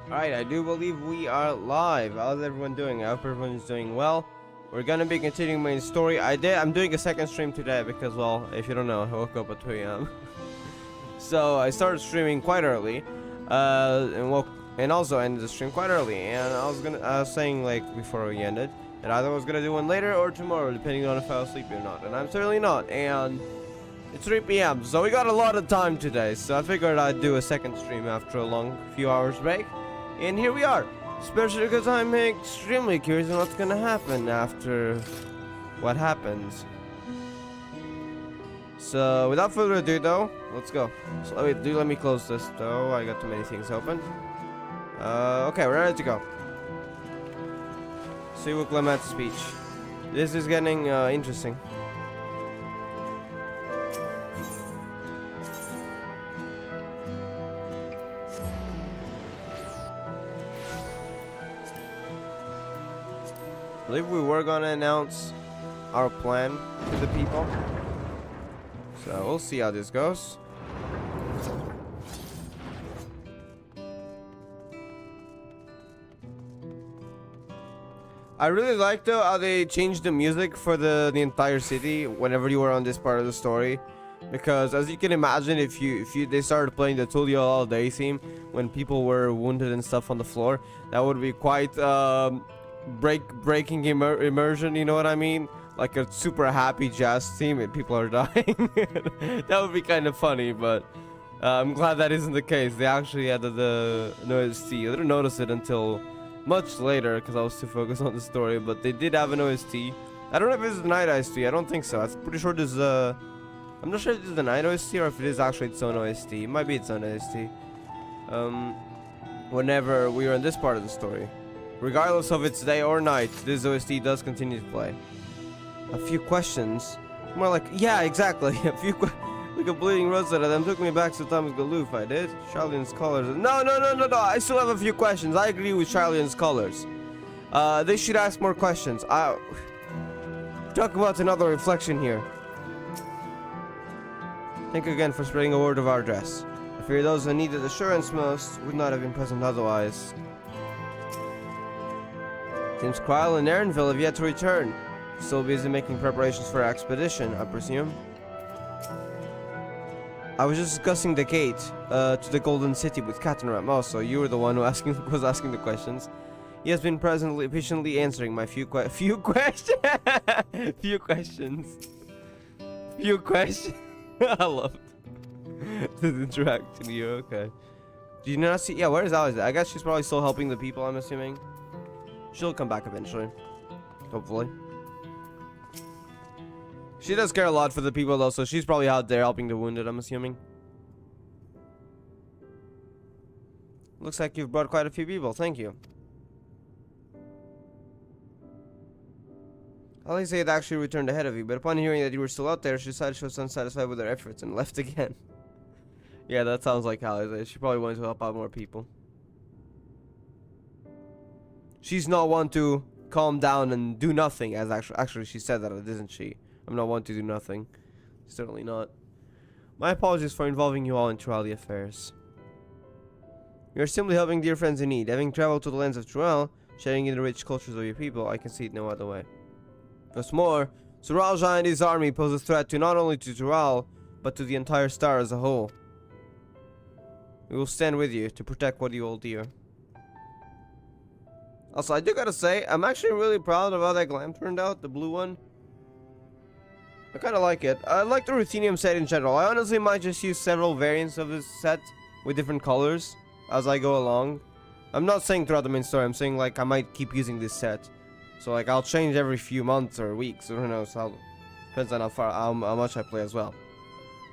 Alright, I do believe we are live. How's everyone doing? I hope everyone's doing well. We're gonna be continuing my story. I'm doing a second stream today because, well, if you don't know, I woke up at 2 a.m. So I started streaming quite early, and also ended the stream quite early. And I was saying, like, before we ended, that either I was gonna do one later or tomorrow, depending on if I was sleepy or not. And I'm certainly not. And it's 3 p.m. so we got a lot of time today. So I figured I'd do a second stream after a long few hours break. And here we are, especially because I'm extremely curious on what's gonna happen after what happens. So without further ado though, let's go. So let me close this though, I got too many things open. Okay, we're ready to go. See what Clement's speech. This is getting interesting. I believe we were gonna announce our plan to the people. So we'll see how this goes. I really like though how they changed the music for the entire city whenever you were on this part of the story. Because as you can imagine, if they started playing the Tulio All Day theme when people were wounded and stuff on the floor, that would be quite breaking immersion, you know what I mean? Like a super happy jazz theme and people are dying. That would be kind of funny, but I'm glad that isn't the case. They actually added the OST. I didn't notice it until much later because I was too focused on the story, but they did have an OST. I don't know if it's the night OST. I don't think so. I'm pretty sure there's I'm not sure if it's the night OST or if it is actually its own OST. It might be its own OST. Whenever we are in this part of the story. Regardless of it's day or night, this OST does continue to play. A few questions. More like, yeah, exactly. A few like a bleeding rosetta that took me back to Thomas Galoof. I did. Charlian's colors. No. I still have a few questions. I agree with Charlian's colors. They should ask more questions. Talk about another reflection here. Thank you again for spreading a word of our address. I fear those who needed assurance most would not have been present otherwise. Seems Quile and Erinville have yet to return. Still busy making preparations for our expedition, I presume. I was just discussing the gate to the Golden City with Catanram. Oh, so you were the one who was asking the questions. He has been patiently answering my few questions. Few questions. I love it. The interaction here. Okay. Do you not see? Yeah, where is Alice? I guess she's probably still helping the people. I'm assuming. She'll come back eventually. Hopefully. She does care a lot for the people though, so she's probably out there helping the wounded, I'm assuming. Looks like you've brought quite a few people, thank you. Alice had actually returned ahead of you, but upon hearing that you were still out there, she decided she was unsatisfied with their efforts and left again. Yeah, that sounds like Alice. She probably wanted to help out more people. She's not one to calm down and do nothing, as actually she said that, isn't she? I'm not one to do nothing. Certainly not. My apologies for involving you all in Truel affairs. You're simply helping dear friends in need. Having traveled to the lands of Truel, sharing in the rich cultures of your people, I can see it no other way. What's more, Suralja and his army pose a threat to not only to Truel, but to the entire star as a whole. We will stand with you to protect what you hold dear. Also, I do gotta say, I'm actually really proud of how that glam turned out, the blue one. I kind of like it. I like the Ruthenium set in general. I honestly might just use several variants of this set with different colors as I go along. I'm not saying throughout the main story, I'm saying like I might keep using this set. So like I'll change every few months or weeks, or who knows, depends on how much I play as well.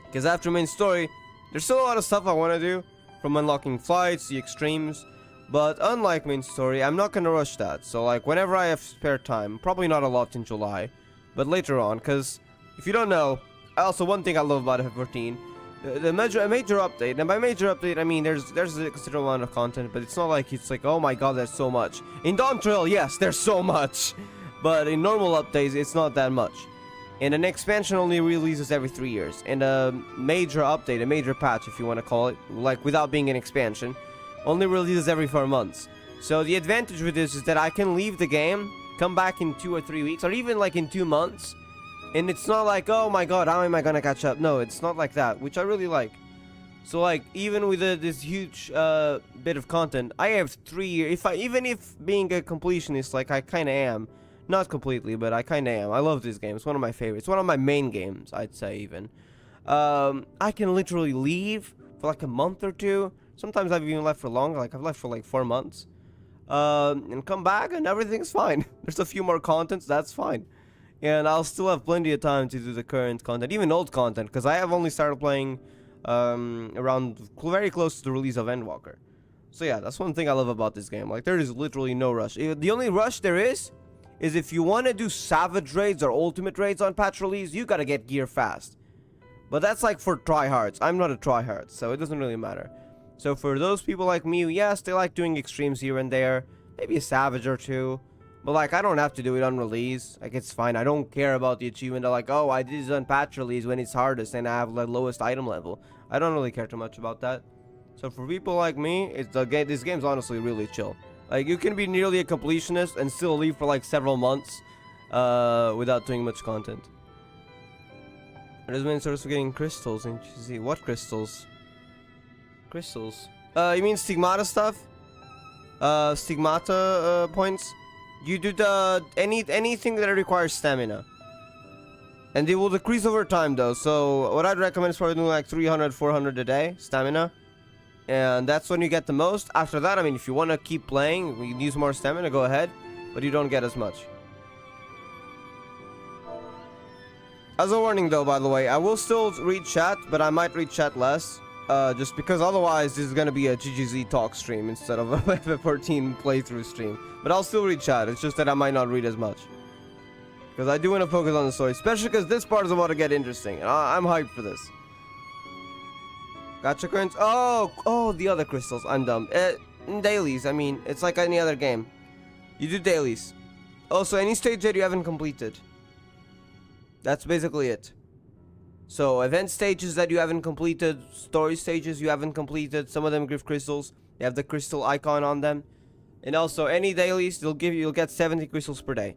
Because after main story, there's still a lot of stuff I want to do, from unlocking flights, the extremes. But unlike main story, I'm not going to rush that. So like whenever I have spare time, probably not a lot in July, but later on, because if you don't know, also one thing I love about F14, a major update, and by major update I mean there's a considerable amount of content, but it's not like it's like, oh my god, there's so much. In Dawntrail, yes, there's so much, but in normal updates it's not that much. And an expansion only releases every 3 years, and a major update, a major patch if you want to call it, like without being an expansion, only releases every 4 months. So the advantage with this is that I can leave the game, come back in 2 or 3 weeks, or even like in 2 months, and it's not like, oh my god, how am I gonna catch up? No, it's not like that, which I really like. So like, even with this huge bit of content, I have 3 years. Even if being a completionist, like I kind of am, not completely, but I kind of am. I love this game. It's one of my favorites. One of my main games, I'd say even. I can literally leave for like a month or 2. Sometimes I've even left for longer. Like I've left for like 4 months. And come back and everything's fine. There's a few more contents, that's fine. And I'll still have plenty of time to do the current content, even old content, because I have only started playing around very close to the release of Endwalker. So yeah, that's one thing I love about this game. Like there is literally no rush. The only rush there is if you want to do savage raids or ultimate raids on patch release, you gotta get gear fast. But that's like for tryhards. I'm not a tryhard, so it doesn't really matter. So for those people like me, yes, they like doing extremes here and there, maybe a savage or 2, but like I don't have to do it on release. Like it's fine. I don't care about the achievement. They're like, oh, I did it on patch release when it's hardest and I have the lowest item level. I don't really care too much about that. So for people like me, this game's honestly really chill. Like you can be nearly a completionist and still leave for like several months without doing much content. There's many sources of getting crystals in GZ. What crystals? Crystals. You mean stigmata stuff? Stigmata points? You do anything that requires stamina. And they will decrease over time though. So what I'd recommend is probably doing like 300, 400 a day stamina. And that's when you get the most. After that, I mean, if you want to keep playing, you use more stamina, go ahead. But you don't get as much. As a warning though, by the way, I will still read chat, but I might read chat less. Just because otherwise this is going to be a GGZ talk stream instead of a FF14 playthrough stream. But I'll still read chat, it's just that I might not read as much. Because I do want to focus on the story, especially because this part is about to get interesting. And I'm hyped for this. Gotcha coins? Oh, the other crystals, I'm dumb. Dailies, I mean, it's like any other game. You do dailies. Also, any stage that you haven't completed. That's basically it. So, event stages that you haven't completed, story stages you haven't completed, some of them give crystals. They have the crystal icon on them. And also, any dailies, you'll get 70 crystals per day.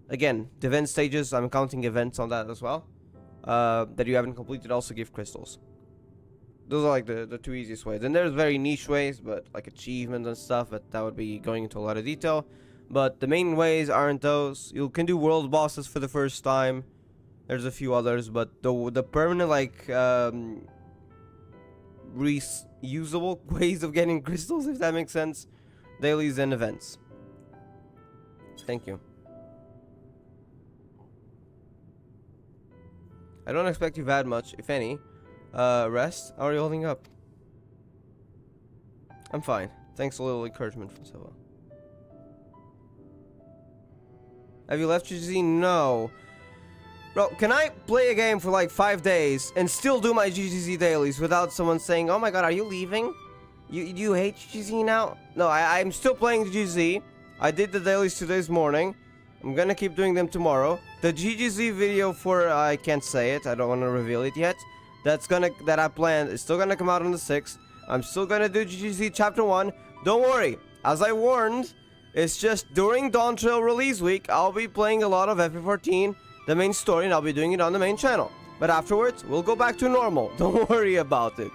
Again, the event stages, I'm counting events on that as well. That you haven't completed also give crystals. Those are like the 2 easiest ways. And there's very niche ways, but like achievements and stuff, but that would be going into a lot of detail. But the main ways aren't those. You can do world bosses for the first time. There's a few others, but the permanent like reusable ways of getting crystals, if that makes sense. Dailies and events. Thank you. I don't expect you've had much, if any. Rest? How are you holding up? I'm fine. Thanks a little encouragement from Silva. Have you left GGZ? No. Bro, can I play a game for like 5 days and still do my GGZ dailies without someone saying, oh my god, are you leaving? You hate GGZ now? No, I'm still playing GGZ. I did the dailies today's morning. I'm gonna keep doing them tomorrow. The GGZ video for, I can't say it, I don't want to reveal it yet. That I planned is still gonna come out on the 6th. I'm still gonna do GGZ Chapter 1. Don't worry, as I warned, it's just during Dawntrail release week, I'll be playing a lot of FF14, the main story, and I'll be doing it on the main channel. But afterwards, we'll go back to normal. Don't worry about it.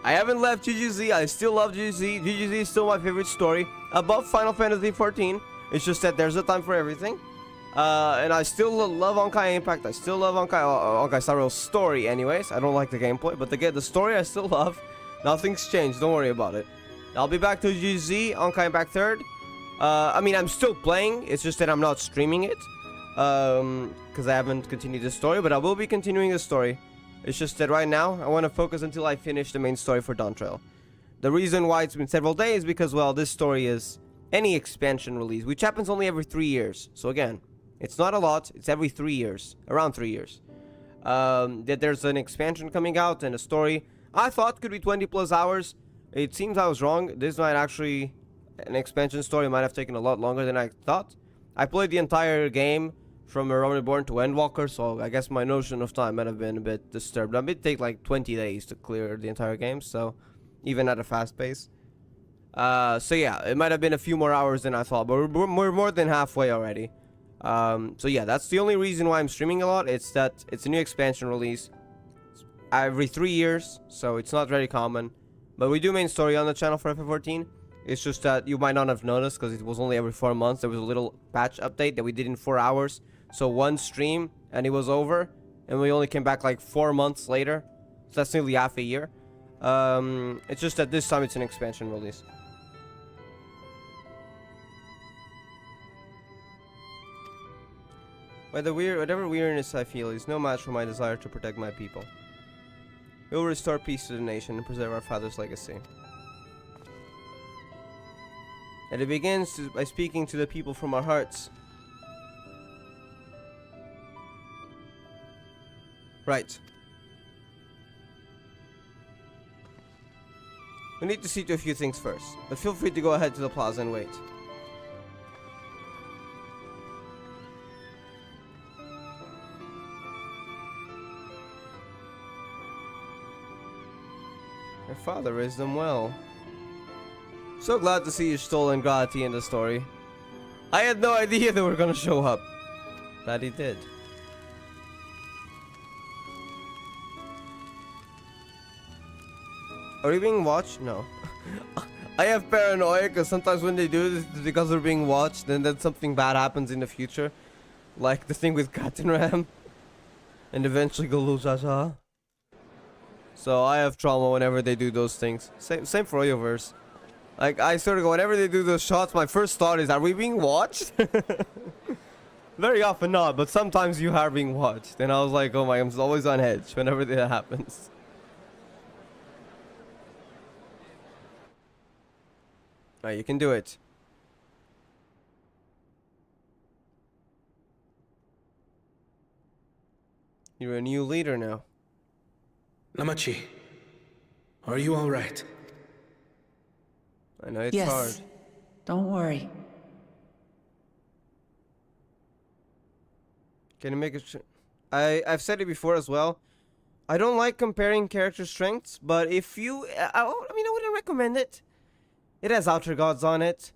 I haven't left GGZ, I still love GGZ. GGZ is still my favorite story, above Final Fantasy XIV. It's just that there's a time for everything. And I still love Honkai Impact. I still love Honkai Star Rail's story anyways. I don't like the gameplay, but the story I still love. Nothing's changed, don't worry about it. I'll be back to GZ, Honkai Impact 3rd. I mean, I'm still playing, it's just that I'm not streaming it. Because I haven't continued the story, but I will be continuing the story. It's just that right now, I want to focus until I finish the main story for Dawntrail. The reason why it's been several days is because, well, this story is any expansion release, which happens only every 3 years. So again, it's not a lot, it's every 3 years, around 3 years. That there's an expansion coming out and a story I thought could be 20 plus hours. It seems I was wrong. This might actually, an expansion story might have taken a lot longer than I thought. I played the entire game from Realm Reborn to Endwalker, so I guess my notion of time might have been a bit disturbed. It might take like 20 days to clear the entire game, so even at a fast pace. So yeah, it might have been a few more hours than I thought, but we're more than halfway already. So yeah, that's the only reason why I'm streaming a lot. It's that it's a new expansion release every 3 years, so it's not very common. But we do main story on the channel for FF14. It's just that you might not have noticed because it was only every 4 months. There was a little patch update that we did in 4 hours. So one stream and it was over, and we only came back like 4 months later. So that's nearly half a year. It's just that this time it's an expansion release. Whatever weirdness I feel is no match for my desire to protect my people. It will restore peace to the nation and preserve our father's legacy. And it begins by speaking to the people from our hearts. Right. We need to see to a few things first, but feel free to go ahead to the plaza and wait. Your father raised them well. So glad to see you stolen Grati in the story. I had no idea they were gonna show up. Glad he did. Are we being watched? No. I have paranoia because sometimes when they do this, it's because we're being watched, and then something bad happens in the future. Like the thing with Ram. And eventually Gulu Jaja. So I have trauma whenever they do those things. Same for Oyoverse. Like, I sort of go, whenever they do those shots, my first thought is, are we being watched? Very often not, but sometimes you are being watched. And I was like, oh my, I'm always on edge whenever that happens. Alright, you can do it. You're a new leader now. Namachi, are you all right? I know it's yes. hard. Don't worry. Can you make it? I've said it before as well. I don't like comparing character strengths, but if you, I mean, I wouldn't recommend it. It has outer gods on it,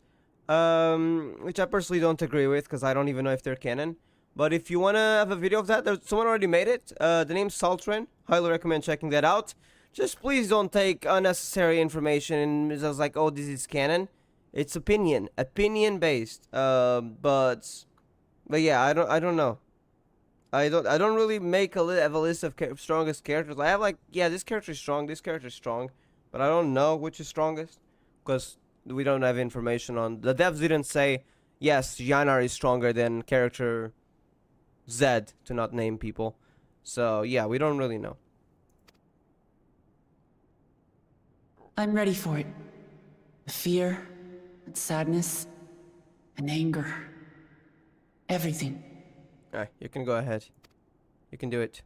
which I personally don't agree with because I don't even know if they're canon. But if you want to have a video of that, someone already made it. The name's Dawntrail. Highly recommend checking that out. Just please don't take unnecessary information and just like, oh, this is canon. It's opinion based. But yeah, I don't know. I don't really make have a list of strongest characters. I have like, yeah, this character is strong, this character is strong, but I don't know which is strongest because we don't have information on. The devs didn't say yes, Yanar is stronger than character Z, to not name people. So yeah, we don't really know. I'm ready for it. The fear, and sadness, and anger. Everything. Alright, you can go ahead. You can do it.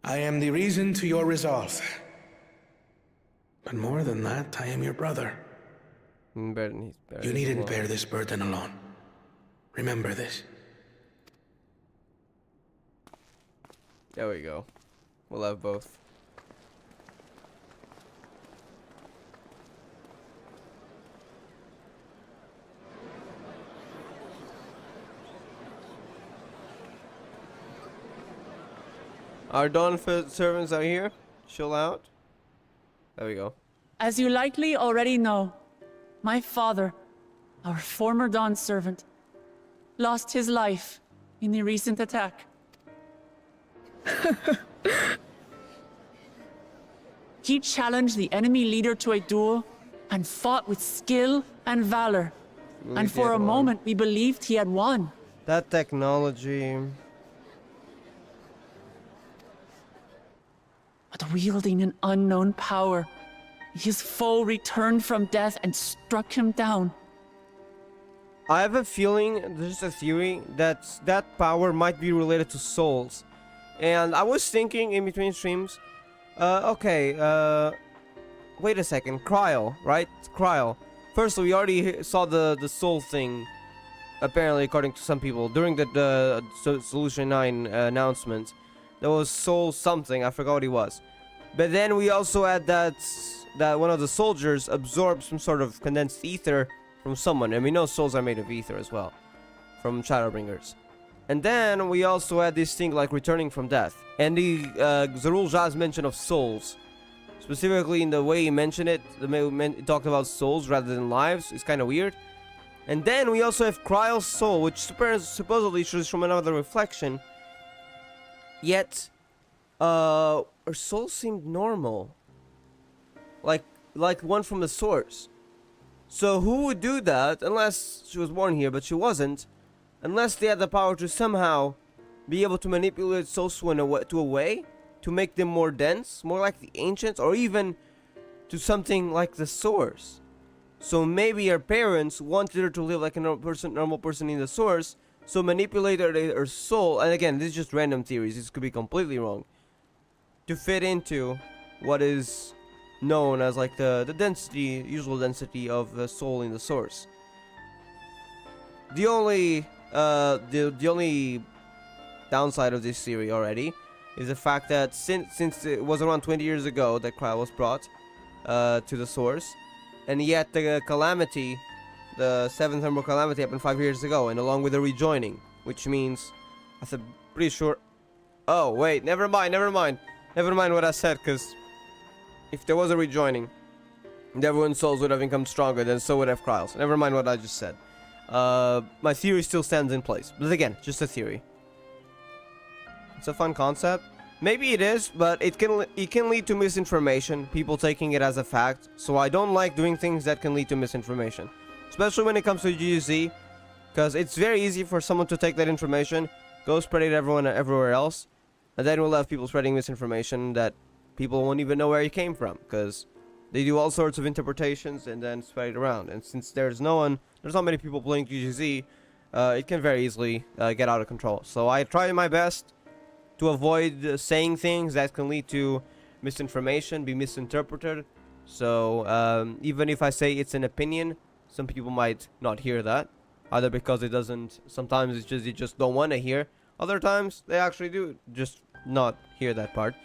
I am the reason to your resolve. But more than that, I am your brother. You needn't bear this burden alone. Remember this. There we go. We'll have both. Our Dawn servants are here. Chill out. There we go. As you likely already know, my father, our former Dawn servant, lost his life in the recent attack. He challenged the enemy leader to a duel and fought with skill and valor. And for a moment, we believed he had won. That technology. But wielding an unknown power, his foe returned from death and struck him down. I have a feeling, there's a theory, that that power might be related to souls. And I was thinking in between streams, wait a second, Cryo, right? Cryo. First, we already saw the soul thing apparently, according to some people, during the Solution 9 announcement, there was Soul something. I forgot what he was. But then we also had that one of the soldiers absorbed some sort of condensed ether from someone. And we know souls are made of ether as well, from Shadowbringers. And then we also had this thing like returning from death. And the Zarul Jah's mention of souls, specifically in the way he mentioned it, he talked about souls rather than lives, is kind of weird. And then we also have Kryle's soul, which supposedly is from another reflection. Yet, her soul seemed normal. Like one from the source. So who would do that, unless she was born here, but she wasn't. Unless they had the power to somehow be able to manipulate souls to a way to make them more dense, more like the ancients, or even to something like the source. So maybe her parents wanted her to live like a normal person in the source, so manipulated her soul, and again, this is just random theories, this could be completely wrong, to fit into what is known as like the usual density of the soul in the source. The only downside of this theory already is the fact that since it was around 20 years ago that Kryle was brought to the source, and yet the calamity, the 7th Emerald Calamity, happened 5 years ago, and along with the rejoining, which means I'm pretty sure. Oh wait, never mind what I said, because if there was a rejoining, everyone's souls would have become stronger, then so would have Kryle's. Never mind what I just said. My theory still stands in place, but again, just a theory. It's a fun concept. Maybe it is, but it can lead to misinformation, people taking it as a fact. So I don't like doing things that can lead to misinformation, especially when it comes to GUZ, because it's very easy for someone to take that information, go spread it everywhere else, and then we'll have people spreading misinformation that people won't even know where it came from, because they do all sorts of interpretations and then spread it around. And since there's not many people playing GGZ, it can very easily get out of control. So I try my best to avoid saying things that can lead to misinformation, be misinterpreted. So even if I say it's an opinion, some people might not hear that, either because it doesn't, sometimes it's just, they just don't want to hear, other times they actually do just not hear that part.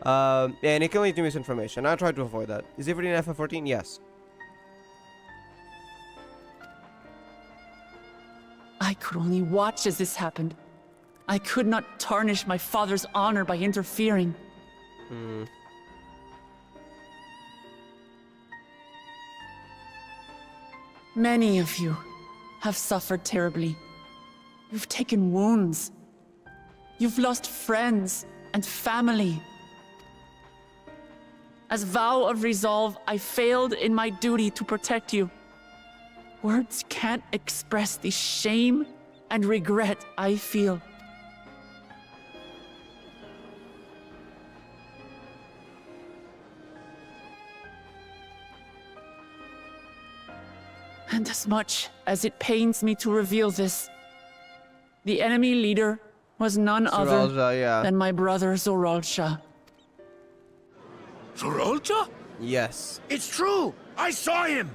And it can lead to misinformation. I try to avoid that. Is everything in FF14? Yes. I could only watch as this happened. I could not tarnish my father's honor by interfering. Many of you have suffered terribly. You've taken wounds. You've lost friends and family. As vow of resolve, I failed in my duty to protect you. Words can't express the shame and regret I feel. And as much as it pains me to reveal this, the enemy leader was none other than my brother Zoralsha. Zoralsha? Yes. It's true! I saw him!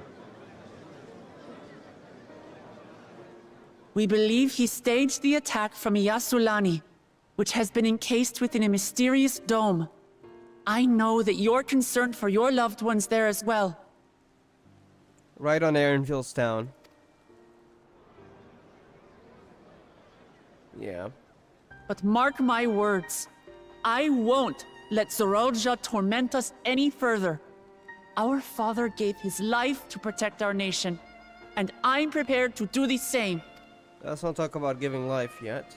We believe he staged the attack from Yasulani, which has been encased within a mysterious dome. I know that you're concerned for your loved ones there as well. Right on Aaronville's town. Yeah. But mark my words, I won't let Zoralsha torment us any further. Our father gave his life to protect our nation, and I'm prepared to do the same. Let's not talk about giving life yet.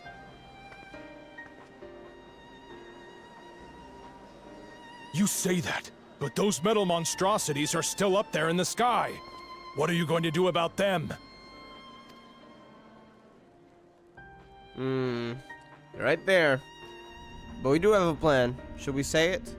You say that, but those metal monstrosities are still up there in the sky. What are you going to do about them? Right there. But we do have a plan. Should we say it?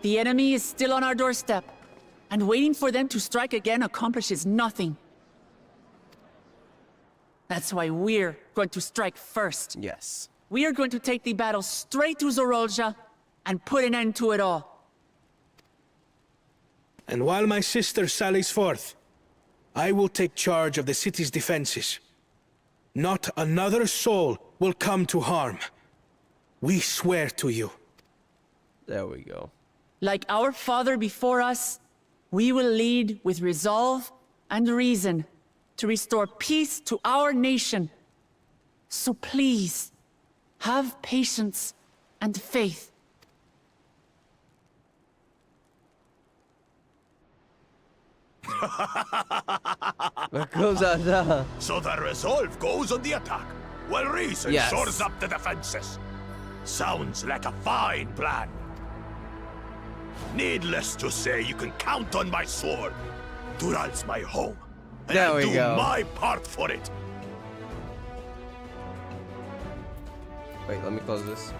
The enemy is still on our doorstep, and waiting for them to strike again accomplishes nothing. That's why we're going to strike first. Yes. we are going to take the battle straight to Zorolja and put an end to it all. And while my sister sallies forth, I will take charge of the city's defenses. Not another soul will come to harm. We swear to you. There we go. Like our father before us, we will lead with resolve and reason to restore peace to our nation. So please, have patience and faith. So the resolve goes on the attack, while reason Yes. shores up the defenses. Sounds like a fine plan. Needless to say, you can count on my sword. Dural's my home, and There I'll we do go. my part for it. Wait, let me close this.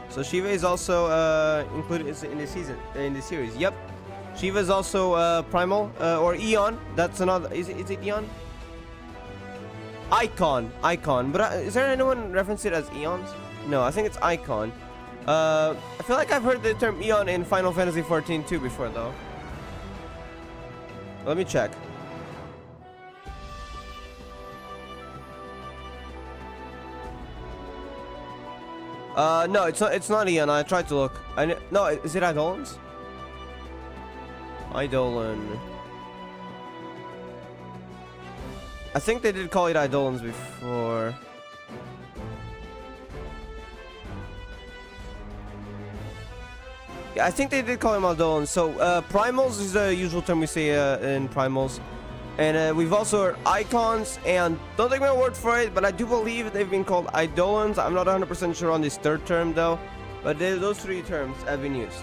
So Shiva is also included in the series. Yep. Shiva is also primal or Eon. That's another. Is it Eon? Icon. But is there anyone reference it as Eons? No, I think it's Icon. I feel like I've heard the term Eon in Final Fantasy XIV too before, though. Let me check. No, it's not Eon. I tried to look. No, is it Eidolons? Eidolon. I think they did call it Eidolons before. Yeah, I think they did call him Eidolons. So, Primals is the usual term we say in Primals. And we've also heard Icons, and don't take my word for it, but I do believe they've been called Eidolons. I'm not 100% sure on this third term, though. But those three terms have been used.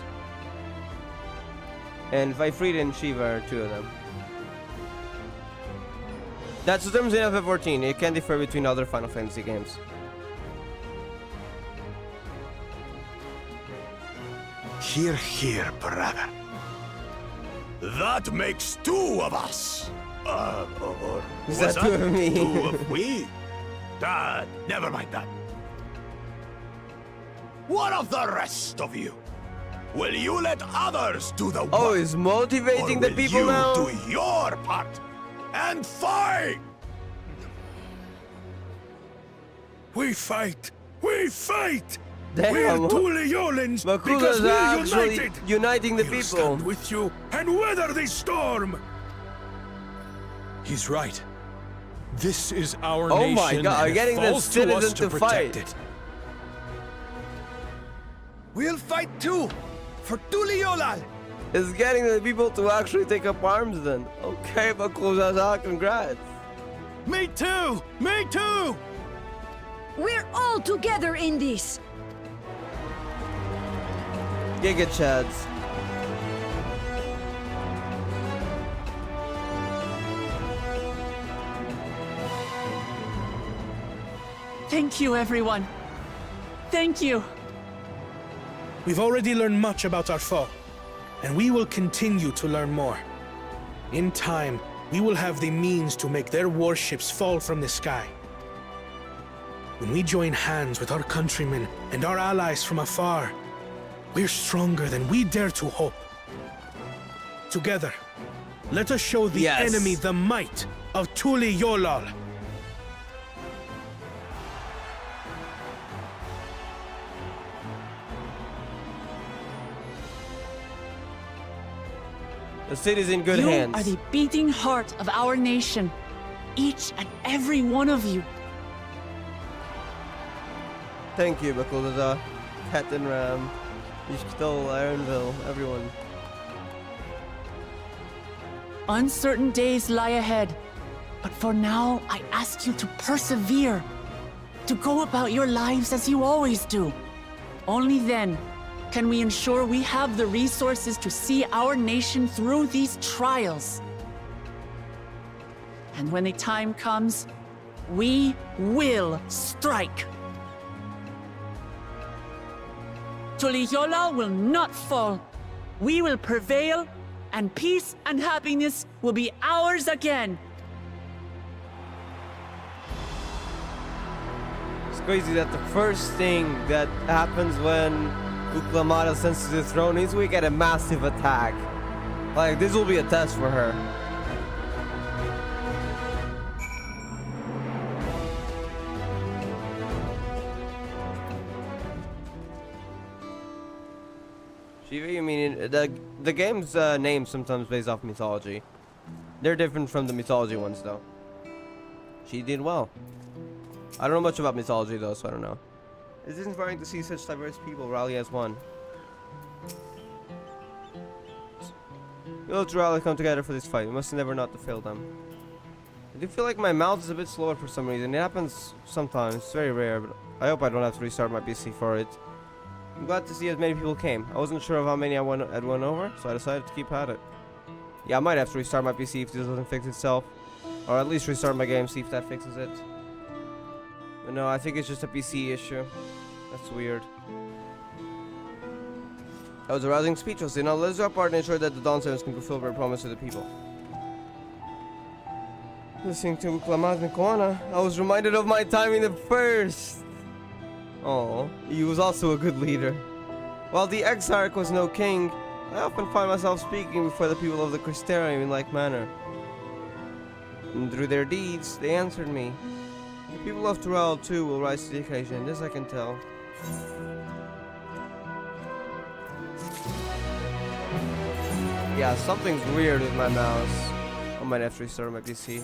And Vifrida and Shiva are two of them. That's the terms in FF14. It can differ between other Final Fantasy games. Here, brother. That makes two of us. Or Is was that two of me? Two of we? Never mind that. What of the rest of you? Will you let others do the work? Oh, he's motivating the people you now? do your part and fight? We fight! We fight! Damn. We're two Leolans Makula's because we're actually united! uniting the We'll people. stand with you and weather this storm! He's right. This is our Oh nation. my God, and it getting the falls to us citizens to protect fight. it. We'll fight too! For Tuliolal! Is getting the people to actually take up arms then. Okay, Makula, congrats. Me too! Me too! We're all together in this! Giga Chads. Thank you, everyone. Thank you. We've already learned much about our foe, and we will continue to learn more. In time, we will have the means to make their warships fall from the sky. When we join hands with our countrymen and our allies from afar, we're stronger than we dare to hope. Together, let us show the Yes. enemy the might of Tuli Yolal. The city's in good You hands. are the beating heart of our nation. Each and every one of you. Thank you, Makula, Captain Ram, Ishkito, Ironville, everyone. Uncertain days lie ahead. But for now, I ask you to persevere. To go about your lives as you always do. Only then can we ensure we have the resources to see our nation through these trials. And when the time comes, we will strike. Tuliyola will not fall. We will prevail, and peace and happiness will be ours again. crazy that the first thing that happens when Uklamata ascends to the throne is we get a massive attack. Like, this will be a test for her. Shiva, you mean the game's name sometimes based off mythology. They're different from the mythology ones, though. She did well. I don't know much about mythology, though, so I don't know. It's inspiring to see such diverse people rally as one. We all to rally come together for this fight. We must never not to fail them. I do feel like my mouth is a bit slower for some reason. It happens sometimes. It's very rare, but I hope I don't have to restart my PC for it. I'm glad to see as many people came. I wasn't sure of how many had won over, so I decided to keep at it. Yeah, I might have to restart my PC if this doesn't fix itself. Or at least restart my game, see if that fixes it. But no, I think it's just a PC issue. That's weird. That was a rousing speech, Wesley. Now let's do our part and ensure that the Dawntrail can fulfill their promise to the people. Listening to Uklamat and Koana, I was reminded of my time in the first. Oh, he was also a good leader. While the Exarch was no king, I often find myself speaking before the people of the Crystarium in like manner. And through their deeds, they answered me. The people of Tural too will rise to the occasion, this I can tell. Yeah, something's weird with my mouse. I might have to restart my PC.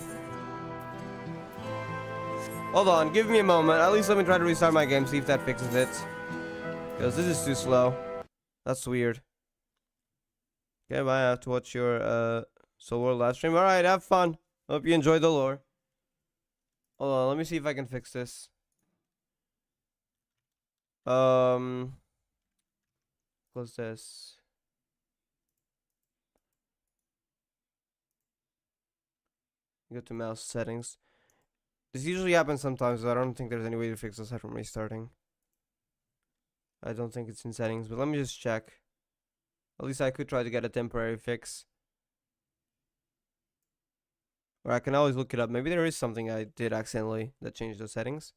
Hold on, give me a moment. At least let me try to restart my game, see if that fixes it. Because this is too slow. That's weird. Okay, bye. I have to watch your Soul World live stream. Alright, have fun. Hope you enjoy the lore. Hold on, let me see if I can fix this. Close this. Go to mouse settings. This usually happens sometimes, but I don't think there's any way to fix this aside from restarting. I don't think it's in settings, but let me just check. At least I could try to get a temporary fix. Or I can always look it up. Maybe there is something I did accidentally that changed those settings.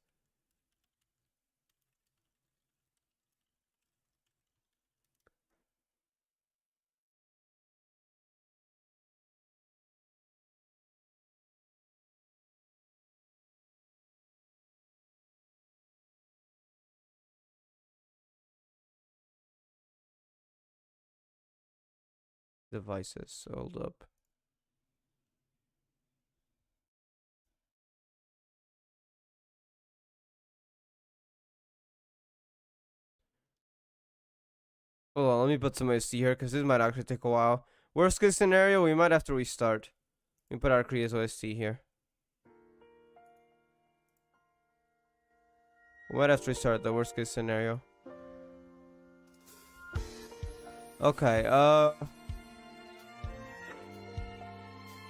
Devices, hold up. Hold on, let me put some OST here because this might actually take a while. Worst case scenario, we might have to restart. We put our Kriya's OST here. We might have to restart the worst case scenario. Okay,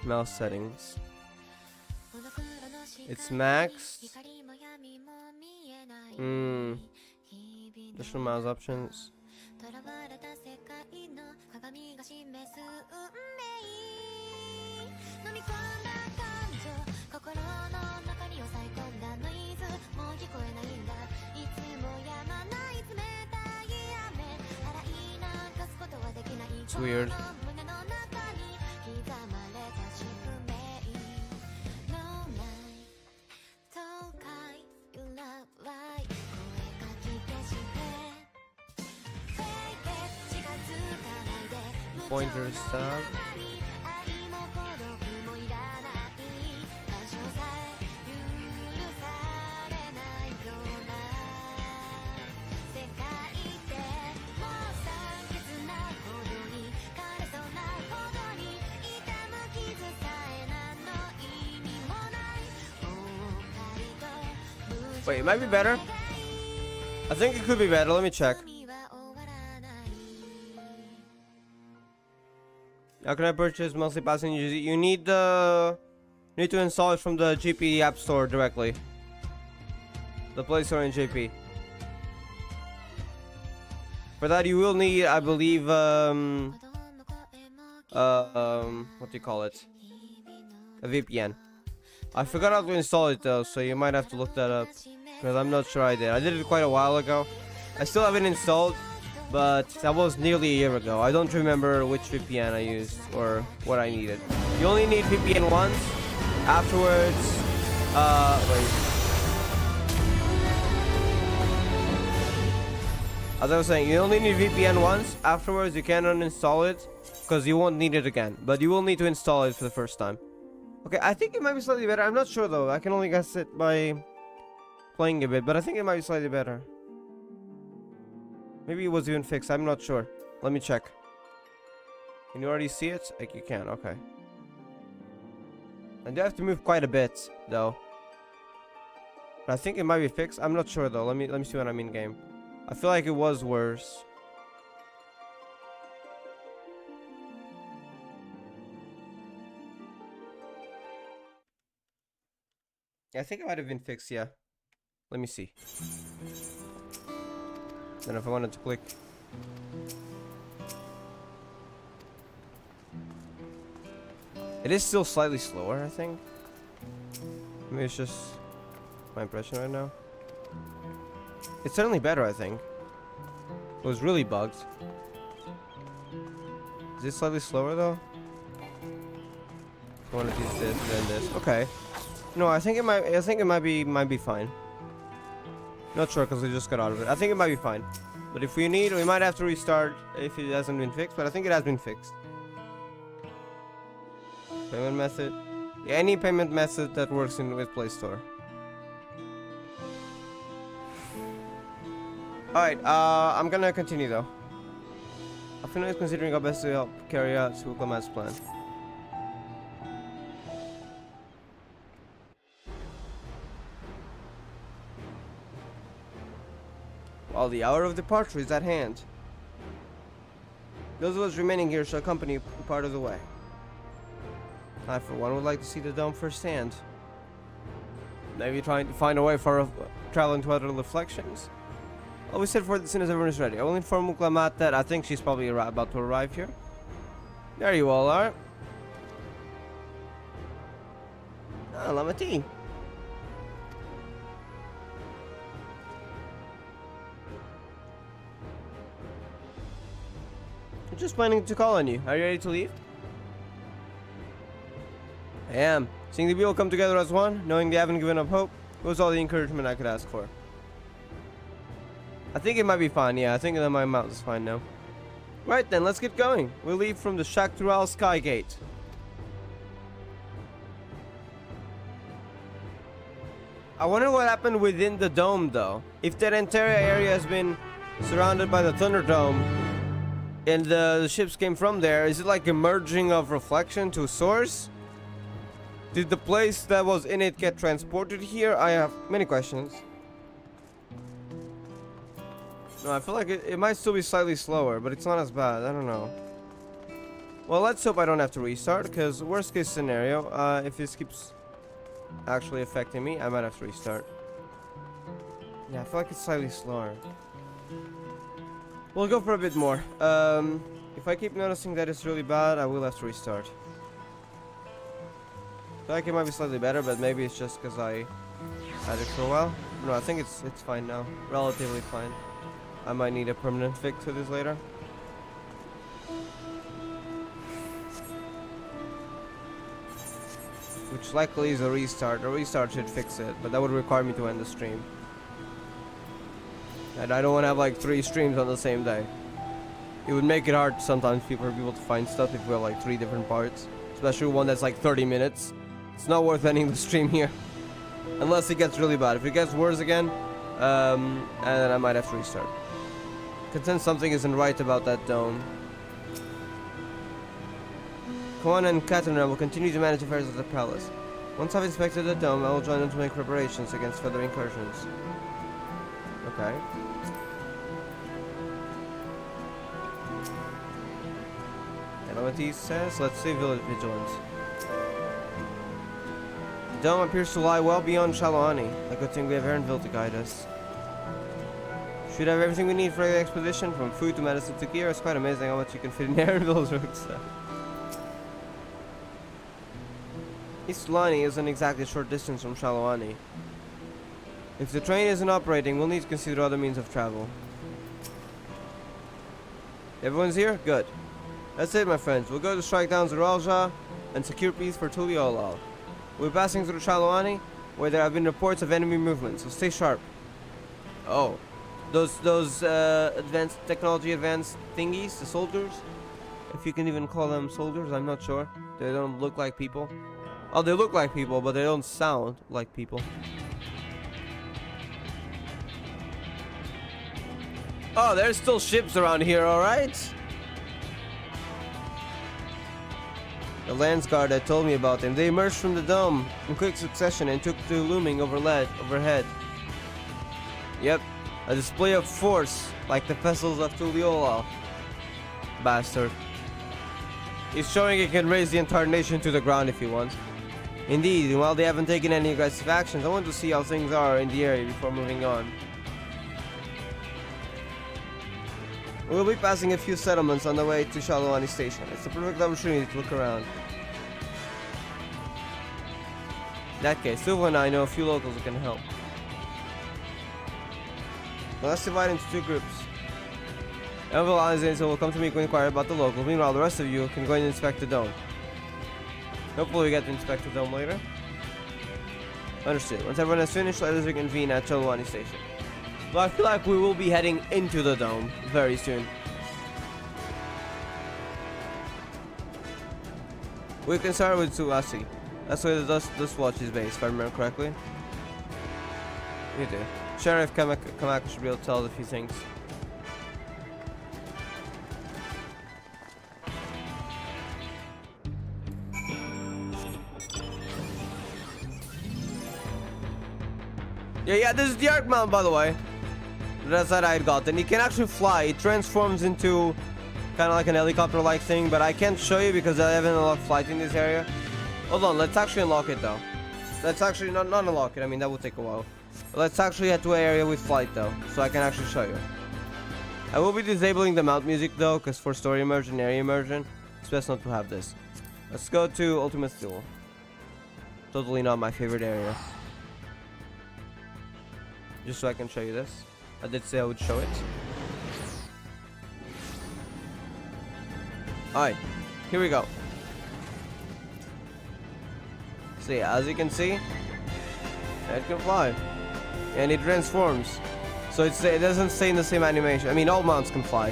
mouse settings. It's maxed. Additional mouse options. It's weird. Pointer stuff. Wait, it might be better. I think it could be better. Let me check. How can I purchase monthly pass in UGC? You need to install it from the GP App Store directly. The Play Store in JP. For that, you will need, I believe, what do you call it? A VPN. I forgot how to install it though, so you might have to look that up. Because I'm not sure I did. I did it quite a while ago. I still haven't installed, but that was nearly a year ago. I don't remember which VPN I used or what I needed. You only need VPN once. Afterwards, wait. As I was saying, you only need VPN once. Afterwards, you can uninstall it because you won't need it again. But you will need to install it for the first time. Okay, I think it might be slightly better. I'm not sure though. I can only guess it by playing a bit, but I think it might be slightly better. Maybe it was even fixed. I'm not sure. Let me check. Can you already see it? Like you can. Okay. I do have to move quite a bit though. But I think it might be fixed. I'm not sure though. Let me see what I mean game. I feel like it was worse. I think it might have been fixed, yeah. Let me see. Then if I wanted to click. It is still slightly slower, I think. Maybe it's just my impression right now. It's certainly better, I think. It was really bugged. Is it slightly slower though? I want to use this, then this. Okay. No, I think it might be fine. Not sure because we just got out of it. I think it might be fine. But if we need, we might have to restart if it hasn't been fixed. But I think it has been fixed. Payment method. Yeah, any payment method that works with Play Store. Alright, I'm gonna continue though. Afino is considering our best to help carry out Suklamat's plan. While the hour of departure is at hand. Those of us remaining here shall accompany you part of the way. I, for one, would like to see the dome firsthand. Maybe trying to find a way for traveling to other reflections. I'll be set for it as soon as everyone is ready. I will inform Muklamat that I think she's probably about to arrive here. There you all are. Ah, Lamati. I'm just planning to call on you. Are you ready to leave? I am. Seeing the people come together as one, knowing they haven't given up hope, was all the encouragement I could ask for. I think it might be fine, yeah, I think that my mount is fine now. Right then, let's get going. We'll leave from the Shaktural Sky Gate. I wonder what happened within the dome though. If that entire area has been surrounded by the Thunderdome and the ships came from there, is it like a merging of reflection to source? Did the place that was in it get transported here? I have many questions. No, I feel like it might still be slightly slower, but it's not as bad. I don't know. Well, let's hope I don't have to restart, because worst case scenario, if this keeps actually affecting me, I might have to restart. Yeah, I feel like it's slightly slower. We'll go for a bit more. If I keep noticing that it's really bad, I will have to restart. I feel like it might be slightly better, but maybe it's just because I had it for a while. No, I think it's fine now. Relatively fine. I might need a permanent fix to this later. Which likely is a restart. A restart should fix it, but that would require me to end the stream. And I don't want to have like 3 streams on the same day. It would make it hard sometimes for people to find stuff if we have like 3 different parts. Especially one that's like 30 minutes. It's not worth ending the stream here. Unless it gets really bad. If it gets worse again, and then I might have to restart. Contend something isn't right about that dome. Koan and Katarina will continue to manage affairs at the palace. Once I've inspected the dome, I will join them to make preparations against further incursions. Okay. And what he says, let's see vigilance. The dome appears to lie well beyond Shaloani. A good thing we have Aaronville to guide us. Should have everything we need for the expedition, from food to medicine to gear. It's quite amazing how much you can fit in Aaronville's rucksack. East Lani isn't exactly a short distance from Shaloani. If the train isn't operating, we'll need to consider other means of travel. Everyone's here? Good. That's it, my friends. We'll go to strike down Zeralja and secure peace for Tuliolal. We're passing through Shalawani, where there have been reports of enemy movement, so stay sharp. Oh. Those advanced technology advanced thingies, the soldiers? If you can even call them soldiers, I'm not sure. They don't look like people. Oh, they look like people, but they don't sound like people. Oh, there's still ships around here, alright? The Lance Guard that told me about them. They emerged from the dome in quick succession and took to looming overhead. Yep, a display of force like the vessels of Tuliolal. Bastard. He's showing he can raise the entire nation to the ground if he wants. Indeed, while they haven't taken any aggressive actions, I want to see how things are in the area before moving on. We'll be passing a few settlements on the way to Shalawani Station. It's the perfect opportunity to look around. In that case, Silva and I know a few locals who can help. Now let's divide into two groups. Elville Alexander will come to me to inquire about the locals. Meanwhile, the rest of you can go and inspect the dome. Hopefully we get to inspect the dome later. Understood. Once everyone has finished, let us reconvene at Shalawani Station. Well, I feel like we will be heading into the dome very soon. We can start with Suwasi. That's where the Dust Watch is based, if I remember correctly. You do. Sheriff Kamaka should be able to tell us a few things. Yeah, this is the Arc Mount, by the way. That's that I had got. And he can actually fly. It transforms into kind of like an helicopter-like thing, but I can't show you because I haven't unlocked flight in this area. Hold on, let's actually unlock it though. Let's actually not unlock it. I mean, that will take a while. Let's actually head to an area with flight though, so I can actually show you. I will be disabling the mount music though, because for story immersion, area immersion, it's best not to have this. Let's go to Ultimate Duel. Totally not my favorite area. Just so I can show you this. I did say I would show it. Alright, here we go. So yeah, as you can see, it can fly. And it transforms. So it doesn't stay in the same animation. I mean, all mounts can fly.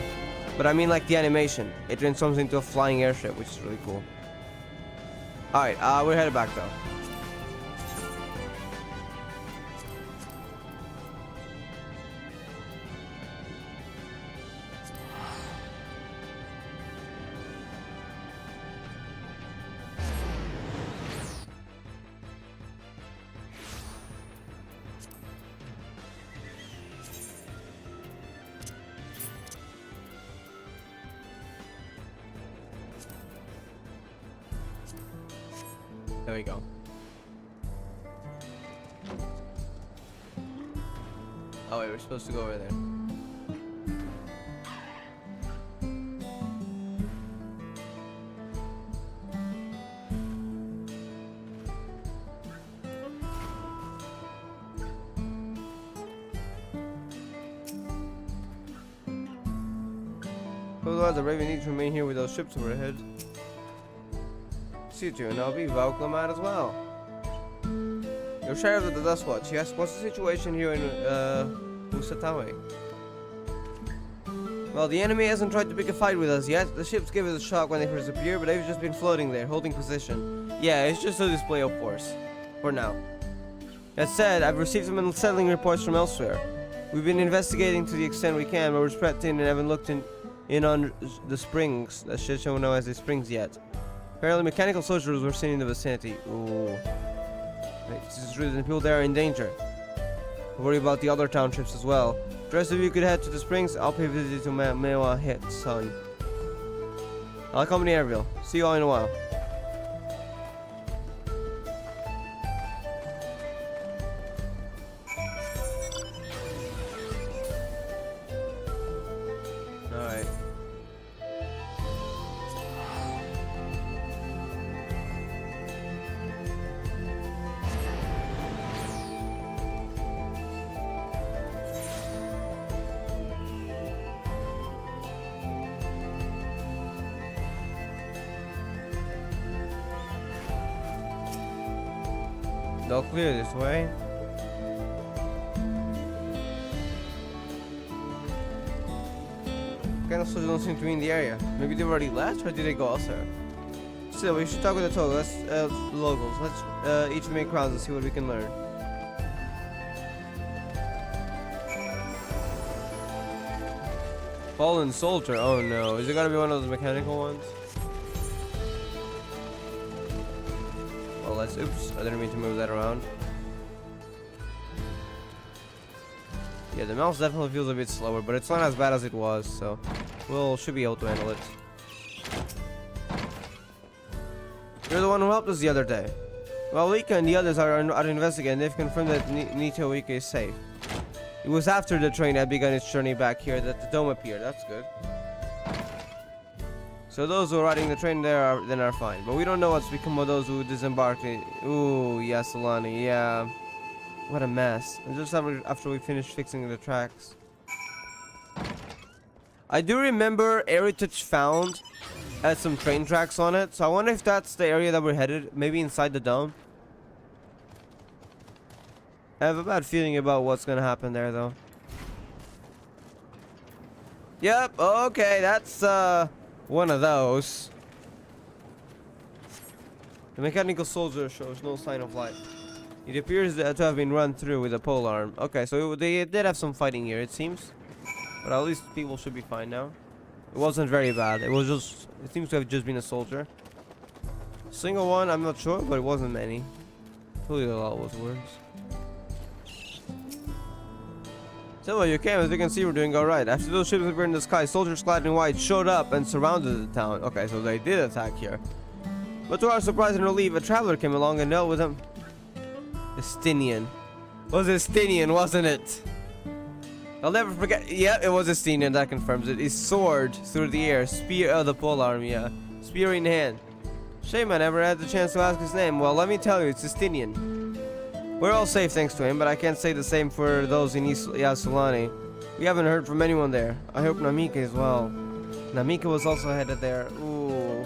But I mean like the animation. It transforms into a flying airship, which is really cool. Alright, we're headed back though. There we go. Oh wait, we're supposed to go over there. Otherwise, the Raven needs to remain here with those ships overhead. See you two, and I'll be welcome out as well. You're Sheriff of the Dust Watch. Yes, what's the situation here in Usatawe? Well, the enemy hasn't tried to pick a fight with us yet. The ships gave us a shock when they first appeared, but they've just been floating there, holding position. Yeah, it's just a display of force. For now. That said, I've received some unsettling reports from elsewhere. We've been investigating to the extent we can, but we're spread thin and haven't looked in on the springs. That shit don't know as the springs yet. Apparently mechanical soldiers were seen in the vicinity. Ooh. This is true, and people there are in danger. Worry about the other townships as well. The rest of you could head to the springs. I'll pay a visit to Mewa Hit, son. I'll accompany Airville. See you all in a while. Alright. They'll clear this way. Kind of soldiers don't seem to be in the area. Maybe they've already left, or did they go elsewhere? Still, we should talk with the total. Locals. Let's each make rounds and see what we can learn. Fallen soldier. Oh no. Is it gonna be one of those mechanical ones? Well, let's. Oops. I didn't mean to move that around. Yeah, the mouse definitely feels a bit slower, but it's not as bad as it was, so should be able to handle it. You're the one who helped us the other day. Well, Wika and the others are investigating. They've confirmed that Nito Wika is safe. It was after the train had begun its journey back here that the dome appeared. That's good. So those who are riding the train there are fine. But we don't know what's become of those who disembarked. Ooh, yes, Alani, yeah. What a mess. And just after we finished fixing the tracks. I do remember Heritage Found had some train tracks on it. So I wonder if that's the area that we're headed. Maybe inside the dome. I have a bad feeling about what's gonna happen there, though. Yep, okay, that's one of those. The mechanical soldier shows no sign of life. It appears to have been run through with a pole arm. Okay, so they did have some fighting here, it seems. But at least people should be fine now. It wasn't very bad. It seems to have just been a soldier. Single one, I'm not sure, but it wasn't many. Totally a lot was worse. So well, you came, as you can see, we're doing alright. After those ships appeared in the sky, soldiers clad in white showed up and surrounded the town. Okay, so they did attack here. But to our surprise and relief, a traveler came along and dealt with them. Estinian. Was Estinian, wasn't it? I'll never forget. Yeah, it was Estinian, that confirms it. He soared through the air, spear the pole arm, yeah. Spear in hand. Shame I never had the chance to ask his name. Well, let me tell you, it's Estinian. We're all safe thanks to him, but I can't say the same for those in East Yassulani. We haven't heard from anyone there. I hope Namika is well. Namika was also headed there. Ooh.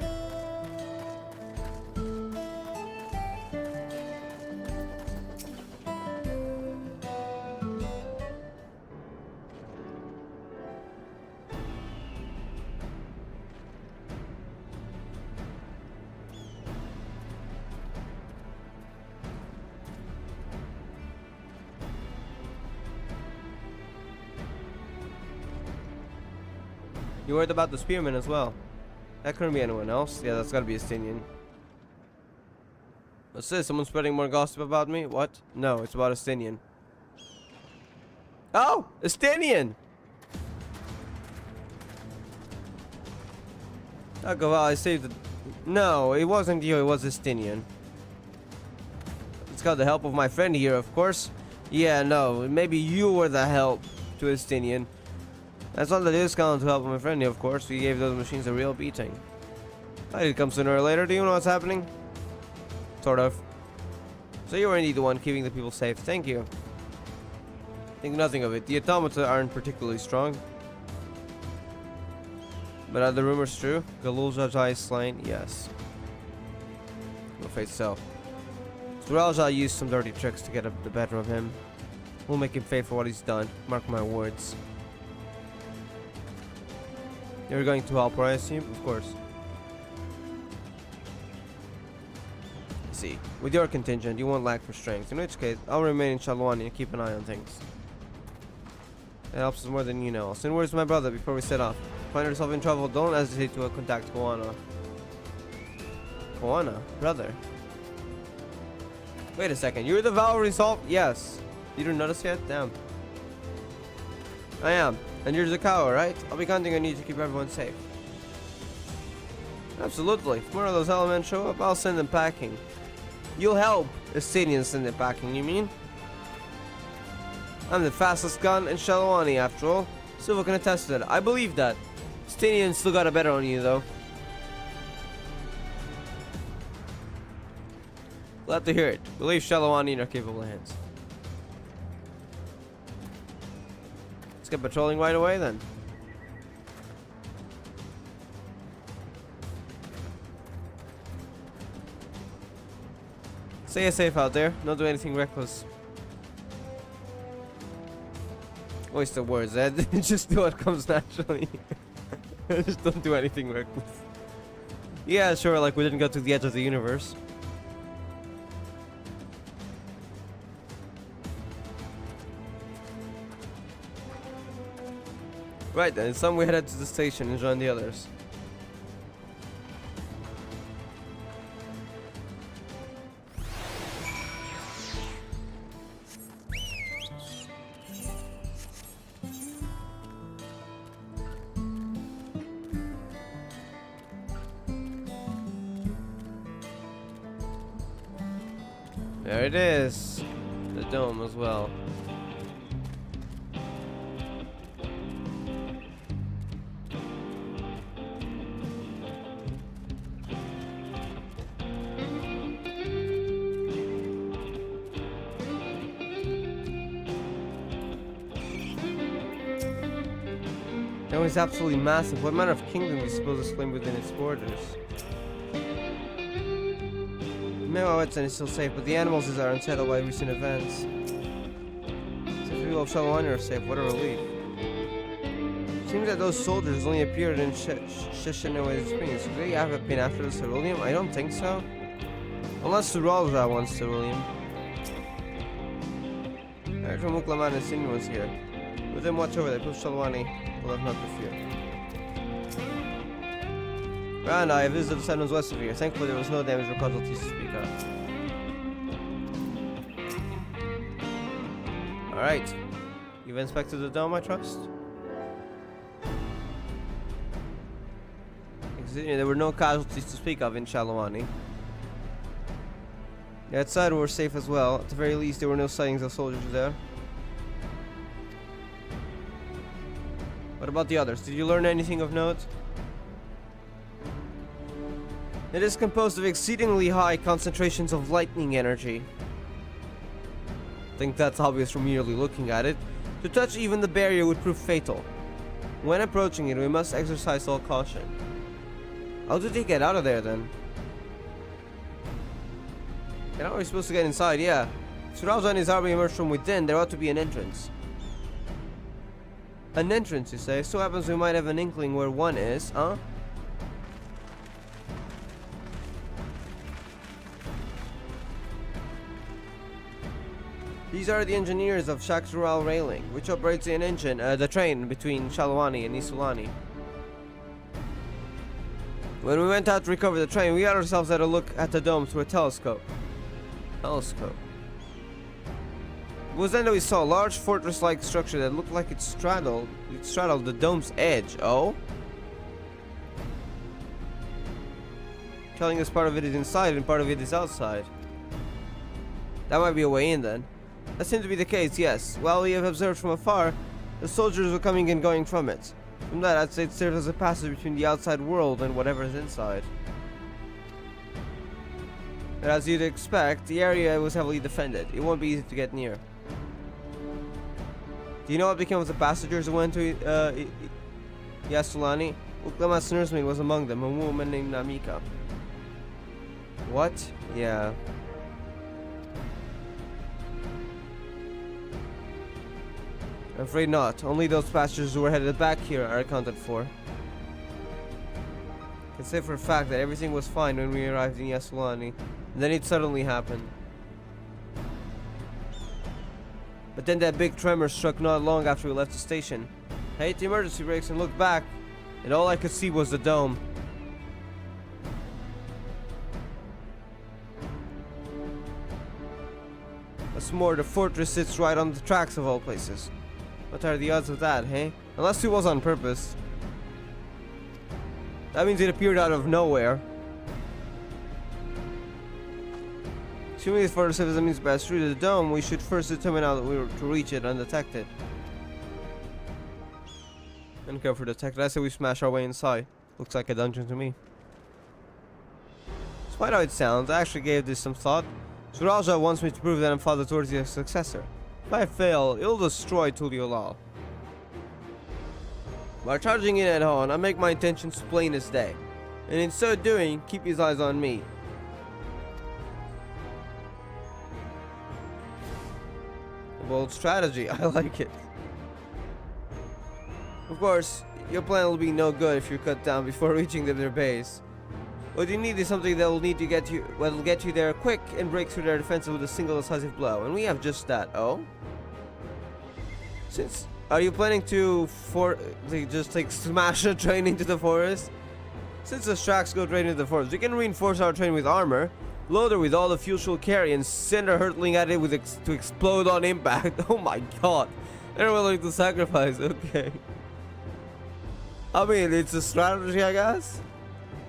You worried about the spearman as well? That couldn't be anyone else. Yeah, that's gotta be Estinian. What's this? Someone spreading more gossip about me? What? No, it's about Estinian. Oh! Estinian! Oh, well, I saved it. No, it wasn't you, it was Estinian. It's got the help of my friend here, of course. Yeah, no, maybe you were the help to Estinian. That's not the discount to help my friend here, of course. We gave those machines a real beating. I did come sooner or later. Do you know what's happening? Sort of. So you were indeed the one keeping the people safe. Thank you. Think nothing of it. The automata aren't particularly strong. But are the rumors true? Galulja is slain? Yes. I'm afraid so. Zuralja used some dirty tricks to get the better of him. We'll make him pay for what he's done. Mark my words. You're going to help her, I assume? Of course. See, with your contingent, you won't lack for strength. In which case, I'll remain in Shalwani and keep an eye on things. It helps us more than you know. I'll send word to my brother before we set off. Find yourself in trouble, don't hesitate to contact Koana. Koana? Brother? Wait a second, you're the Val Resolve? Yes. You didn't notice yet? Damn. I am. And you're Zakawa, right? I'll be counting on you to keep everyone safe. Absolutely. If more of those elements show up, I'll send them packing. You'll help Estinians send them packing, you mean? I'm the fastest gun in Shalwani, after all. Silva can attest to that. I believe that. Estinians still got a better on you, though. Glad to hear it. Believe Shalwani in our capable hands. Let's get patrolling right away then. Stay safe out there. Don't do anything reckless. Waste of words, Ed. Just do what comes naturally. Just don't do anything reckless. Yeah, sure, like we didn't go to the edge of the universe. Right then, some we headed to the station and joined the others. There it is. The dome as well. Dome is absolutely massive. What manner of kingdom do you suppose is claimed within its borders? Megawatt is still safe, but the animals are unsettled by recent events. So if people of Shalawani are safe, what a relief. Seems that those soldiers only appeared in Shishinaway Springs. Do they have been after the ceruleum? I don't think so. Unless Suralja wants ceruleum. I heard from Muklaman and Sinu was here. With them watch over, they put Shalawani will have not to fear. And I visited the settlements west of here. Thankfully there was no damage or casualties to speak of. Alright. You've inspected the dome, I trust? There were no casualties to speak of in Shalawani. The outside were safe as well. At the very least, there were no sightings of soldiers there. What about the others? Did you learn anything of note? It is composed of exceedingly high concentrations of lightning energy. I think that's obvious from merely looking at it. To touch even the barrier would prove fatal. When approaching it, we must exercise all caution. How did they get out of there then? They're not really supposed to get inside, yeah. If Suralja and his army emerged from within, there ought to be an entrance. An entrance, you say? So happens we might have an inkling where one is, huh? These are the engineers of Shaktural Railing, which operates the train between Shalawani and Isulani. When we went out to recover the train, we got ourselves at a look at the dome through a telescope. It was then that we saw a large fortress-like structure that looked like it straddled the dome's edge. Oh? Telling us part of it is inside and part of it is outside. That might be a way in then. That seemed to be the case, yes. While we have observed from afar, the soldiers were coming and going from it. From that, I'd say it serves as a passage between the outside world and whatever is inside. But as you'd expect, the area was heavily defended. It won't be easy to get near. Do you know what became of the passengers who went to Yasulani? Uklamat's nursemaid was among them, a woman named Namika. What? Yeah. I'm afraid not. Only those passengers who were headed back here are accounted for. I can say for a fact that everything was fine when we arrived in Yasulani, and then it suddenly happened. But then that big tremor struck not long after we left the station. I hit the emergency brakes and looked back, and all I could see was the dome. What's more, the fortress sits right on the tracks of all places. What are the odds of that, hey? Unless it was on purpose. That means it appeared out of nowhere. Assuming this further citizen means pass through the dome, we should first determine how we were to reach it undetected. And go for detected. I say we smash our way inside. Looks like a dungeon to me. Despite how it sounds, I actually gave this some thought. Suralja wants me to prove that I'm Father Tortia's successor. If I fail, it'll destroy Tuliolal. By charging in at Hon, I make my intentions plain as day, and in so doing, keep his eyes on me. Bold strategy. I like it. Of course, your plan will be no good if you're cut down before reaching their base. What you need is something that will get you there quick and break through their defenses with a single decisive blow, and we have just that. Oh, are you planning to just smash a train into the forest? Since the tracks go straight into the forest, we can reinforce our train with armor, load her with all the fuel she'll carry, and send her hurtling at it to explode on impact. Oh my god, they're willing to sacrifice. Okay. I mean, it's a strategy, I guess.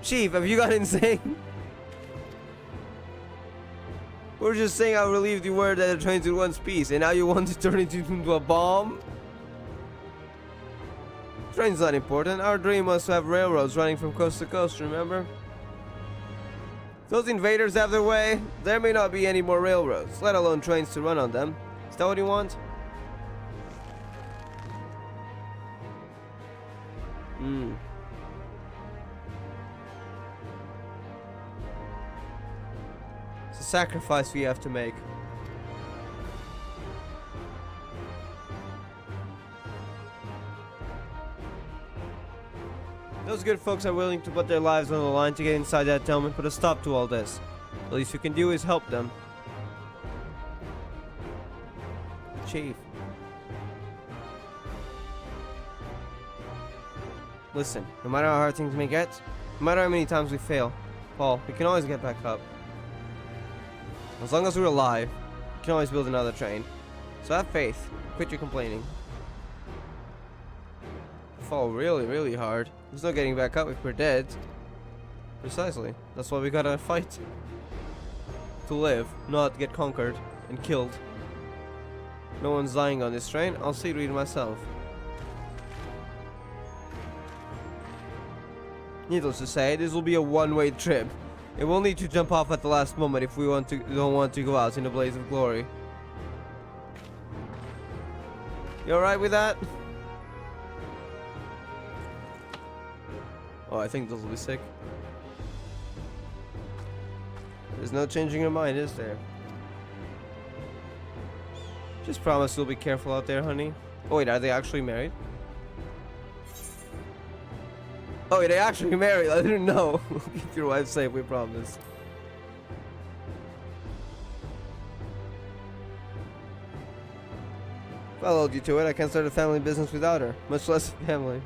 Chief, have you got insane? We're just saying how relieved you were that the train's in one piece, and now you want to turn it into a bomb? Train's not important. Our dream was to have railroads running from coast to coast, remember? Those invaders have their way. There may not be any more railroads, let alone trains to run on them. Is that what you want? It's a sacrifice we have to make. Those good folks are willing to put their lives on the line to get inside that dome and put a stop to all this. The least we can do is help them. Chief. Listen, no matter how hard things may get, no matter how many times we fail, Paul, we can always get back up. As long as we're alive, we can always build another train. So have faith. Quit your complaining. Fall really, really hard. There's no getting back up if we're dead. Precisely. That's why we gotta fight. To live, not get conquered and killed. No one's dying on this train. I'll see to it myself. Needless to say, this will be a one-way trip. And we'll need to jump off at the last moment if we don't want to go out in a blaze of glory. You alright with that? Oh, I think this will be sick. There's no changing your mind, is there? Just promise you'll be careful out there, honey. Oh wait, are they actually married? Oh wait, they actually married. I didn't know. Keep your wife safe, we promise. If I'll hold you to it, I can't start a family business without her, much less a family.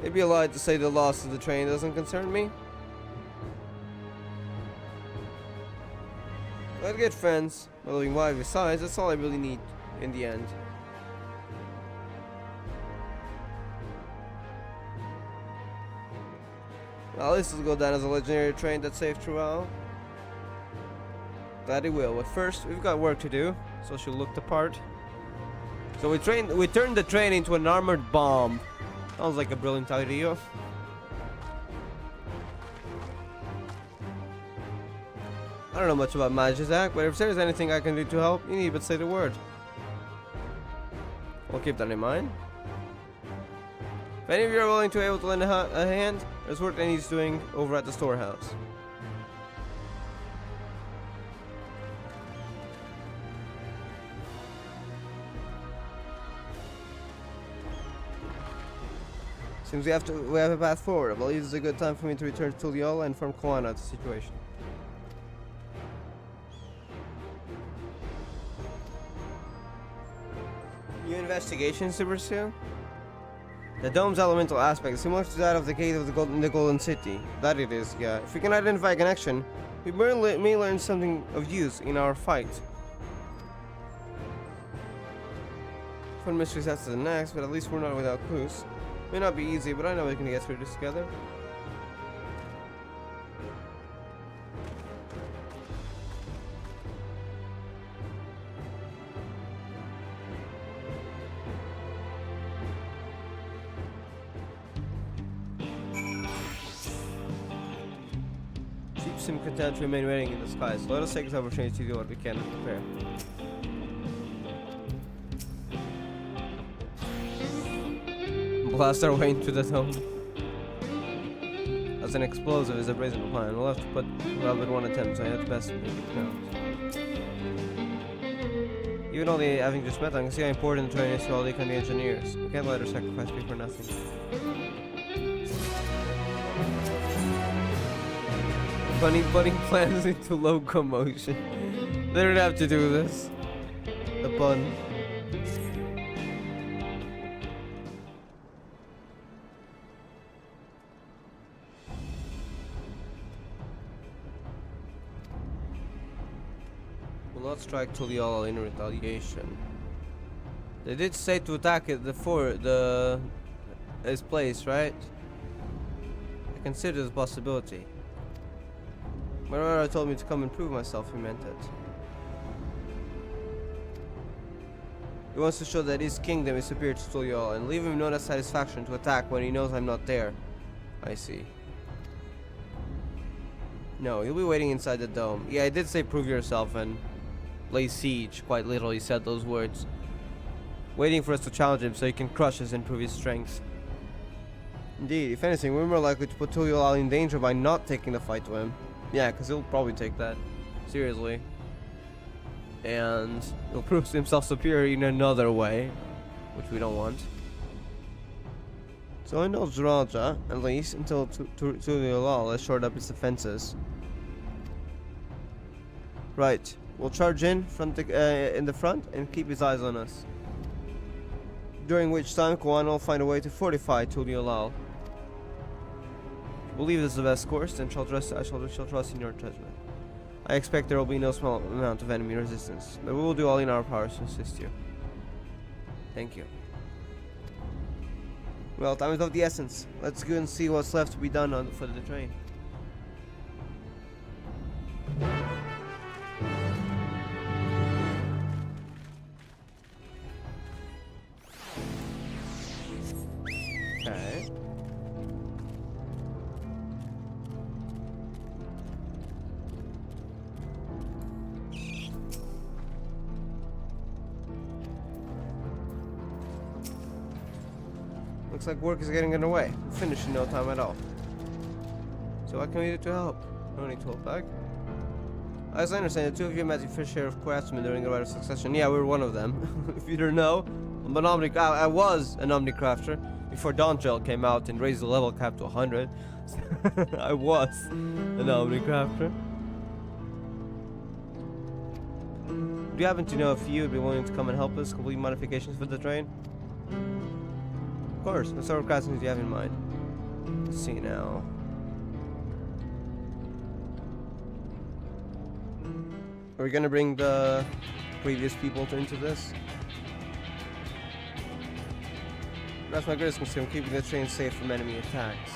It'd be a lie to say the loss of the train doesn't concern me. I'd get friends, a loving wife besides, that's all I really need in the end. Well, this will go down as a legendary train that's safe throughout. That it will. But first, we've got work to do, so she'll look the part. So we turned the train into an armored bomb. Sounds like a brilliant idea. I don't know much about magic, Zach, but if there's anything I can do to help, you need but say the word. We'll keep that in mind. If any of you are willing to able to lend a hand, there's work that he's doing over at the storehouse. Seems we have a path forward. I believe this is a good time for me to return to Tuliola and inform Koana of the situation. New investigations to pursue? The dome's elemental aspect is similar to that of the gate of the Golden City. That it is, yeah. If we can identify a connection, we may learn something of use in our fight. One mystery after the next, but at least we're not without clues. May not be easy, but I know we can get through this together. Sheep seem content to remain waiting in the sky, so let us take this opportunity to do what we can to prepare. Blast our way into the dome. As was an explosive is a brazen plan. We'll have to put but one attempt, so I have to best make it count. Even only having just met, I can see how important the training is to all the engineers. We can't let our sacrifice be for nothing. Putting plans into locomotion. They don't have to do this. The pun. Will not strike Tulial in retaliation. They did say to attack it his place, right? I consider the possibility. Marara told me to come and prove myself, he meant it. He wants to show that his kingdom is superior to Tulial and leave him no satisfaction to attack when he knows I'm not there. I see. No, he'll be waiting inside the dome. Yeah, I did say prove yourself and lay siege. Quite literally said those words. Waiting for us to challenge him so he can crush us and prove his strength. Indeed, if anything, we're more likely to put Tulial in danger by not taking the fight to him. Yeah, because he'll probably take that seriously. And he'll prove himself superior in another way, which we don't want. So I know Zraja, at least, until Tulial has shored up its defenses. Right, we'll charge in the front and keep his eyes on us. During which time Koan will find a way to fortify Tulial. Believe this is the best course, then I shall trust in your judgment. I expect there will be no small amount of enemy resistance, but we will do all in our powers to assist you. Thank you. Well, time is of the essence. Let's go and see what's left to be done on the foot of the train. Okay. Looks like work is getting underway. We'll finish in no time at all. So what can we do to help? No need to hold back. As I understand, the two of you met your fair share of craftsmen during the Rite of Succession. Yeah, we were one of them. If you don't know, I was an Omnicrafter before Dawntrail came out and raised the level cap to 100. I was an Omnicrafter. Do you happen to know if you would be willing to come and help us complete modifications for the train? Of course. What sort of craftsmen do you have in mind? Let's see now. Are we gonna bring the previous people into this? That's my greatest concern, keeping the train safe from enemy attacks.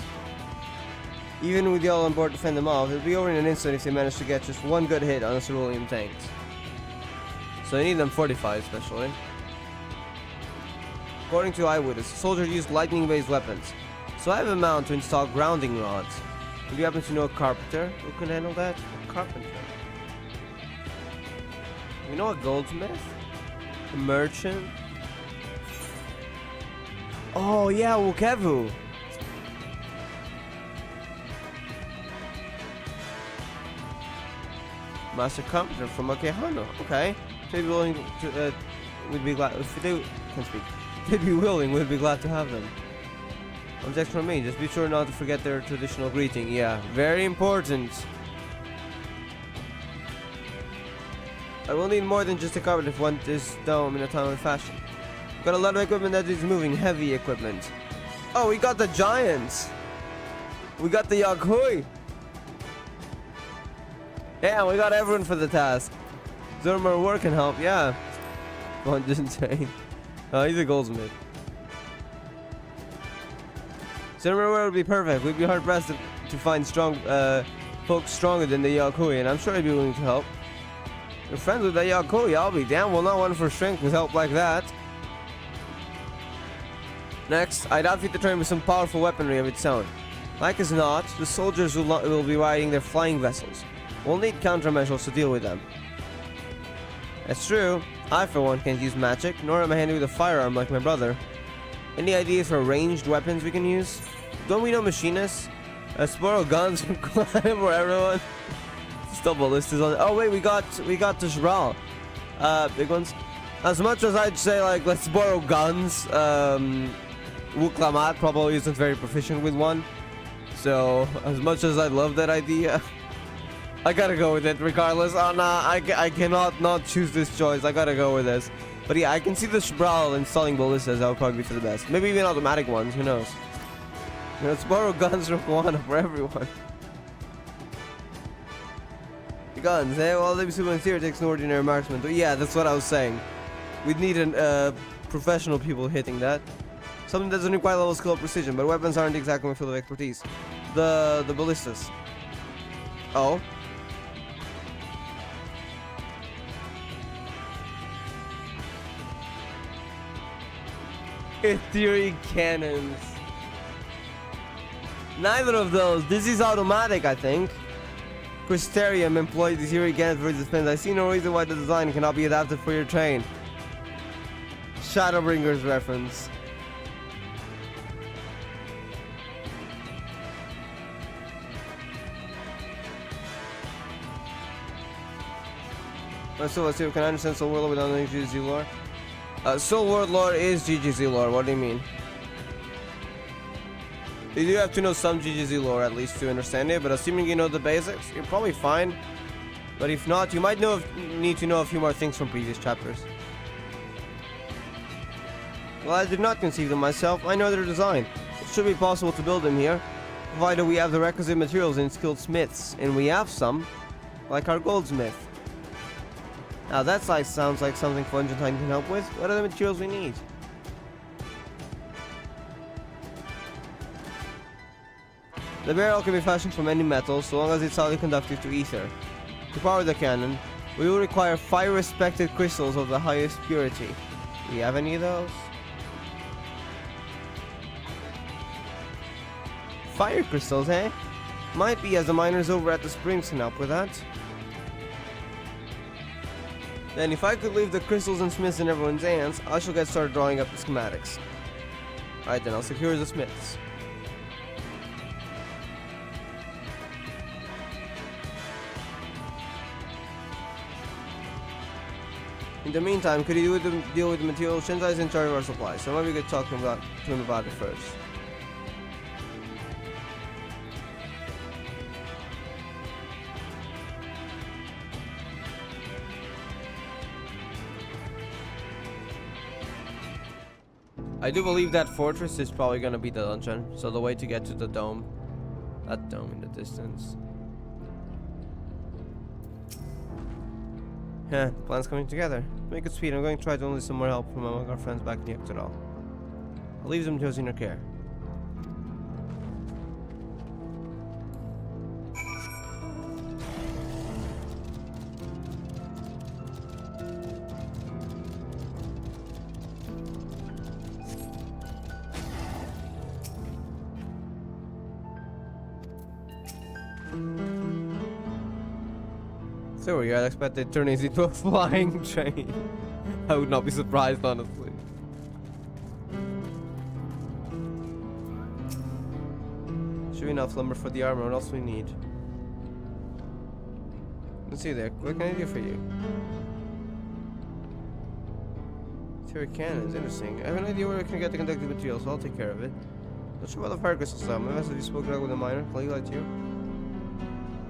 Even with y'all on board to fend them off, it'll be over in an instant if they manage to get just one good hit on the cerulean tanks. So I need them fortified, especially. According to eyewitness, soldiers use lightning-based weapons, so I have a mount to install grounding rods. Do you happen to know a carpenter who can handle that? A carpenter. You know a goldsmith? A merchant? Oh yeah, Wukevu. Master carpenter from Akehano. Okay. They'd be willing to. We'd be glad if they can speak. They'd be willing. We'd be glad to have them. Object from me. Just be sure not to forget their traditional greeting. Yeah, very important. I will need more than just a carpet if one is dome in a timely fashion. Got a lot of equipment that is moving, heavy equipment. Oh, we got the giants. We got the Yaghui. Yeah, we got everyone for the task. Zermer work can help, yeah. One didn't say. Oh, he's a goldsmith. Zermer would be perfect. We'd be hard pressed to find strong folks stronger than the Yaghui, and I'm sure he'd be willing to help. You're friends with the Yaghui, I'll be damn well not one for strength with help like that. Next, I'd outfit the train with some powerful weaponry of its own. Like as not, the soldiers will be riding their flying vessels. We'll need countermeasures to deal with them. That's true. I, for one, can't use magic, nor am I handy with a firearm like my brother. Any ideas for ranged weapons we can use? Don't we know machinists? Let's borrow guns for everyone. Still ballistas on. Oh wait, we got the Shral. Big ones. As much as I'd say like let's borrow guns, Wuklamat probably isn't very proficient with one. So as much as I love that idea, I gotta go with it regardless. Oh nah, I cannot not choose this choice. I gotta go with this. But yeah, I can see the Shral installing ballistas. That would probably be for the best. Maybe even automatic ones. Who knows? Let's borrow guns from Juana for everyone. The guns, eh? Well, they'd be super inferior takes an ordinary marksman. But yeah, that's what I was saying. We'd need professional people hitting that. Something that doesn't require level of skill or precision, but weapons aren't exactly my field of expertise. The ballistas. Oh. Theory cannons. Neither of those. This is automatic, I think. Crystarium employed the theory cannons for defense. I see no reason why the design cannot be adapted for your train. Shadowbringers reference. So let's see, can I understand Soul World without knowing GGZ lore? Soul World lore is GGZ lore, what do you mean? You do have to know some GGZ lore at least to understand it, but assuming you know the basics, you're probably fine. But if not, you might need to know a few more things from previous chapters. Well, I did not conceive them myself, I know their design. It should be possible to build them here, provided we have the requisite materials and skilled smiths, and we have some, like our goldsmith. Now that sounds like something Flungentine can help with. What are the materials we need? The barrel can be fashioned from any metal, so long as it's highly conductive to ether. To power the cannon, we will require 5 respected crystals of the highest purity. Do we have any of those? Fire crystals, eh? Might be, as the miners over at the springs can help with that. Then if I could leave the crystals and smiths in everyone's hands, I shall get started drawing up the schematics. Alright then, I'll secure the smiths. In the meantime, could you deal with the material? Shinzai is in charge of our supplies, so maybe we could talk to him about it first. I do believe that fortress is probably gonna be the dungeon, so the way to get to the dome. That dome in the distance. Yeah, plans coming together. Make it speed. I'm going to try to enlist some more help from among our friends back in the XIV. I'll leave them to us in your care. So I'd expect it turns into a flying train. I would not be surprised, honestly. Should be enough lumber for the armor. What else do we need? Let's see there. What can I do for you? Theory cannons, interesting. I have an idea where we can get the conductive materials, so I'll take care of it. Not sure about the fire crystals though. Maybe I spoke out with a miner. Can I let you?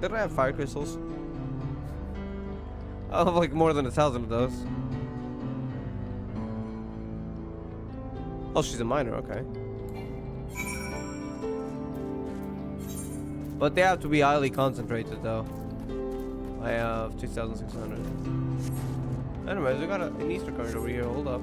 Did I have fire crystals? I'll have like more than 1,000 of those. Oh, she's a miner, okay. But they have to be highly concentrated though. I have 2,600. Anyways, we got an Easter card over here, hold up.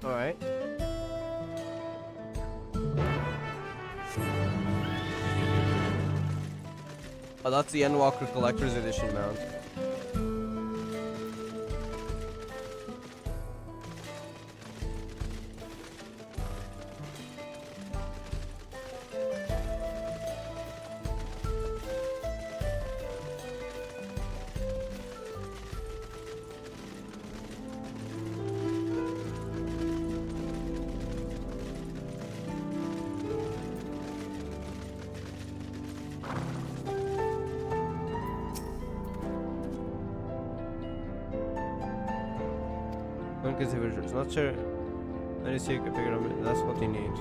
Alright. Oh, that's the Endwalker Collector's Edition mount. It's not sure. Let me see if you can figure it out. That's what you need.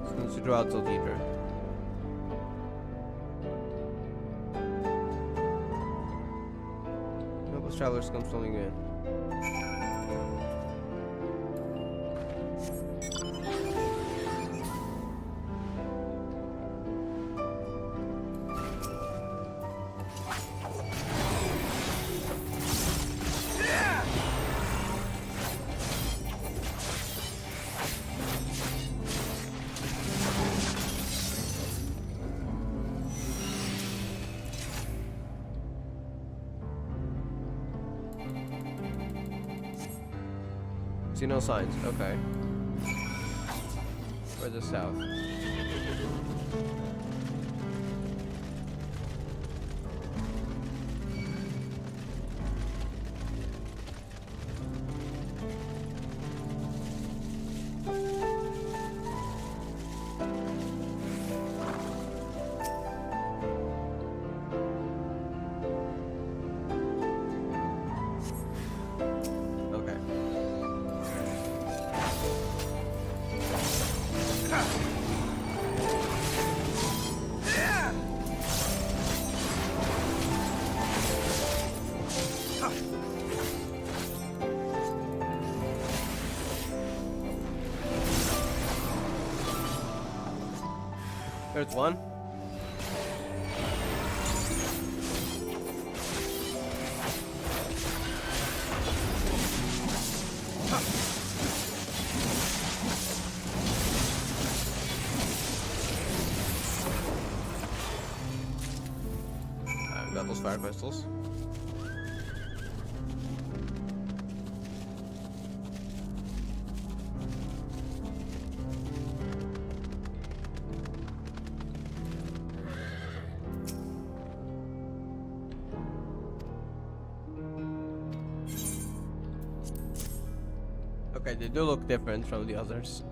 Since you draw out the leader. Noble travelers come slowing in. See no signs. Okay. Further south. There's one. I've got those fire crystals. Okay, they do look different from the others.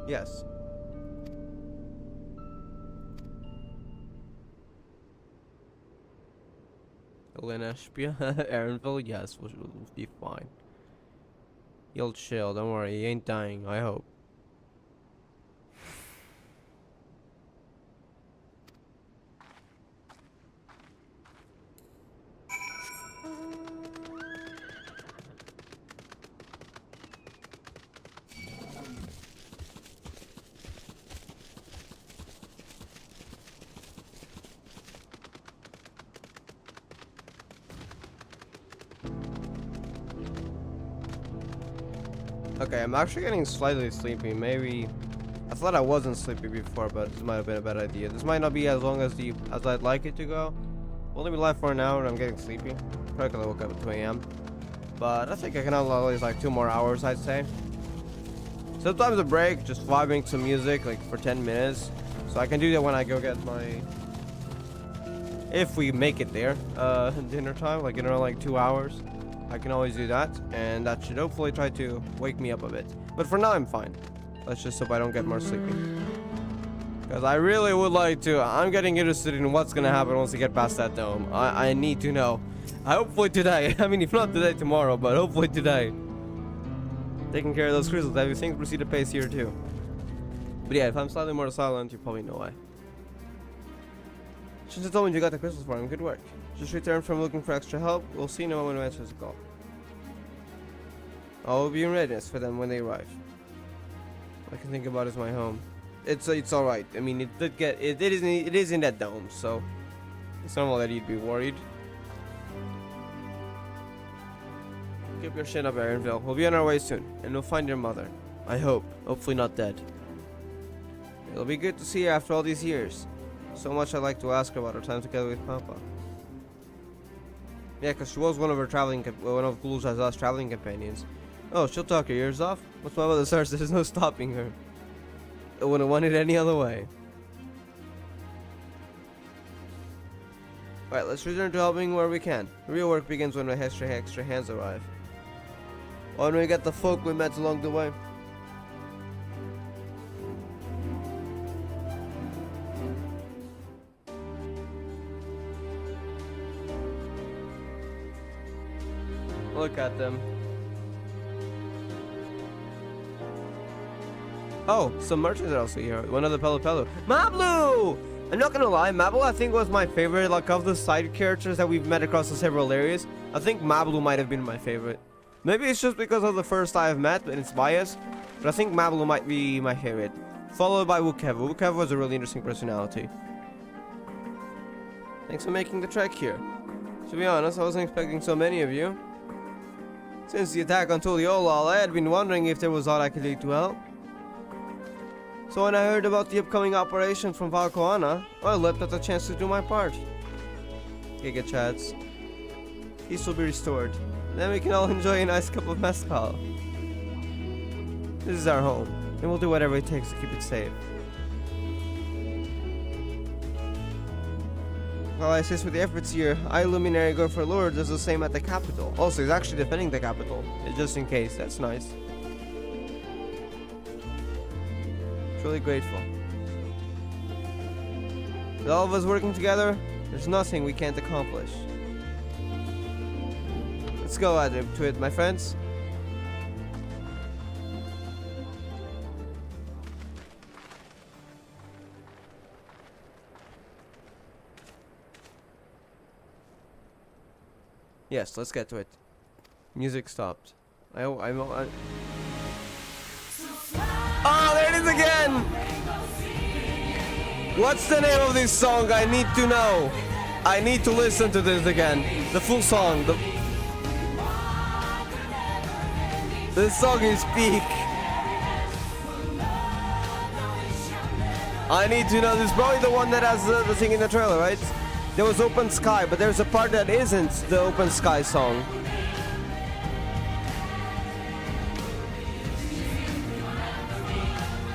Yes. Lenashpia, Aaronville, yes, we'll be fine. You'll chill, don't worry, he ain't dying, I hope. Okay, I'm actually getting slightly sleepy. Maybe I thought I wasn't sleepy before, but this might have been a bad idea. This might not be as long as I'd like it to go. Only been live for an hour and I'm getting sleepy. Probably because I woke up at 2 a.m. But I think I can handle at least like 2 more hours, I'd say. Sometimes a break, just vibing to music like for 10 minutes. So I can do that when I go get my, if we make it there, dinner time, like in around like 2 hours. I can always do that, and that should hopefully try to wake me up a bit. But for now, I'm fine. Let's just hope I don't get more sleepy. Because I really would like to. I'm getting interested in what's going to happen once we get past that dome. I need to know. Hopefully today. I mean, if not today, tomorrow, but hopefully today. Taking care of those crystals, everything proceed at pace here too. But yeah, if I'm slightly more silent, you probably know why. Since you told me you got the crystals for him, good work. Just returned from looking for extra help. We'll see no one who answers the call. I will be in readiness for them when they arrive. All I can think about is my home. it's all right. I mean, it did get it is in that dome, so it's normal that you'd be worried. Keep your chin up, Aaronville. We'll be on our way soon, and we'll find your mother. I hope. Hopefully not dead. It'll be good to see her after all these years. So much I'd like to ask her about her time together with Papa. Yeah, because she was one of her one of Guluzaz's traveling companions. Oh, she'll talk her ears off? Once my mother starts, there's no stopping her. I wouldn't want it any other way. Alright, let's return to helping where we can. The real work begins when the extra hands arrive. Or when we get the folk we met along the way. Look at them. Oh, some merchants are also here. One of the Pelu. Mablu! I'm not gonna lie, Mablu I think was my favorite, like of the side characters that we've met across the several areas. I think Mablu might have been my favorite. Maybe it's just because of the first I've met and it's biased, but I think Mablu might be my favorite. Followed by Wukev. Wukev was a really interesting personality. Thanks for making the trek here. To be honest, I wasn't expecting so many of you. Since the attack on Tuliolal, I had been wondering if there was aught I could do to help. So when I heard about the upcoming operation from Valkoana, I leapt at the chance to do my part. Giga chats. Peace will be restored. Then we can all enjoy a nice cup of mezcal. This is our home, and we'll do whatever it takes to keep it safe. While I assist with the efforts here, I Luminary go for Lord does the same at the capital. Also, he's actually defending the capital, just in case. That's nice. Truly grateful. With all of us working together, there's nothing we can't accomplish. Let's go at it to it, my friends. Yes, let's get to it. Music stopped. Oh, there it is again! What's the name of this song? I need to know. I need to listen to this again. The full song. This song is peak. I need to know. This is probably the one that has the thing in the trailer, right? There was Open Sky, but there's a part that isn't the Open Sky song.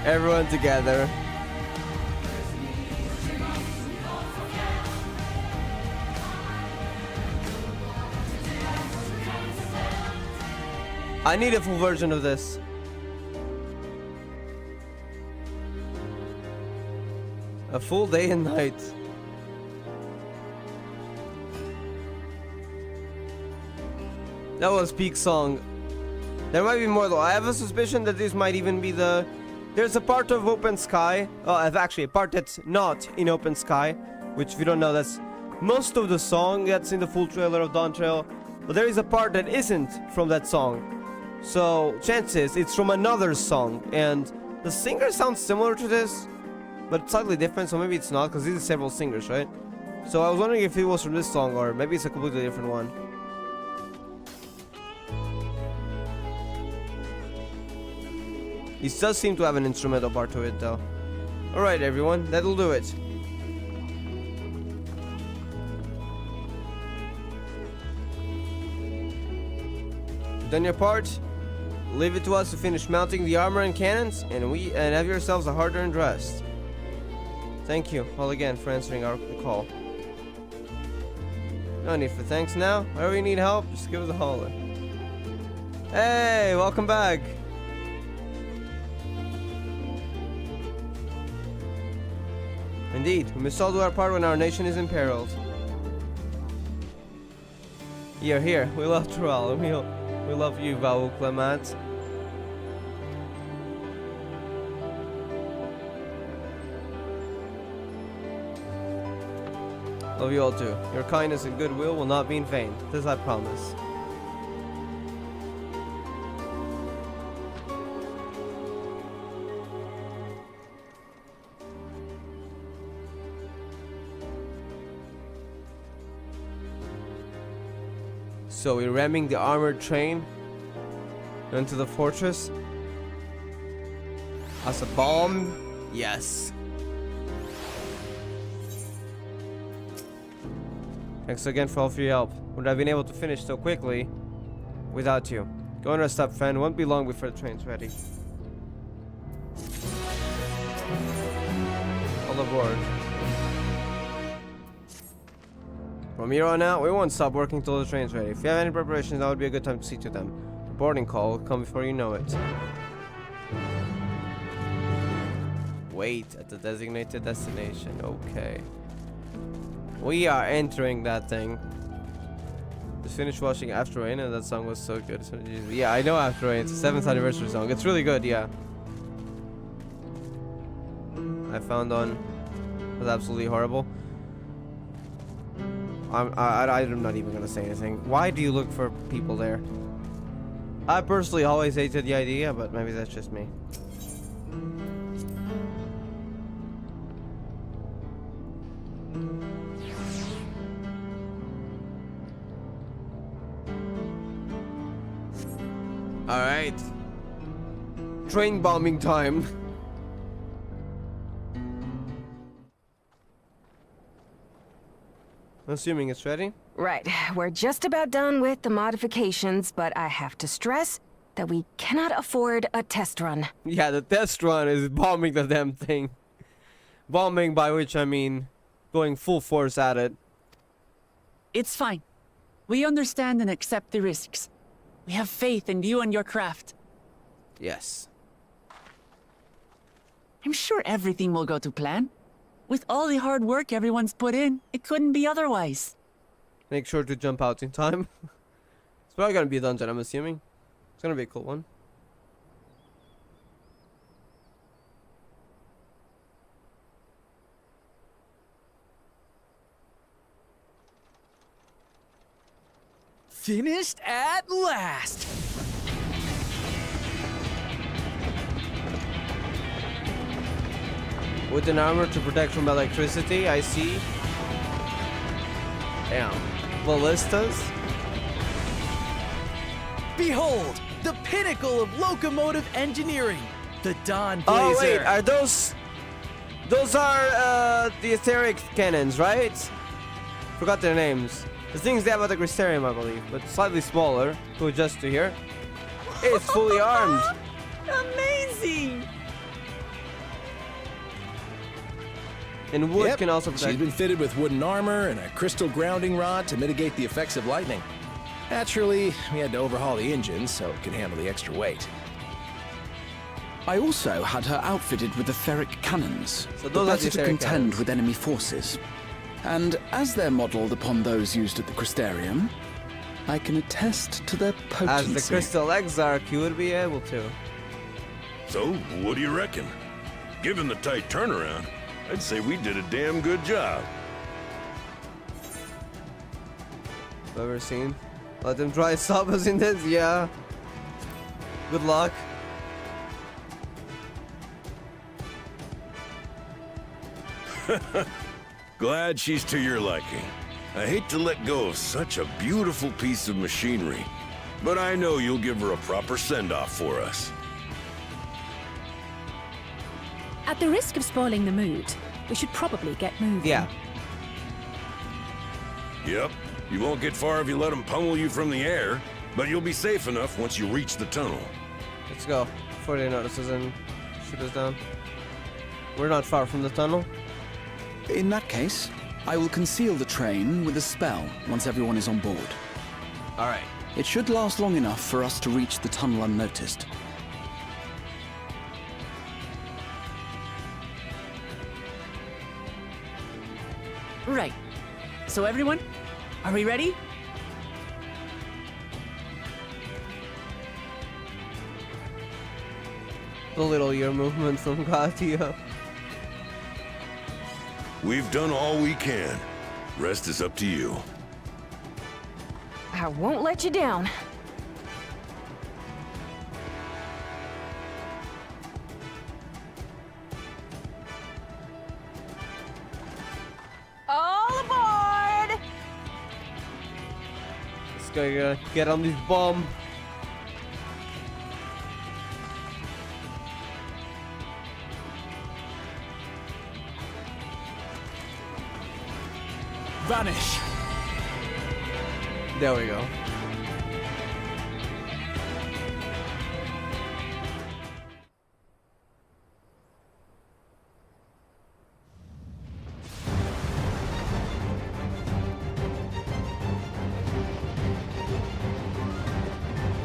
Everyone together. I need a full version of this. A full day and night. That was peak song. There might be more though. I have a suspicion that this might even be the... There's a part of Open Sky. Actually, a part that's not in Open Sky. Which, if you don't know, that's most of the song that's in the full trailer of Dawntrail. But there is a part that isn't from that song. So, chances it's from another song. And the singer sounds similar to this, but slightly different. So maybe it's not, because these are several singers, right? So I was wondering if it was from this song, or maybe it's a completely different one. It does seem to have an instrumental part to it, though. Alright, everyone, that'll do it. You've done your part. Leave it to us to finish mounting the armor and cannons, and have yourselves a hard-earned rest. Thank you all again for answering our call. No need for thanks now. Whenever you need help, just give us a holler. Hey, welcome back. Indeed, we must all do our part when our nation is imperiled. Here, we love Troll, and we love you, Vaul Clement. Love you all too. Your kindness and goodwill will not be in vain. This I promise. So we're ramming the armored train into the fortress. As a bomb? Yes. Thanks again for all of your help. Would have been able to finish so quickly without you. Go and rest up, friend. Won't be long before the train's ready. All aboard. From here on out, we won't stop working till the train's ready. If you have any preparations, that would be a good time to see to them. The boarding call will come before you know it. Wait at the designated destination. Okay. We are entering that thing. Just finished watching After Rain and that song was so good. Yeah, I know After Rain. It's the 7th anniversary song. It's really good, yeah. I found on was absolutely horrible. I'm not even gonna say anything. Why do you look for people there? I personally always hated the idea, but maybe that's just me. Alright. Train bombing time. Assuming it's ready. Right. We're just about done with the modifications, but I have to stress that we cannot afford a test run. Yeah, the test run is bombing the damn thing. Bombing, by which I mean going full force at it. It's fine. We understand and accept the risks. We have faith in you and your craft. Yes. I'm sure everything will go to plan. With all the hard work everyone's put in, it couldn't be otherwise. Make sure to jump out in time. It's probably gonna be a dungeon, I'm assuming. It's gonna be a cool one. Finished at last! With an armor to protect from electricity, I see. Damn. Ballistas? Behold, the pinnacle of locomotive engineering, the Dawn Oh Blazer. wait, are those are the etheric cannons, right? Forgot their names. The things they have at the Crystarium, I believe, but slightly smaller to adjust to here. It's fully armed. Amazing! And wood Yep, can also protect. she's been fitted with wooden armor and a crystal grounding rod to mitigate the effects of lightning. Naturally, we had to overhaul the engine so it could handle the extra weight. I also had her outfitted with etheric cannons, So the those are better the to etheric contend cannons. with enemy forces. And as they're modelled upon those used at the Crystarium, I can attest to their potency. As the Crystal Exarch, you would be able to. So, what do you reckon? Given the tight turnaround, I'd say we did a damn good job. Ever seen? Let them try stop us in this? Yeah. Good luck. Glad she's to your liking. I hate to let go of such a beautiful piece of machinery, but I know you'll give her a proper send-off for us. At the risk of spoiling the mood, we should probably get moving. Yeah. Yep, you won't get far if you let them pummel you from the air, but you'll be safe enough once you reach the tunnel. Let's go. Before they notice us and shoot us down. We're not far from the tunnel. In that case, I will conceal the train with a spell once everyone is on board. Alright. It should last long enough for us to reach the tunnel unnoticed. Right. So everyone, are we ready? The little ear movement from Katia. We've done all we can. Rest is up to you. I won't let you down. All aboard! gotta get on this bomb. Vanish. There we go.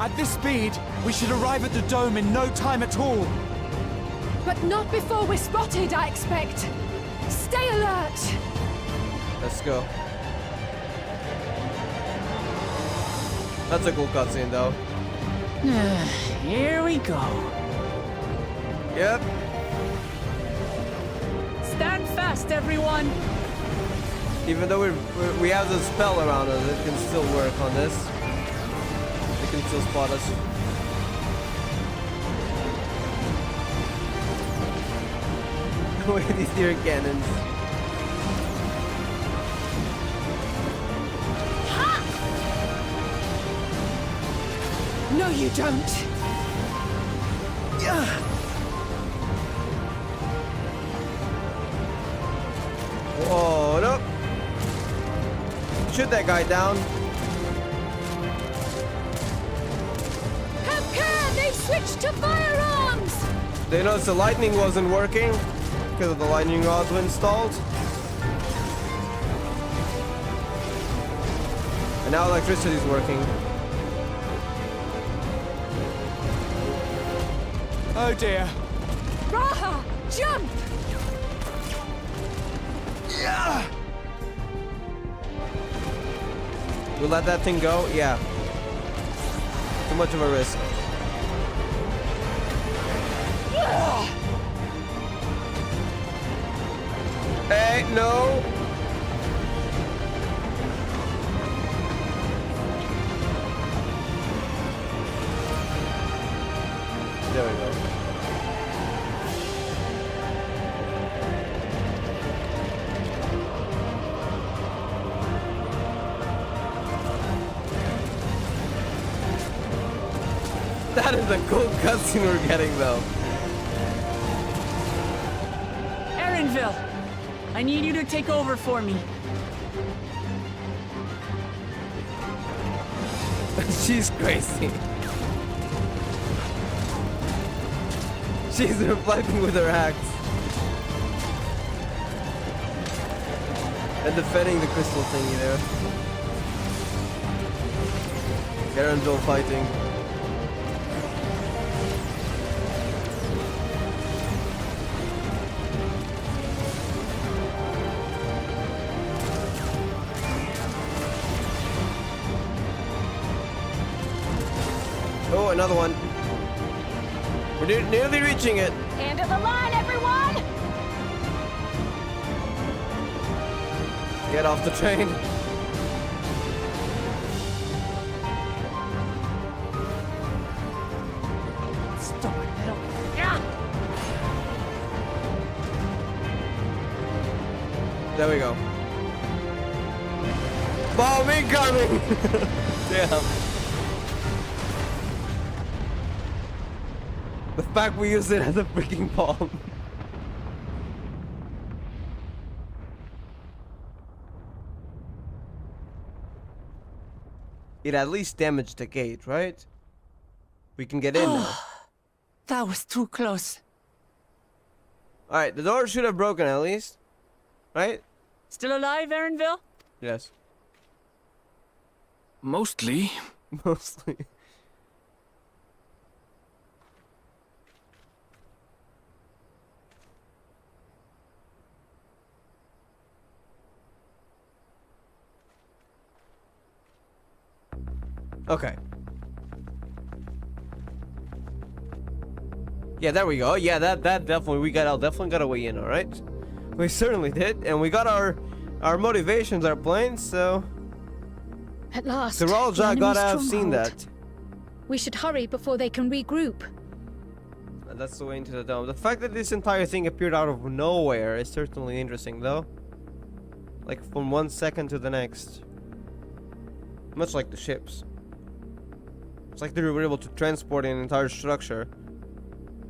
At this speed, we should arrive at the dome in no time at all. But not before we're spotted, I expect. Stay alert! Let's go. That's a cool cutscene, though. Here we go. Yep. Stand fast, everyone. Even though we have the spell around us, it can still work on this. It can still spot us. Look at these deer cannons. No, you don't. Whoa, nope. Shoot that guy down. Have care! They've switched to firearms! They noticed the lightning wasn't working because of the lightning rods were installed. And now electricity is working. Oh dear. Raha, jump! We'll let that thing go? Yeah. Too much of a risk. Hey, no! There we go. That is a cool cutscene we're getting, though. Erinville, I need you to take over for me. She's crazy. She's reflecting with her axe. And defending the crystal thingy there. Erinville fighting. Oh, another one. We're nearly reaching it. End of the line, everyone! Get off the train. Stop it, metal. There we go. Bomb incoming! Damn. The fact we use it as a freaking bomb. It at least damaged the gate, right? We can get in now. That was too close. Alright, the door should have broken at least. Right? Still alive, Erinville? Yes. Mostly. Mostly. Okay. Yeah, there we go. Yeah, that definitely we definitely got a way in, all right? We certainly did, and we got our motivations are plain, so At last, Zeralja gotta have seen that. We should hurry before they can regroup. And that's the way into the dome. The fact that this entire thing appeared out of nowhere is certainly interesting, though. Like from 1 second to the next. Much like the ships. It's like they were able to transport an entire structure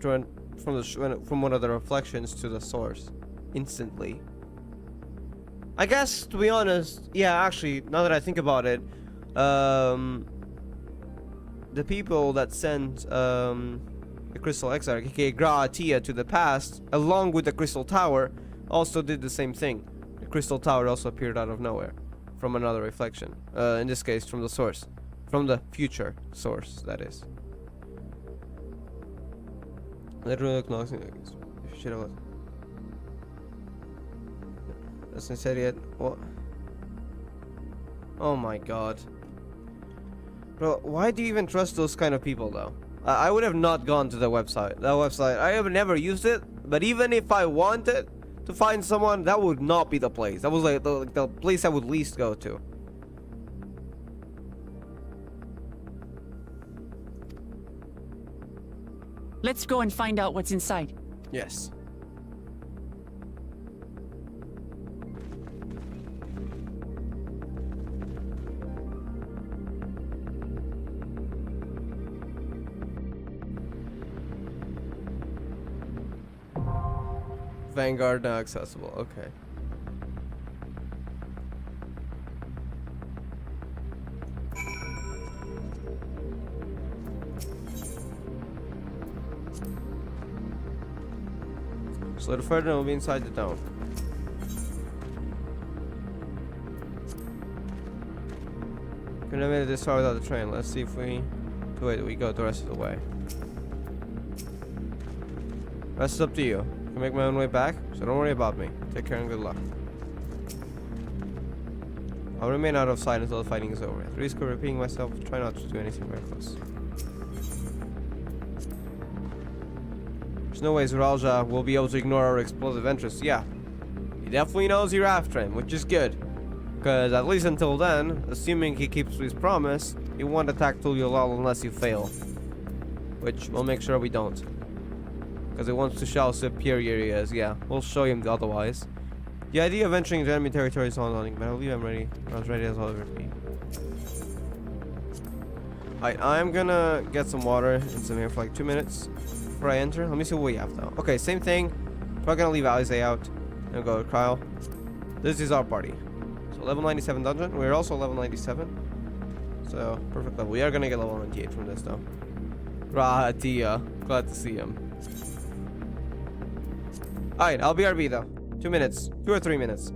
from one of the reflections to the source instantly. I guess, to be honest, yeah, actually, now that I think about it, the people that sent the Crystal Exarch, aka Graatia, to the past, along with the Crystal Tower, also did the same thing. The Crystal Tower also appeared out of nowhere, from another reflection. In this case, from the source. From the future source, that is. Literally acknowledging shit. That's not said yet. What? Oh my god. Bro, why do you even trust those kind of people though? I would have not gone to the website. That website, I have never used it, but even if I wanted to find someone, that would not be the place. That was like the place I would least go to. Let's go and find out what's inside. Yes. Vanguard now accessible. Okay. So the further will be inside the dome. Could have made it this far without the train. Let's see if we go the rest of the way. Rest is up to you. I can make my own way back, so don't worry about me. Take care and good luck. I'll remain out of sight until the fighting is over. At the risk of repeating myself, try not to do anything reckless. There's no way Zeralja will be able to ignore our explosive interests. Yeah, he definitely knows you're after him, which is good. Because at least until then, assuming he keeps his promise, he won't attack Tuliolal unless you fail. Which we'll make sure we don't. Because he wants to show how superior he is. Yeah, we'll show him otherwise. The idea of entering enemy territory is daunting, but I believe I'm ready. I was ready as I'll ever be. I'm gonna get some water and some air for like 2 minutes before I enter. Let me see what we have though. Okay, same thing. We're gonna leave Alize out and go to Kyle. This is our party. So level 97 dungeon. We're also level 97. So perfect level. We are gonna get level 98 from this though. Rahatia. Glad to see him. Alright, I'll BRB though. 2 minutes. 2 or 3 minutes.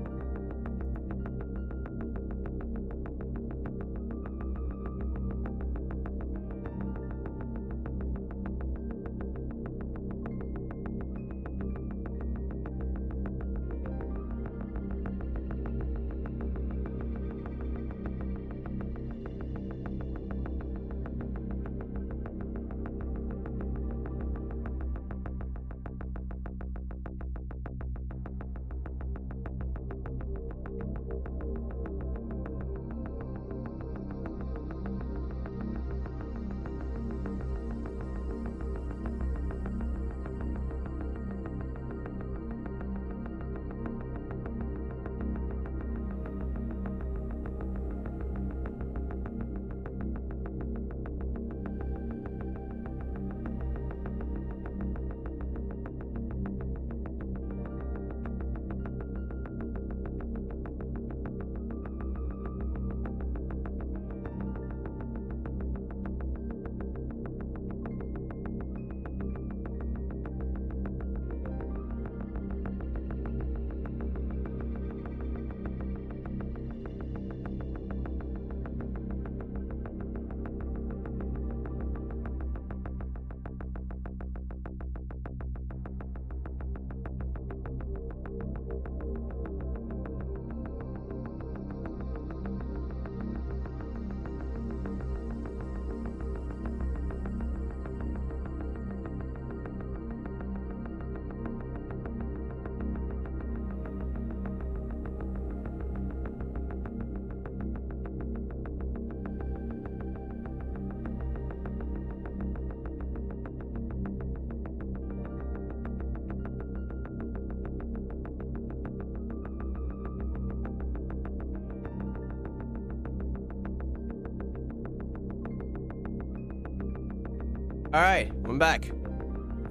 Alright, I'm back.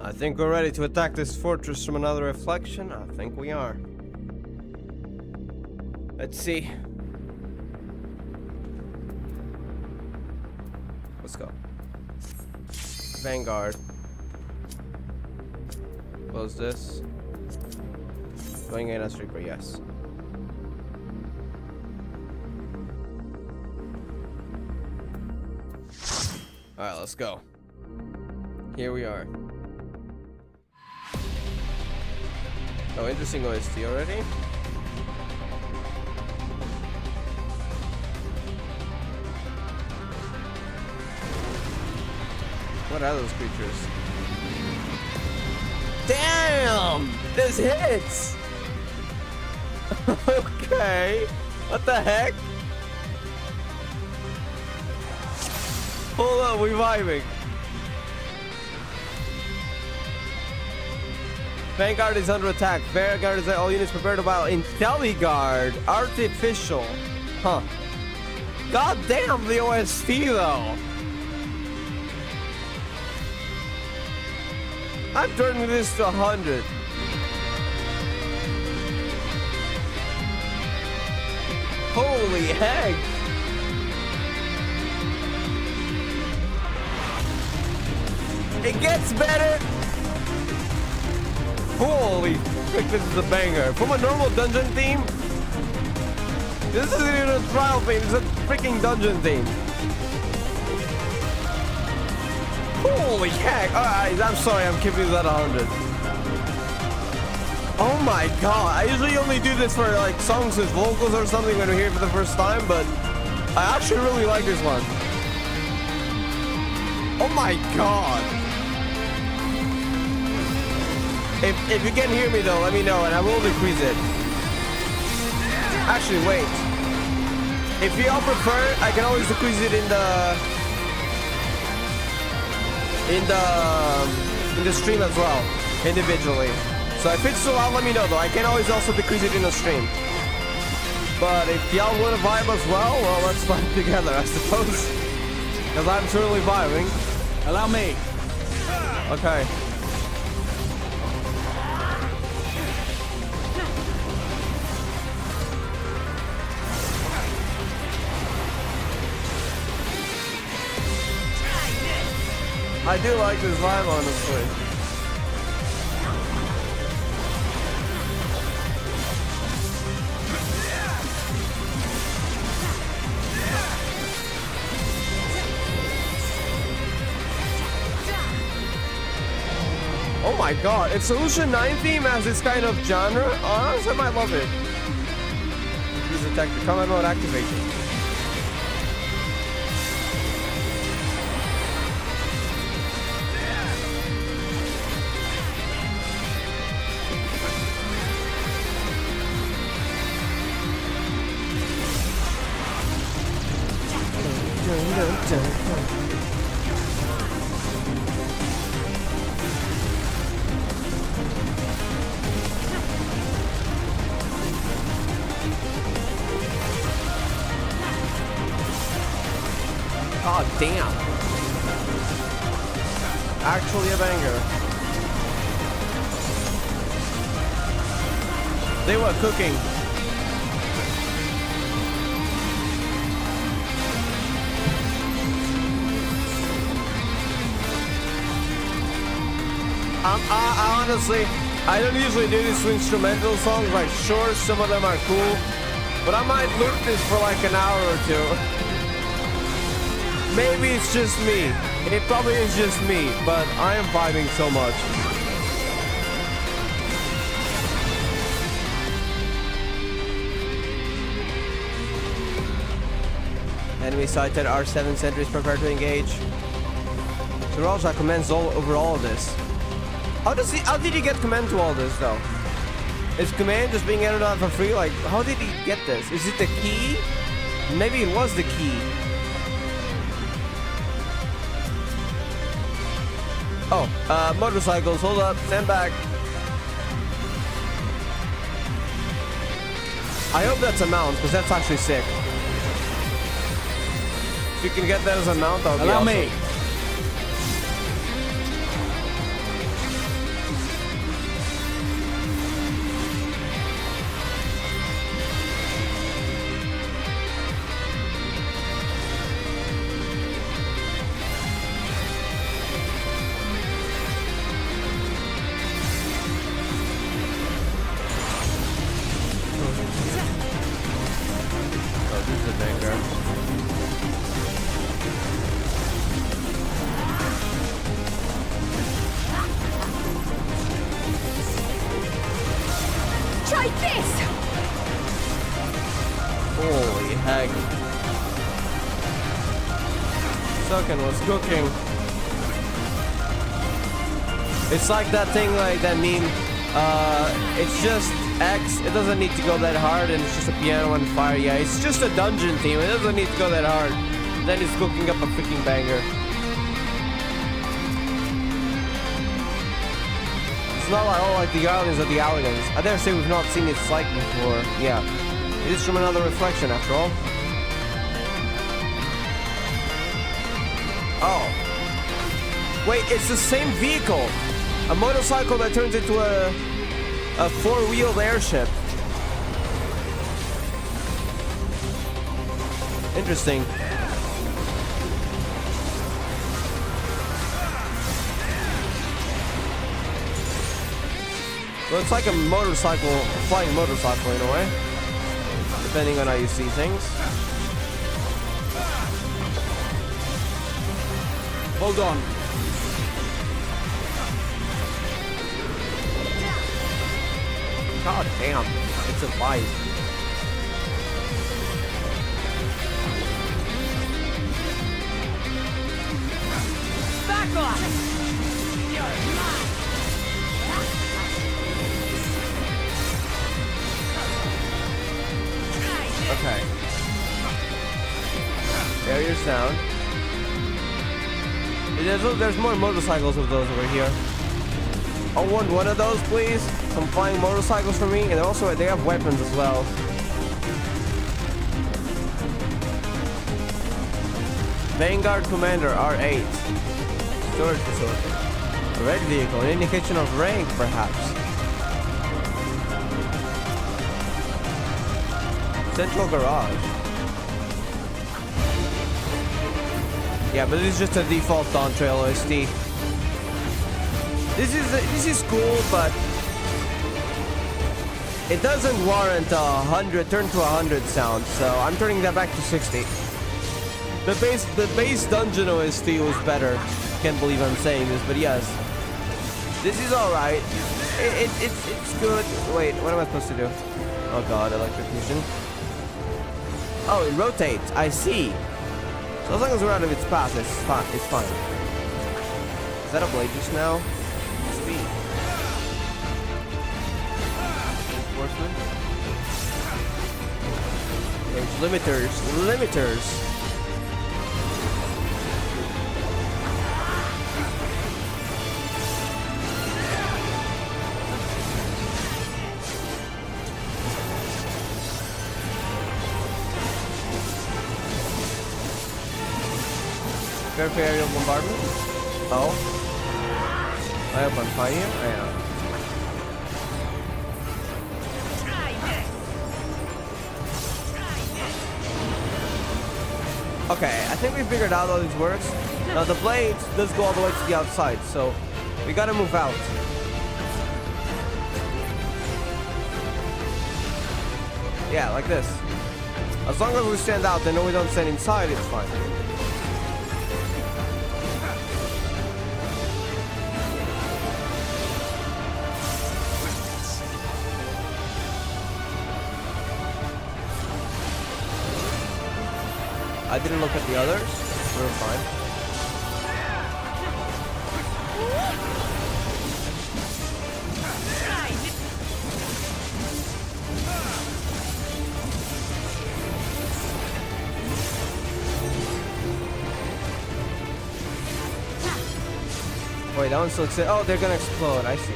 I think we're ready to attack this fortress from another reflection. I think we are. Let's see. Let's go. Vanguard. Close this. Going in as Reaper, yes. Alright, let's go. Here we are. Oh, interesting OST already. What are those creatures? Damn! This hits! Okay. What the heck? Hold up, we're vibing. Vanguard is under attack. Vanguard is all units prepared about IntelliGuard. Artificial. Huh. God damn the OST though. I'm turning this to 100. Holy heck. It gets better. Holy frick, this is a banger. From a normal dungeon theme, this isn't even a trial theme, it's a freaking dungeon theme. Holy heck. Alright, I'm sorry, I'm keeping that 100. Oh my god, I usually only do this for like songs with vocals or something when we hear it for the first time, but I actually really like this one. Oh my god. If you can hear me though, let me know and I will decrease it. Actually, wait. If y'all prefer, I can always decrease it in the stream as well, individually. So if it's too loud, let me know though. I can always also decrease it in the stream. But if y'all want to vibe as well let's vibe together, I suppose. Because I'm certainly vibing. Allow me. Okay. I do like this vibe, honestly. Oh my god, if Solution 9 theme has this kind of genre, honestly, I might love it. Use attack the combat mode activation. God damn. Actually a banger. They were cooking. Honestly, I don't usually do these instrumental songs. Like, sure, some of them are cool, but I might loop this for like an hour or two. Maybe it's just me. It probably is just me, but I am vibing so much. Enemy sighted, R7 sentries prepare to engage. Zeralja commands over all of this. How did he get command to all this though? Is command just being added on for free? Like, how did he get this? Is it the key? Maybe it was the key. Oh, motorcycles, hold up, stand back. I hope that's a mount, because that's actually sick. If you can get that as a mount, that would be awesome. Allow me. like. Sucking was cooking. It's like that thing, like that meme. It's just X. It doesn't need to go that hard, and it's just a piano and fire. Yeah, it's just a dungeon theme. It doesn't need to go that hard. Then it's cooking up a freaking banger. It's not like, oh, like the Guardians of the Elegance. I dare say we've not seen its like before. Yeah. It is from another reflection, after all. Oh. Wait, it's the same vehicle. A motorcycle that turns into a four-wheeled airship. Interesting. Well, it's like a motorcycle, a flying motorcycle in a way, depending on how you see things. Hold on. God damn, it's a vibe. Back off! Okay. Barriers down. There's more motorcycles of those over here. I want one of those, please. Some flying motorcycles for me, and also they have weapons as well. Vanguard Commander R8. Storage facility. A red vehicle, an indication of rank, perhaps. Central garage. Yeah, but this is just a default Dawntrail OST. This is cool, but it doesn't warrant a 100 turn to 100 sound, so I'm turning that back to 60. The base dungeon OST was better. Can't believe I'm saying this, but yes, this is all right. It's good. Wait, what am I supposed to do? Oh god, electrocution. Oh, it rotates. I see. So as long as we're out of its path, it's fine. It's fine. Is that a blade just now? Speed. Enforcement. There's limiters. Limiters. Prepare for aerial bombardment. Oh. I hope I'm fine here. I am. Okay, I think we figured out how this works. Now the blade does go all the way to the outside, so we gotta move out. Yeah, like this. As long as we stand out and we don't stand inside, it's fine. I didn't look at the others. We're fine. Wait, that one still exists. Oh, they're gonna explode. I see.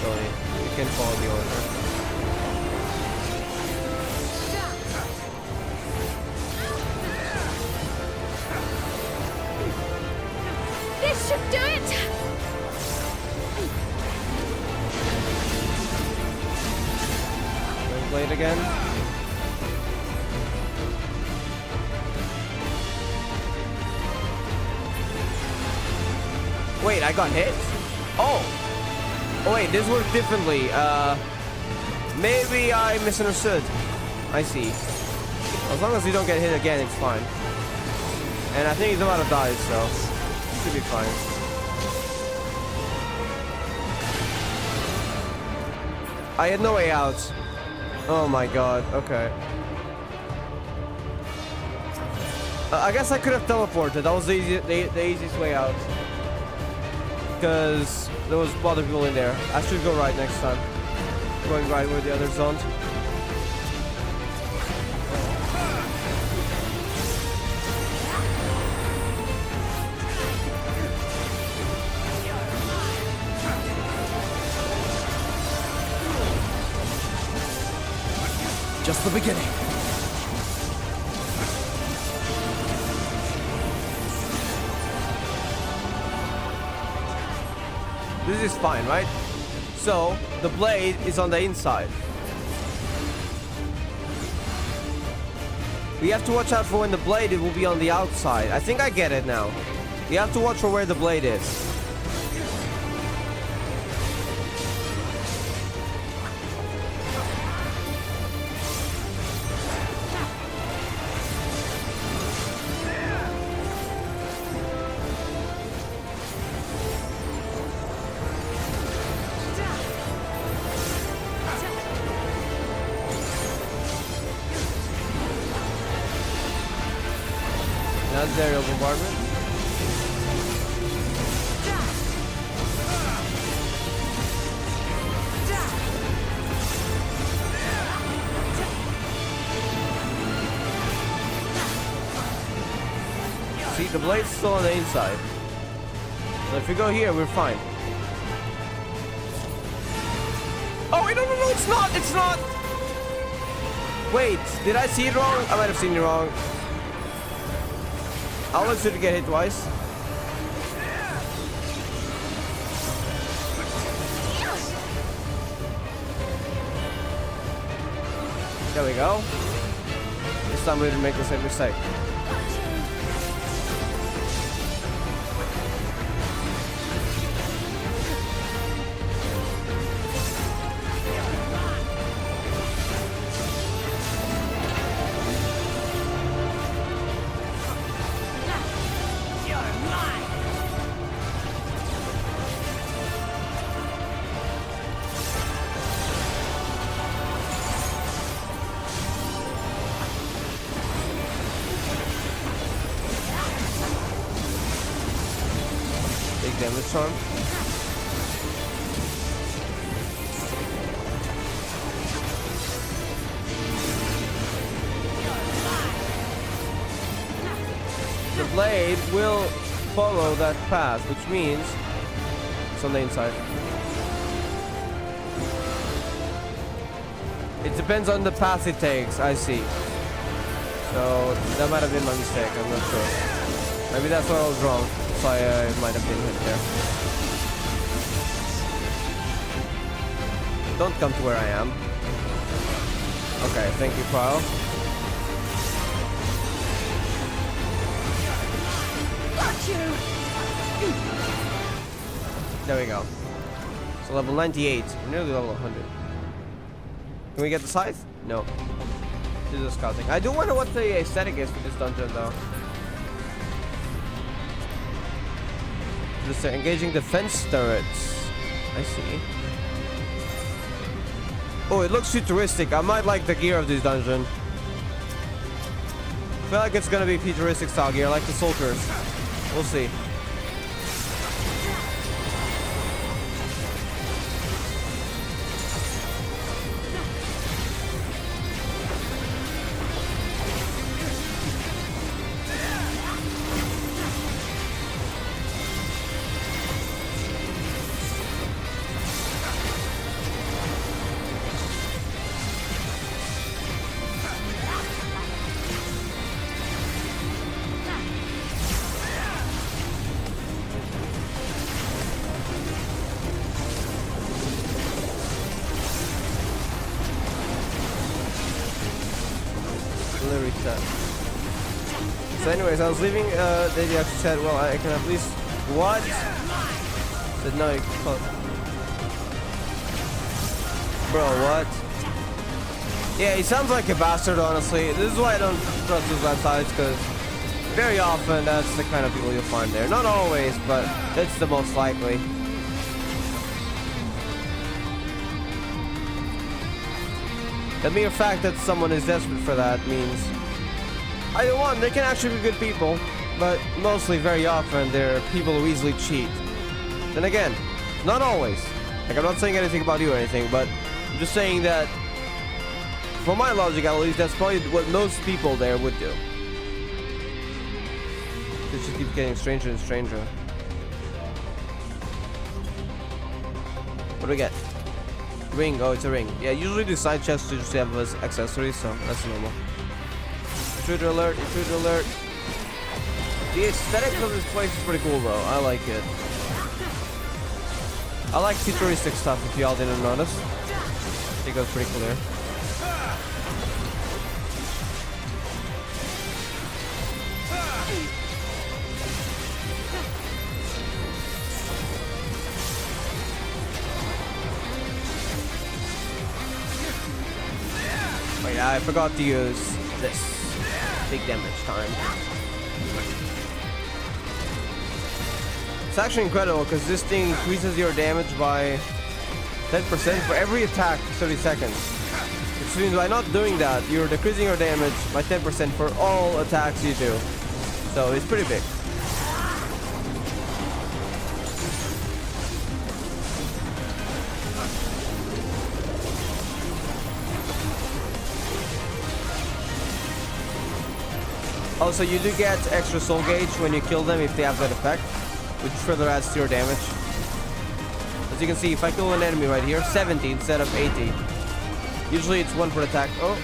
Sorry, you can follow the order. This should do it! Play it again. Wait, I got hit? Oh! Oh wait, this worked differently. Maybe I misunderstood. I see. As long as you don't get hit again, it's fine. And I think he's about to die, so it should be fine. I had no way out. Oh my god, okay. I guess I could have teleported. That was the easiest way out. Because there was other people in there. I should go right next time. Going right where the other zones. Just the beginning. This is fine, right? So, the blade is on the inside. We have to watch out for when the blade will be on the outside. I think I get it now. You have to watch for where the blade is. That's aerial bombardment. See, the blade's still on the inside. So if we go here, we're fine. Oh, wait, no, it's not! It's not! Wait, did I see it wrong? I might have seen it wrong. I always should get hit twice. There we go. This time we didn't make the same mistake. Damage charm. The blade will follow that path, which means it's on the inside. It depends on the path it takes, I see. So that might have been my mistake, I'm not sure. Maybe that's where I was wrong. So I might have been hit there. Don't come to where I am. Okay, thank you, Kyle. There we go. So level 98. We're nearly level 100. Can we get the scythe? No. This is scouting. I do wonder what the aesthetic is for this dungeon, though. Just engaging defense turrets. I see. Oh, it looks futuristic. I might like the gear of this dungeon. I feel like it's gonna be futuristic style gear, like the soldiers. We'll see. So anyways, I was leaving, they actually said, well, I can at least... What? Said, no, you can't. Bro, what? Yeah, he sounds like a bastard, honestly. This is why I don't trust his websites, because very often that's the kind of people you'll find there. Not always, but it's the most likely. The mere fact that someone is desperate for that means either one, they can actually be good people, but mostly very often they're people who easily cheat. Then again, not always. Like, I'm not saying anything about you or anything, but I'm just saying that for my logic at least, that's probably what most people there would do. It just keeps getting stranger and stranger. What do we get? Ring. Oh, it's a ring. Yeah, usually the side chests just have as accessories, so that's normal. Intruder alert, intruder alert. The aesthetic of this place is pretty cool though. I like it. I like futuristic stuff if y'all didn't notice. I think that's pretty clear. Oh yeah, I forgot to use this. Big damage time. It's actually incredible because this thing increases your damage by 10% for every attack 30 seconds. Which means by not doing that, you're decreasing your damage by 10% for all attacks you do. So it's pretty big. Also, you do get extra soul gauge when you kill them if they have that effect, which further adds to your damage. As you can see, if I kill an enemy right here, 70 instead of 80. Usually it's 1 per attack. Oh.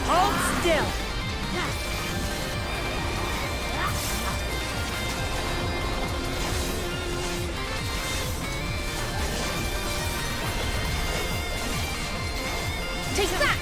Hold still. Take that!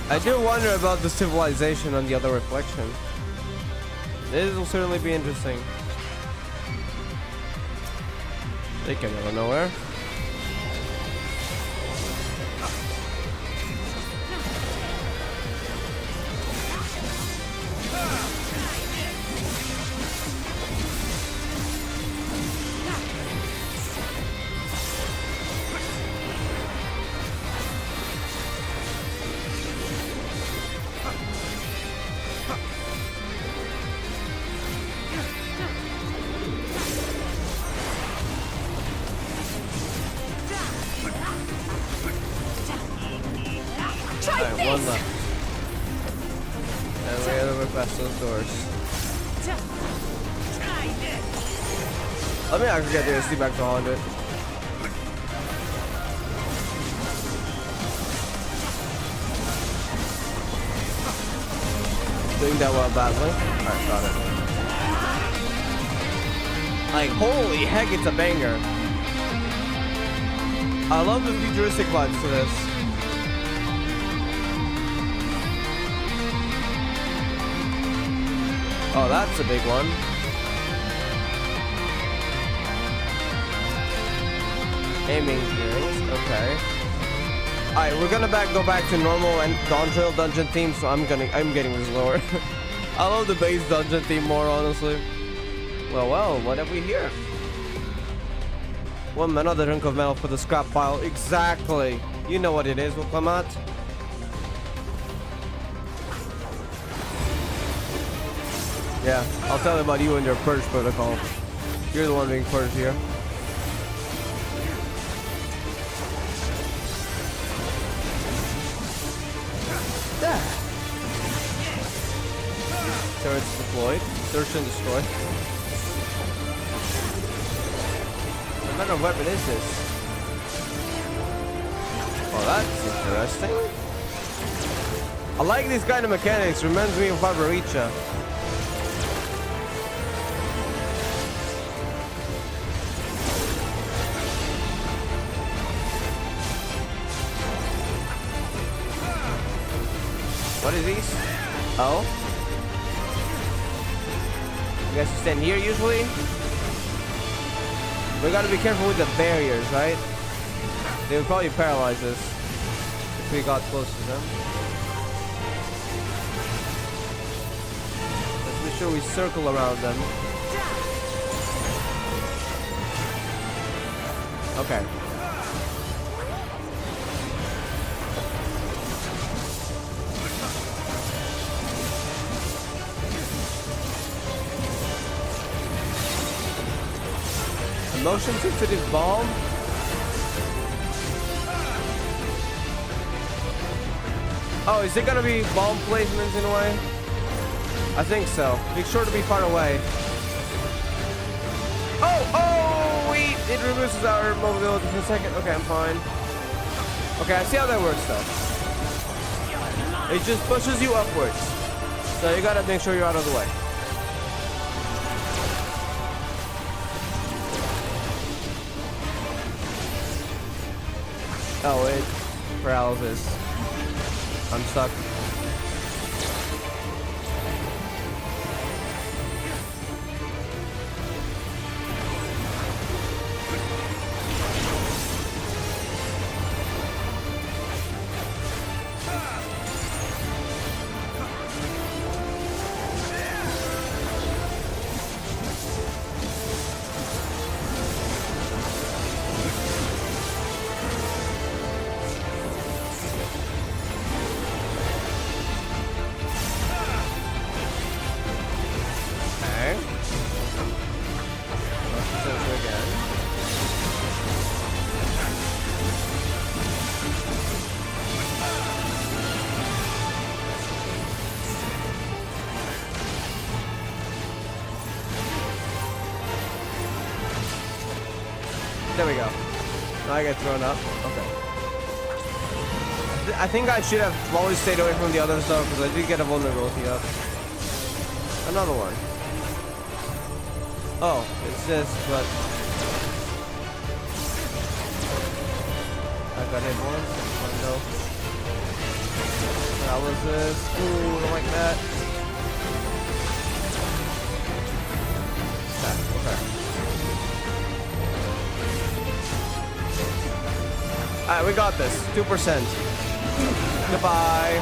I do wonder about the civilization on the other reflection. This will certainly be interesting. They came out of nowhere. One left. And we gotta request those doors. Let me actually get the AC back to 100. Doing that well badly. Alright, got it. Like, holy heck, it's a banger. I love the futuristic vibes to this. Oh, that's a big one. Aiming gears, okay. Alright, we're gonna go back to normal and Dawntrail dungeon theme, so I'm getting this lower. I love the base dungeon theme more, honestly. Well, what have we here? Another hunk of metal for the scrap pile. Exactly. You know what it is, will come out. Yeah, I'll tell you about you and your purge protocol. You're the one being purged here. There. Turrets deployed. Search and destroy. What kind of weapon is this? Oh, that's interesting. I like these kind of mechanics. Reminds me of Barbaricha. What are these? Oh. I guess you stand here usually. We gotta be careful with the barriers, right? They would probably paralyze us if we got close to them. Let's make sure we circle around them. Okay. Motion sensitive bomb. Oh, is it gonna be bomb placements in a way? I think so. Make sure to be far away. Oh, wait! It reduces our mobility for a second. Okay, I'm fine. Okay, I see how that works though. It just pushes you upwards. So you gotta make sure you're out of the way. Oh, it paralysis. I'm stuck. There we go. Now I get thrown up. Okay. I think I should have always stayed away from the other stuff because I did get a vulnerability up. Another one. Oh, it's this, but I got hit once. No. That was this. Ooh, I don't like that. Okay. Alright, we got this. 2%. Goodbye.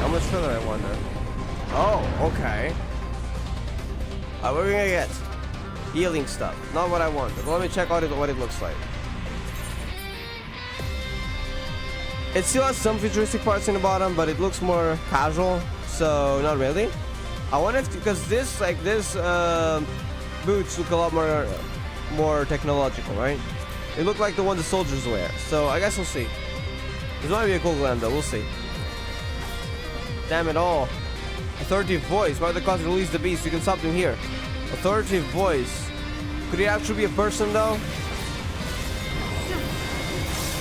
How much further, I wonder? Oh, okay. What are we gonna get? Healing stuff. Not what I want. But let me check out what it looks like. It still has some futuristic parts in the bottom, but it looks more casual. So, not really. I wonder if, because this, like this, boots look a lot more technological, right? They look like the one the soldiers wear. So I guess we'll see. This might be a cool glam though. We'll see. Damn it all. Authoritative voice. Why the cause release the beast? You can stop them here. Authoritative voice. Could he actually be a person though?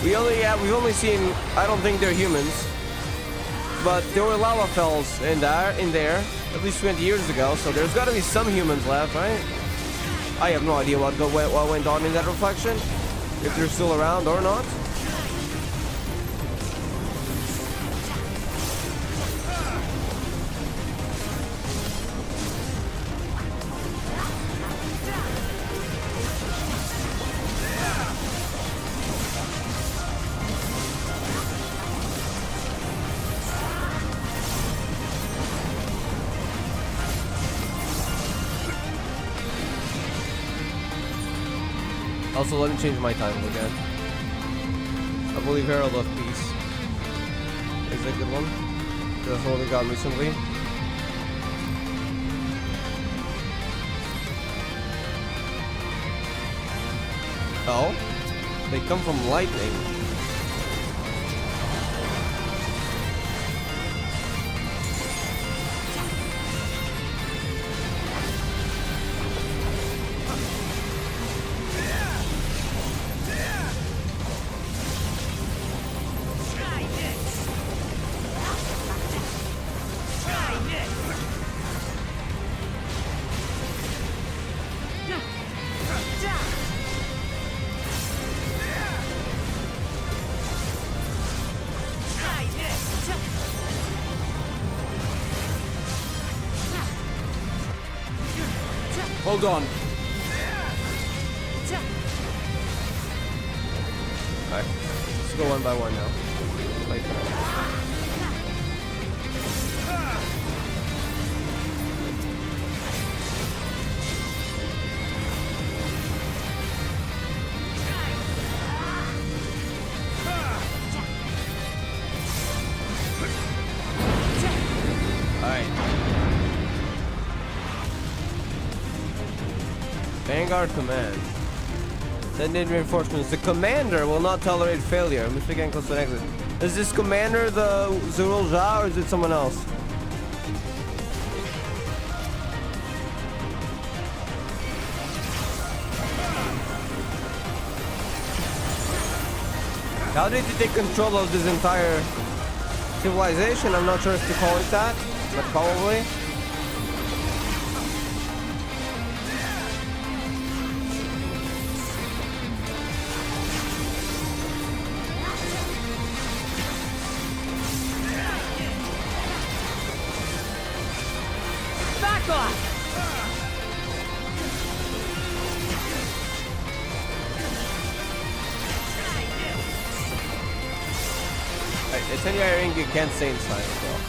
We've only seen. I don't think they're humans. But there were lava fells in there at least 20 years ago. So there's got to be some humans left, right? I have no idea what went on in that reflection, if they're still around or not. Also, let me change my title again. I believe Herald of Peace is a good one. That's what we got recently. Oh? They come from lightning. Hold on. Alright, let's go one by one now. Like, Vanguard command. Send in reinforcements. The commander will not tolerate failure. Must be getting close to an exit. Is this commander the Zurul Ja or is it someone else? How did he take control of this entire civilization? I'm not sure if to call it that, but probably. Incendiary ring you can't stay inside as well.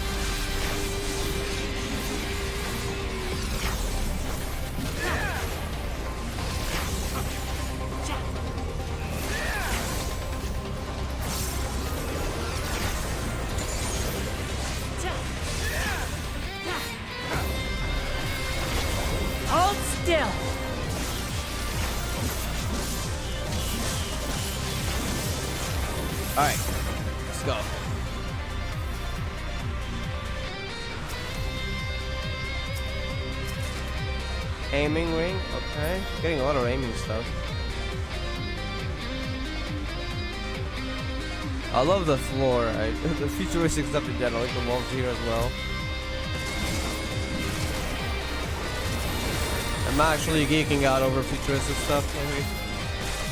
Hold still. All right, let's go. Aiming ring, okay. Getting a lot of aiming stuff. I love the floor, right? The futuristic stuff in general, like the walls here as well. I'm actually geeking out over futuristic stuff, maybe.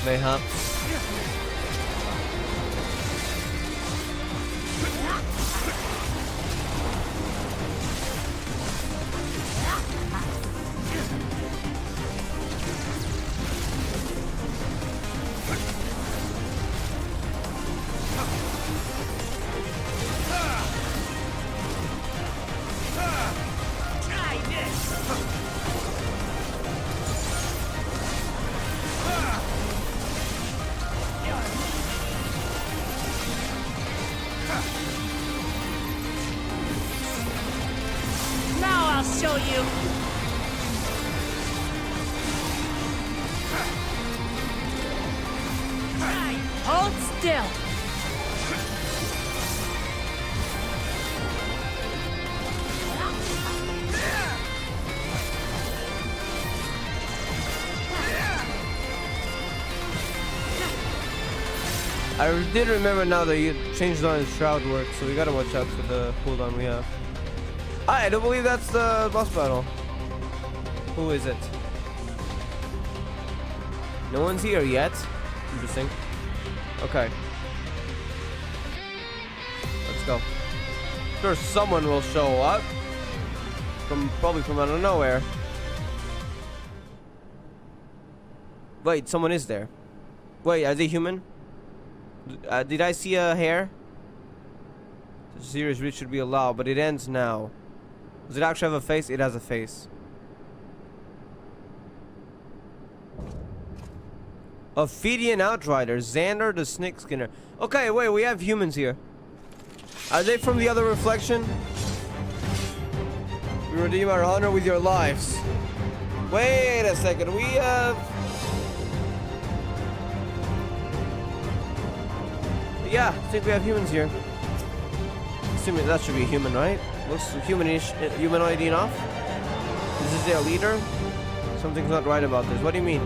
Mayhaps. Show you. Hold still. I did remember now that you changed on his shroud work, so we gotta watch out for the cooldown we have. I don't believe that's the boss battle. Who is it? No one's here yet. Interesting. Okay. Let's go. Sure, someone will show up. Probably from out of nowhere. Wait, someone is there. Wait, are they human? Did I see a hair? The serious reach should be allowed, but it ends now. Does it actually have a face? It has a face. Ophidian Outrider, Xander the Snake Skinner. Okay, wait, we have humans here. Are they from the other reflection? We redeem our honor with your lives. Wait a second, we have... Yeah, I think we have humans here. Assuming that should be human, right? Looks humanish, humanoid enough. Is this their leader? Something's not right about this. What do you mean?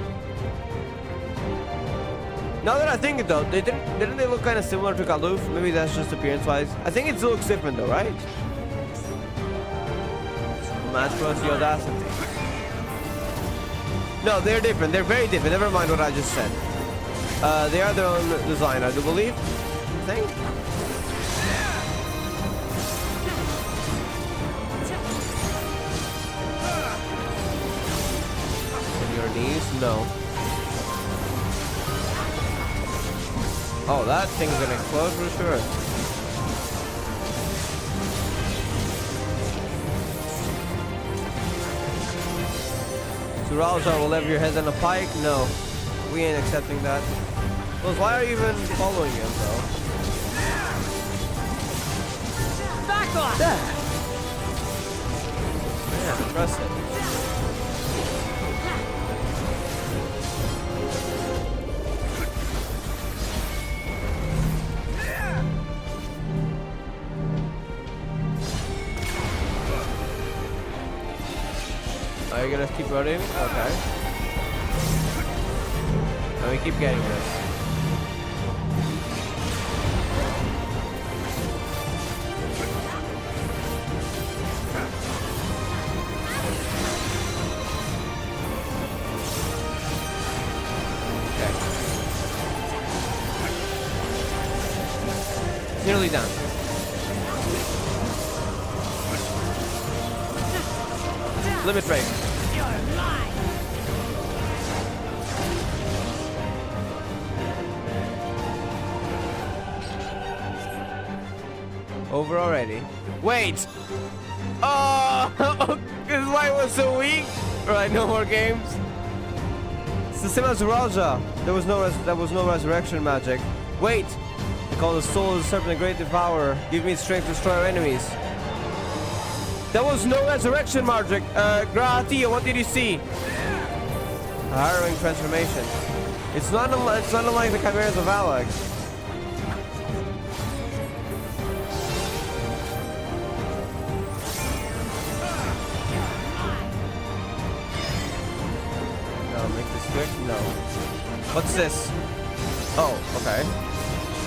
Now that I think it though, didn't they look kind of similar to Kaluf? Maybe that's just appearance-wise. I think it looks different though, right? Match plus the audacity. No, they're different. They're very different. Never mind what I just said. They are their own design, I do believe. I think. No. Oh, that thing's gonna explode for sure. Suralja will lever your heads on a pike? No. We ain't accepting that. Well, why are you even following him, though? Back off! Yeah, impressive. Are you gonna keep running? Okay. And we keep getting this. Okay. Nearly done. Limit break. Over already. Wait! Oh! This is why it was so weak! Alright, no more games. It's the same as Raja. There was no resurrection magic. Wait! I call the soul of the serpent a great devourer. Give me strength to destroy our enemies. There was no resurrection magic. Gratia, what did you see? A harrowing transformation. It's not unlike the chimeras of Alex. No. What's this? Oh, okay.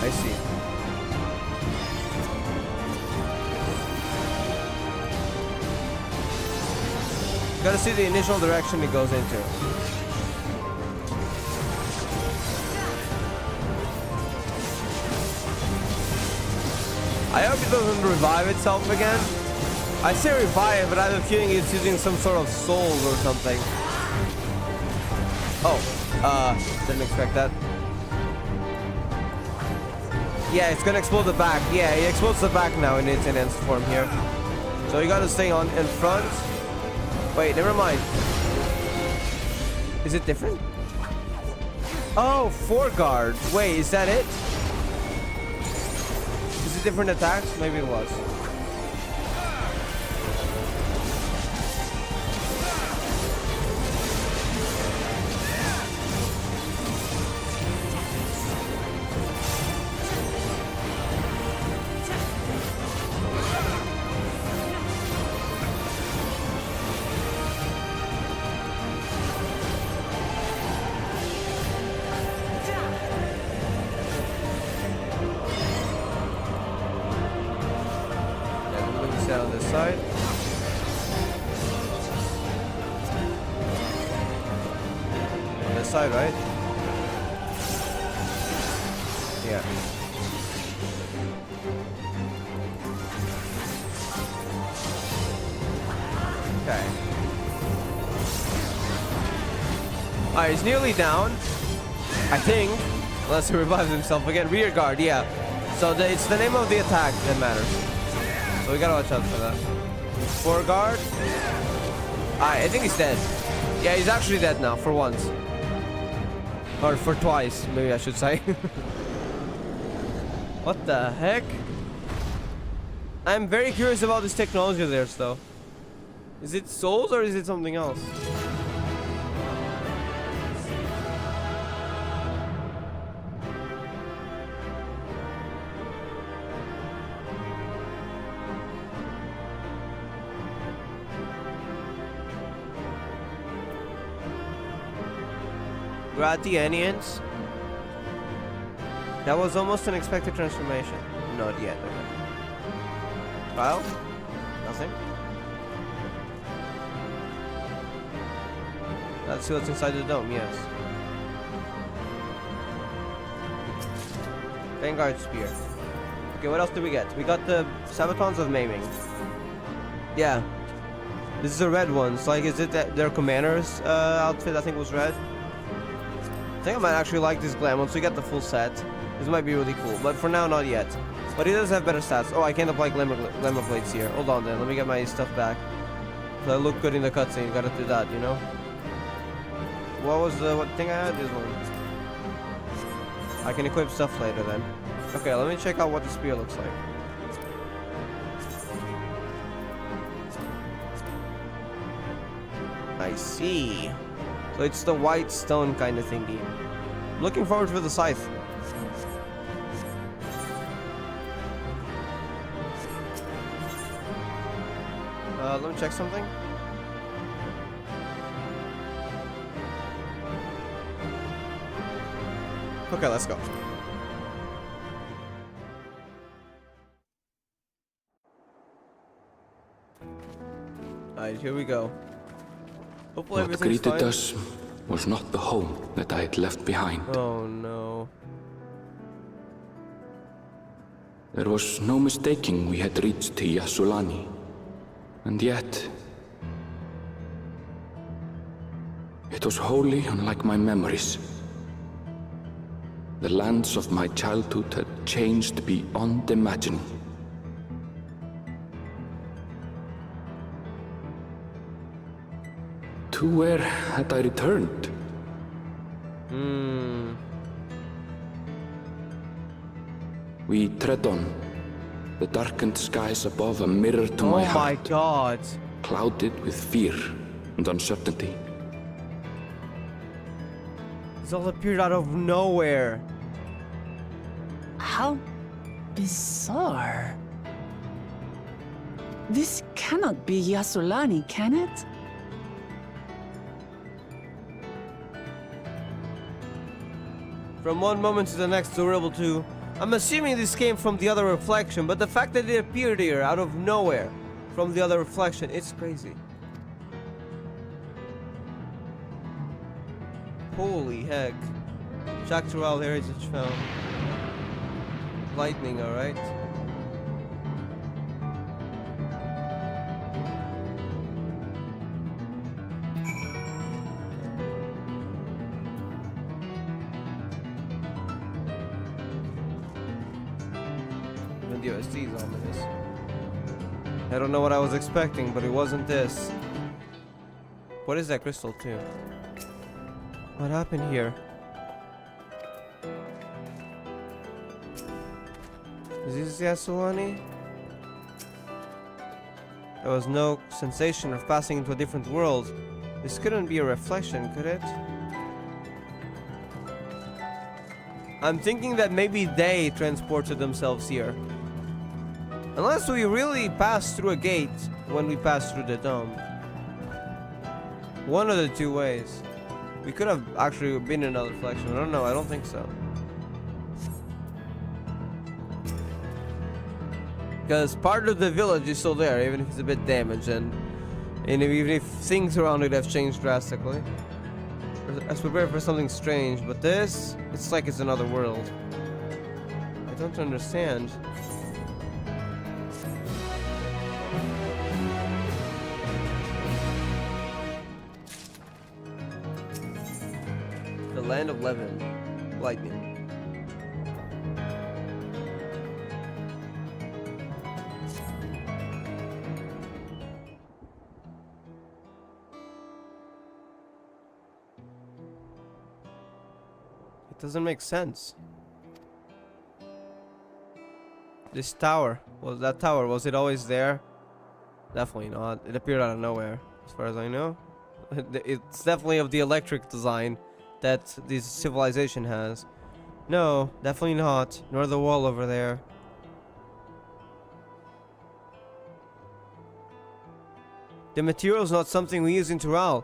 I see. Gotta see the initial direction it goes into. I hope it doesn't revive itself again. I say revive, but I have a feeling it's using some sort of souls or something. Oh, didn't expect that. Yeah, it's gonna explode the back. Yeah, it explodes the back now in its enhanced form here. So you gotta stay on in front. Wait, never mind. Is it different? Oh, 4 guard. Wait, is that it? Is it different attacks? Maybe it was. On this side. On this side, right? Yeah. Okay. Alright, he's nearly down. I think. Unless he revives himself again. Rear guard, yeah. So it's the name of the attack that matters. So we gotta watch out for that. 4 guard. I think he's dead. Yeah, he's actually dead now, for once. Or for twice, maybe I should say. What the heck? I'm very curious about this technology of theirs, though. Is it souls or is it something else? Gratianians? That was almost an expected transformation. Not yet. Okay. Trial? Nothing. Let's see what's inside the dome, yes. Vanguard Spear. Okay, what else do we get? We got the Sabatons of Maiming. Yeah. This is a red one. So, like, is it that their commander's outfit, I think, was red? think I might actually like this glam once we get the full set. This might be really cool, but for now, not yet. But he does have better stats. Oh, I can't apply glamour blades here. Hold on then, let me get my stuff back. So I look good in the cutscene, gotta do that, you know? What was the what thing I had? This one. I can equip stuff later then. Okay, let me check out what the spear looks like. I see. So it's the white stone kind of thingy. I'm looking forward to the scythe. Let me check something. Okay, let's go. Alright, here we go. Hopefully What everything's greeted fine. us was not the home that I had left behind. Oh no. There was no mistaking we had reached Yasulani. And yet, it was wholly unlike my memories. The lands of my childhood had changed beyond imagining. To where had I returned? We tread on. The darkened skies above a mirror to my heart. Oh my god. Clouded with fear and uncertainty. It's all appeared out of nowhere. How bizarre. This cannot be Yasulani, can it? From one moment to the next, we were able to... I'm assuming this came from the other reflection, but the fact that it appeared here out of nowhere from the other reflection, it's crazy. Holy heck. Chactural heritage found. Lightning, alright. Even the OST is ominous. I don't know what I was expecting, but it wasn't this. What is that crystal too? What happened here? Is this Yasulani? There was no sensation of passing into a different world. This couldn't be a reflection, could it? I'm thinking that maybe they transported themselves here. Unless we really passed through a gate when we passed through the dome. One of the two ways. We could have actually been in another reflection. I don't know, I don't think so. Because part of the village is still there, even if it's a bit damaged, and even if things around it have changed drastically. I was prepared for something strange, but this, it's like it's another world. I don't understand. The land of Levin. Lightning. It doesn't make sense. This tower, was it always there? Definitely not. It appeared out of nowhere, as far as I know. It's definitely of the electric design that this civilization has. No, definitely not. Nor the wall over there. The material is not something we use in Tural.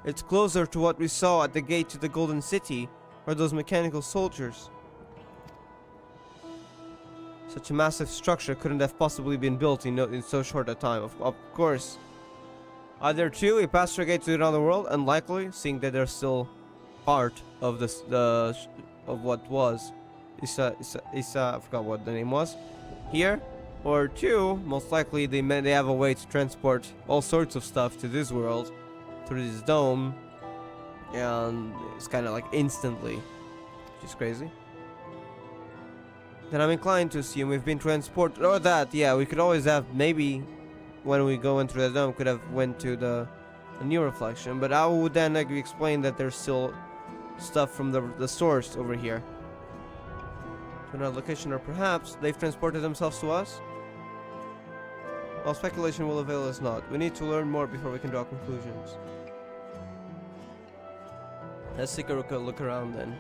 It's closer to what we saw at the gate to the Golden City, or those mechanical soldiers. Such a massive structure couldn't have possibly been built in so short a time. Of course. Either two, we passed through a gate to another world, unlikely, seeing that they're still part of of what was Isa, I forgot what the name was here. Or two, most likely they have a way to transport all sorts of stuff to this world through this dome, And it's kind of like instantly, which is crazy. Then I'm inclined to assume we've been transported, or that, yeah, we could always have, maybe when we go into the dome, could have went to the new reflection, but I would then like explain that there's still stuff from the source over here. To another location, or perhaps they've transported themselves to us? Well, speculation will avail us not. We need to learn more before we can draw conclusions. Let's take a look around then.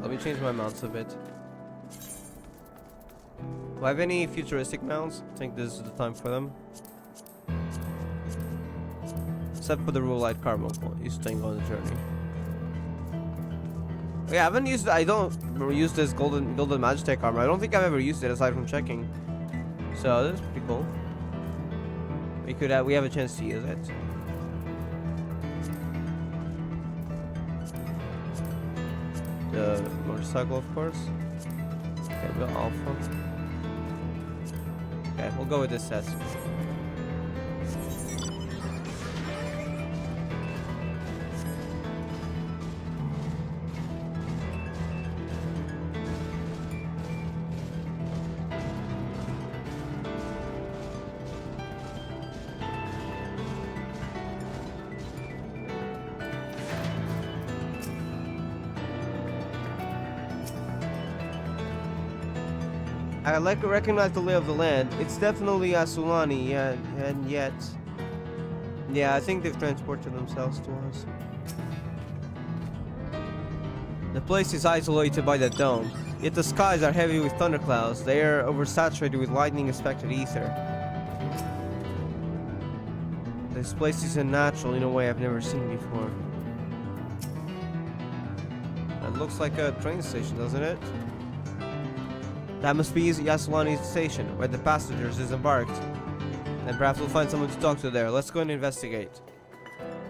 Let me change my mounts a bit. Do I have any futuristic mounts? I think this is the time for them. Except for the rule light car mobile. He's staying on the journey. Oh, yeah, I haven't used. I don't use this golden Magitech armor. I don't think I've ever used it aside from checking. So that's pretty cool. We have a chance to use it. The motorcycle, of course. Okay, the Alpha. Okay, we'll go with this set. I recognize the lay of the land. It's definitely Asulani, yeah, and yet... Yeah, I think they've transported themselves to us. The place is isolated by the dome, yet the skies are heavy with thunderclouds. They are oversaturated with lightning-affected ether. This place is unnatural in a way I've never seen before. That looks like a train station, doesn't it? That must be Yasulani station, where the passengers disembarked. And perhaps we'll find someone to talk to there. Let's go and investigate.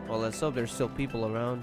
Well, let's hope there's still people around.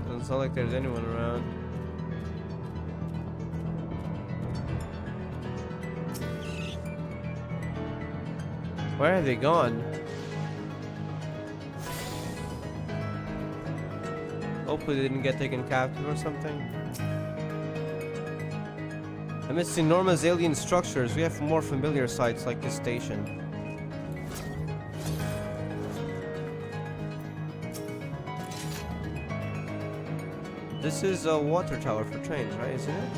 Doesn't sound like there's anyone around. Where have they gone? Hopefully they didn't get taken captive or something. Amidst enormous alien structures, we have more familiar sights like this station. This is a water tower for trains, right? Isn't it?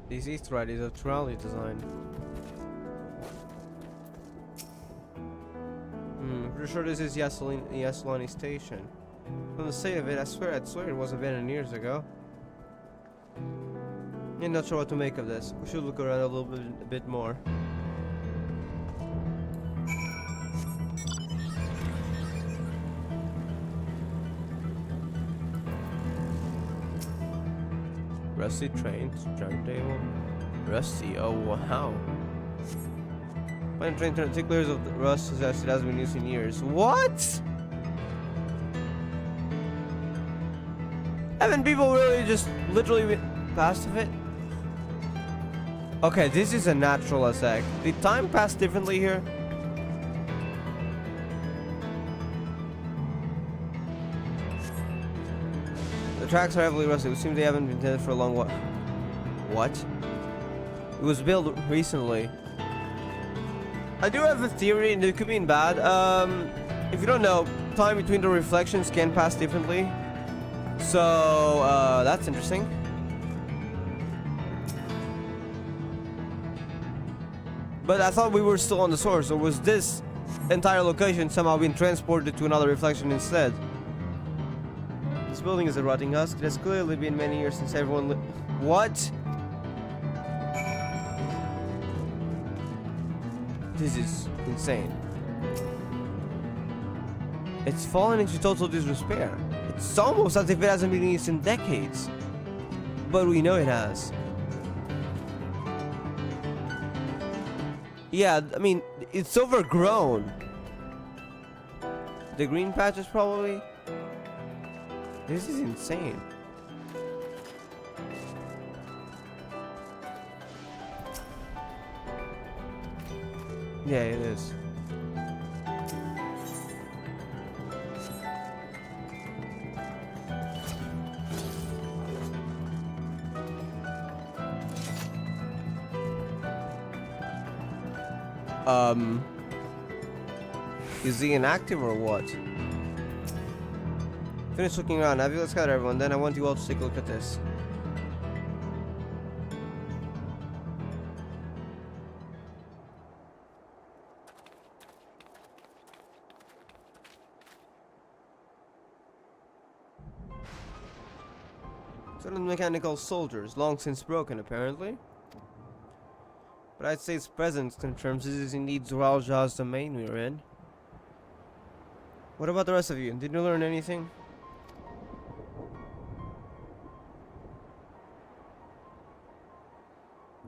This East Ride is a trolley design. Pretty sure this is Yasulani station. From the state of it, I swear it was abandoned years ago. I'm not sure what to make of this. We should look around a bit more. Rusty trains, turntable. Rusty, oh wow. Find train particulars of the rust as it has been used in years. What? Haven't people really just literally been passed of it? Okay, this is a natural effect. Did time pass differently here? The tracks are heavily rusted. It seems they haven't been intended for a long while. What? It was built recently. I do have a theory, and it could mean bad. If you don't know, time between the reflections can pass differently. So, that's interesting. But I thought we were still on the source, or was this entire location somehow being transported to another reflection instead? This building is a rotting husk. It has clearly been many years since everyone What? This is insane. It's fallen into total disrepair. It's almost as if it hasn't been used in decades. But we know it has. Yeah, I mean, it's overgrown. The green patches probably. This is insane. Yeah, it is. Is he inactive or what? Finish looking around. Have you let's gather everyone. Then I want you all to take a look at this. Certain mechanical soldiers, long since broken apparently. But I'd say its presence confirms this is indeed Zoraljah's domain we're in. What about the rest of you? Did you learn anything?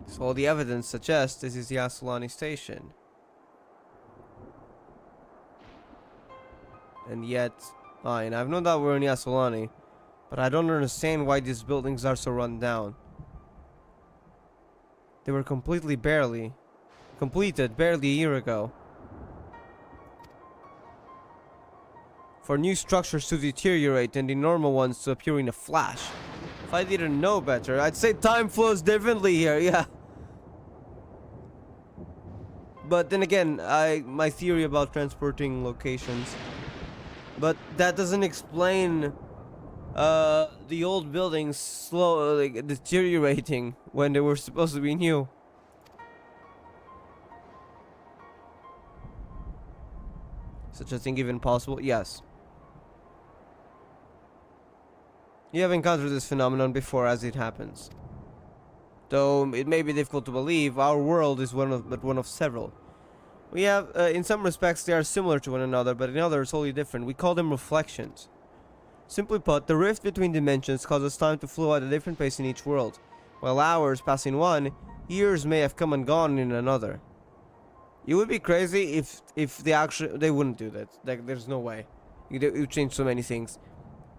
So all the evidence suggests this is the Yassolani station. And yet, fine, I've no doubt we're in Yassolani, but I don't understand why these buildings are so run down. They were completed barely a year ago. For new structures to deteriorate and the normal ones to appear in a flash. If I didn't know better, I'd say time flows differently here, yeah. But then again, my theory about transporting locations. But that doesn't explain the old buildings slowly deteriorating when they were supposed to be new. Such a thing even possible? Yes. You have encountered this phenomenon before as it happens. Though it may be difficult to believe, our world is one of several. We have, in some respects, they are similar to one another, but in others, wholly different. We call them reflections. Simply put, the rift between dimensions causes time to flow at a different pace in each world. While hours pass in one, years may have come and gone in another. It would be crazy if they wouldn't do that. Like, there's no way. You change so many things.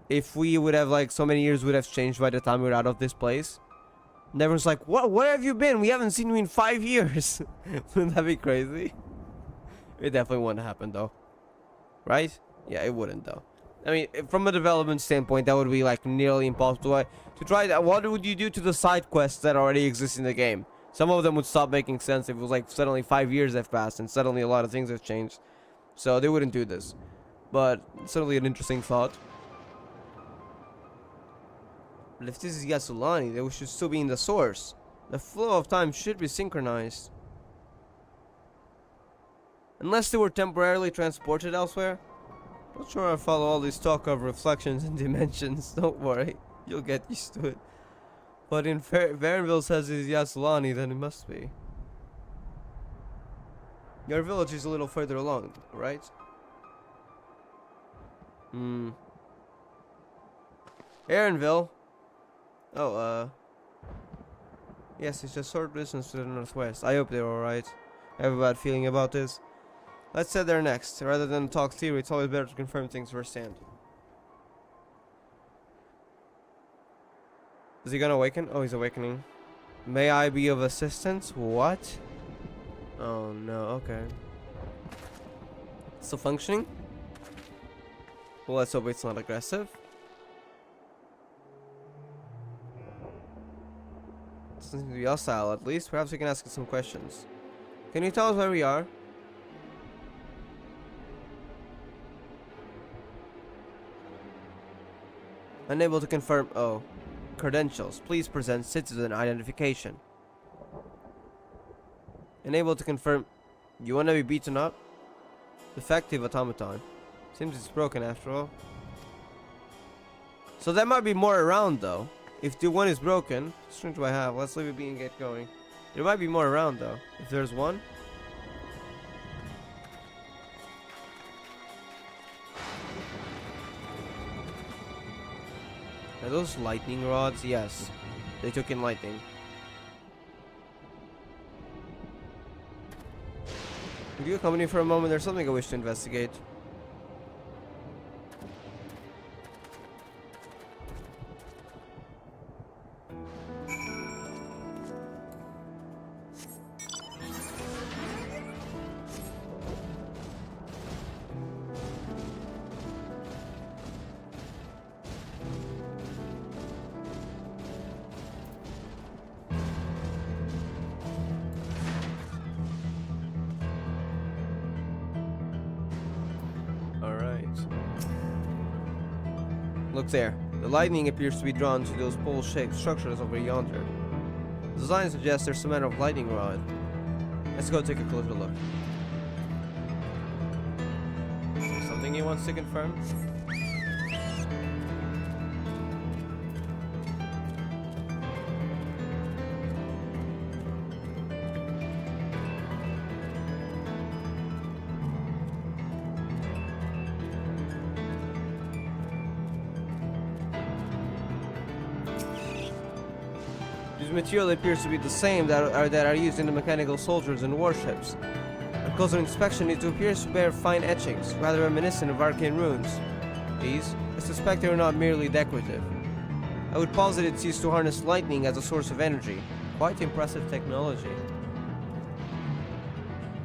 If we would have, like, so many years would have changed by the time we were out of this place. And everyone's like, what? Where have you been? We haven't seen you in 5 years. Wouldn't that be crazy? It definitely wouldn't happen, though. Right? Yeah, it wouldn't, though. I mean, from a development standpoint, that would be, like, nearly impossible to try that. What would you do to the side quests that already exist in the game? Some of them would stop making sense if it was, like, suddenly 5 years have passed and suddenly a lot of things have changed. So they wouldn't do this. But, certainly an interesting thought. But if this is Yassolani, then we should still be in the source. The flow of time should be synchronized. Unless they were temporarily transported elsewhere. Not sure I follow all this talk of reflections and dimensions. Don't worry, you'll get used to it. But in Varenville says it's Yassolani, then it must be. Your village is a little further along, right? Varenville. Oh, yes, it's just short distance to the northwest. I hope they're alright. I have a bad feeling about this. Let's head there next. Rather than talk theory, it's always better to confirm things firsthand. Is he gonna awaken? Oh, he's awakening. May I be of assistance? What? Oh no, okay. Still functioning? Well, let's hope it's not aggressive. It seems to be hostile at least. Perhaps we can ask it some questions. Can you tell us where we are? Unable to confirm. Oh. Credentials. Please present citizen identification. Unable to confirm. You want to be beaten up? Defective automaton. Seems it's broken after all. So there might be more around though. If the one is broken, strange do I have? Let's leave it be and get going. There might be more around though. If there's one. Are those lightning rods? Yes. They took in lightning. Would you accompany for a moment? There's something I wish to investigate. Look there. The lightning appears to be drawn to those pole-shaped structures over yonder. The design suggests there's some kind of lightning rod. Let's go take a closer look. Something he wants to confirm? Material appears to be the same that are used in the mechanical soldiers and warships. On closer inspection, it appears to bear fine etchings, rather reminiscent of arcane runes. These, I suspect, they are not merely decorative. I would posit it's used to harness lightning as a source of energy. Quite impressive technology.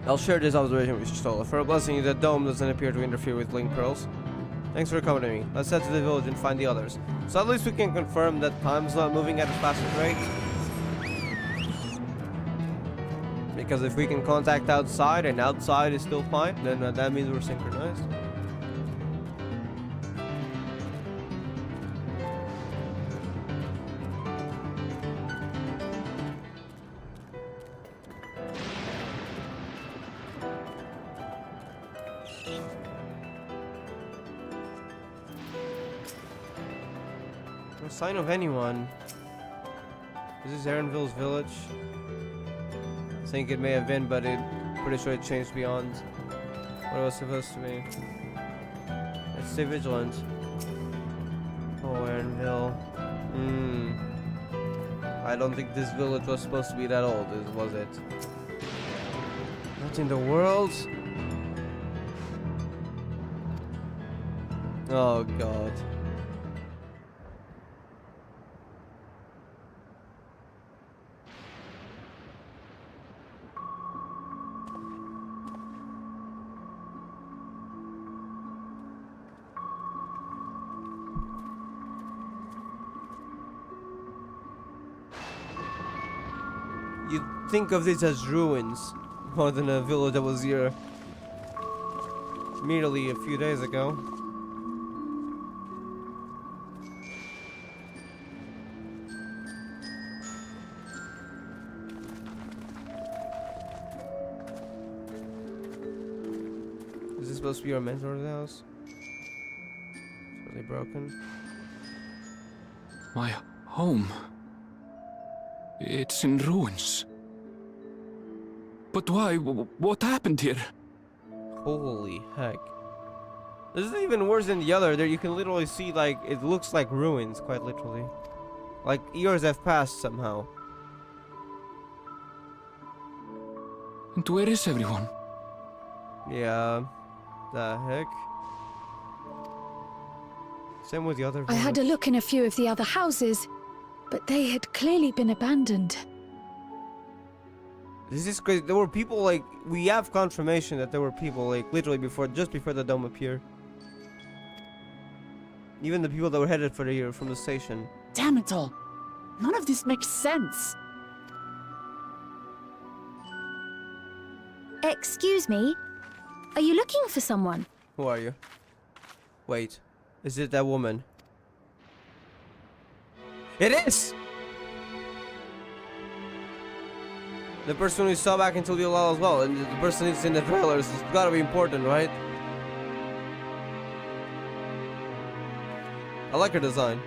I'll share this observation with Stola. For a blessing, the dome doesn't appear to interfere with link pearls. Thanks for accompanying me. Let's head to the village and find the others. So at least we can confirm that time's not moving at a faster rate. Because if we can contact outside and outside is still fine, then that means we're synchronized. No sign of anyone. Is this Aaronville's village? I think it may have been, but pretty sure it changed beyond what it was supposed to be. Let's stay vigilant. Oh, Aaronville. I don't think this village was supposed to be that old, was it? What in the world? Oh god. You'd think of this as ruins, more than a village that was here merely a few days ago. Is this supposed to be our mentor's house? Are they broken? My home. It's in ruins. But why? What happened here? Holy heck. This is even worse than the other. There you can literally see, like, it looks like ruins, quite literally. Like, years have passed somehow. And where is everyone? Yeah. The heck? Same with the other I had a look in a few of the other houses, but they had clearly been abandoned. This is crazy. There were people, like, we have confirmation that there were people, like, literally just before the dome appeared. Even the people that were headed for from the station. Damn it all. None of this makes sense. Excuse me? Are you looking for someone? Who are you? Wait. Is it that woman? It is! The person we saw back in Tuliolal as well, and the person is in the trailers. It's gotta be important, right? I like her design.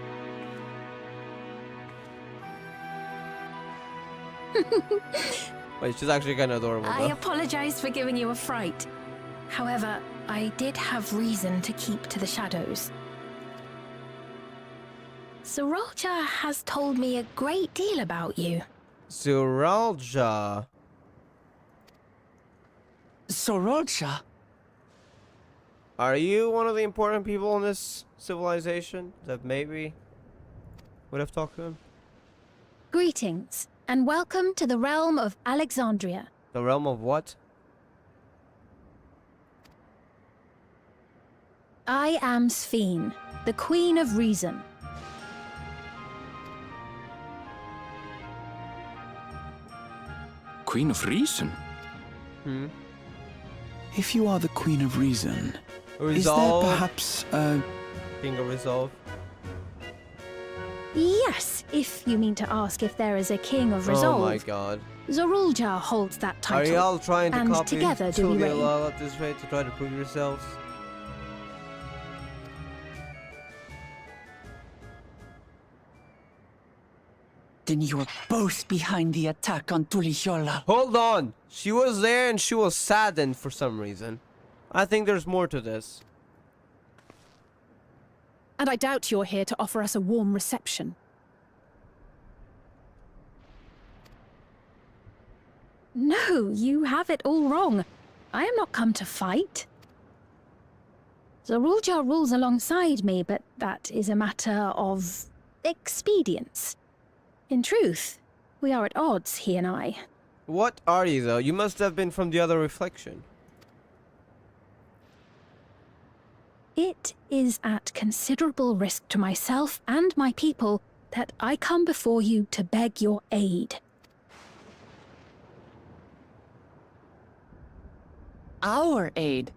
Wait, she's actually kind of adorable, I though. apologize for giving you a fright. However, I did have reason to keep to the shadows. Sorolja has told me a great deal about you. Sorolja. Sorolja? Are you one of the important people in this civilization that maybe would have talked to him? Greetings, and welcome to the realm of Alexandria. The realm of what? I am Sphene, the Queen of Reason. Queen of Reason? Hmm? If you are the Queen of Reason, Resolve. is there perhaps a... King of Resolve. Yes, if you mean to ask if there is a King of Resolve. Oh my god. Zorulja holds that title. Are y'all trying to and copy together do we reign. Tuliolal at this rate to try to prove yourselves? Then you were both behind the attack on Tuliolal. Hold on! She was there and she was saddened for some reason. I think there's more to this. And I doubt you're here to offer us a warm reception. No, you have it all wrong. I am not come to fight. Zorulja rules alongside me, but that is a matter of expedience. In truth, we are at odds, he and I. What are you, though? You must have been from the other reflection. It is at considerable risk to myself and my people that I come before you to beg your aid. Our aid?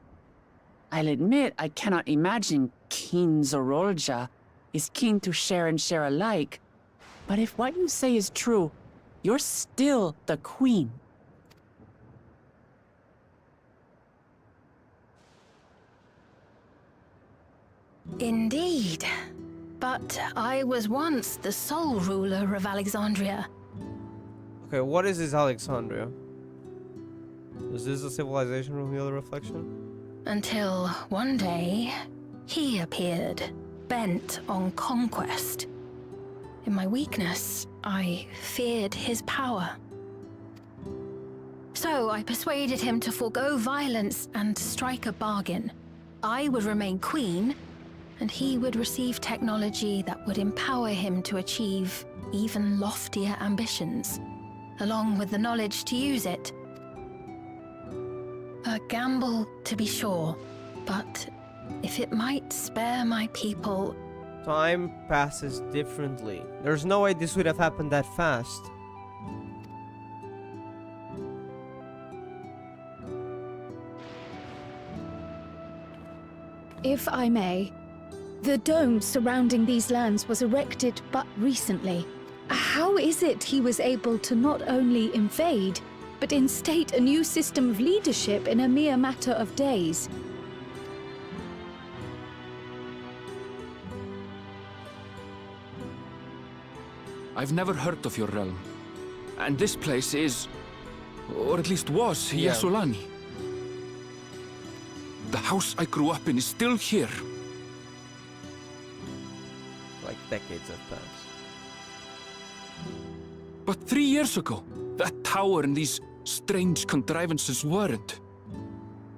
I'll admit I cannot imagine King Zorolja is keen to share and share alike. But if what you say is true, you're still the queen. Indeed. But I was once the sole ruler of Alexandria. Okay, what is this Alexandria? Is this a civilization from the other reflection? Until one day, he appeared, bent on conquest. In my weakness, I feared his power. So I persuaded him to forego violence and strike a bargain. I would remain queen, and he would receive technology that would empower him to achieve even loftier ambitions, along with the knowledge to use it. A gamble, to be sure, but if it might spare my people... Time passes differently. There's no way this would have happened that fast. If I may, the dome surrounding these lands was erected but recently. How is it he was able to not only invade, but instate a new system of leadership in a mere matter of days? I've never heard of your realm. And this place is, or at least was, Yasulani. The house I grew up in is still here. Like decades have passed. But 3 years ago, that tower and these strange contrivances weren't.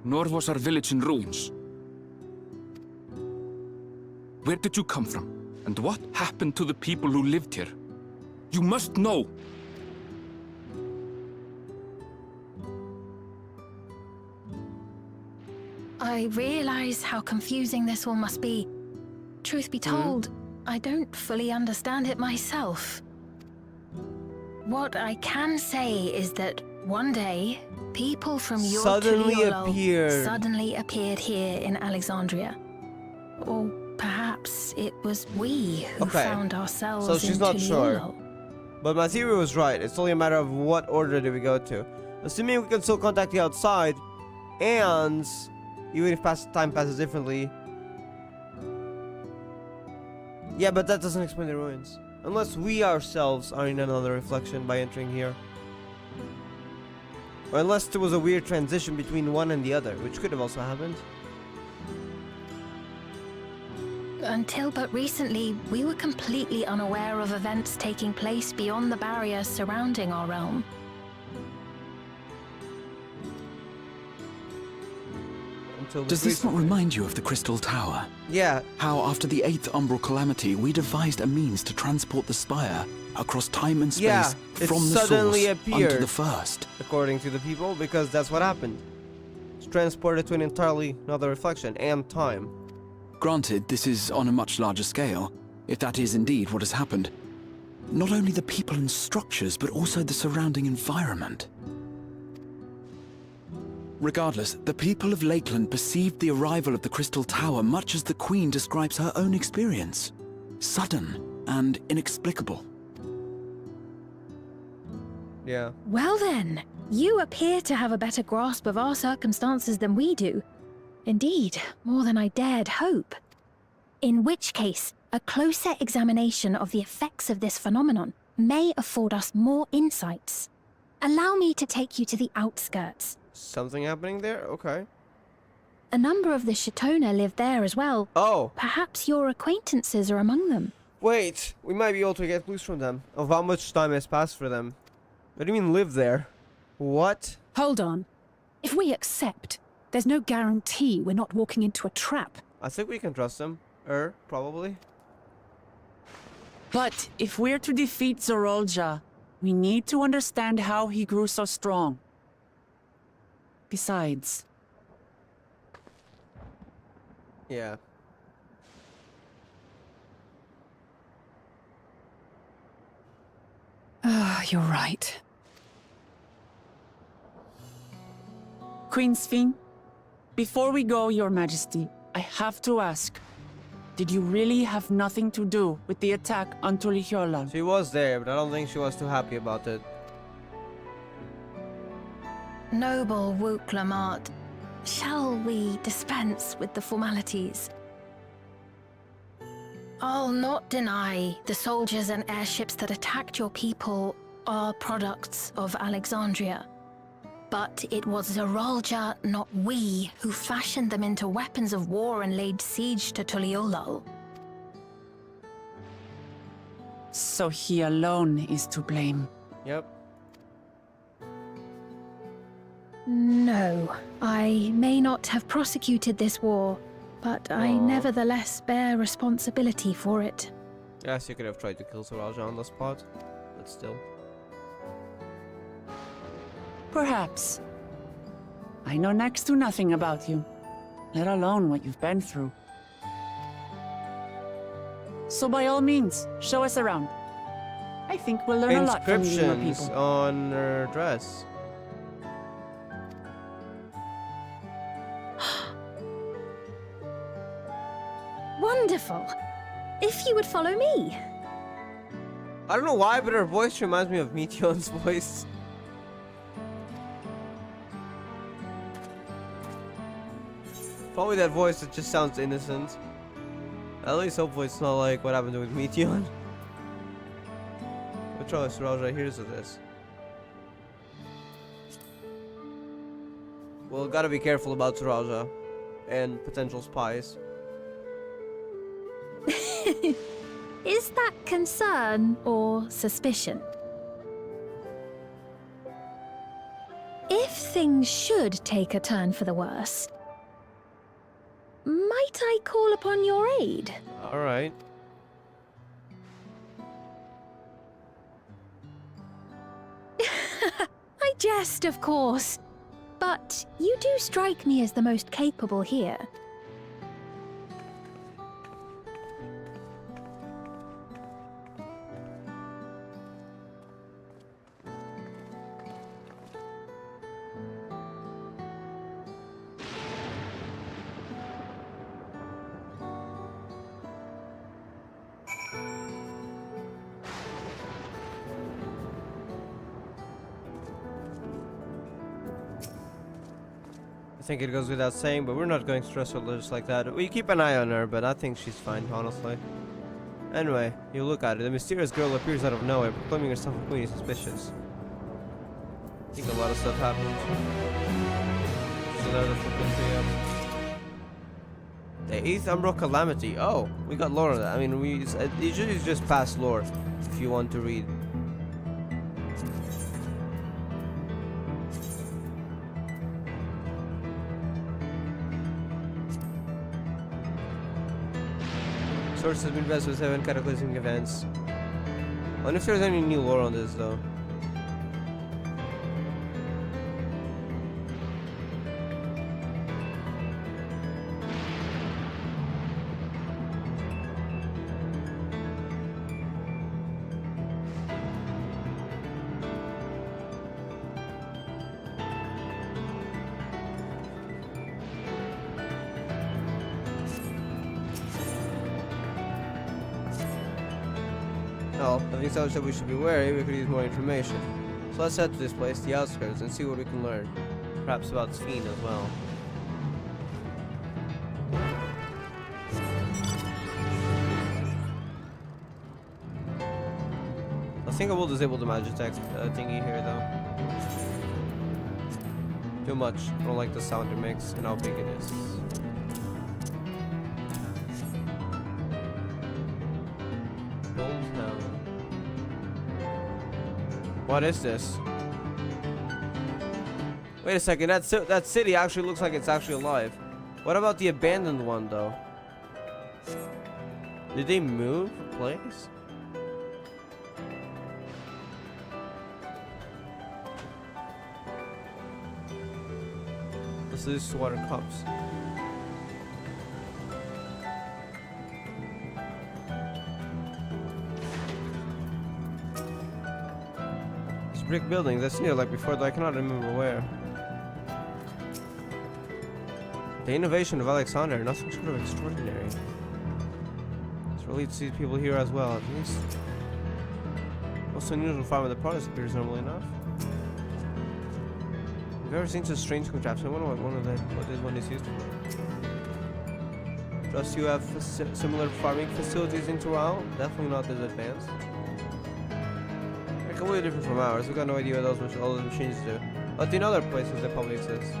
Nor was our village in ruins. Where did you come from? And what happened to the people who lived here? You must know! I realize how confusing this all must be. Truth be told, I don't fully understand it myself. What I can say is that one day, people from your Suddenly appeared here in Alexandria. Or perhaps it was we who found ourselves so she's in not sure. Tuliolo. But my theory was right. It's only a matter of what order did we go to. Assuming we can still contact the outside, and even if time passes differently. Yeah, but that doesn't explain the ruins. Unless we ourselves are in another reflection by entering here. Or unless there was a weird transition between one and the other, which could have also happened. Until but recently, we were completely unaware of events taking place beyond the barrier surrounding our realm. Does this not remind you of the Crystal Tower? Yeah. How after the 8th Umbral Calamity, we devised a means to transport the Spire across time and space from the source onto the first. According to the people, because that's what happened. It's transported to an entirely another reflection and time. Granted, this is on a much larger scale, if that is indeed what has happened. Not only the people and structures, but also the surrounding environment. Regardless, the people of Lakeland perceived the arrival of the Crystal Tower much as the Queen describes her own experience. Sudden and inexplicable. Yeah. Well then, you appear to have a better grasp of our circumstances than we do. Indeed, more than I dared hope. In which case, a closer examination of the effects of this phenomenon may afford us more insights. Allow me to take you to the outskirts. Something happening there? Okay. A number of the Shatona live there as well. Oh. Perhaps your acquaintances are among them. Wait, we might be able to get clues from them of how much time has passed for them. What do you mean live there? What? Hold on. If we accept, there's no guarantee we're not walking into a trap. I think we can trust them. Probably. But if we're to defeat Zorolja, we need to understand how he grew so strong. Besides... Yeah. You're right. Queen Sphene, before we go, Your Majesty, I have to ask, did you really have nothing to do with the attack on Tuliolo? She was there, but I don't think she was too happy about it. Noble Wook Lamart, shall we dispense with the formalities? I'll not deny the soldiers and airships that attacked your people are products of Alexandria. But it was Zorolja, not we, who fashioned them into weapons of war and laid siege to Tuliolo. So he alone is to blame. Yep. No, I may not have prosecuted this war, but I nevertheless bear responsibility for it. Yes, you could have tried to kill Zorolja on the spot, but still. Perhaps. I know next to nothing about you, let alone what you've been through. So by all means, show us around. I think we'll learn a lot from meeting more Inscriptions people. on her dress. Wonderful! If you would follow me. I don't know why, but her voice reminds me of Meteon's voice. Probably that voice that just sounds innocent. At least hopefully it's not like what happened with Meteon. Which one is Zorolja hears of this? Well, gotta be careful about Zorolja and potential spies. Is that concern or suspicion? If things should take a turn for the worse, might I call upon your aid? All right. I jest, of course. But you do strike me as the most capable here. I think it goes without saying, but we're not going to stress her just like that. We keep an eye on her, but I think she's fine, honestly. Anyway, you look at her. The mysterious girl appears out of nowhere, proclaiming herself a queen is suspicious. I think a lot of stuff happened. So there's the frequency up. The 8th Umbral Calamity. Oh, we got lore on that. I mean, usually it's just past lore if you want to read. Source has been blessed with 7 cataclysmic events. I wonder if there's any new lore on this though. Well, having said that we should be wary, we could use more information. So let's head to this place, the outskirts, and see what we can learn. Perhaps about Sphene as well. I think I will disable the magic text thingy here though. Too much. I don't like the sound it makes and how big it is. What is this? Wait a second, that city actually looks like it's actually alive. What about the abandoned one though? Did they move place? This is water cups. Brick buildings, that's new, like before, though I cannot remember where. The innovation of Alexander, nothing short of extraordinary. It's really to see people here as well, at least. Also unusual farm of the products appears normal enough. I've ever seen such strange contraption. I wonder what this one is used for. Just you have similar farming facilities in Toronto? Definitely not as advanced. Completely different from ours. We got no idea what all those machines do. But in other places they probably exist.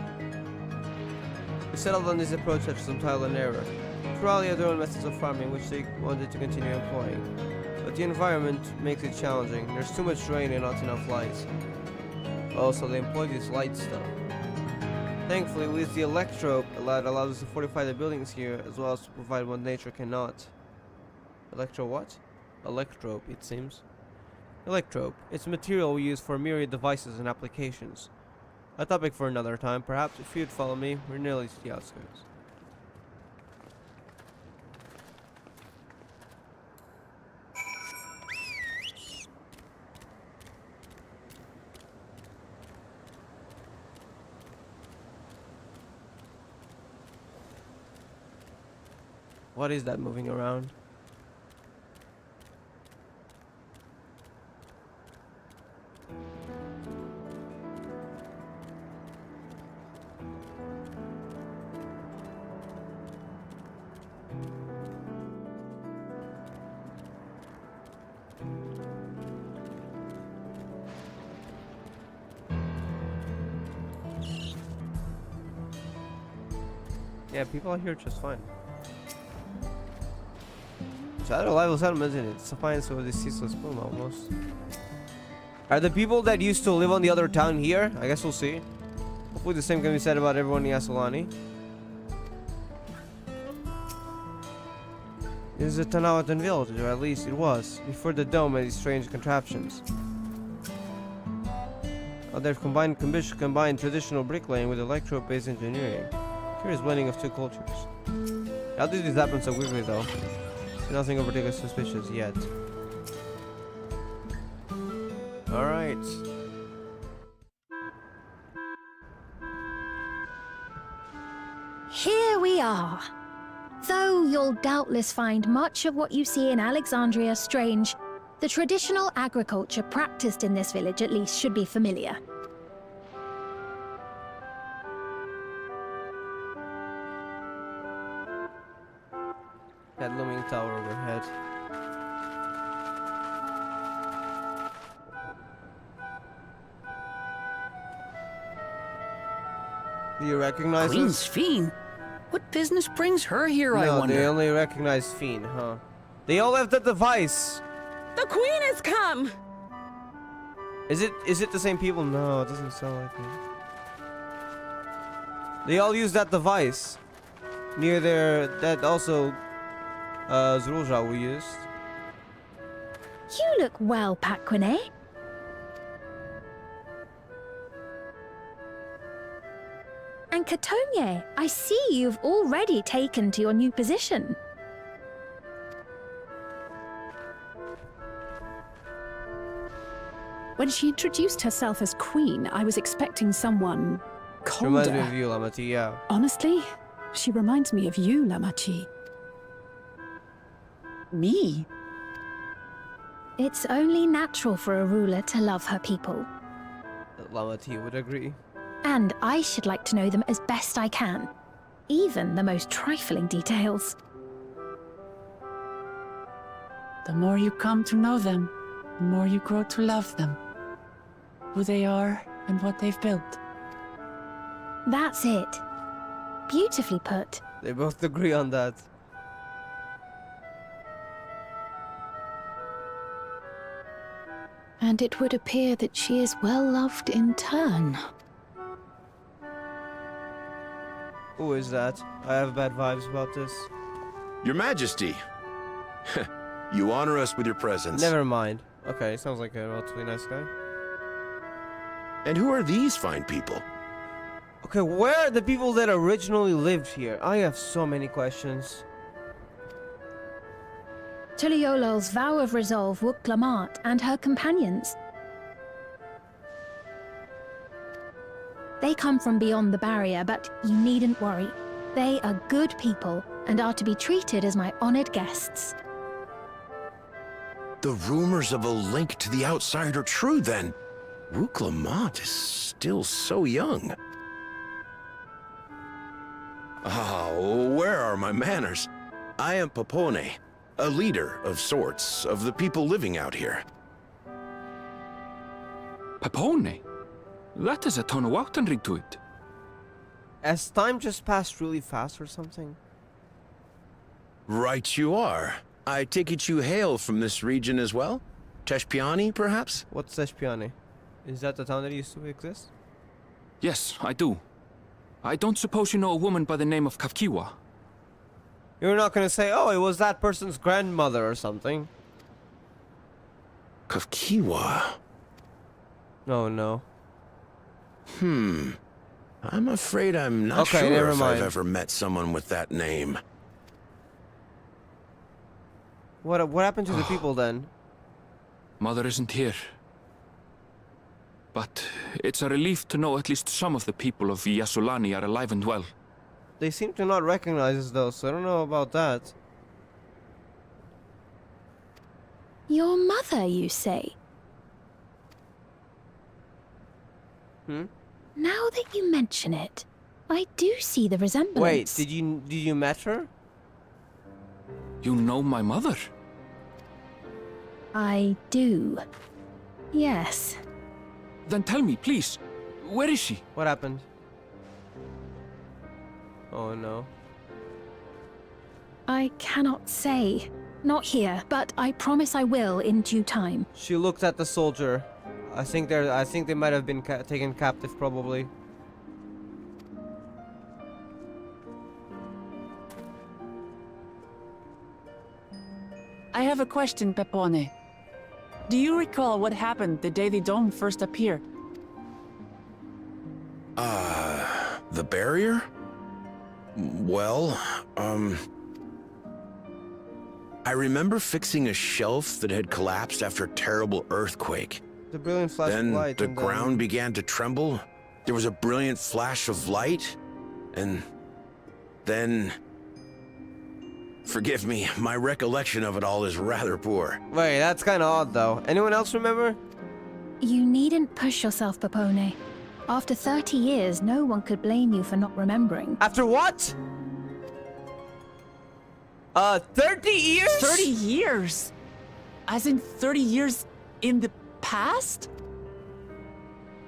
We settled on this approach after some trial and error. Probably had their own methods of farming which they wanted to continue employing. But the environment makes it challenging. There's too much rain and not enough light. Also, they employ this light stuff. Thankfully, with the electrope that allows us to fortify the buildings here, as well as to provide what nature cannot. Electro what? Electrope, it seems. Electrope. It's a material we use for myriad devices and applications. A topic for another time, perhaps. If you'd follow me, we're nearly to the outskirts. What is that moving around? Yeah, people are here just fine. Shadow rival settlements in it. Defiance of the ceaseless boom almost. Are the people that used to live on the other town here? I guess we'll see. Hopefully the same can be said about everyone in Yassolani. This is a Tanawatan village, or at least it was, before the dome and these strange contraptions. Oh, they've combined traditional bricklaying with electro-based engineering. Curious blending of two cultures. How did this happen so quickly, though? Nothing in particular suspicious yet. Alright. Here we are. Though you'll doubtless find much of what you see in Alexandria strange, the traditional agriculture practiced in this village at least should be familiar. That looming tower overhead. Do you recognize Queen's this? Fiend? What business brings her here, I wonder? No, they only recognize Fiend, huh? They all have the device! The Queen has come! Is it the same people? No, it doesn't sound like it. They all use that device. Near their... that also... Zrulja we used. You look well, Paquine. And Katonye, I see you've already taken to your new position. When she introduced herself as queen, I was expecting someone She reminds me colder. of you, Lamati, yeah. Honestly, she reminds me of you, Lamachi. Me? It's only natural for a ruler to love her people. Lamati would agree. And I should like to know them as best I can. Even the most trifling details. The more you come to know them, the more you grow to love them. Who they are and what they've built. That's it. Beautifully put. They both agree on that. And it would appear that she is well loved in turn. Who is that? I have bad vibes about this. Your Majesty. You honor us with your presence. Never mind. Okay, sounds like a relatively nice guy. And who are these fine people? Okay, where are the people that originally lived here? I have so many questions. Tuliolol's vow of resolve Wuk-Lamat and her companions. They come from beyond the barrier, but you needn't worry. They are good people and are to be treated as my honored guests. The rumors of a link to the outside are true, then. Wuk-Lamat is still so young. Where are my manners? I am Papone, a leader of sorts of the people living out here. Papone? That is a Tonawautan ring to it. Has time just passed really fast or something? Right you are. I take it you hail from this region as well? Teshpiani, perhaps? What's Teshpiani? Is that the town that used to exist? Yes, I do. I don't suppose you know a woman by the name of Kafkiwa? You're not gonna say, oh, it was that person's grandmother or something. Kafkiwa? No, no. I'm afraid I'm not Okay, sure never if mind. I've ever met someone with that name. What happened to the people then? Mother isn't here. But it's a relief to know at least some of the people of Yassolani are alive and well. They seem to not recognize us though, so I don't know about that. Your mother, you say? Now that you mention it, I do see the resemblance. Wait, did you met her? You know my mother? I do. Yes. Then tell me, please, where is she? What happened? Oh no. I cannot say. Not here, but I promise I will in due time. She looked at the soldier. I think they might have been taken captive, probably. have a question, Pepone. Do you recall what happened the day the dome first appeared? The barrier? Well, I remember fixing a shelf that had collapsed after a terrible earthquake. The brilliant flash Then of light. the ground began to tremble. There was a brilliant flash of light, and then... Forgive me, my recollection of it all is rather poor. Wait, that's kind of odd, though. Anyone else remember? You needn't push yourself, Pepone. After 30 years, no one could blame you for not remembering. After what? 30 years? 30 years? As in 30 years in the past?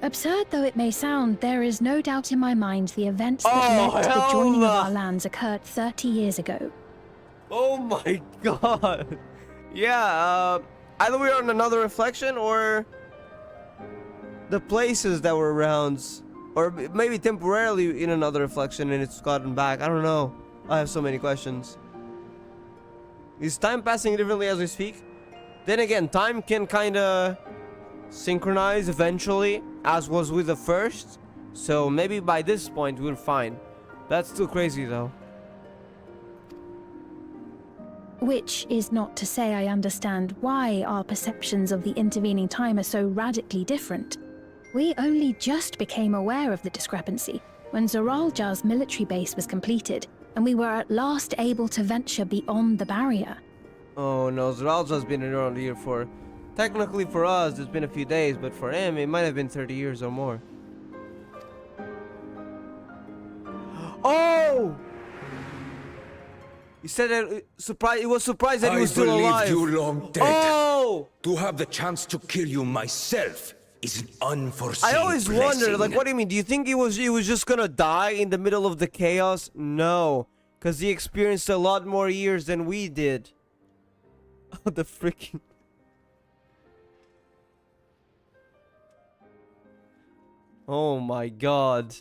Absurd though it may sound, there is no doubt in my mind the events that led to the joining of our lands occurred 30 years ago. Oh my god. Yeah, either we are on another reflection or the places that were around, or maybe temporarily in another reflection and it's gotten back. I don't know. I have so many questions. Is time passing differently as we speak? Then again, time can kind of synchronize eventually, as was with the first. So maybe by this point we're fine. That's still crazy though. Which is not to say I understand why our perceptions of the intervening time are so radically different. We only just became aware of the discrepancy when Zoralja's military base was completed, and we were at last able to venture beyond the barrier. Oh no, Zoralja's been around here for... Technically for us, it's been a few days, but for him, it might have been 30 years or more. Oh! He said that it was surprised that he was still alive. I believed you long dead. Oh! To have the chance to kill you myself is an unforeseen I always blessing. wondered, like, what do you mean? Do you think he was just gonna die in the middle of the chaos? No, because he experienced a lot more years than we did. Oh, the freaking... Oh my god.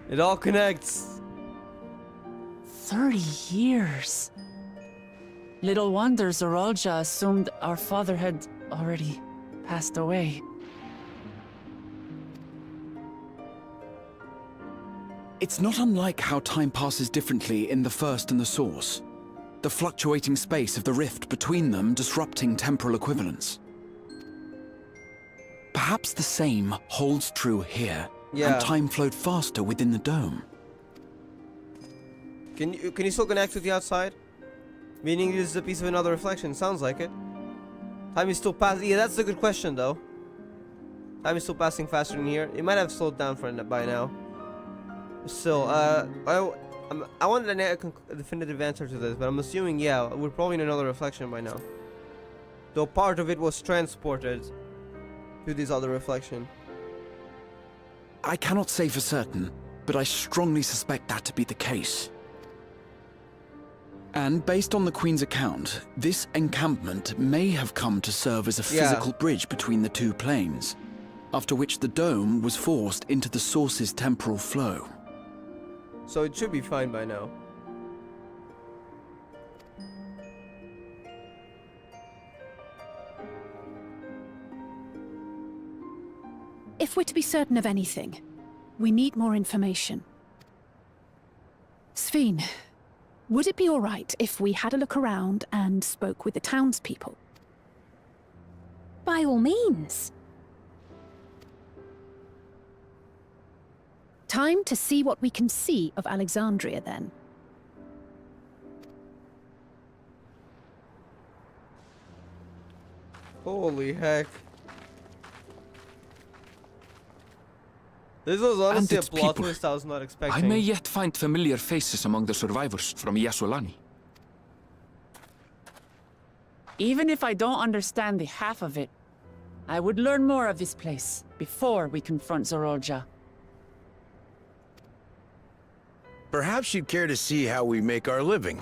It all connects. 30 years. Little wonder Zoralja assumed our father had already passed away. It's not unlike how time passes differently in the First and the Source. The fluctuating space of the rift between them disrupting temporal equivalence. Perhaps the same holds true here, and time flowed faster within the dome. Can you still connect with the outside? Meaning this is a piece of another reflection. Sounds like it. Time is still passing. Yeah, that's a good question though. Time is still passing faster in here. It might have slowed down by now. Still, I wanted a definitive answer to this, but I'm assuming, yeah, we're probably in another reflection by now. Though part of it was transported to this other reflection. I cannot say for certain, but I strongly suspect that to be the case. And based on the Queen's account, this encampment may have come to serve as a physical bridge between the two planes, after which the dome was forced into the Source's temporal flow. So it should be fine by now. If we're to be certain of anything, we need more information. Sveen, would it be all right if we had a look around and spoke with the townspeople? By all means. Time to see what we can see of Alexandria, then. Holy heck. This was honestly a plot twist I was not expecting. I may yet find familiar faces among the survivors from Yasolani. Even if I don't understand the half of it, I would learn more of this place before we confront Zoralja. Perhaps you'd care to see how we make our living.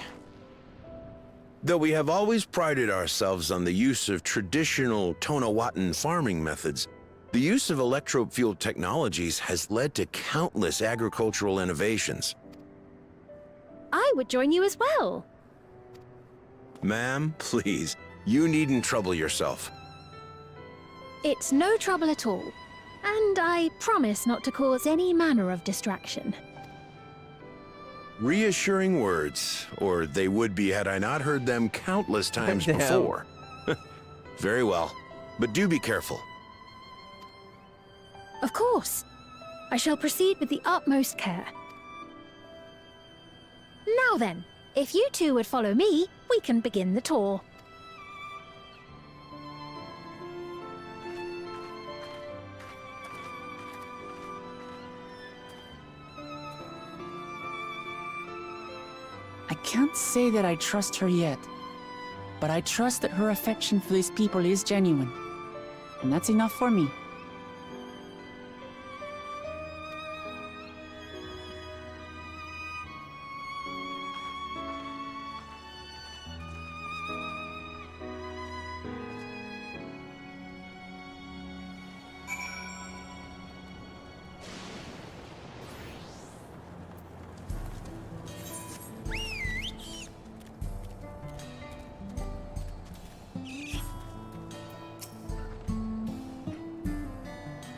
Though we have always prided ourselves on the use of traditional Tonawatan farming methods, the use of electro-fueled technologies has led to countless agricultural innovations. I would join you as well. Ma'am, please, you needn't trouble yourself. It's no trouble at all. And I promise not to cause any manner of distraction. Reassuring words, or they would be had I not heard them countless times Damn. before. Very well, but do be careful. Of course. I shall proceed with the utmost care. Now then, if you two would follow me, we can begin the tour. I can't say that I trust her yet, but I trust that her affection for these people is genuine. And that's enough for me.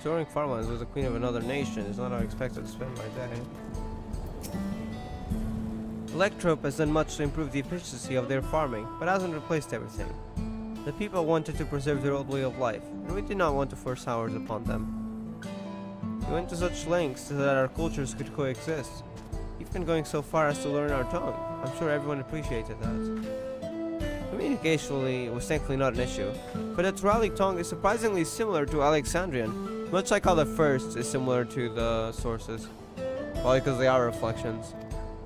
Touring farmlands was the queen of another nation is not how I expected to spend my day. Electrope has done much to improve the efficiency of their farming, but hasn't replaced everything. The people wanted to preserve their old way of life, and we did not want to force ours upon them. We went to such lengths so that our cultures could coexist, even going so far as to learn our tongue. I'm sure everyone appreciated that. Communicationally, it was thankfully not an issue, but its Rally tongue is surprisingly similar to Alexandrian, much like how the first is similar to the sources, probably because they are reflections.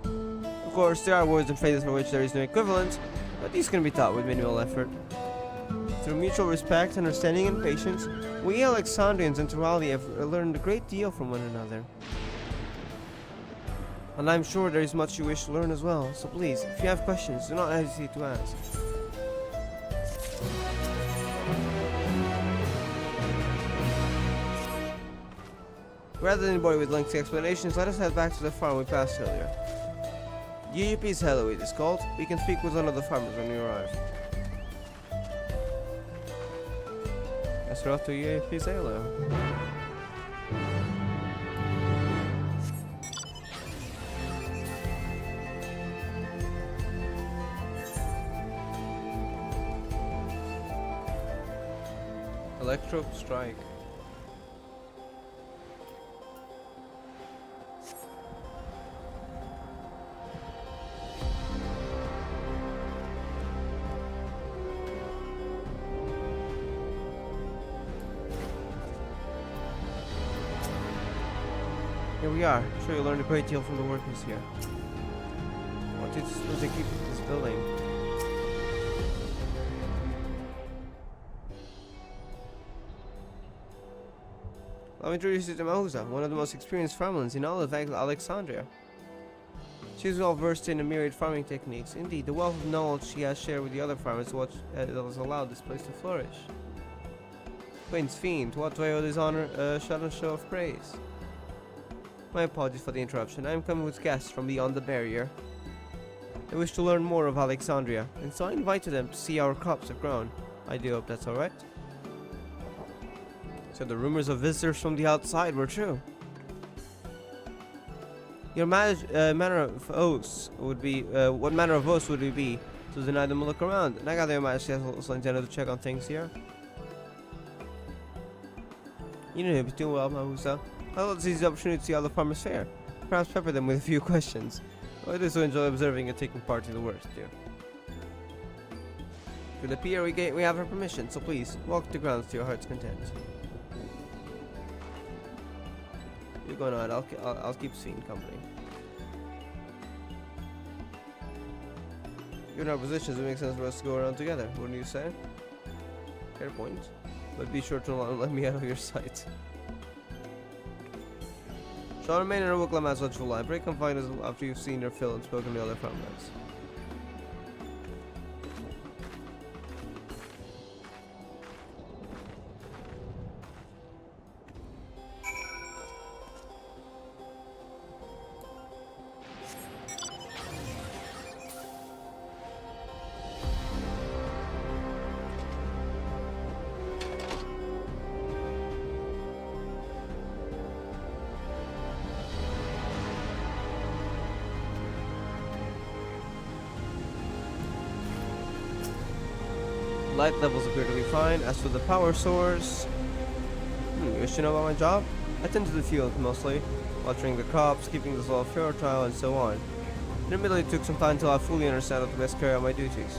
Of course, there are words and phrases for which there is no equivalent, but these can be taught with minimal effort. Through mutual respect, understanding, and patience, we Alexandrians and Turali have learned a great deal from one another. And I'm sure there is much you wish to learn as well, so please, if you have questions, do not hesitate to ask. Rather than bore you with lengthy explanations, let us head back to the farm we passed earlier. UUP's Hello it is called. We can speak with one of the farmers when we arrive. Let's go off to UUP's Hello. Electrope strike. Here we are. I'm sure you'll learn a great deal from the workers here. What did you suppose they keep this building? Let me introduce you to Mahuza, one of the most experienced farmlands in all of Alexandria. She is well versed in a myriad farming techniques. Indeed, the wealth of knowledge she has shared with the other farmers is what has allowed this place to flourish. Queen's Fiend, what do I owe this honor? Sudden show of praise. My apologies for the interruption. I am coming with guests from beyond the barrier. They wish to learn more of Alexandria, and so I invited them to see how our crops have grown. I do hope that's alright. So the rumors of visitors from the outside were true. Your manner of oaths would be, what manner of oaths would we be to deny them a look around? And I gather your majesty has also intended to check on things here. You know him too well, Mahusa. I will seize the opportunity to see how the farmers fare. Perhaps pepper them with a few questions. I do so enjoy observing and taking part in the work, too. To the pier we have our permission, so please, walk the grounds to your heart's content. You're going on, I'll keep Fiend company. Given our positions, it makes sense for us to go around together, wouldn't you say? Fair point. But be sure to let me out of your sight. Shall remain in our Wuklam as much for break and find us after you've seen your fill and spoken to the other farmlands. light levels appear to be fine. As for the power source... you wish to know about my job? I tend to the field, mostly. Watering the crops, keeping the soil fertile, and so on. It admittedly took some time until I fully understand how to best carry out my duties.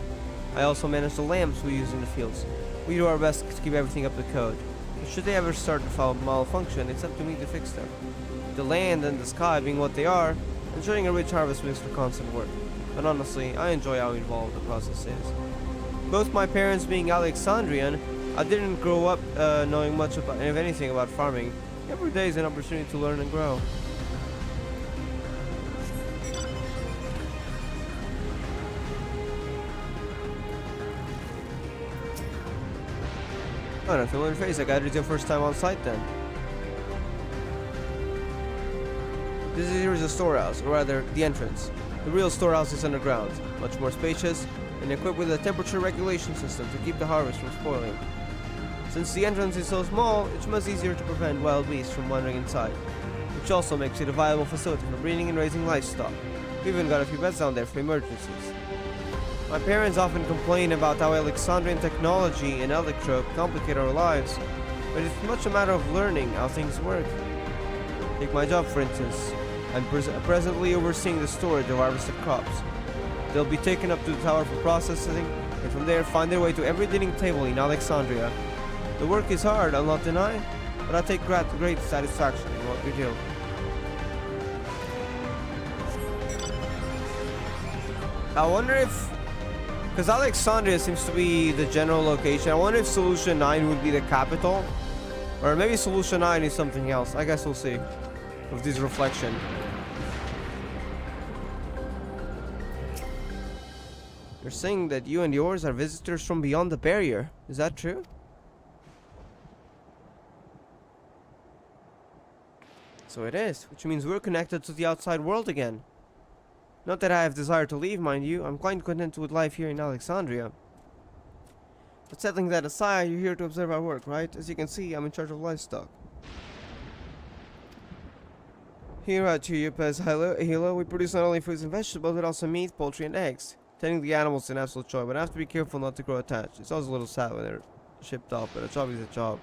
I also manage the lamps we use in the fields. We do our best to keep everything up to code. But should they ever start to malfunction, it's up to me to fix them. The land and the sky being what they are, ensuring a rich harvest makes for constant work. But honestly, I enjoy how involved the process is. Both my parents being Alexandrian, I didn't grow up knowing much about, if anything, about farming. Every day is an opportunity to learn and grow. Oh, no, familiar face. I got it your first time on site then. This here is a storehouse, or rather, the entrance. The real storehouse is underground, much more spacious, and equipped with a temperature regulation system to keep the harvest from spoiling. Since the entrance is so small, it's much easier to prevent wild beasts from wandering inside, which also makes it a viable facility for breeding and raising livestock. We even got a few beds down there for emergencies. My parents often complain about how Alexandrian technology and electro complicate our lives, but it's much a matter of learning how things work. Take my job, for instance. I'm presently overseeing the storage of harvested crops. They'll be taken up to the tower for processing, and from there find their way to every dining table in Alexandria. The work is hard, I'll not deny, but I take great satisfaction in what we do. I wonder if... because Alexandria seems to be the general location, I wonder if Solution 9 would be the capital? Or maybe Solution 9 is something else. I guess we'll see. With this reflection. You're saying that you and yours are visitors from beyond the barrier. Is that true? So it is, which means we're connected to the outside world again. Not that I have desire to leave, mind you. I'm quite content with life here in Alexandria. But setting that aside, you're here to observe our work, right? As you can see, I'm in charge of livestock. Here at Chiupas Hilo, we produce not only fruits and vegetables, but also meat, poultry, and eggs. Tending the animals is an absolute joy, but I have to be careful not to grow attached. It's always a little sad when they're shipped off, but a job is a job.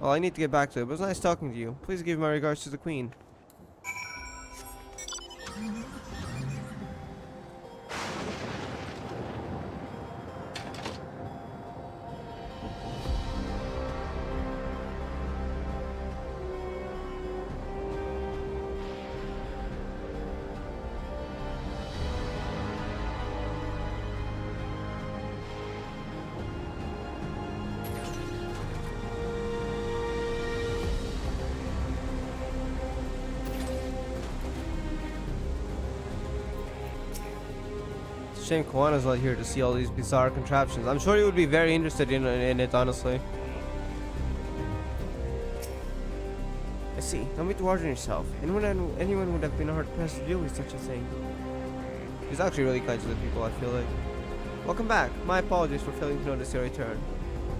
Well, I need to get back to it, but it was nice talking to you. Please give my regards to the Queen. Shame Kawana's not here to see all these bizarre contraptions. I'm sure he would be very interested in it, honestly. I see. Don't be too hard on yourself. Anyone would have been hard pressed to deal with such a thing. He's actually really kind to the people, I feel like. Welcome back. My apologies for failing to notice your return.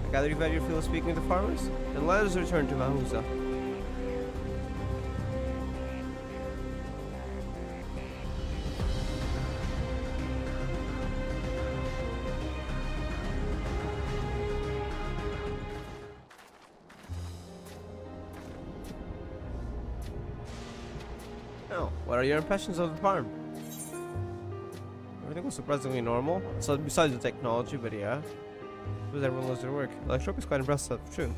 I gather you've had your fill of speaking with the farmers? Then let us return to Mahuza. What are your impressions of the farm? Everything was surprisingly normal. So besides the technology, but yeah. Because everyone loves their work. Electric is quite impressive, true.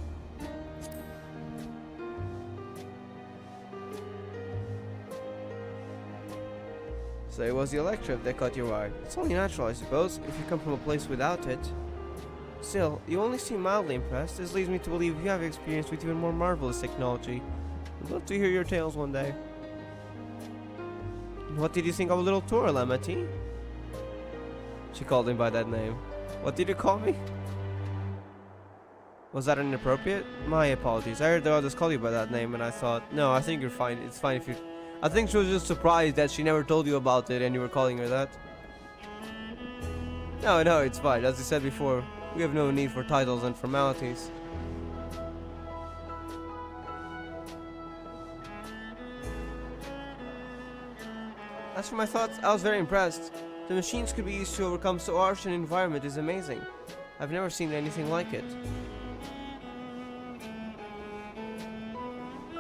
So it was the electric that caught your eye. It's only natural, I suppose, if you come from a place without it. Still, you only seem mildly impressed. This leads me to believe you have experience with even more marvelous technology. I'd love to hear your tales one day. What did you think of a little tour, Lamati? She called him by that name. What did you call me? Was that inappropriate? My apologies. I heard the others call you by that name and I thought, no, I think you're fine. It's fine if you... I think she was just surprised that she never told you about it and you were calling her that. No, it's fine. As I said before, we have no need for titles and formalities. As for my thoughts, I was very impressed. The machines could be used to overcome so harsh an environment is amazing. I've never seen anything like it.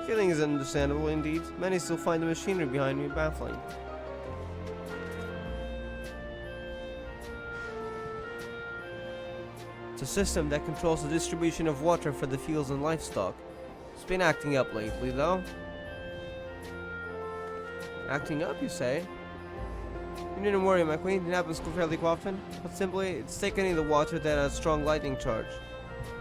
Feeling is understandable indeed. Many still find the machinery behind me baffling. It's a system that controls the distribution of water for the fields and livestock. It's been acting up lately, though. Acting up, you say? You needn't worry, my queen. It happens fairly often. But simply, it's taken in the water that has strong lightning charge.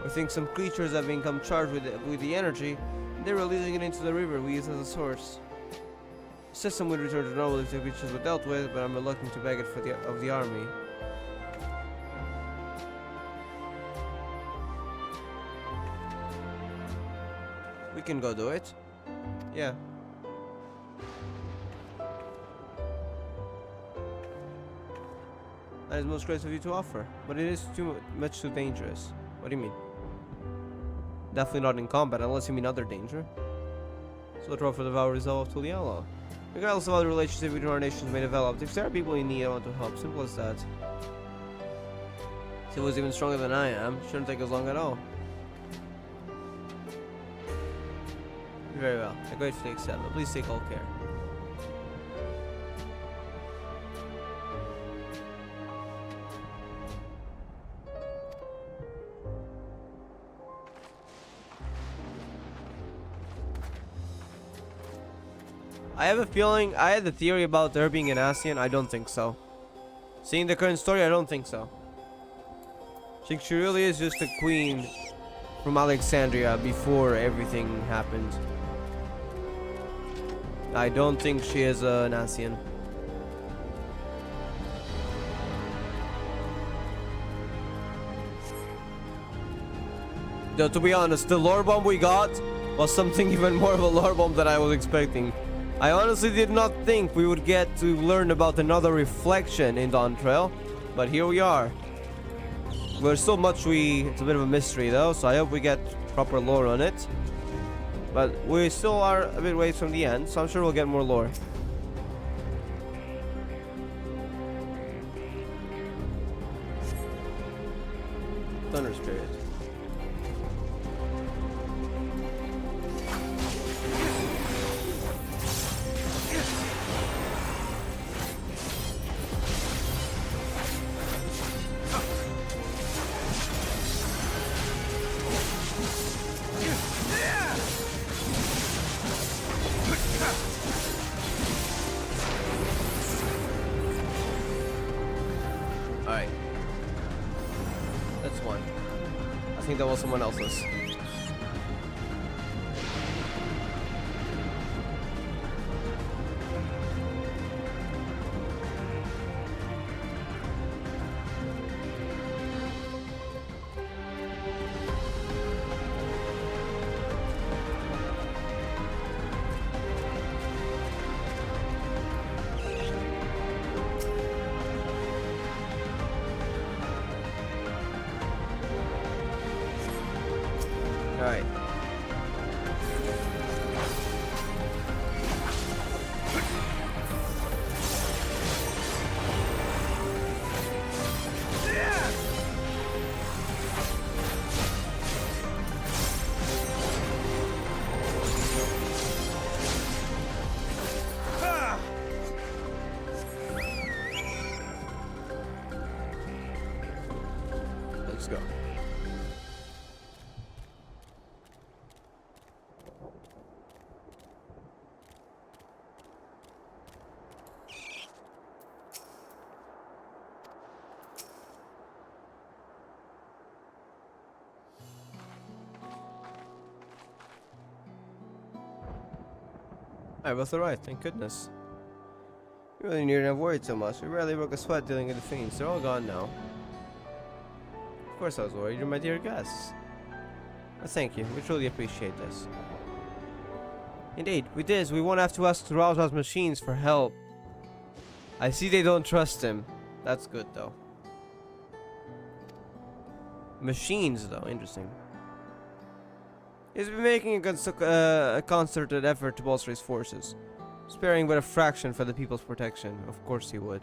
I think some creatures have become charged with the energy. They're releasing it into the river we use as a source. The system would return to normal if the creatures were dealt with, but I'm reluctant to beg it of the army. We can go do it. Yeah. That is most gracious of you to offer, but it is too dangerous. What do you mean? Definitely not in combat, unless you mean other danger. So let's roll for the vow resolve to the ally. Regardless of how the relationship between our nations may develop, if there are people in need, I want to help. Simple as that. If it was even stronger than I am, shouldn't take as long at all. Very well. I gratefully accept, but please take all care. I have a feeling, I had the theory about her being an Asian. I don't think so. Seeing the current story, I don't think so. I think she really is just a queen from Alexandria before everything happened. I don't think she is an Asian. Though, to be honest, the lore bomb we got was something even more of a lore bomb than I was expecting. I honestly did not think we would get to learn about another reflection in Dawntrail, but here we are. There's so much it's a bit of a mystery though, so I hope we get proper lore on it. But we still are a bit ways from the end, so I'm sure we'll get more lore. Thunder Spirit. Alright. That's one. I think that was someone else's. Alright. Let's go. I was alright, thank goodness. We really needn't have worried so much. We barely broke a sweat dealing with the fiends. They're all gone now. Of course I was worried. You're my dear guests. But thank you. We truly appreciate this. Indeed, with this, we won't have to ask Raja's machines for help. I see they don't trust him. That's good, though. Machines, though. Interesting. He's been making a concerted effort to bolster his forces, sparing but a fraction for the people's protection. Of course he would.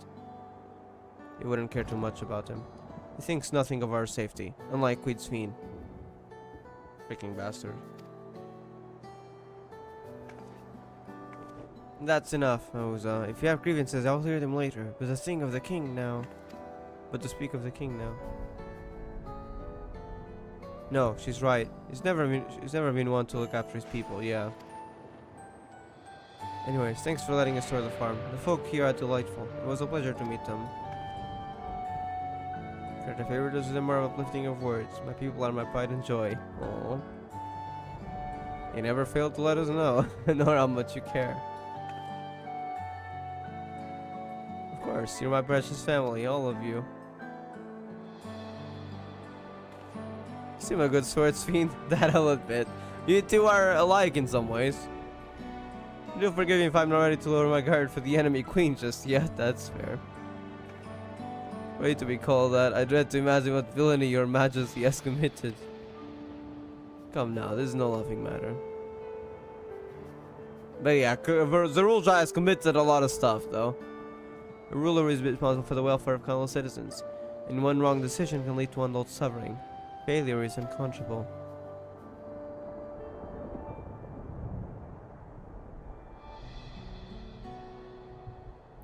He wouldn't care too much about him. He thinks nothing of our safety, unlike XIV. Freaking bastard. That's enough, Oza. If you have grievances, I'll hear them later. But to think of the king now. But to speak of the king now. No, she's right. He's never been one to look after his people, yeah. Anyways, thanks for letting us tour the farm. The folk here are delightful. It was a pleasure to meet them. For the favoritism are uplifting of words. My people are my pride and joy. Aww. You never failed to let us know, nor how much you care. Of course, you're my precious family, all of you. You seem a good swordsfiend, that I'll admit. You two are alike in some ways. Do forgive me if I'm not ready to lower my guard for the enemy queen just yet, that's fair. Wait to be called that. I dread to imagine what villainy your majesty has committed. Come now, this is no laughing matter. But yeah, Zerulja has committed a lot of stuff though. A ruler is responsible for the welfare of countless citizens, and one wrong decision can lead to untold suffering. Failure is unconscionable.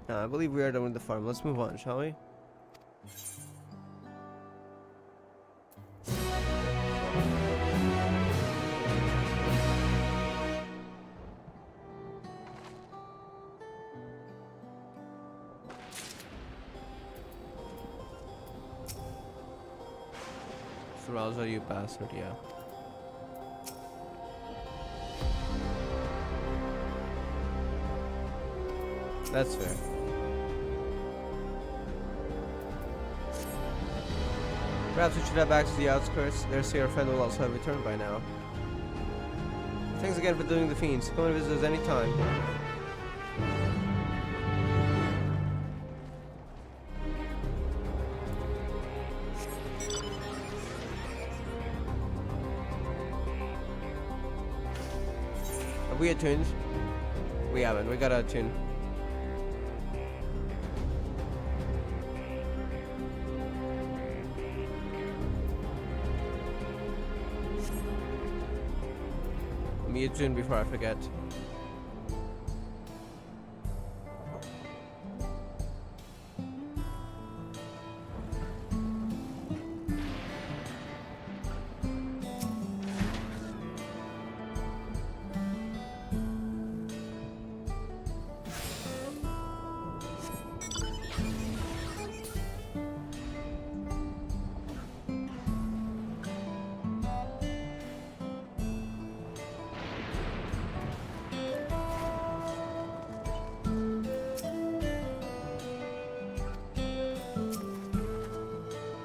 I believe we are done with the farm. Let's move on, shall we? Raja, you bastard, yeah. That's fair. Perhaps we should head back to the outskirts. There's your friend will also have returned by now. Thanks again for doing the fiends. Come and visit us anytime. Have we attuned? We haven't. We gotta attune. Let me attune before I forget.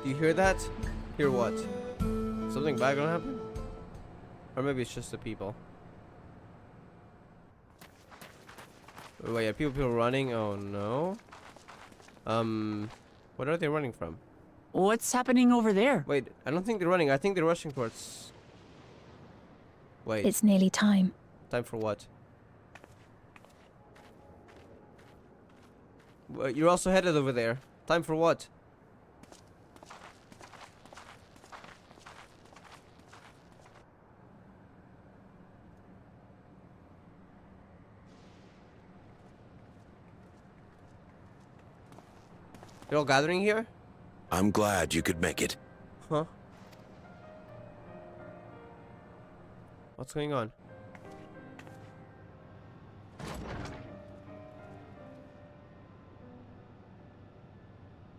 You hear that? Hear what? Something bad gonna happen? Or maybe it's just the people. Wait, are people running? Oh no. What are they running from? What's happening over there? Wait, I don't think they're running. I think they're rushing towards... Wait. It's nearly time. Time for what? You're also headed over there. Time for what? You're all gathering here? I'm glad you could make it. Huh? What's going on?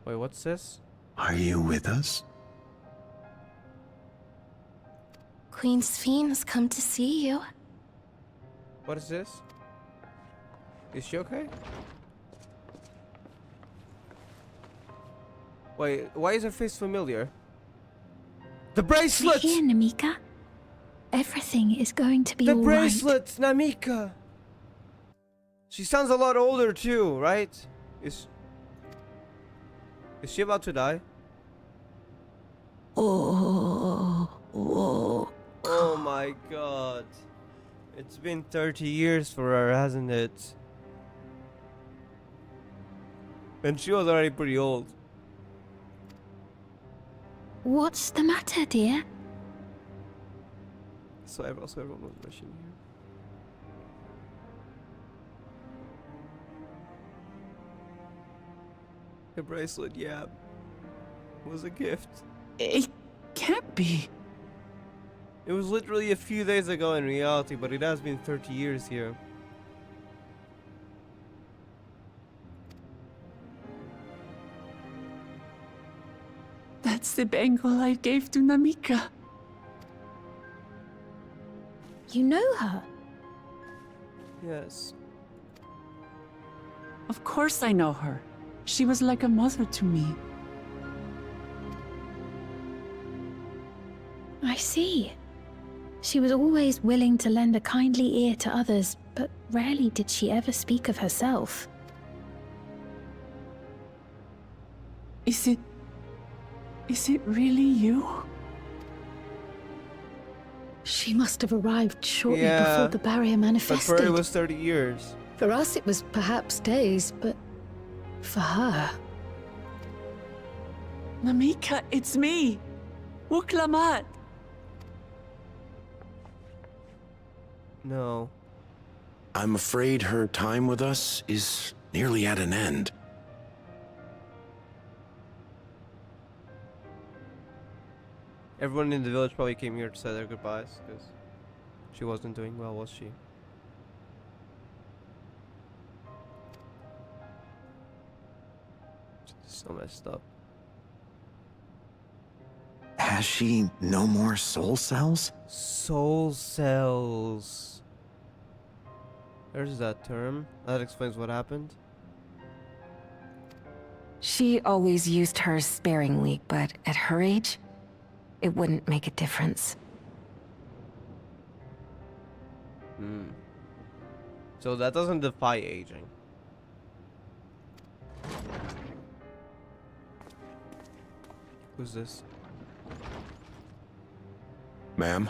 Wait, what's this? Are you with us? Queen's fiends come to see you. What is this? Is she okay? Wait, why is her face familiar? The bracelet! Here, Namika. Everything is going to be the all bracelet, right. Namika! She sounds a lot older too, right? Is she about to die? Oh my god. It's been 30 years for her, hasn't it? And she was already pretty old. What's the matter, dear? So everyone was rushing here. The bracelet, yeah, was a gift. It can't be. It was literally a few days ago in reality, but it has been 30 years here. That's the bangle I gave to Namika. You know her? Yes. Of course I know her. She was like a mother to me. I see. She was always willing to lend a kindly ear to others, but rarely did she ever speak of herself. Is it really you? She must have arrived shortly Yeah, before the barrier manifested. But for her it was 30 years. For us it was perhaps days, but for her... Namika, it's me! Wuklamat! No. I'm afraid her time with us is nearly at an end. Everyone in the village probably came here to say their goodbyes, because she wasn't doing well, was she? So messed up. Has she no more soul cells? Soul cells. There's that term. That explains what happened. She always used hers sparingly, but at her age, it wouldn't make a difference. So that doesn't defy aging. Who's this? Ma'am,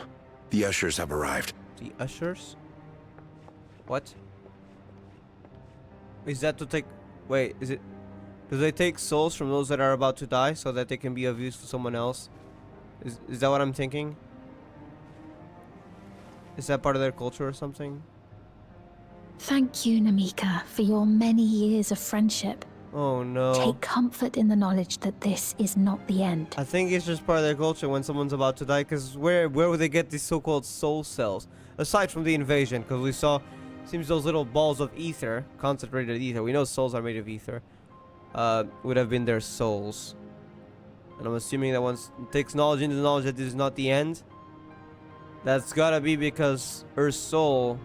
the ushers have arrived. The ushers? What? Is that to take... Wait, is it... Do they take souls from those that are about to die so that they can be of use to someone else? Is that what I'm thinking? Is that part of their culture or something? Thank you, Namika, for your many years of friendship. Oh no. Take comfort in the knowledge that this is not the end. I think it's just part of their culture when someone's about to die, because where would they get these so-called soul cells? Aside from the invasion, because we saw, seems those little balls of ether, concentrated ether, we know souls are made of ether, would have been their souls. And I'm assuming that once it takes knowledge into the knowledge that this is not the end, that's gotta be because her soul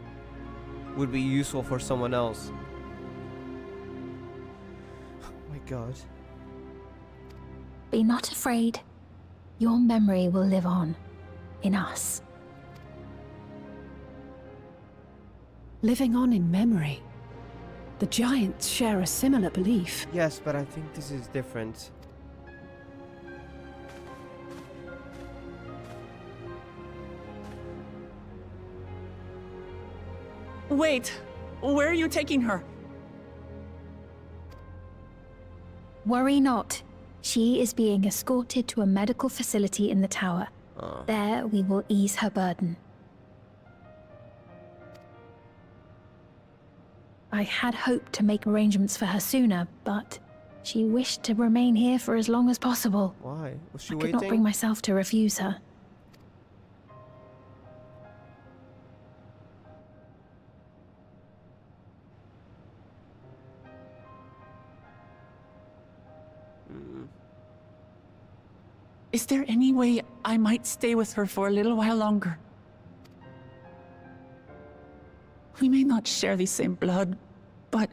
would be useful for someone else. Oh my god. Be not afraid. Your memory will live on. In us. Living on in memory. The giants share a similar belief. Yes, but I think this is different. Wait, where are you taking her? Worry not. She is being escorted to a medical facility in the tower. There we will ease her burden. I had hoped to make arrangements for her sooner, but she wished to remain here for as long as possible. Why? Was she I waiting? could not bring myself to refuse her. Is there any way I might stay with her for a little while longer? We may not share the same blood, but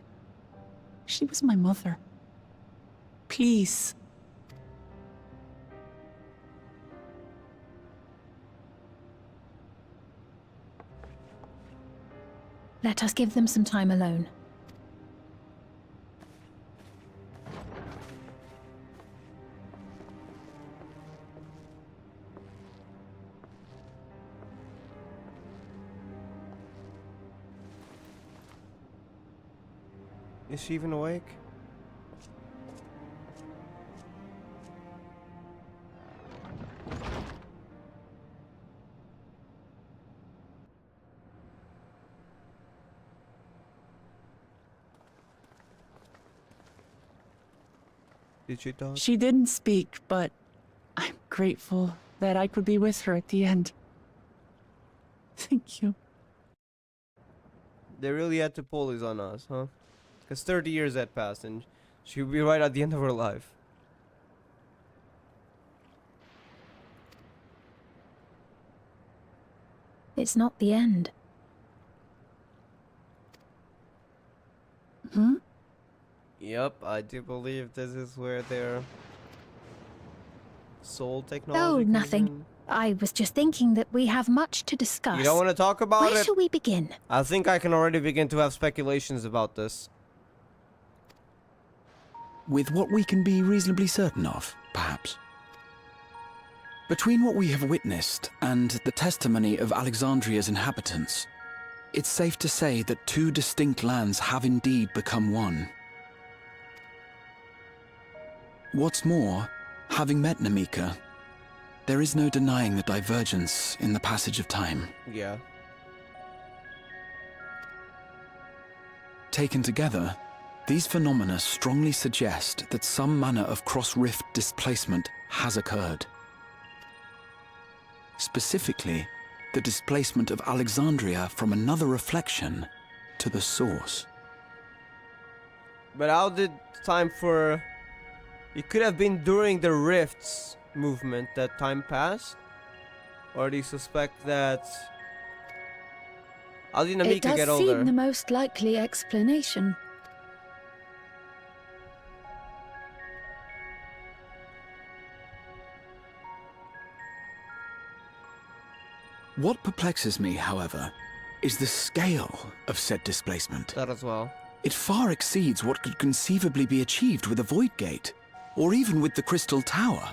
she was my mother. Please. Let us give them some time alone. Is she even awake? Did she talk? She didn't speak, but I'm grateful that I could be with her at the end. Thank you. They really had to pull these on us, huh? Because 30 years had passed and she would be right at the end of her life. It's not the end. Hmm? Yep, I do believe this is where their soul technology Oh, comes nothing. in. I was just thinking that we have much to discuss. You don't want to talk about Where it? shall we begin? I think I can already begin to have speculations about this. With what we can be reasonably certain of, perhaps. Between what we have witnessed and the testimony of Alexandria's inhabitants, it's safe to say that two distinct lands have indeed become one. What's more, having met Namika, there is no denying the divergence in the passage of time. Yeah. Taken together, these phenomena strongly suggest that some manner of cross-rift displacement has occurred. Specifically, the displacement of Alexandria from another reflection to the source. But how did time for... It could have been during the rifts movement that time passed? Or do you suspect that... How did Namika It does get seem older? the most likely explanation. What perplexes me, however, is the scale of said displacement. That as well. It far exceeds what could conceivably be achieved with a Void Gate, or even with the Crystal Tower.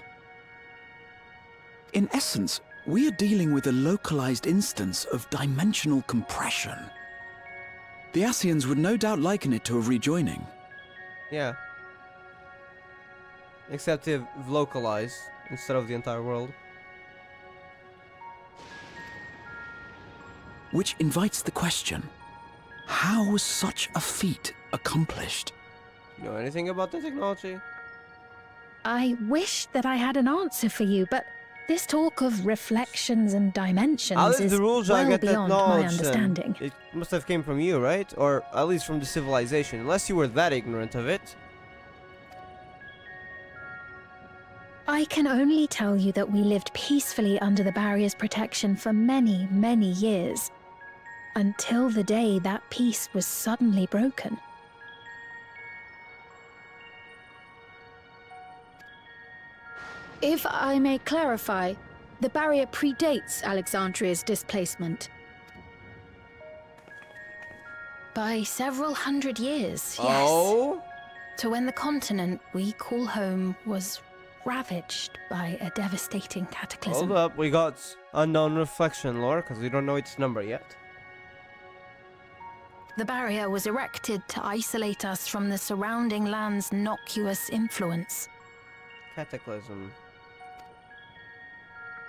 In essence, we are dealing with a localized instance of dimensional compression. The Ascians would no doubt liken it to a rejoining. Yeah. Except they've localized instead of the entire world. Which invites the question, how was such a feat accomplished? You know anything about the technology? I wish that I had an answer for you, but this talk of reflections and How dimensions did is the rules well get that beyond my knowledge then? understanding. It must have came from you, right? Or at least from the civilization, unless you were that ignorant of it. I can only tell you that we lived peacefully under the barrier's protection for many, many years, until the day that peace was suddenly broken. If I may clarify, the barrier predates Alexandria's displacement. By several hundred years, yes. Oh? To when the continent we call home was ravaged by a devastating cataclysm. Hold up, we got unknown reflection lore, because we don't know its number yet. The barrier was erected to isolate us from the surrounding land's noxious influence. Cataclysm.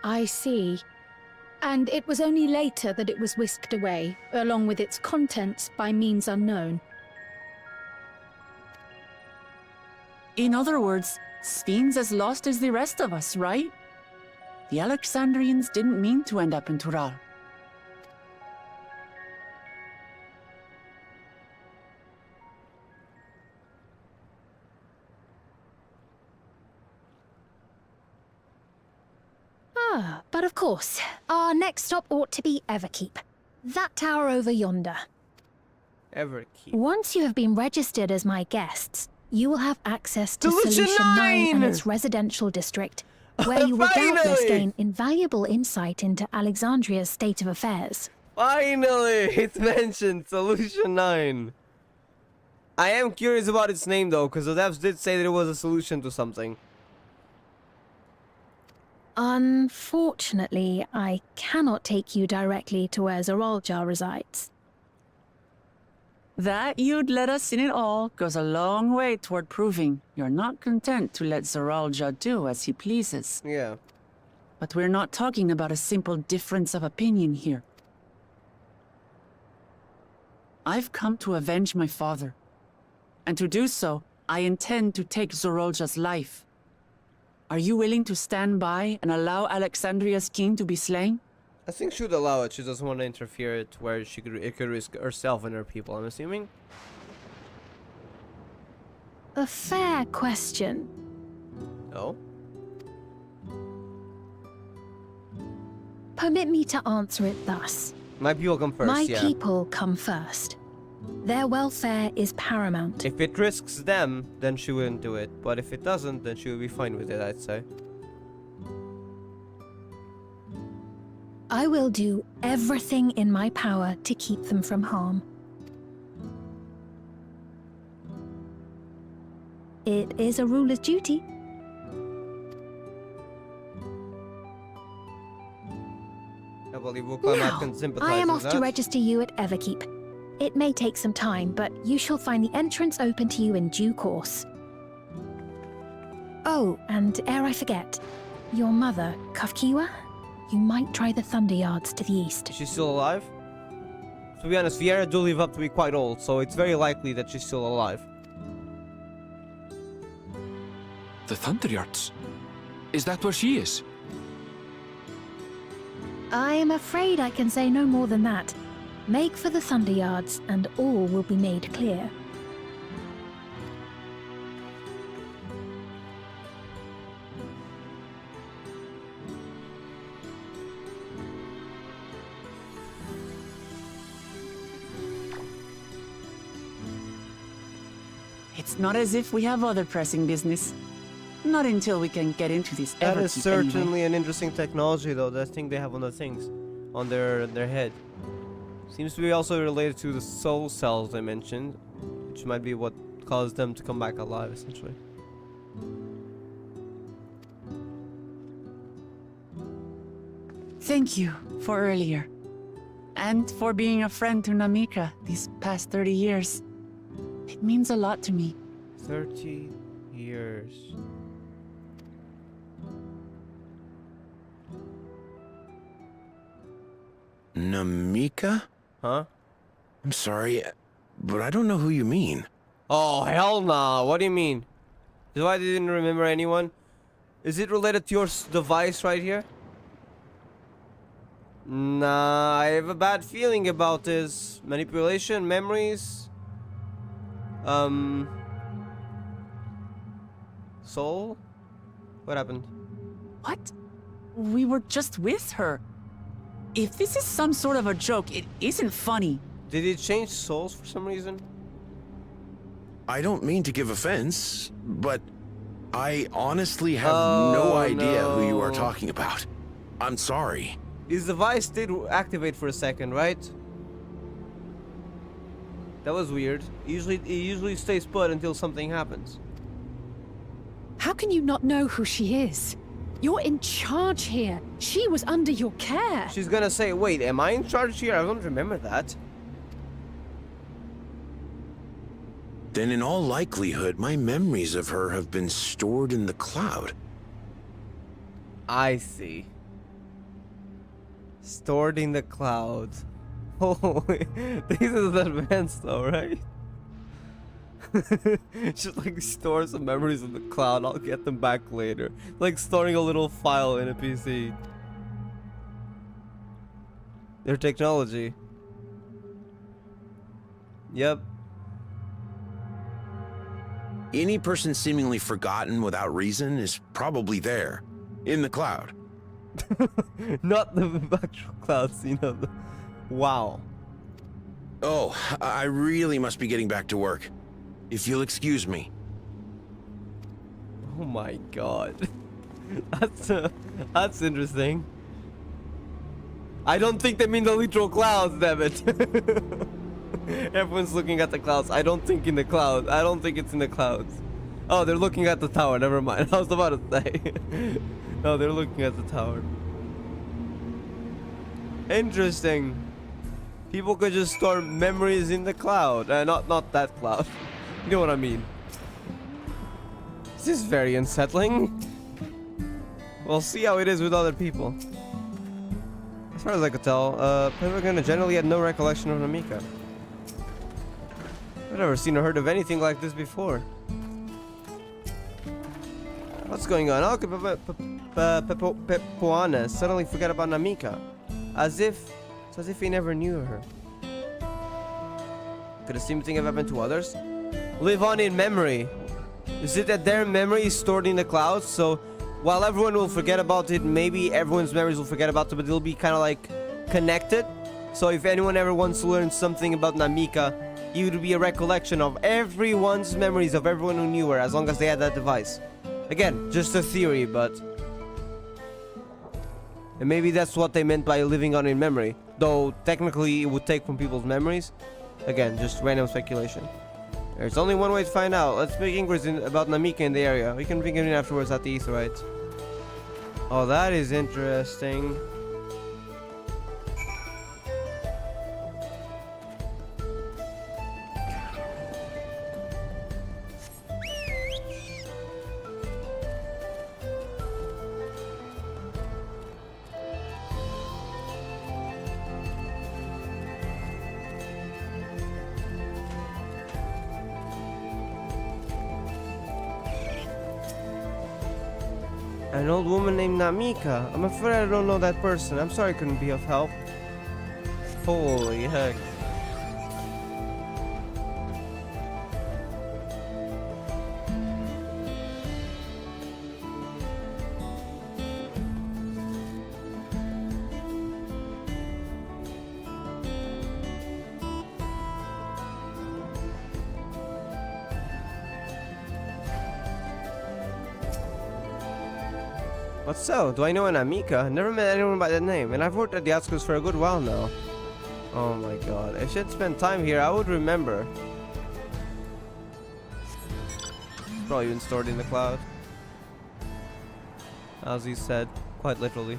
I see. And it was only later that it was whisked away, along with its contents, by means unknown. In other words, Sphene's as lost as the rest of us, right? The Alexandrians didn't mean to end up in Tural. Ah, but of course, our next stop ought to be Everkeep. That tower over yonder. Everkeep. Once you have been registered as my guests, you will have access to Solution Solution 9 and 9! its residential district, where you will doubtless Finally! gain invaluable insight into Alexandria's state of affairs. Finally! It's mentioned! Solution 9. I am curious about its name though, because the devs did say that it was a solution to something. Unfortunately, I cannot take you directly to where Zoraljar resides. That you'd let us in it all goes a long way toward proving you're not content to let Zoraljar do as he pleases. Yeah. But we're not talking about a simple difference of opinion here. I've come to avenge my father. And to do so, I intend to take Zorolja's life. Are you willing to stand by and allow Alexandria's king to be slain? I think she would allow it. She doesn't want to interfere it where it could risk herself and her people, I'm assuming. A fair question. Oh? Permit me to answer it thus. My people come first, My yeah. people come first. Their welfare is paramount. If it risks them, then she wouldn't do it. But if it doesn't, then she would be fine with it, I'd say. I will do everything in my power to keep them from harm. It is a ruler's duty. I believe Wuklamat can sympathize I am with off to that. register you at Everkeep. It may take some time, but you shall find the entrance open to you in due course. Oh, and ere I forget, your mother, Kafkiwa, you might try the Thunder Yards to the east. Is she still alive? To be honest, Viera do live up to be quite old, so it's very likely that she's still alive. The Thunder Yards? Is that where she is? I am afraid I can say no more than that. Make for the Thunder Yards, and all will be made clear. It's not as if we have other pressing business. Not until we can get into this That is Everkeep certainly anyway. an interesting technology, though. That thing they have on the things, on their head. Seems to be also related to the soul cells they mentioned, which might be what caused them to come back alive, essentially. Thank you for earlier. And for being a friend to Namika these past 30 years. It means a lot to me. 30 years. Namika? Huh? I'm sorry, but I don't know who you mean. Oh, hell nah. What do you mean? Is why they didn't remember anyone? Is it related to your device right here? Nah, I have a bad feeling about this. Manipulation, memories. Soul? What happened? What? We were just with her. If this is some sort of a joke, it isn't funny. Did it change souls for some reason? I don't mean to give offense, but I honestly have no idea who you are talking about. I'm sorry. His device did activate for a second, right? That was weird. It usually stays put until something happens. How can you not know who she is? You're in charge here. She was under your care. She's gonna say, wait, am I in charge here? I don't remember that. Then in all likelihood, my memories of her have been stored in the cloud. I see. Stored in the cloud. Oh, this is advanced though, right? Just like store some memories in the cloud. I'll get them back later. Like storing a little file in a PC. Their technology. Yep. Any person seemingly forgotten without reason is probably there, in the cloud. Not the actual cloud scene of the... Wow. Oh, I really must be getting back to work. If you'll excuse me. Oh my god. That's interesting. I don't think they mean the literal clouds, damn it. Everyone's looking at the clouds. I don't think in the clouds. I don't think it's in the clouds. Oh, they're looking at the tower. Never mind. I was about to say. No, they're looking at the tower. Interesting. People could just store memories in the cloud. Not that cloud. You know what I mean. This is very unsettling. We'll see how it is with other people. As far as I could tell, Pemmican generally had no recollection of Namika. I've never seen or heard of anything like this before. What's going on? How could Pepoana suddenly forget about Namika? It's as if he never knew her. Could the same thing have happened to others? Live on in memory. Is it that their memory is stored in the clouds? So while everyone will forget about it, maybe everyone's memories will forget about it, but they'll be kind of like connected. So if anyone ever wants to learn something about Namika, it would be a recollection of everyone's memories of everyone who knew her, as long as they had that device. Again, just a theory, but... And maybe that's what they meant by living on in memory. Though, technically, it would take from people's memories. Again, just random speculation. There's only one way to find out. Let's make inquiries about Namika in the area. We can bring it in afterwards at the Aetheryte. Oh, that is interesting. An old woman named Namika. I'm afraid I don't know that person. I'm sorry I couldn't be of help. Holy heck. What so? Do I know an Namika? Never met anyone by that name, and I've worked at the outskirts for a good while now. Oh my god. If she'd spent time here, I would remember. Probably been stored in the cloud. As he said, quite literally.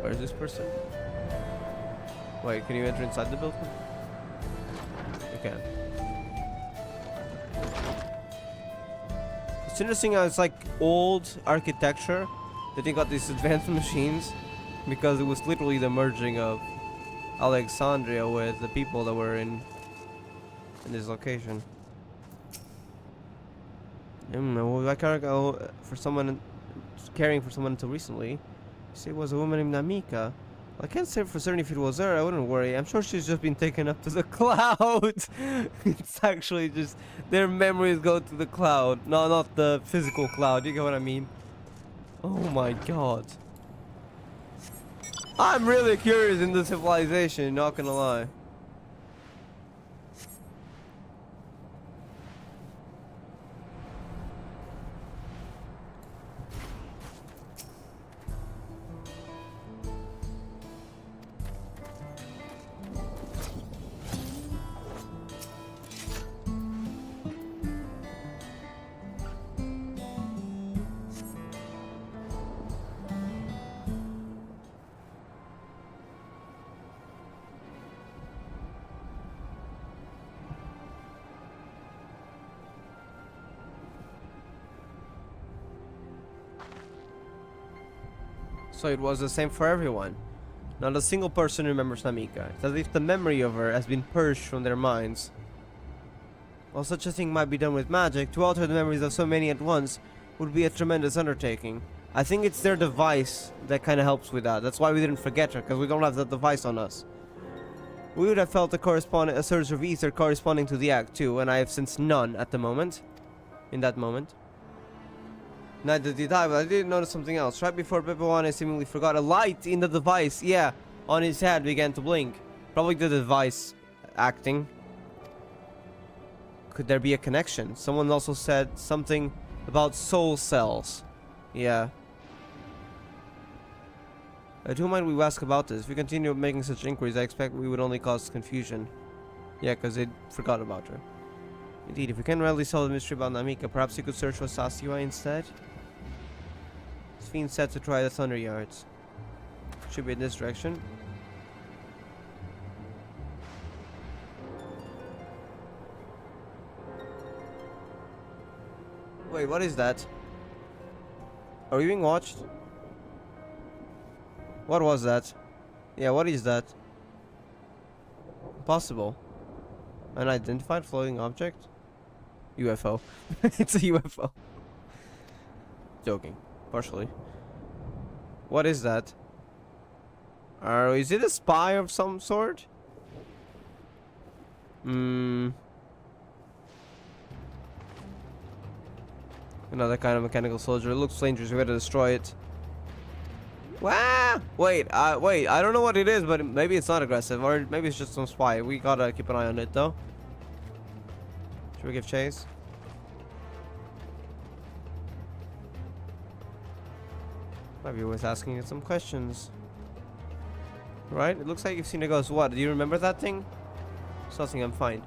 Where's this person? Wait, can you enter inside the building? You can. It's interesting how it's like old architecture that they got these advanced machines, because it was literally the merging of Alexandria with the people that were in this location. Well, I can't go for someone caring for someone until recently. You say it was a woman named Namika. I can't say for certain if it was her. I wouldn't worry. I'm sure she's just been taken up to the cloud. It's actually just their memories go to the cloud. No, not the physical cloud. You get what I mean? Oh my god. I'm really curious in the civilization, not gonna lie. So it was the same for everyone. Not a single person remembers Namika. It's as if the memory of her has been purged from their minds. While such a thing might be done with magic, to alter the memories of so many at once would be a tremendous undertaking. I think it's their device that kind of helps with that. That's why we didn't forget her, because we don't have that device on us. We would have felt a surge of ether corresponding to the act too, and I have sensed none at the moment. In that moment. Neither did I, but I did notice something else. Right before Pepoana seemingly forgot, a light in the device, yeah, on his head began to blink. Probably the device acting. Could there be a connection? Someone also said something about soul cells. Yeah. Who might we ask about this? If we continue making such inquiries, I expect we would only cause confusion. Yeah, because they forgot about her. Indeed, if we can readily solve the mystery about Namika, perhaps you could search for Sasiwa instead? Fiend said to try the Thunder Yards. Should be in this direction. Wait, what is that? Are we being watched? What was that? Yeah, what is that? Possible. An identified floating object? UFO. It's a UFO. Joking. Partially. What is that? Is it a spy of some sort? Another kind of mechanical soldier. It looks dangerous. We gotta destroy it. Wow! Wait, I don't know what it is, but maybe it's not aggressive, or maybe it's just some spy. We gotta keep an eye on it, though. Should we give chase? Maybe he was asking it some questions. Right? It looks like you've seen a ghost. What? Do you remember that thing? Something. I'm fine.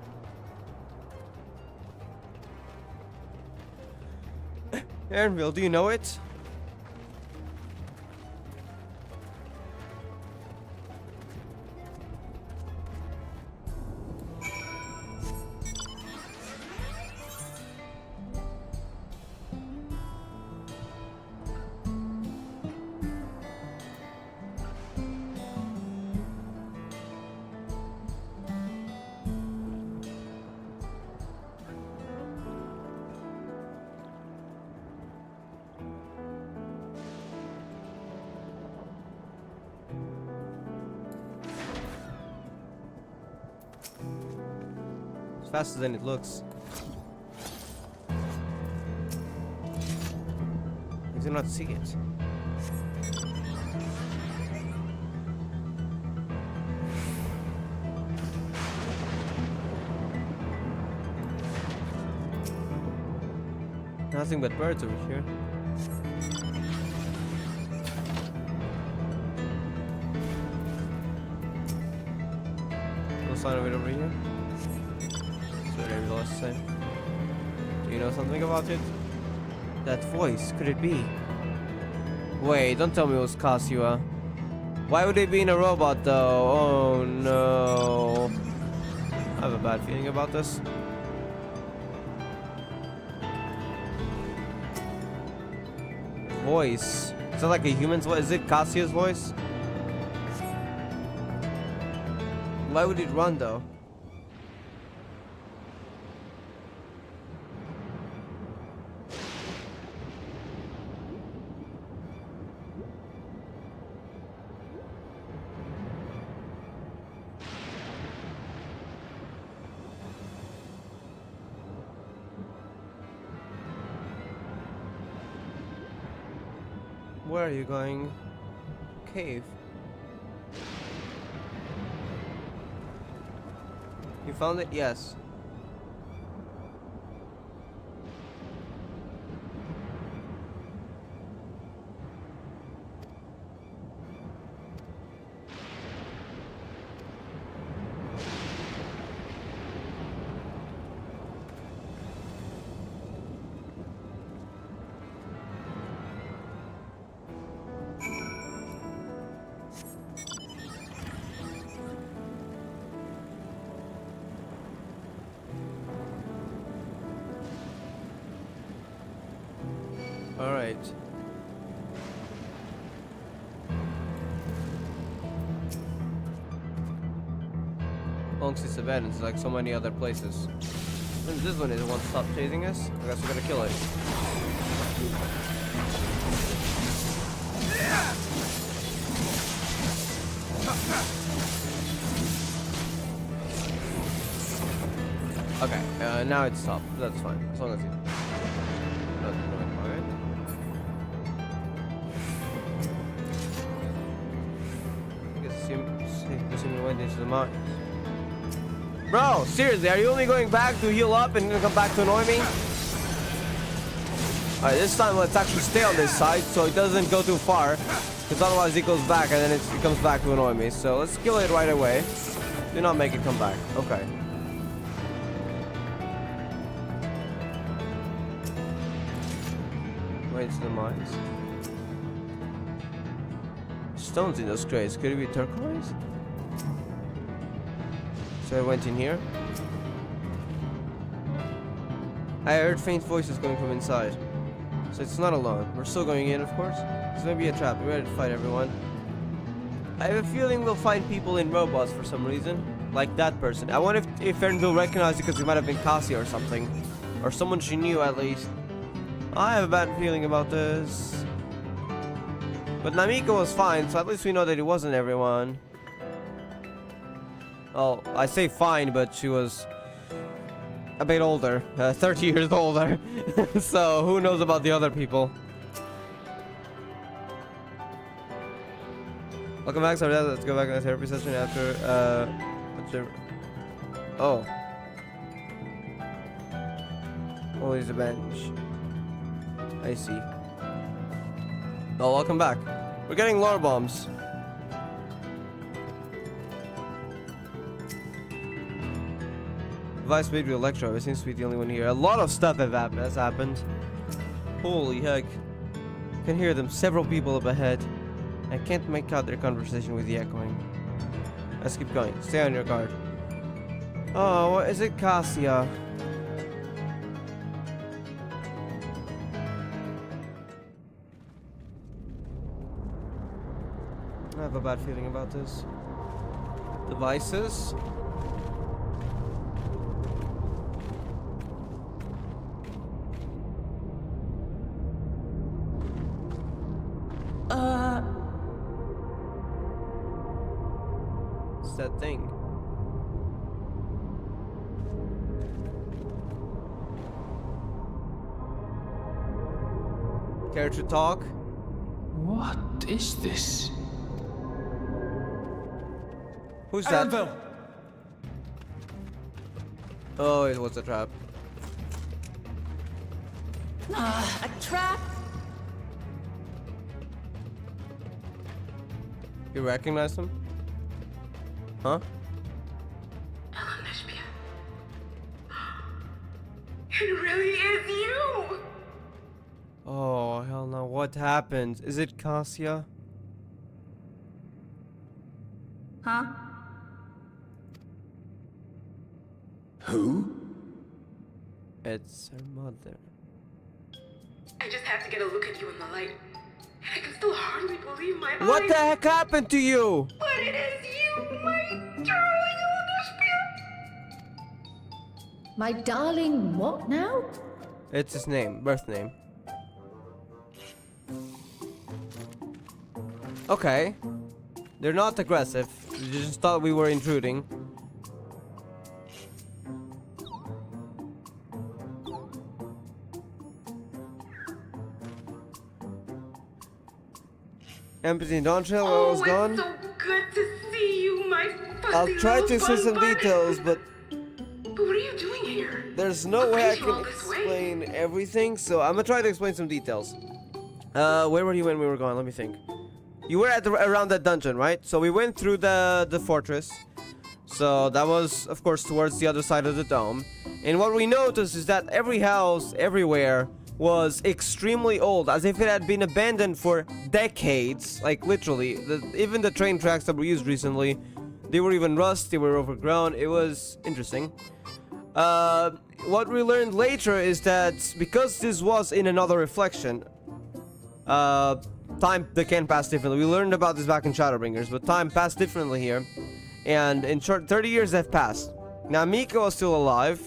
Aaronville, do you know it? Faster than it looks. I do not see it. Nothing but birds over here. No sign of it over here. Last time. Do you know something about it? That voice, could it be? Wait, don't tell me it was Kazuya. Why would it be in a robot though? Oh no. I have a bad feeling about this. Voice. Is that like a human's voice? Is it Kazuya's voice? Why would it run though? Where are you going? Cave. You found it? Yes. All right. Long since abandoned, it's like so many other places. Since this one is won't stop chasing us, I guess we're gonna kill it. Okay, now it's stopped. That's fine, as long as it doesn't ruin it. Assuming went into the mine. Bro, seriously, are you only going back to heal up and then come back to annoy me? Alright, this time let's actually stay on this side so it doesn't go too far. Because otherwise it goes back and then it comes back to annoy me. So let's kill it right away. Do not make it come back. Okay. Right to the mines. Stones in those crates. Could it be turquoise? So I went in here. I heard faint voices coming from inside. So it's not alone. We're still going in, of course. It's gonna be a trap. We're ready to fight everyone. I have a feeling we'll find people in robots for some reason. Like that person. I wonder if Aaron will recognize it because it might have been Cassie or something. Or someone she knew, at least. I have a bad feeling about this. But Namiko was fine, so at least we know that it wasn't everyone. Well, I say fine, but she was a bit older. 30 years older. So, who knows about the other people? Welcome back, sorry, let's go back on the therapy session after, oh. Oh, there's a bench. I see. Oh, welcome back. We're getting lore bombs. Device made with Electro. It seems to be the only one here. A lot of stuff has happened. Holy heck. Can hear them. Several people up ahead. I can't make out their conversation with the echoing. Let's keep going. Stay on your guard. Oh, what is it, Cassia? I have a bad feeling about this. Devices. It's that thing. Care to talk? What is this? Who's that? Oh, it was a trap. A trap? You recognize him? Huh? It really is you! Oh, hell no. What happened? Is it Cassia? Huh? Who? It's her mother. I just have to get a look at you in the light. And I can still hardly believe my eyes. What the heck happened to you? But it is you, my darling Olivia! My darling, what now? It's his name, birth name. Okay. They're not aggressive. They just thought we were intruding. Empathy in Dawntrail, where I was gone. It's so good to see you, my fuzzy I'll try little to see some bun. details, but But what are you doing here? there's no way I can explain everything, so I'm gonna try to explain some details. Where were you when we were gone? Let me think. You were at around that dungeon, right? So we went through the fortress. So that was, of course, towards the other side of the dome. And what we noticed is that every house, everywhere, was extremely old, as if it had been abandoned for decades. Like, literally. Even the train tracks that were used recently, they were even rust, they were overgrown. It was interesting. What we learned later is that because this was in another reflection, time that can pass differently. We learned about this back in Shadowbringers, but time passed differently here. And in short, 30 years have passed. Now, Miko was still alive.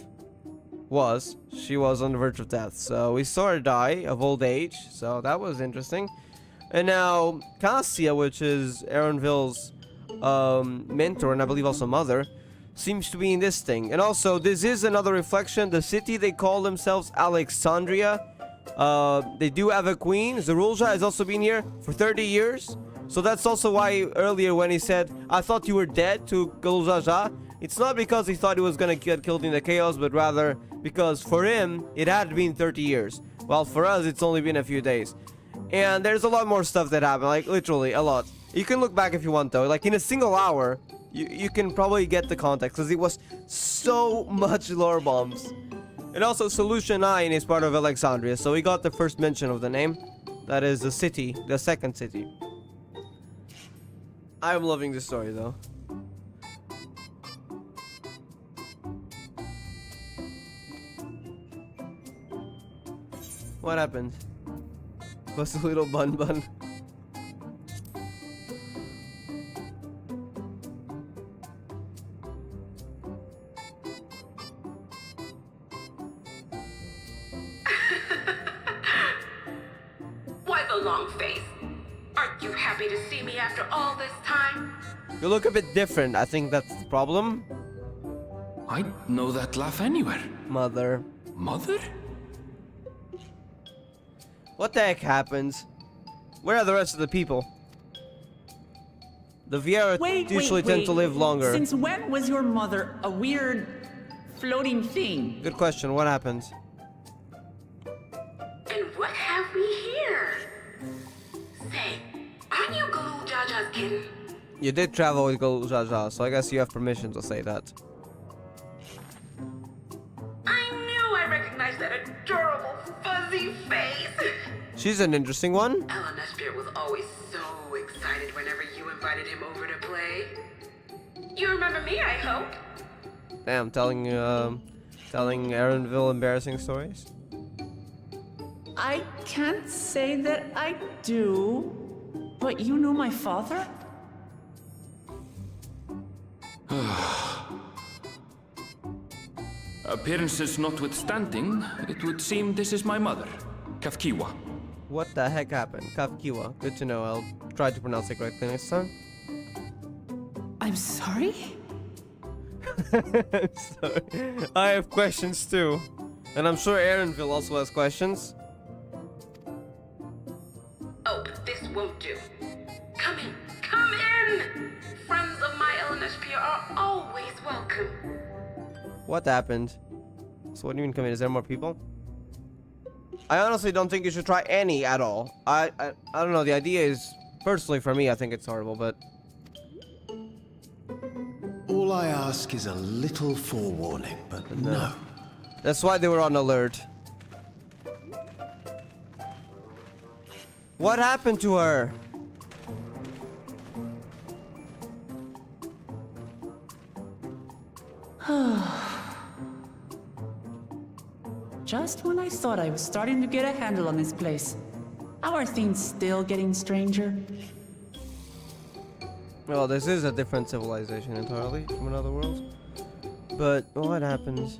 She was on the verge of death. So we saw her die of old age. So that was interesting. And now, Cassia, which is Aaronville's mentor and I believe also mother, seems to be in this thing. And also, this is another reflection. The city, they call themselves Alexandria. They do have a queen. Zerulja has also been here for 30 years. So that's also why earlier when he said, I thought you were dead to Gulzaja, it's not because he thought he was gonna get killed in the chaos, but rather because for him, it had been 30 years. While for us, it's only been a few days. And there's a lot more stuff that happened, like literally a lot. You can look back if you want though, like in a single hour, you can probably get the context, because it was so much lore bombs. And also Solution 9 is part of Alexandria, so we got the first mention of the name. That is the city, the second city. I'm loving this story though. What happened? Was the little bun bun? long face. Aren't you happy to see me after all this time? You look a bit different. I think that's the problem. I know that laugh anywhere. Mother. Mother? What the heck happens? Where are the rest of the people? The Viera usually tend to live longer. Since when was your mother a weird floating thing? Good question. What happened? And what have we here? Say, aren't you Galoo Jaja's kitten? You did travel with Galoo Jaja, so I guess you have permission to say that. I knew I recognized that adorable fuzzy face. She's an interesting one. Elenesphere was always so excited whenever you invited him over to play. You remember me, I hope? Damn, telling Aaronville embarrassing stories. I can't say that I do, but you know my father? Appearances notwithstanding, it would seem this is my mother, Kafkiwa. What the heck happened? Kafkiwa. Good to know. I'll try to pronounce it correctly next time. I'm sorry? I'm sorry. I have questions too. And I'm sure Aaronville also has questions. Oh, but this won't do. Come in, come in! Friends of my Elenesphere are always welcome. What happened? So what do you mean come in? Is there more people? I honestly don't think you should try any at all. I don't know. The idea is, personally for me, I think it's horrible, but... All I ask is a little forewarning, but no. That's why they were on alert. What happened to her? Just when I thought I was starting to get a handle on this place. How are things still getting stranger? Well, this is a different civilization entirely from another world. But what happens?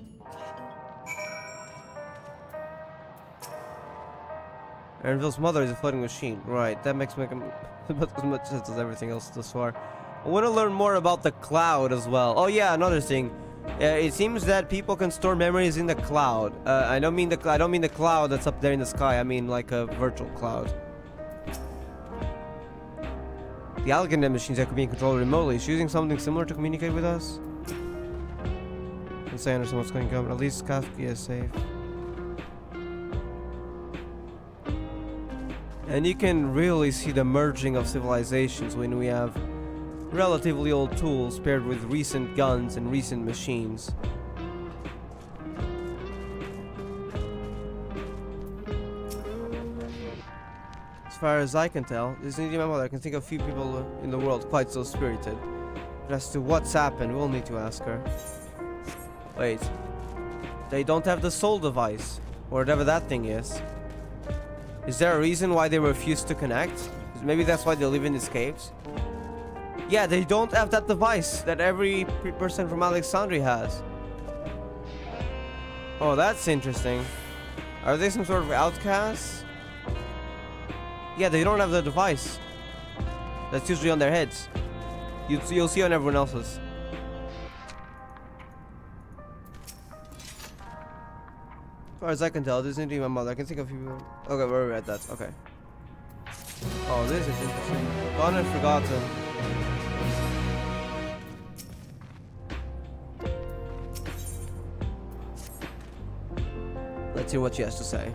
Aaronville's mother is a floating machine. Right, that makes as much sense as everything else thus far. I want to learn more about the cloud as well. Oh yeah, another thing. It seems that people can store memories in the cloud. I don't mean the cloud that's up there in the sky. I mean like a virtual cloud. The Algonet machines that could be controlled remotely. Is she using something similar to communicate with us? Can't say I understand what's going on, but at least Kafka is safe. And you can really see the merging of civilizations when we have relatively old tools paired with recent guns and recent machines. As far as I can tell, this is my mother. I can think of few people in the world quite so spirited. But as to what's happened, we'll need to ask her. Wait. They don't have the soul device, or whatever that thing is. Is there a reason why they refuse to connect? Maybe that's why they live in these caves? Yeah, they don't have that device that every person from Alexandria has. Oh, that's interesting. Are they some sort of outcasts? Yeah, they don't have the device. That's usually on their heads. You'll see on everyone else's. As far as I can tell, this isn't even my mother. I can think of people. Okay, we're at that. Okay. Oh, this is interesting. Gone and forgotten. Let's hear what she has to say.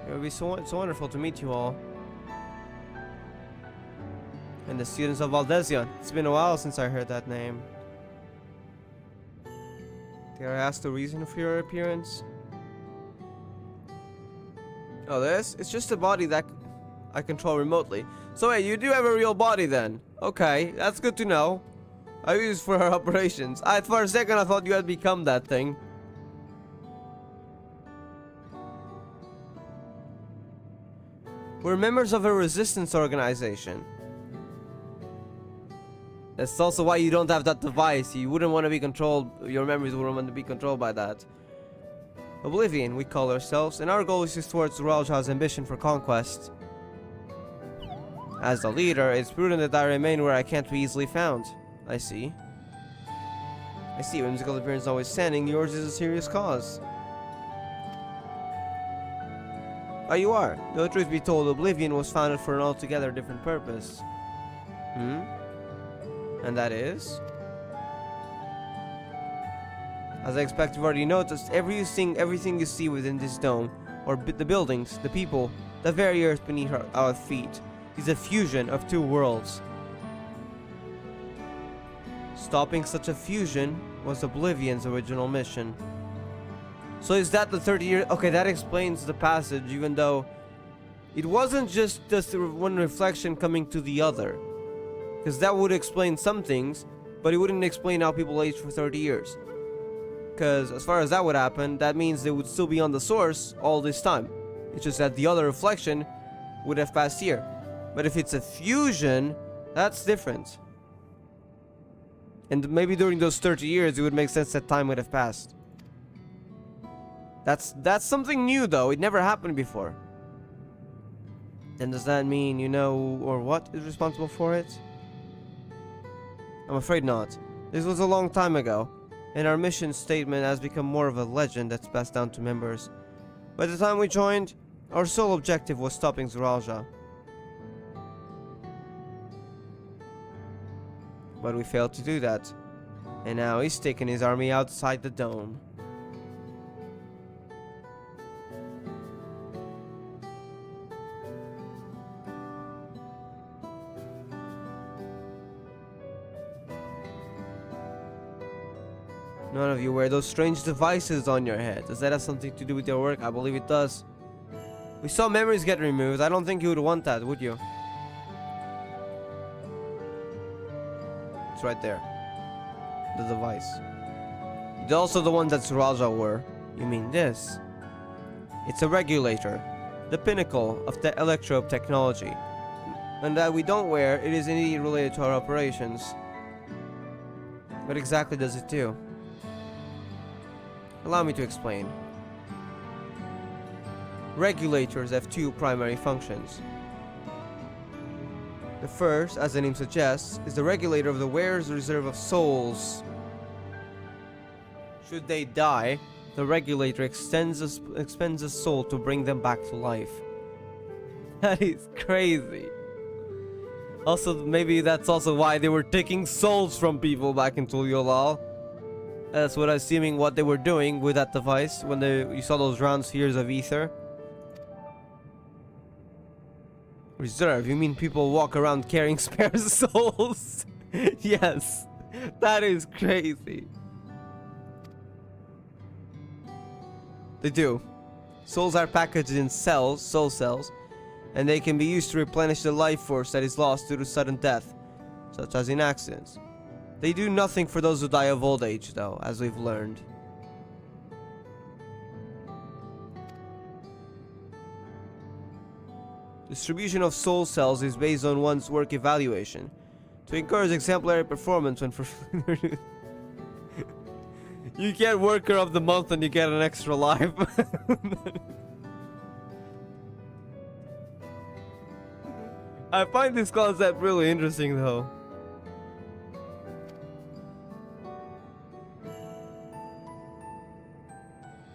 It would be so wonderful to meet you all. And the students of Valdesion. It's been a while since I heard that name. Dare I ask the reason for your appearance? Oh, this? It's just a body that I control remotely. So wait, you do have a real body then? Okay, that's good to know. I use for her operations. For a second I thought you had become that thing. We're members of a resistance organization. That's also why you don't have that device. You wouldn't want to be controlled, your memories wouldn't want to be controlled by that. Oblivion, we call ourselves, and our goal is towards Zuralja's ambition for conquest. As the leader, it's prudent that I remain where I can't be easily found. I see. I see, whimsical appearance notwithstanding, yours is a serious cause. Oh, you are. Though truth be told, Oblivion was founded for an altogether different purpose. And that is? As I expect you've already noticed, everything you see within this dome, or the buildings, the people, the very earth beneath our feet, is a fusion of two worlds. Stopping such a fusion was Oblivion's original mission. So is that the 30 years? Okay, that explains the passage, even though it wasn't just one reflection coming to the other. Because that would explain some things, but it wouldn't explain how people aged for 30 years. Because as far as that would happen, that means they would still be on the source all this time. It's just that the other reflection would have passed here. But if it's a fusion, that's different. And maybe during those 30 years, it would make sense that time would have passed. That's something new, though. It never happened before. Then does that mean you know or what is responsible for it? I'm afraid not. This was a long time ago, and our mission statement has become more of a legend that's passed down to members. By the time we joined, our sole objective was stopping Zuralja. But we failed to do that, and now he's taken his army outside the dome. None of you wear those strange devices on your head. Does that have something to do with your work? I believe it does. We saw memories get removed. I don't think you would want that, would you? It's right there. The device. It's also the one that Zuralja wore. You mean this? It's a regulator. The pinnacle of the electro technology. And that we don't wear, it is indeed related to our operations. What exactly does it do? Allow me to explain. Regulators have two primary functions. The first, as the name suggests, is the regulator of the wearer's reserve of souls. Should they die, the regulator expends a soul to bring them back to life. That is crazy. Also, maybe that's also why they were taking souls from people back in Tuliolal. That's what I'm assuming what they were doing with that device when you saw those round spheres of ether. Reserve? You mean people walk around carrying spare souls? Yes, that is crazy. They do. Souls are packaged in cells, soul cells, and they can be used to replenish the life force that is lost due to sudden death, such as in accidents. They do nothing for those who die of old age, though, as we've learned. Distribution of soul cells is based on one's work evaluation, to encourage exemplary performance when you get Worker of the Month and you get an extra life. I find this concept really interesting, though.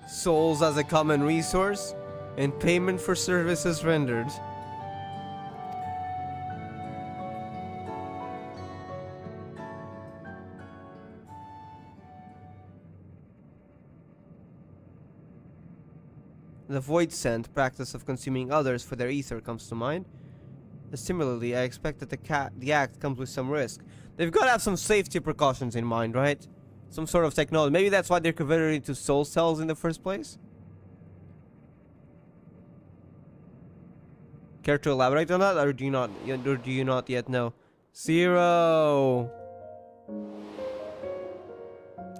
Souls as a common resource and payment for services rendered. The void scent practice of consuming others for their ether comes to mind. Similarly, I expect that the act comes with some risk. They've got to have some safety precautions in mind, right? Some sort of technology. Maybe that's why they're converted into soul cells in the first place? Care to elaborate on that, or do you not yet know? Zero!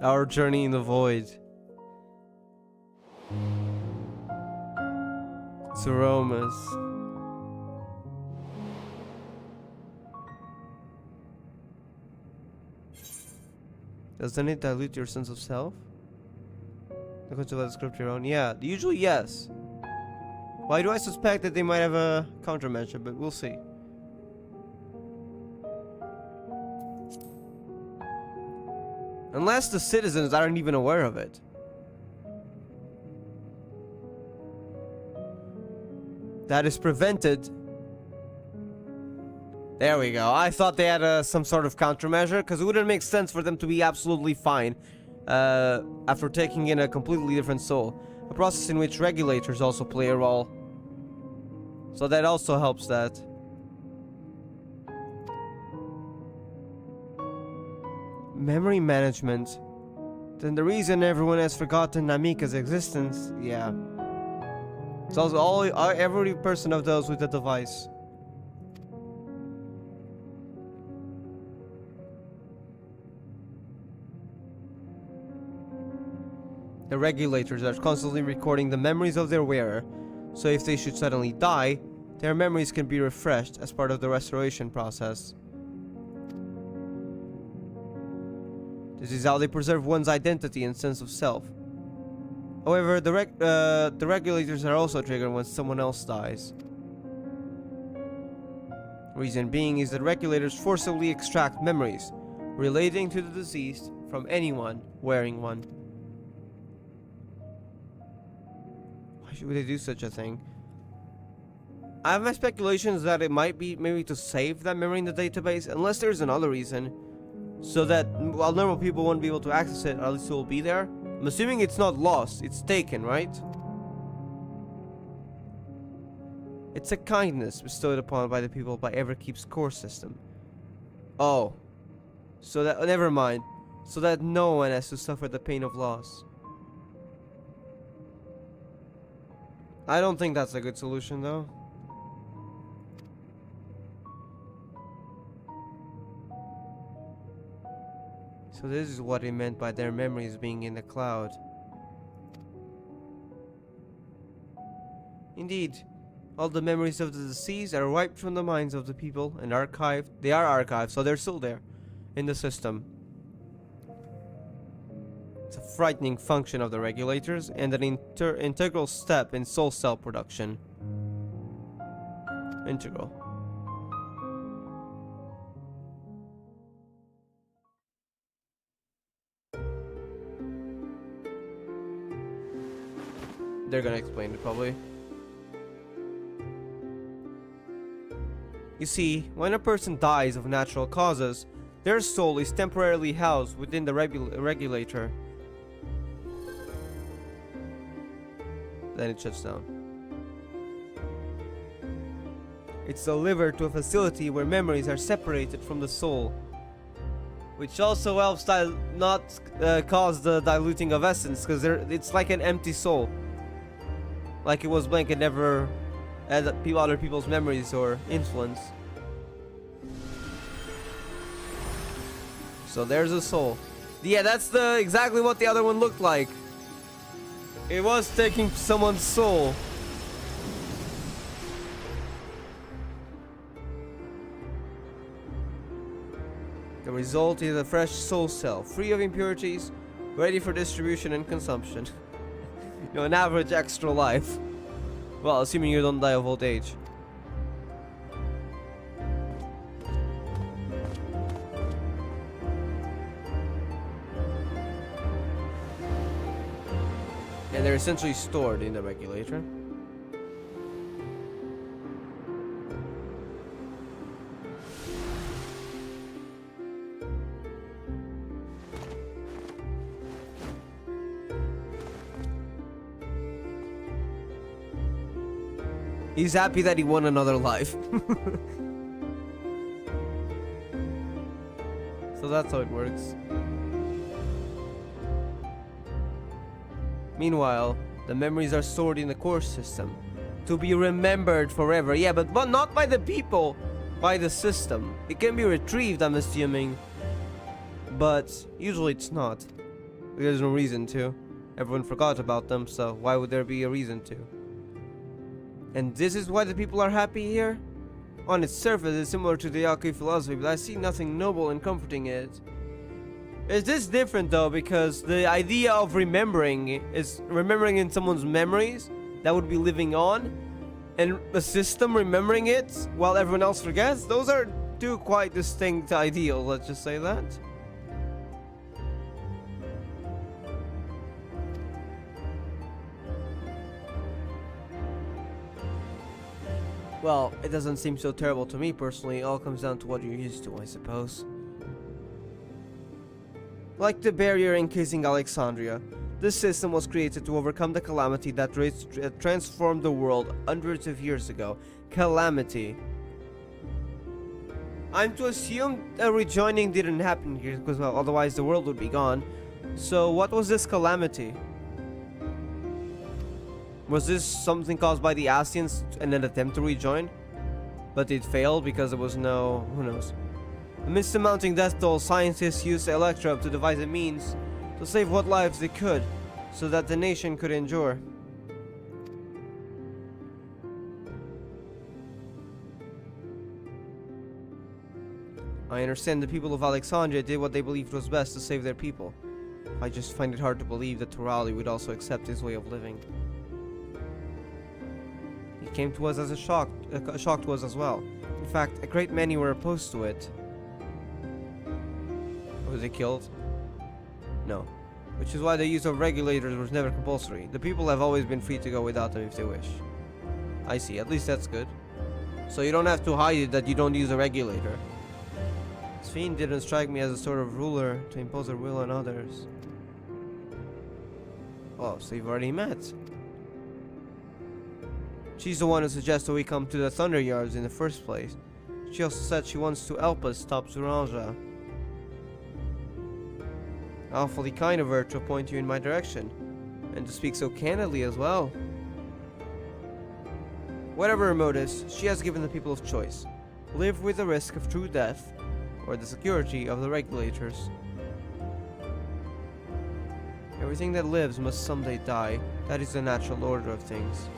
Our journey in the void. Zeromus. Doesn't it dilute your sense of self? Look into the script your own. Yeah, usually yes. Why do I suspect that they might have a countermeasure, but we'll see. Unless the citizens aren't even aware of it. That is prevented. There we go. I thought they had some sort of countermeasure, because it wouldn't make sense for them to be absolutely fine after taking in a completely different soul. A process in which regulators also play a role. So that also helps that. Memory management. Then the reason everyone has forgotten Namika's existence, yeah. It's also every person of those with a device. The regulators are constantly recording the memories of their wearer, so if they should suddenly die, their memories can be refreshed as part of the restoration process. This is how they preserve one's identity and sense of self. However, the regulators are also triggered when someone else dies. Reason being is that regulators forcibly extract memories relating to the deceased from anyone wearing one. Why should they do such a thing? I have my speculations that it might be maybe to save that memory in the database, unless there's another reason. So that while normal people won't be able to access it, at least it will be there. I'm assuming it's not lost, it's taken, right? It's a kindness bestowed upon by the people by Everkeep's core system. Oh. So that, never mind. So that no one has to suffer the pain of loss. I don't think that's a good solution though. So this is what it meant by their memories being in the cloud. Indeed, all the memories of the deceased are wiped from the minds of the people and archived. They are archived, so they're still there in the system. It's a frightening function of the regulators and an integral step in soul cell production. Integral. They're gonna explain it probably. You see, when a person dies of natural causes, their soul is temporarily housed within the regulator. Then it shuts down. It's delivered to a facility where memories are separated from the soul, which also helps not cause the diluting of essence, because it's like an empty soul. Like it was blank and never had other people's memories or influence. So there's a soul. Yeah, that's exactly what the other one looked like. It was taking someone's soul. The result is a fresh soul cell, free of impurities, ready for distribution and consumption. You know, an average extra life. Well, assuming you don't die of old age. And they're essentially stored in the regulator. He's happy that he won another life. So that's how it works. Meanwhile, the memories are stored in the core system to be remembered forever. Yeah, but not by the people, by the system. It can be retrieved, I'm assuming, but usually it's not. There's no reason to. Everyone forgot about them, so why would there be a reason to? And this is why the people are happy here? On its surface, it's similar to the Yaqui philosophy, but I see nothing noble and comforting in it. Is this different though? Because the idea of remembering is remembering in someone's memories that would be living on, and the system remembering it while everyone else forgets. Those are two quite distinct ideals. Let's just say that. Well, it doesn't seem so terrible to me personally. It all comes down to what you're used to, I suppose. Like the barrier encasing Alexandria, this system was created to overcome the calamity that transformed the world hundreds of years ago. Calamity. I'm to assume a rejoining didn't happen here, because well, otherwise the world would be gone. So what was this calamity? Was this something caused by the Asians in an attempt to rejoin? But it failed because there was no... who knows. Amidst the mounting death toll, scientists used Electro to devise a means to save what lives they could, so that the nation could endure. I understand the people of Alexandria did what they believed was best to save their people. I just find it hard to believe that Turali would also accept his way of living. It came to us as a shock to us as well. In fact, a great many were opposed to it. Was they killed? No. Which is why the use of regulators was never compulsory. The people have always been free to go without them if they wish. I see, at least that's good. So you don't have to hide it that you don't use a regulator. Sphene didn't strike me as a sort of ruler to impose her will on others. Oh, so you've already met. She's the one who suggested we come to the Thunder Yards in the first place. She also said she wants to help us stop Zoranger. Awfully kind of her to point you in my direction, and to speak so candidly as well. Whatever her motives, she has given the people of choice. Live with the risk of true death, or the security of the regulators. Everything that lives must someday die. That is the natural order of things.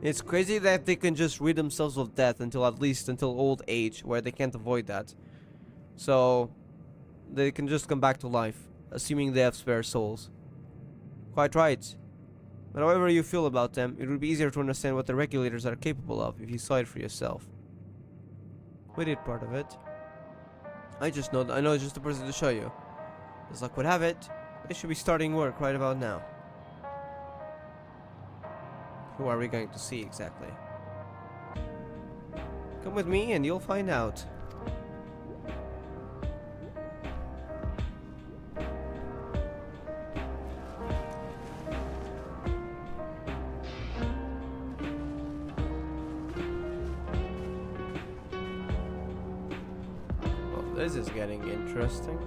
It's crazy that they can just rid themselves of death until at least until old age, where they can't avoid that. So they can just come back to life, assuming they have spare souls. Quite right. But however you feel about them, it would be easier to understand what the regulators are capable of if you saw it for yourself. We did part of it. I know it's just a person to show you. As luck would have it, they should be starting work right about now. Who are we going to see exactly? Come with me and you'll find out. Well, this is getting interesting.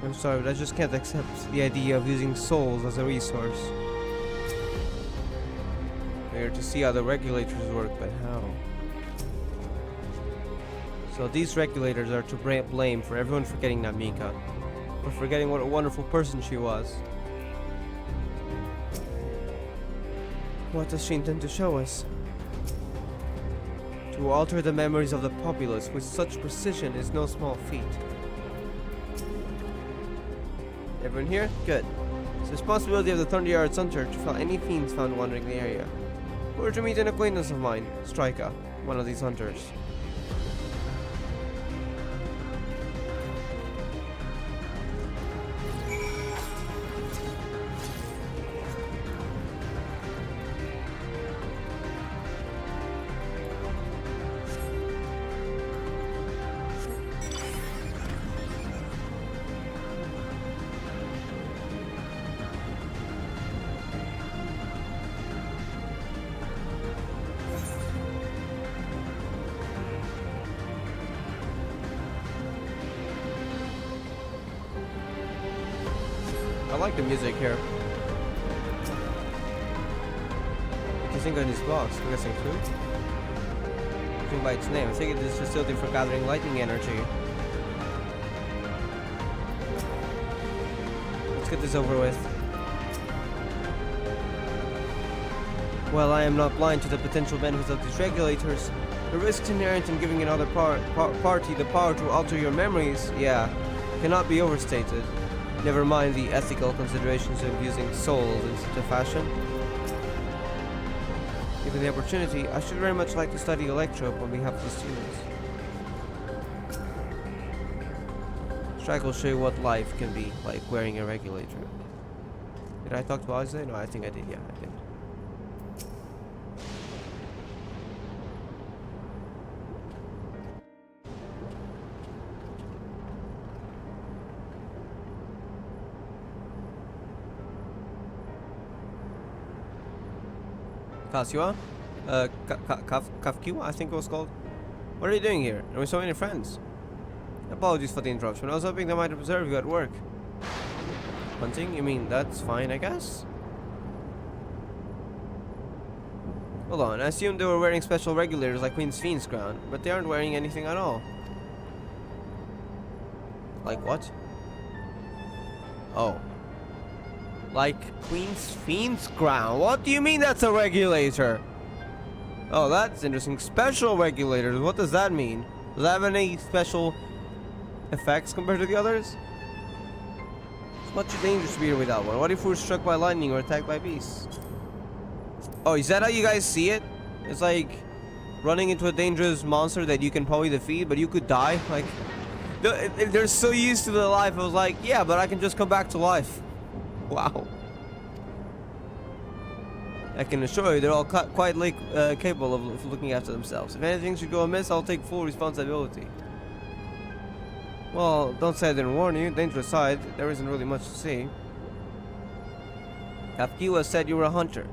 I'm sorry, but I just can't accept the idea of using souls as a resource. We're to see how the regulators work, but how? So these regulators are to blame for everyone forgetting Namika, or forgetting what a wonderful person she was. What does she intend to show us? To alter the memories of the populace with such precision is no small feat. Everyone here? Good. It's the responsibility of the Thunder Yards Hunter to fell any fiends found wandering the area. We're to meet an acquaintance of mine, Strika, one of these hunters. like the music here. What do you think of this box? I'm guessing food? Judging by its name, I think it is a facility for gathering lightning energy. Let's get this over with. While I am not blind to the potential benefits of these regulators, the risks inherent in giving another party the power to alter your memories, cannot be overstated. Never mind the ethical considerations of using souls in such a fashion. Given the opportunity, I should very much like to study Electrope on behalf of the students. Strike will show you what life can be like wearing a regulator. Did I talk to Isaiah? No, I think I did, yeah, I did. Kasua? Kafkiwa, I think it was called. What are you doing here? There were so many friends. Apologies for the interruption. I was hoping that might observe you at work. Hunting? You mean that's fine, I guess? Hold on, I assumed they were wearing special regulators like Queen's Fiend's crown, but they aren't wearing anything at all. Like what? Oh. Like Queen's Fiend's crown. What do you mean that's a regulator? Oh, that's interesting. Special regulators. What does that mean? Does that have any special effects compared to the others? It's much too dangerous to be here without one. What if we were struck by lightning or attacked by beasts? Oh, is that how you guys see it? It's like running into a dangerous monster that you can probably defeat, but you could die. Like, they're so used to the life. I was like, yeah, but I can just come back to life. Wow. I can assure you they're all quite capable of looking after themselves. If anything should go amiss, I'll take full responsibility. Well, don't say I didn't warn you. Danger aside, there isn't really much to see. Kafkiwa said you were a hunter.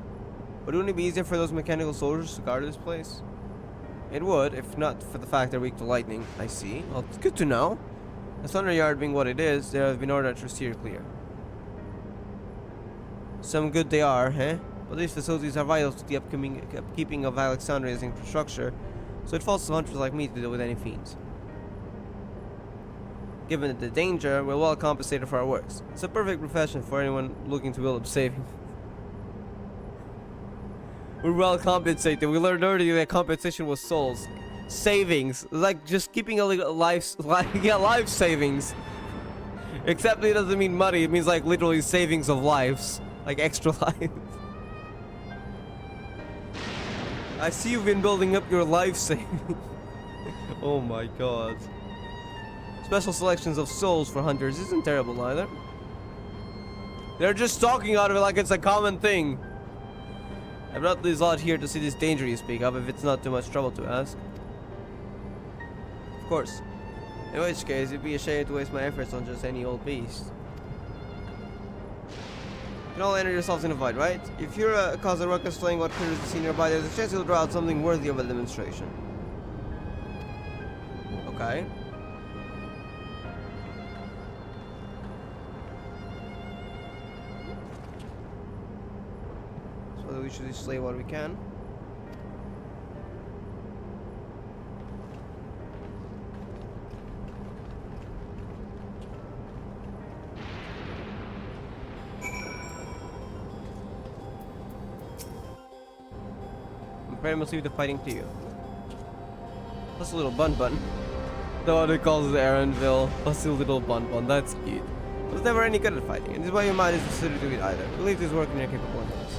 But wouldn't it be easier for those mechanical soldiers to guard this place? It would, if not for the fact they're weak to lightning. I see. Well, it's good to know. The Thunder Yard being what it is, they have been ordered to steer clear. Some good they are, eh? But these facilities are vital to the upkeeping of Alexandria's infrastructure, so it falls to hunters like me to deal with any fiends. Given the danger, we're well compensated for our works. It's a perfect profession for anyone looking to build up savings. We're well compensated. We learned earlier that compensation was souls. Savings. Like just keeping a life savings. Except it doesn't mean money, it means like literally savings of lives. Like extra lives. I see you've been building up your life savings. Oh my god. Special selections of souls for hunters isn't terrible either. They're just talking out of it like it's a common thing. I brought this lot here to see this danger you speak of, if it's not too much trouble to ask. Of course. In which case, it'd be a shame to waste my efforts on just any old beast. You can all enter yourselves in a fight, right? If you're a cause a ruckus slaying what critters the scene nearby, there's a chance you'll draw out something worthy of a demonstration. Okay. So we should just slay what we can. Very much leave the fighting to you. Plus a little bun. The one that calls it Aaronville. Plus a little bun. That's cute. I was never any good at fighting, and this is why your mind isn't suited to it either. Believe this work in your capable hands.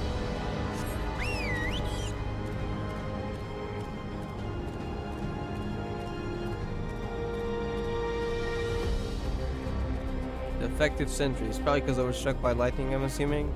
The effective sentries, probably because they were struck by lightning, I'm assuming.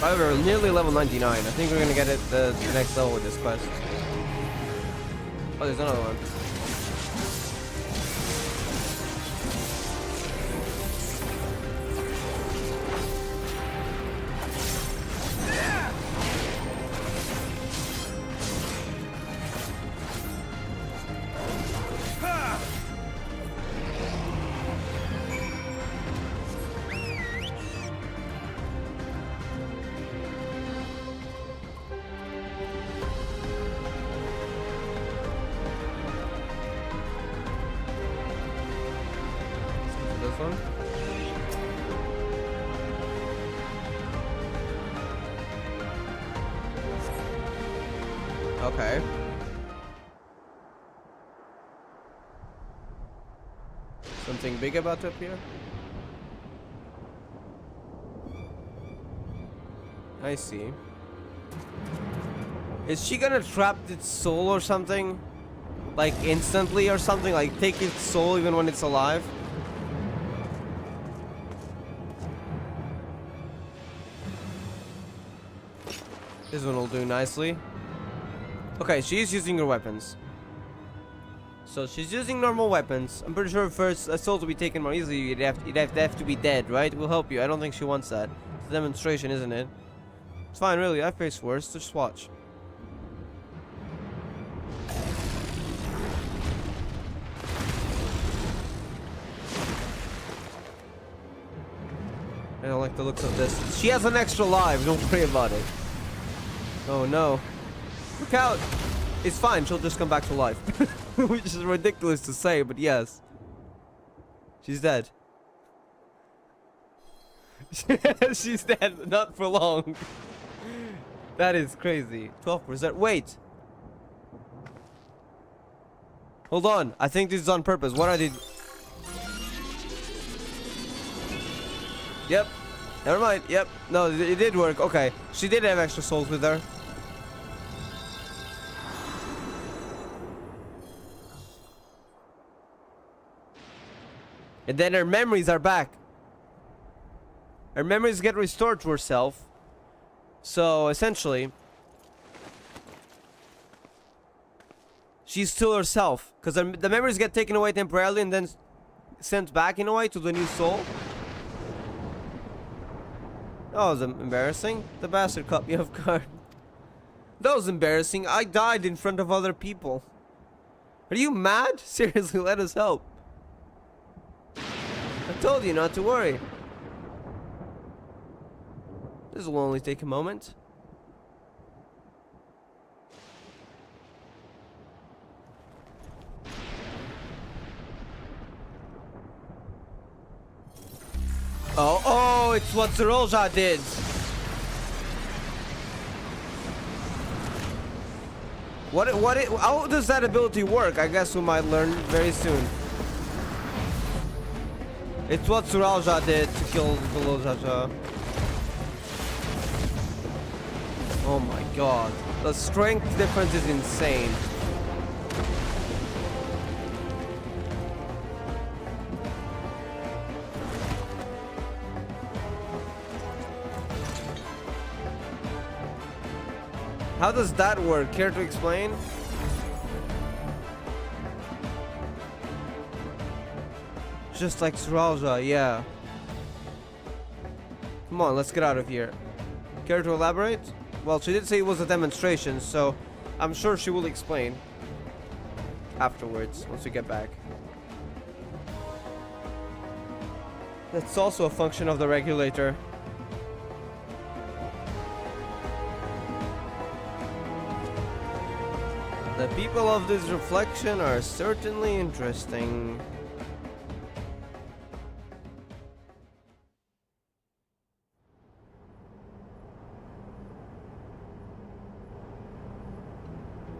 However, we're nearly level 99. I think we're gonna get it the next level with this quest. Oh, there's another one. This one. Okay. Something big about to appear? I see. Is she gonna trap its soul or something? Like instantly or something? Like take its soul even when it's alive? This one will do nicely. Okay, she's using her weapons. So she's using normal weapons. I'm pretty sure first a soul to be taken more easily, you'd have to be dead, right? We'll help you. I don't think she wants that. It's a demonstration, isn't it? It's fine, really. I've faced worse. Just watch. I don't like the looks of this. She has an extra life. Don't worry about it. Oh no. Look out! It's fine, she'll just come back to life. Which is ridiculous to say, but yes. She's dead. She's dead, not for long. That is crazy. 12%. Wait! Hold on, I think this is on purpose. What I did... Yep. Never mind. Yep. No, it did work. Okay. She did have extra souls with her. And then her memories are back. Her memories get restored to herself. So, essentially... she's still herself. Because the memories get taken away temporarily and then sent back in a way to the new soul. That was embarrassing. The bastard caught me off guard. That was embarrassing. I died in front of other people. Are you mad? Seriously, let us help. I told you not to worry. This will only take a moment. Oh, it's what Zerolja did. How does that ability work? I guess we might learn very soon. It's what Zerolja did to kill Zerolja. Oh my god. The strength difference is insane. How does that work? Care to explain? Just like Zerolja, yeah. Come on, let's get out of here. Care to elaborate? Well, she did say it was a demonstration, so I'm sure she will explain afterwards, once we get back. That's also a function of the regulator. The people of this reflection are certainly interesting.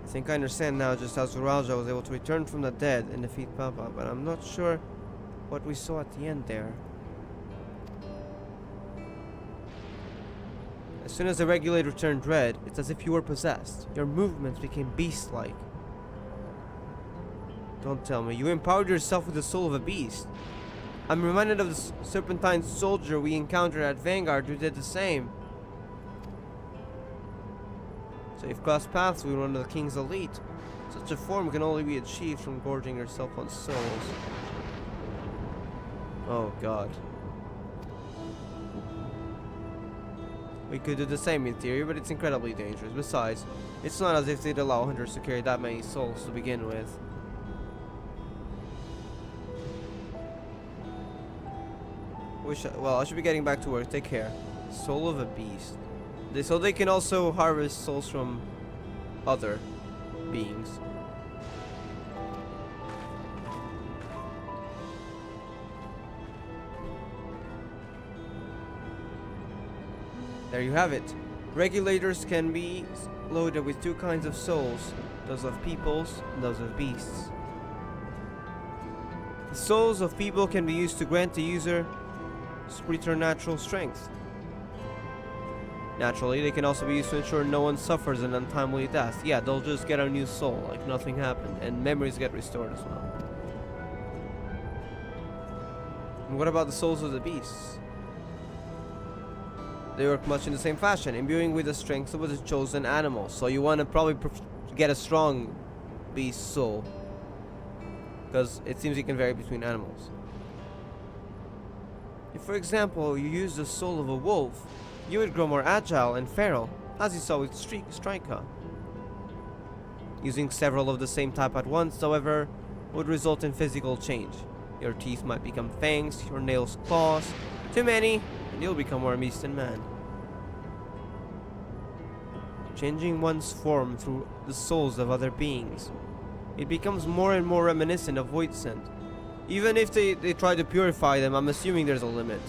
I think I understand now just how Zerolja was able to return from the dead and defeat Papa, but I'm not sure what we saw at the end there. As soon as the regulator turned red, it's as if you were possessed. Your movements became beast-like. Don't tell me, you empowered yourself with the soul of a beast. I'm reminded of the serpentine soldier we encountered at Vanguard who did the same. So if crossed paths with one of the king's elite, such a form can only be achieved from gorging yourself on souls. Oh god. We could do the same in theory, but it's incredibly dangerous. Besides, it's not as if they'd allow hunters to carry that many souls to begin with. Well, I should be getting back to work. Take care. Soul of a beast. So they can also harvest souls from other beings. There you have it. Regulators can be loaded with two kinds of souls, those of peoples and those of beasts. The souls of people can be used to grant the user preternatural strength. Naturally, they can also be used to ensure no one suffers an untimely death. Yeah, they'll just get a new soul, like nothing happened, and memories get restored as well. And what about the souls of the beasts? They work much in the same fashion, imbuing with the strength of the chosen animal. So you want to probably get a strong beast soul, because it seems you can vary between animals. If, for example, you use the soul of a wolf, you would grow more agile and feral, as you saw with Striker. Using several of the same type at once, however, would result in physical change. Your teeth might become fangs, your nails claws. Too many, and you'll become more beast than man. Changing one's form through the souls of other beings, it becomes more and more reminiscent of Void Scent. Even if they try to purify them, I'm assuming there's a limit.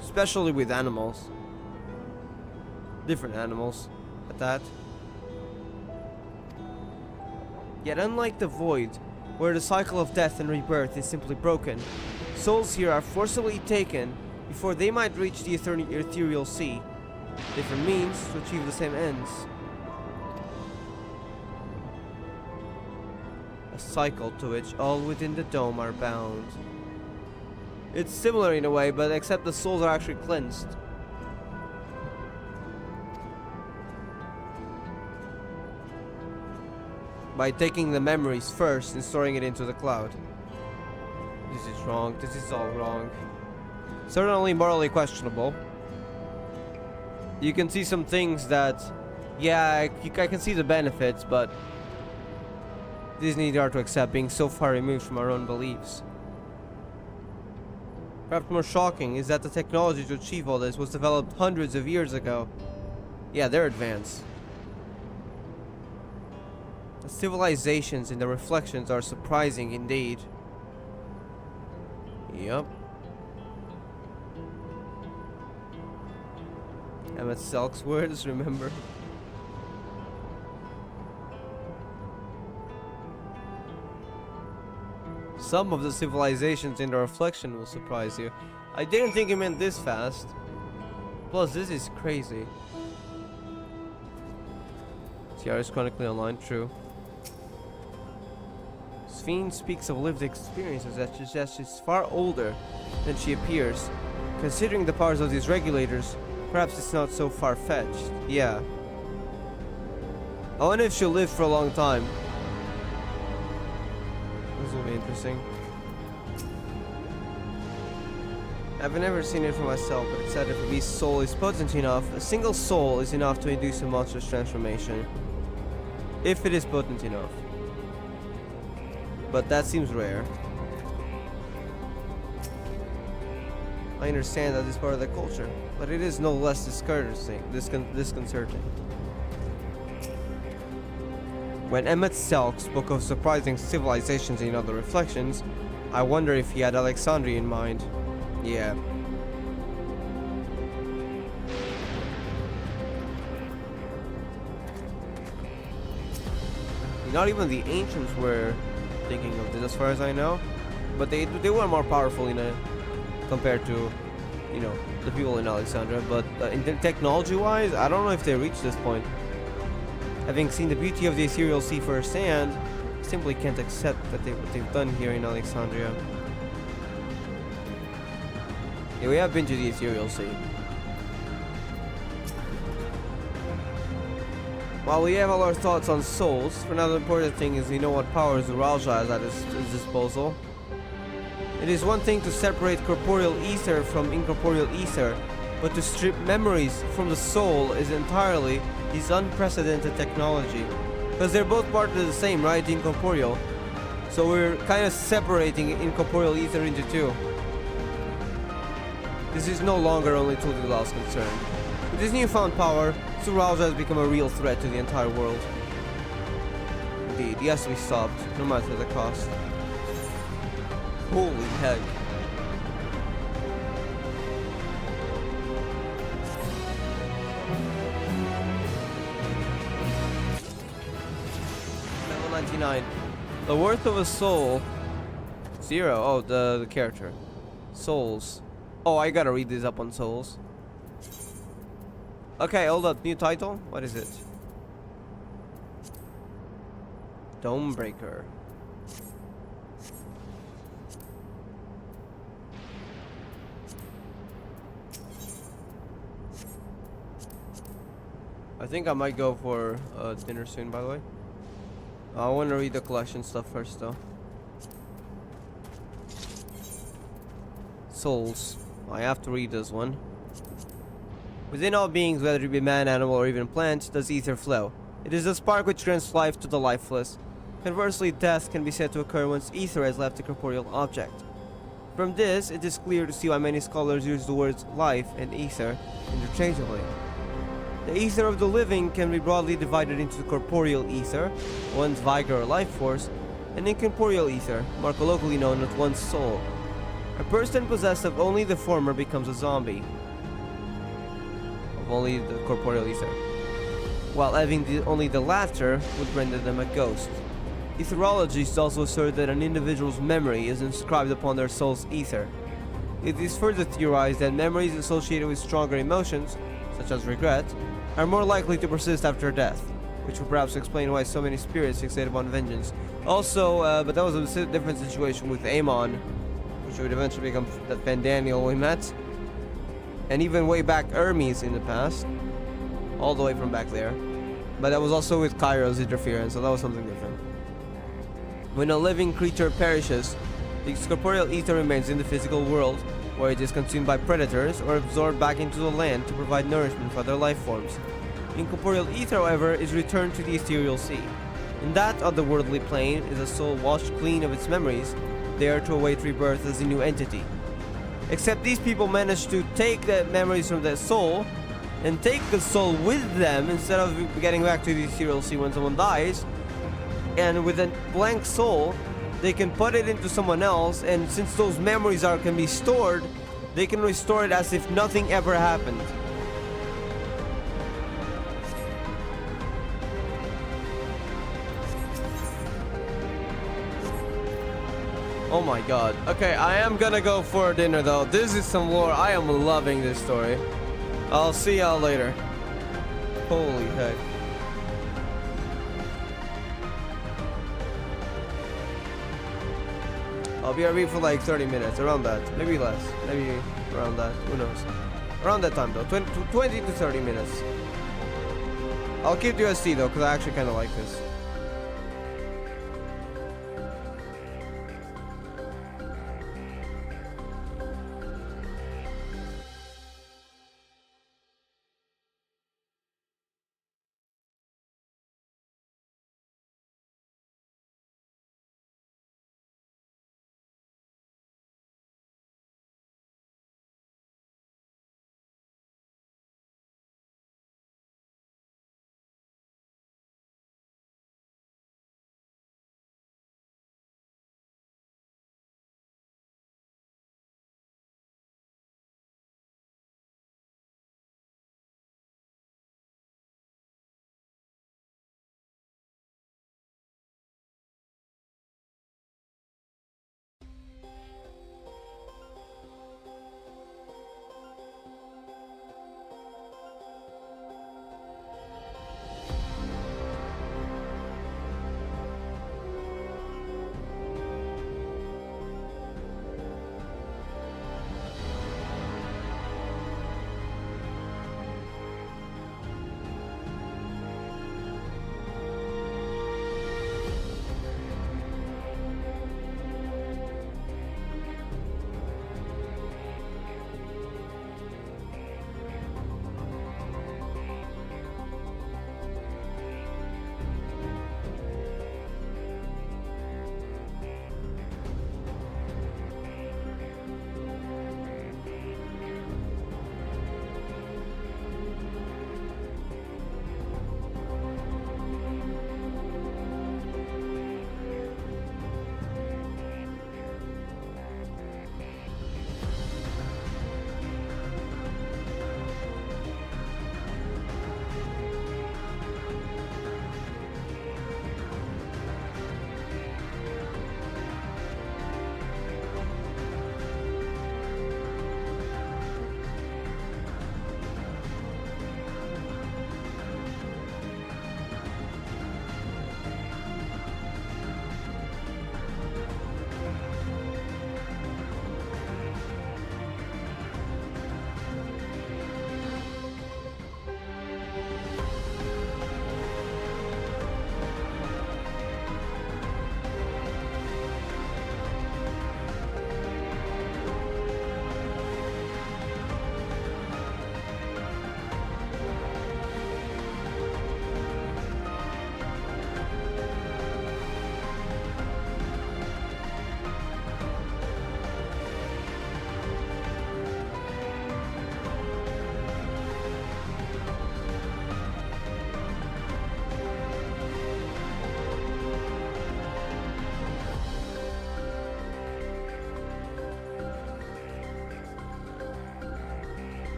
Especially with animals. Different animals, at that. Yet unlike the Void, where the cycle of death and rebirth is simply broken, souls here are forcibly taken before they might reach the ethereal sea. Different means to achieve the same ends. A cycle to which all within the dome are bound. It's similar in a way, but except the souls are actually cleansed. By taking the memories first and storing it into the cloud. This is wrong. This is all wrong. Certainly morally questionable. You can see some things that, yeah, I can see the benefits, but Disney are to accept being so far removed from our own beliefs. Perhaps more shocking is that the technology to achieve all this was developed hundreds of years ago. Yeah, they're advanced. The civilizations in the reflections are surprising indeed. Yup. Emmett Selk's words, remember? Some of the civilizations in the reflection will surprise you. I didn't think he meant this fast. Plus, this is crazy. Tiara is chronically online, true. Sphene speaks of lived experiences that suggest she's far older than she appears. Considering the powers of these regulators, perhaps it's not so far-fetched. Yeah. I wonder if she'll live for a long time. This will be interesting. I've never seen it for myself, but it's said if a beast's soul is potent enough, a single soul is enough to induce a monstrous transformation. If it is potent enough. But that seems rare. I understand that it's part of the culture, but it is no less disconcerting. When Emmett Selk spoke of surprising civilizations in other reflections, I wonder if he had Alexandria in mind. Yeah. Not even the ancients were thinking of this, as far as I know, but they were more powerful compared to, you know, the people in Alexandria. But in technology-wise, I don't know if they reached this point. Having seen the beauty of the ethereal sea firsthand, I simply can't accept that what they've done here in Alexandria. Yeah, we have been to the ethereal sea. While we have all our thoughts on souls, for now the important thing is we know what powers Uralja has at his disposal. It is one thing to separate corporeal ether from incorporeal ether, but to strip memories from the soul is entirely his unprecedented technology. Because they're both part of the same, right? Incorporeal. So we're kind of separating incorporeal ether into two. This is no longer only Tuldilal's concern. With his newfound power, Uralja has become a real threat to the entire world. Indeed, he has to be stopped, no matter the cost. Holy heck. Level 99. The worth of a soul. 0. Oh, the character. Souls. Oh, I gotta read this up on souls. Okay, hold up. New title? What is it? Domebreaker. I think I might go for dinner soon, by the way. I want to read the collection stuff first, though. Souls. I have to read this one. Within all beings, whether it be man, animal, or even plant, does ether flow. It is a spark which grants life to the lifeless. Conversely, death can be said to occur once ether has left a corporeal object. From this, it is clear to see why many scholars use the words life and ether interchangeably. The ether of the living can be broadly divided into corporeal ether, one's vigor or life force, and incorporeal ether, more colloquially known as one's soul. A person possessed of only the former becomes a zombie, of only the corporeal ether, while having only the latter would render them a ghost. Etherologists also assert that an individual's memory is inscribed upon their soul's ether. It is further theorized that memories associated with stronger emotions, such as regret, are more likely to persist after death, which would perhaps explain why so many spirits fixate upon vengeance. Also, but that was a different situation with Amon, which would eventually become that Van Daniel we met, and even way back Hermes in the past, all the way from back there. But that was also with Kairos interference, so that was something different. When a living creature perishes, the corporeal ether remains in the physical world, where it is consumed by predators or absorbed back into the land to provide nourishment for other life forms. Incorporeal ether, however, is returned to the ethereal sea. In that otherworldly plane is a soul washed clean of its memories, there to await rebirth as a new entity. Except these people manage to take the memories from their soul and take the soul with them instead of getting back to the ethereal sea when someone dies. And with a blank soul, they can put it into someone else, and since those memories can be stored, they can restore it as if nothing ever happened. Oh my god. Okay, I am gonna go for dinner though. This is some lore. I am loving this story. I'll see y'all later. Holy heck. I'll be RV for like 30 minutes, around that. Maybe less. Maybe around that. Who knows? Around that time though. 20 to 30 minutes. I'll keep the USD though, because I actually kind of like this.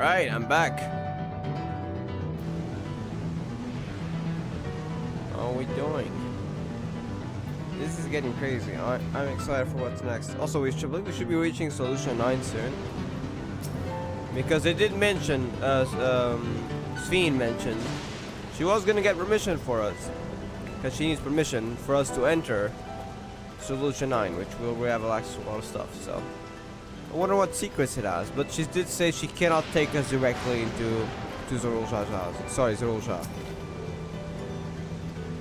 Alright, I'm back. How are we doing? This is getting crazy. I'm excited for what's next. Also, we should be reaching Solution 9 soon. Because they did mention, Sphene mentioned, she was gonna get permission for us. Because she needs permission for us to enter Solution 9, which we have access to a lot of stuff, so. I wonder what secrets it has, but she did say she cannot take us directly into Zorulja's house. Sorry, Zorulja.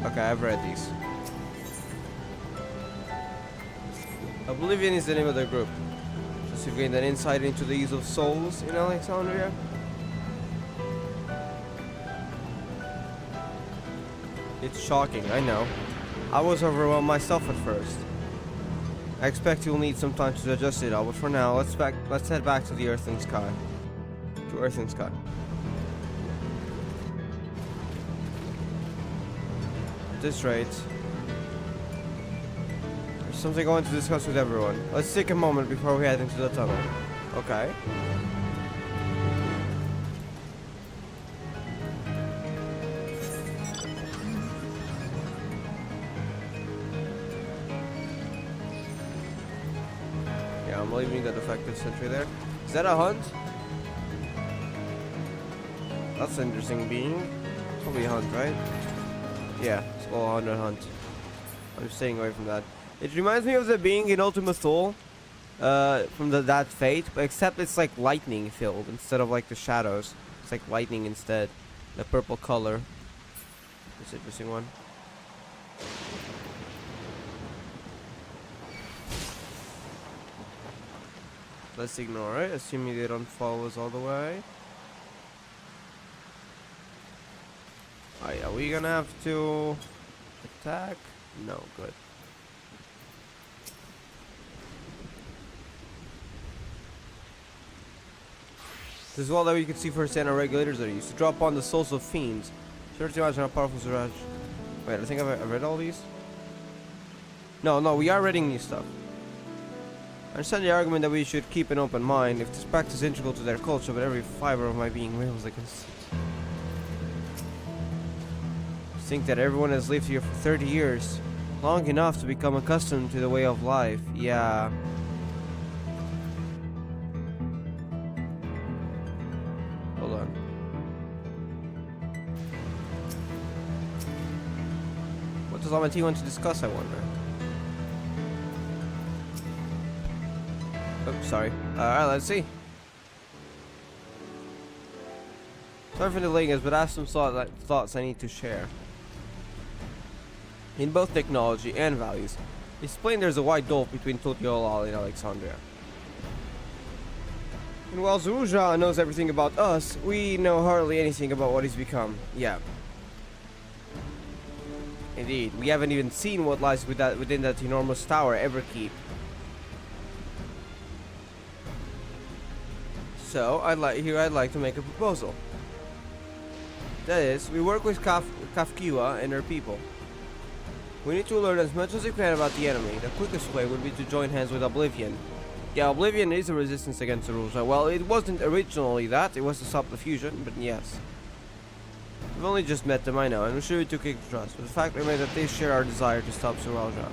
Okay, I've read these. Oblivion is the name of the group. Just to gain an insight into the use of souls in Alexandria. It's shocking, I know. I was overwhelmed myself at first. I expect you'll need some time to digest it all, but for now, let's head back to the Earthling Sky. To Earthling Sky. At this rate, there's something I want to discuss with everyone. Let's take a moment before we head into the tunnel. Okay. I'm leaving that defective sentry there. Is that a hunt? That's an interesting being. It's probably a hunt, right? Yeah, it's all a hunt. I'm staying away from that. It reminds me of the being in Ultima Thule, from that Fate, but except it's like lightning filled instead of like the shadows. It's like lightning instead. The purple color. That's an interesting one. Let's ignore it, assuming they don't follow us all the way. Alright, are we gonna have to attack? No, good. This is all that we can see firsthand our regulators are used to drop on the souls of fiends. Sure to imagine how powerful Ziraj. Wait, I think I've read all these? No, we are reading new stuff. I understand the argument that we should keep an open mind if this practice is integral to their culture, but every fiber of my being rails against it. Think that everyone has lived here for 30 years, long enough to become accustomed to the way of life. Yeah. Hold on. What does Amati want to discuss, I wonder? Oops, sorry. Alright, let's see. Sorry for delaying us, but I have some thoughts I need to share. In both technology and values, it's plain there's a wide gulf between Tutiolal and Alexandria. And while Zorulja knows everything about us, we know hardly anything about what he's become. Yeah. Indeed, we haven't even seen what lies within that enormous tower Everkeep. So, I'd like to make a proposal. That is, we work with Kafkiwa and her people. We need to learn as much as we can about the enemy. The quickest way would be to join hands with Oblivion. Yeah, Oblivion is a resistance against Zorulja. Well, it wasn't originally that, it was to stop the fusion, but yes. We've only just met them, I know, and we're sure we took it to trust, but the fact remains that they share our desire to stop Zorulja.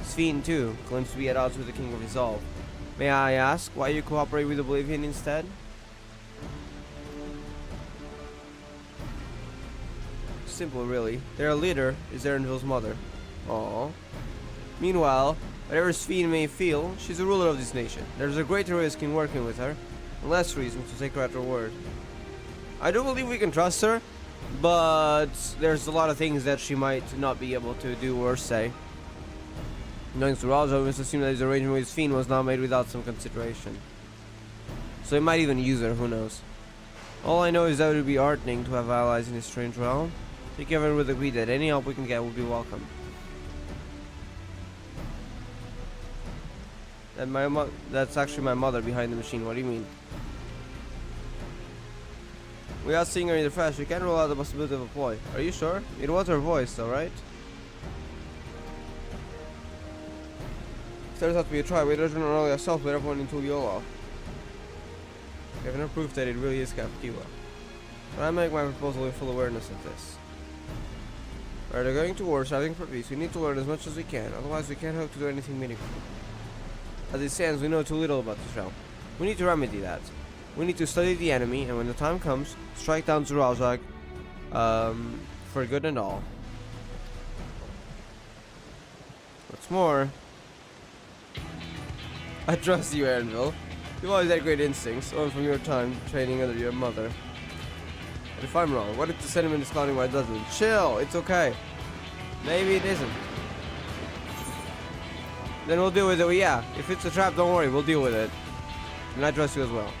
Sphene, too, claims to be at odds with the King of Resolve. May I ask why you cooperate with Oblivion instead? Simple, really. Their leader is Erenvil's mother. Aww. Meanwhile, whatever Sphene may feel, she's the ruler of this nation. There's a greater risk in working with her, and less reason to take her at her word. I do believe we can trust her, but there's a lot of things that she might not be able to do or say. Knowing Zorulja, we must assume that his arrangement with Sphene was not made without some consideration. So he might even use her, who knows. All I know is that it would be heartening to have allies in this strange realm. I think everyone would agree that any help we can get will be welcome. And that's actually my mother behind the machine. What do you mean? Without seeing her in the flesh, we can't rule out the possibility of a ploy. Are you sure? It was her voice, though, right? If there's out to be a try, we don't know ourselves with everyone in Tuliolal. We have no proof that it really is Pt2. But I make my proposal with full awareness of this. We're either going to war, striving for peace. We need to learn as much as we can, otherwise we can't hope to do anything meaningful. As it stands, we know too little about this realm. We need to remedy that. We need to study the enemy, and when the time comes, strike down Zuraljag, for good and all. What's more, I trust you, Aaronville. You've always had great instincts, all from your time training under your mother. But if I'm wrong, what if the sentiment is clouding my judgment? Chill, it's okay. Maybe it isn't. Then we'll deal with it. Well, yeah, if it's a trap, don't worry, we'll deal with it. And I trust you as well.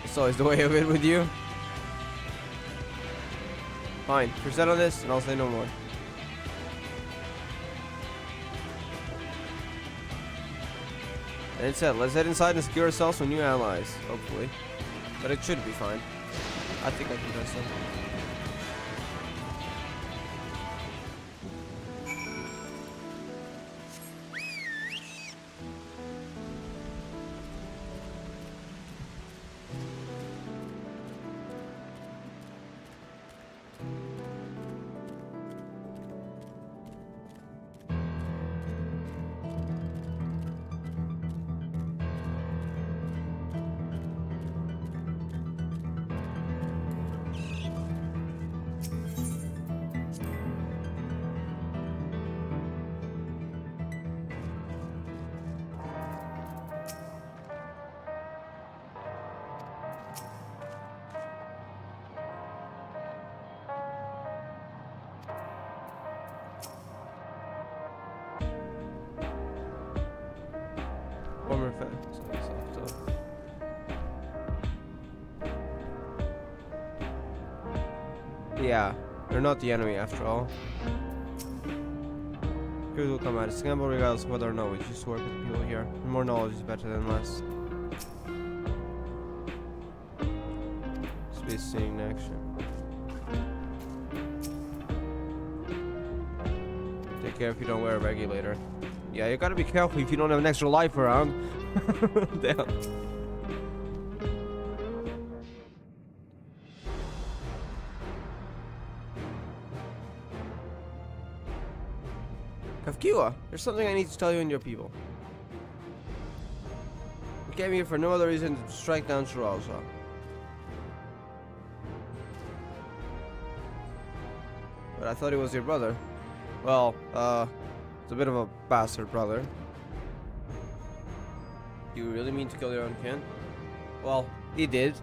It's always the way of it with you. Fine, percent on this, and I'll say no more. And it said, let's head inside and secure ourselves some new allies, hopefully. But it should be fine. I think I can trust them. Yeah, they're not the enemy after all. Here's will come at us. Gamble regardless of whether or not we choose to work with the people here. More knowledge is better than less. Space seeing in action. Take care if you don't wear a regulator. Yeah, you gotta be careful if you don't have an extra life around. Damn. Pt2, there's something I need to tell you and your people. We came here for no other reason than to strike down Zuraljag. But I thought he was your brother. Well, it's a bit of a bastard brother. You really mean to kill your own kin? Well, he did.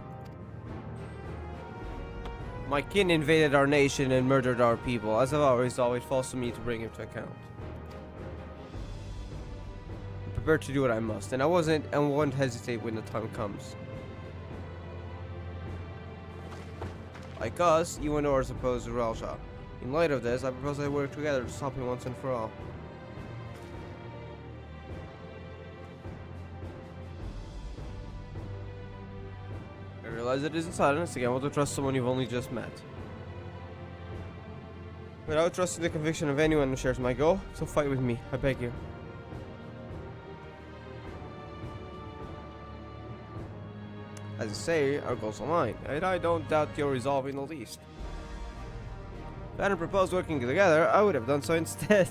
My kin invaded our nation and murdered our people. As I've always thought, it falls to me to bring him to account. I'm prepared to do what I must, and I won't hesitate when the time comes. Like us, you and ours oppose Zuraljag. In light of this, I propose I work together to stop him once and for all. I realize it isn't silence again, to trust someone you've only just met. Without trusting the conviction of anyone who shares my goal, so fight with me, I beg you. As you say, our goals align, and I don't doubt your resolve in the least. If I hadn't proposed working together, I would have done so instead.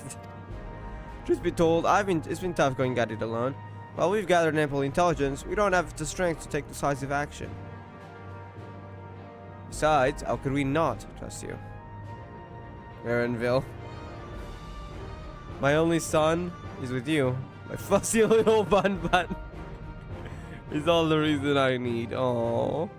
Truth be told, it's been tough going at it alone. While we've gathered ample intelligence, we don't have the strength to take decisive action. Besides, how could we not trust you? Aaronville. My only son is with you. My fussy little bun is all the reason I need. Aww.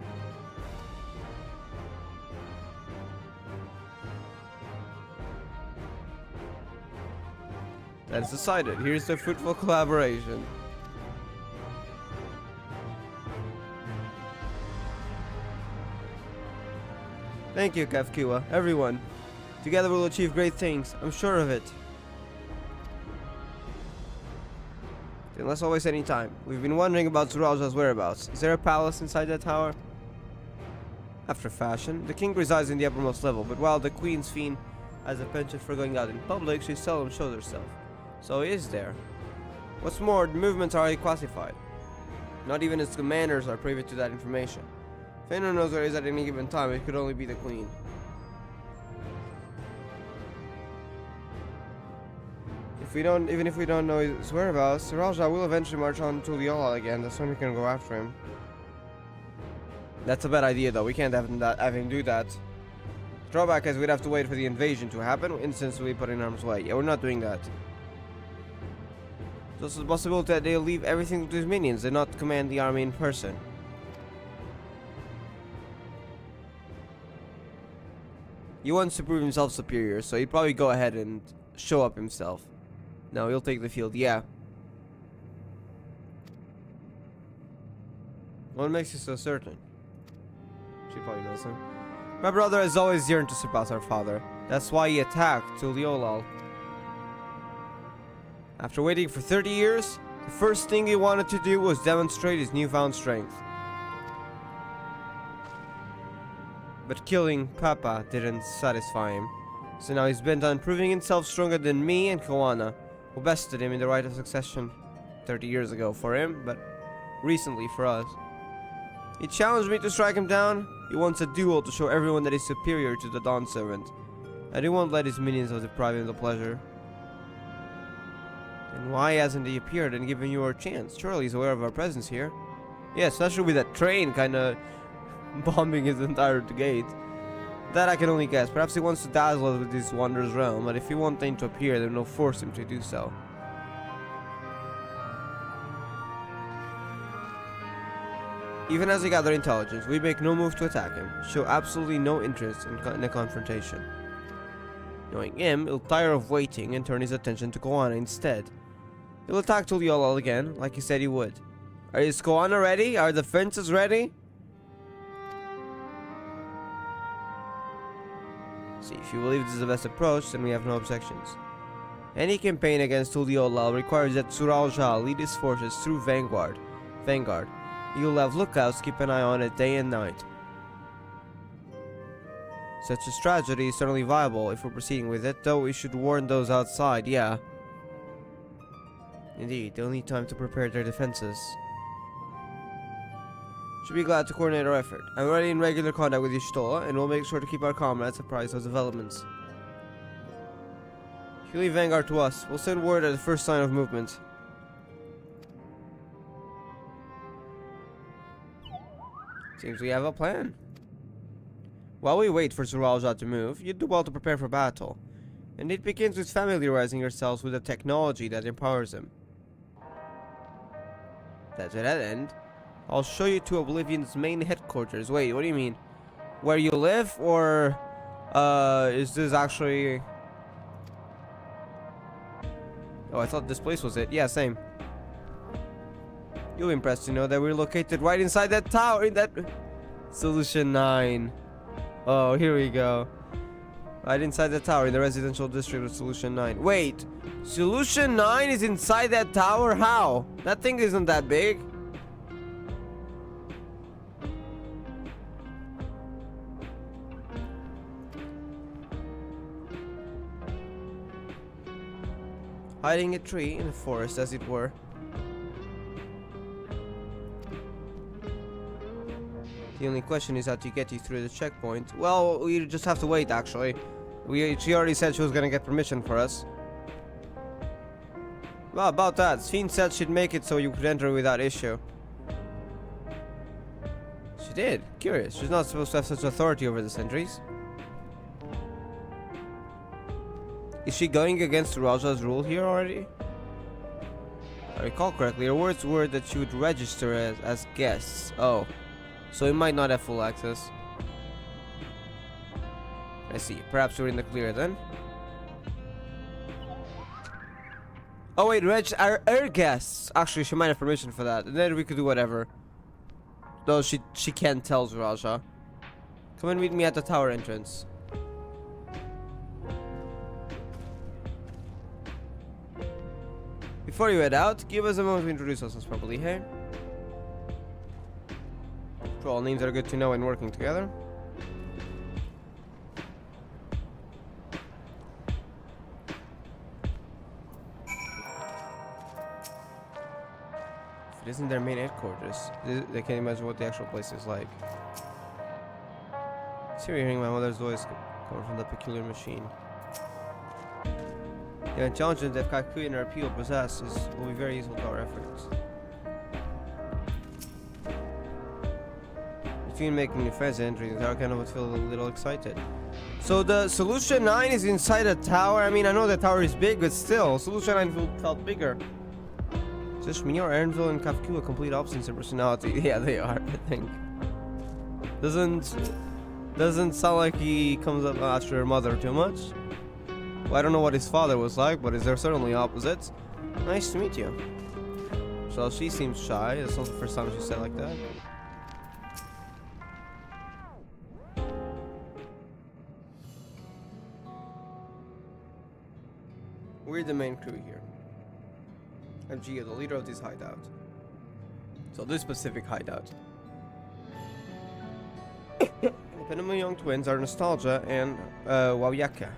That's decided. Here's the fruitful collaboration. Thank you, Pt2, everyone. Together we'll achieve great things. I'm sure of it. Then let's not waste any time. We've been wondering about Zuraljag's whereabouts. Is there a palace inside that tower? After fashion, the king resides in the uppermost level, but while the queen's fiend has a penchant for going out in public, she seldom shows herself. So he is there. What's more, the movements are highly classified. Not even its commanders are privy to that information. If anyone knows where it is at any given time, it could only be the Queen. Even if we don't know his whereabouts, Raja will eventually march on to Leola again. That's when we can go after him. That's a bad idea, though. We can't have him do that. Drawback is we'd have to wait for the invasion to happen, instantly put in harm's way. Yeah, we're not doing that. There's also the possibility that they'll leave everything to his minions and not command the army in person. He wants to prove himself superior, so he'd probably go ahead and show up himself. No, he'll take the field, yeah. What makes you so certain? She probably knows him. My brother has always yearned to surpass our father. That's why he attacked Tuliolal. After waiting for 30 years, the first thing he wanted to do was demonstrate his newfound strength. But killing Papa didn't satisfy him. So now he's bent on proving himself stronger than me and Koana, who bested him in the right of succession 30 years ago for him, but recently for us. He challenged me to strike him down. He wants a duel to show everyone that he's superior to the Dawn Servant, and he won't let his minions deprive him of the pleasure. And why hasn't he appeared and given you our chance? Surely he's aware of our presence here. Yeah, especially with that train kinda bombing his entire gate. That I can only guess. Perhaps he wants to dazzle us with his wondrous realm, but if he wants him to appear, then we'll force him to do so. Even as we gather intelligence, we make no move to attack him, show absolutely no interest in a confrontation. Knowing him, he'll tire of waiting and turn his attention to Koana instead. He'll attack Tuliolal again, like he said he would. Is Koana ready? Are the fences ready? See, if you believe this is the best approach, then we have no objections. Any campaign against Tuliolal requires that Suralja lead his forces through Vanguard. You'll have lookouts keep an eye on it day and night. Such a strategy is certainly viable if we're proceeding with it, though we should warn those outside, yeah. Indeed, they'll need time to prepare their defenses. Should be glad to coordinate our effort. I'm already in regular contact with Y'shtola, and we'll make sure to keep our comrades apprised of developments. If you leave Vanguard to us, we'll send word at the first sign of movement. Seems we have a plan. While we wait for Suralja to move, you'd do well to prepare for battle. And it begins with familiarizing yourselves with the technology that empowers him. To that end, I'll show you to Oblivion's main headquarters. Wait, what do you mean? Where you live? Or, is this actually... Oh, I thought this place was it. Yeah, same. You'll be impressed to know that we're located right inside that tower, in that... Solution 9. Oh, here we go. Right inside the tower in the residential district of Solution 9. Wait, Solution 9 is inside that tower? How? That thing isn't that big. Hiding a tree in the forest, as it were. The only question is how to get you through the checkpoint. Well, we just have to wait, actually. She already said she was gonna get permission for us. Well, about that, Sphene said she'd make it so you could enter without issue. She did? Curious. She's not supposed to have such authority over the sentries. Is she going against Raja's rule here already? If I recall correctly, her words were that she would register as guests. Oh. So we might not have full access. I see. Perhaps we're in the clear then. Oh wait, our guests. Actually, she might have permission for that. And then we could do whatever. Though she can't tell Raja. Come and meet me at the tower entrance. Before you head out, give us a moment to introduce ourselves properly, hey? All names are good to know when working together. it isn't their main headquarters, they can't imagine what the actual place is like. So you're hearing my mother's voice coming from the peculiar machine. The intelligence that Kaku and her people possess will be very useful to our efforts. Between making new friends and entering the tower, kind of feel a little excited. So the Solution 9 is inside a tower. I mean, I know the tower is big, but still, Solution 9 felt bigger. Just me or Ernville and Kafku are complete opposites in personality. Yeah, they are, I think. Doesn't sound like he comes up after her mother too much. Well, I don't know what his father was like, but they're certainly opposites. Nice to meet you. So she seems shy. That's not the first time she said like that. We're the main crew here. I'm Gio, the leader of this hideout. So this specific hideout. The Penamon young twins are Nostalgia and Wawyaka.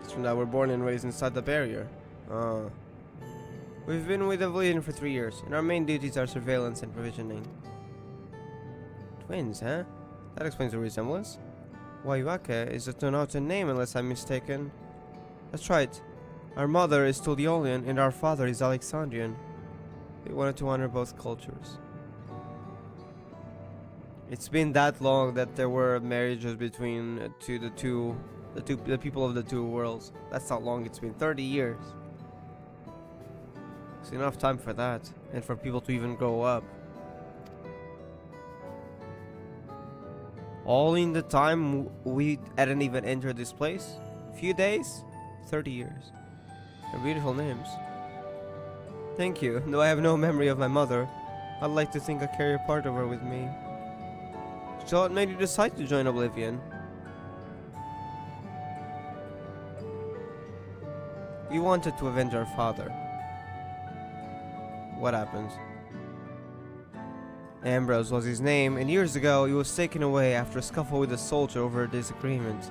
It's from that we're born and raised inside the barrier. We've been with Evelyn for 3 years, and our main duties are surveillance and provisioning. Twins, huh? That explains the resemblance. Waywaka is a Tonautan name unless I'm mistaken. That's right. Our mother is Tuliolian and our father is Alexandrian. We wanted to honor both cultures. It's been that long that there were marriages between the people of the two worlds. That's how long it's been. 30 years. It's enough time for that, and for people to even grow up. All in the time we hadn't even entered this place. Few days, 30 years. They're beautiful names. Thank you. Though I have no memory of my mother, I'd like to think I carry a part of her with me. So what made you decide to join Oblivion? We wanted to avenge our father. What happened? Ambrose was his name, and years ago he was taken away after a scuffle with a soldier over a disagreement.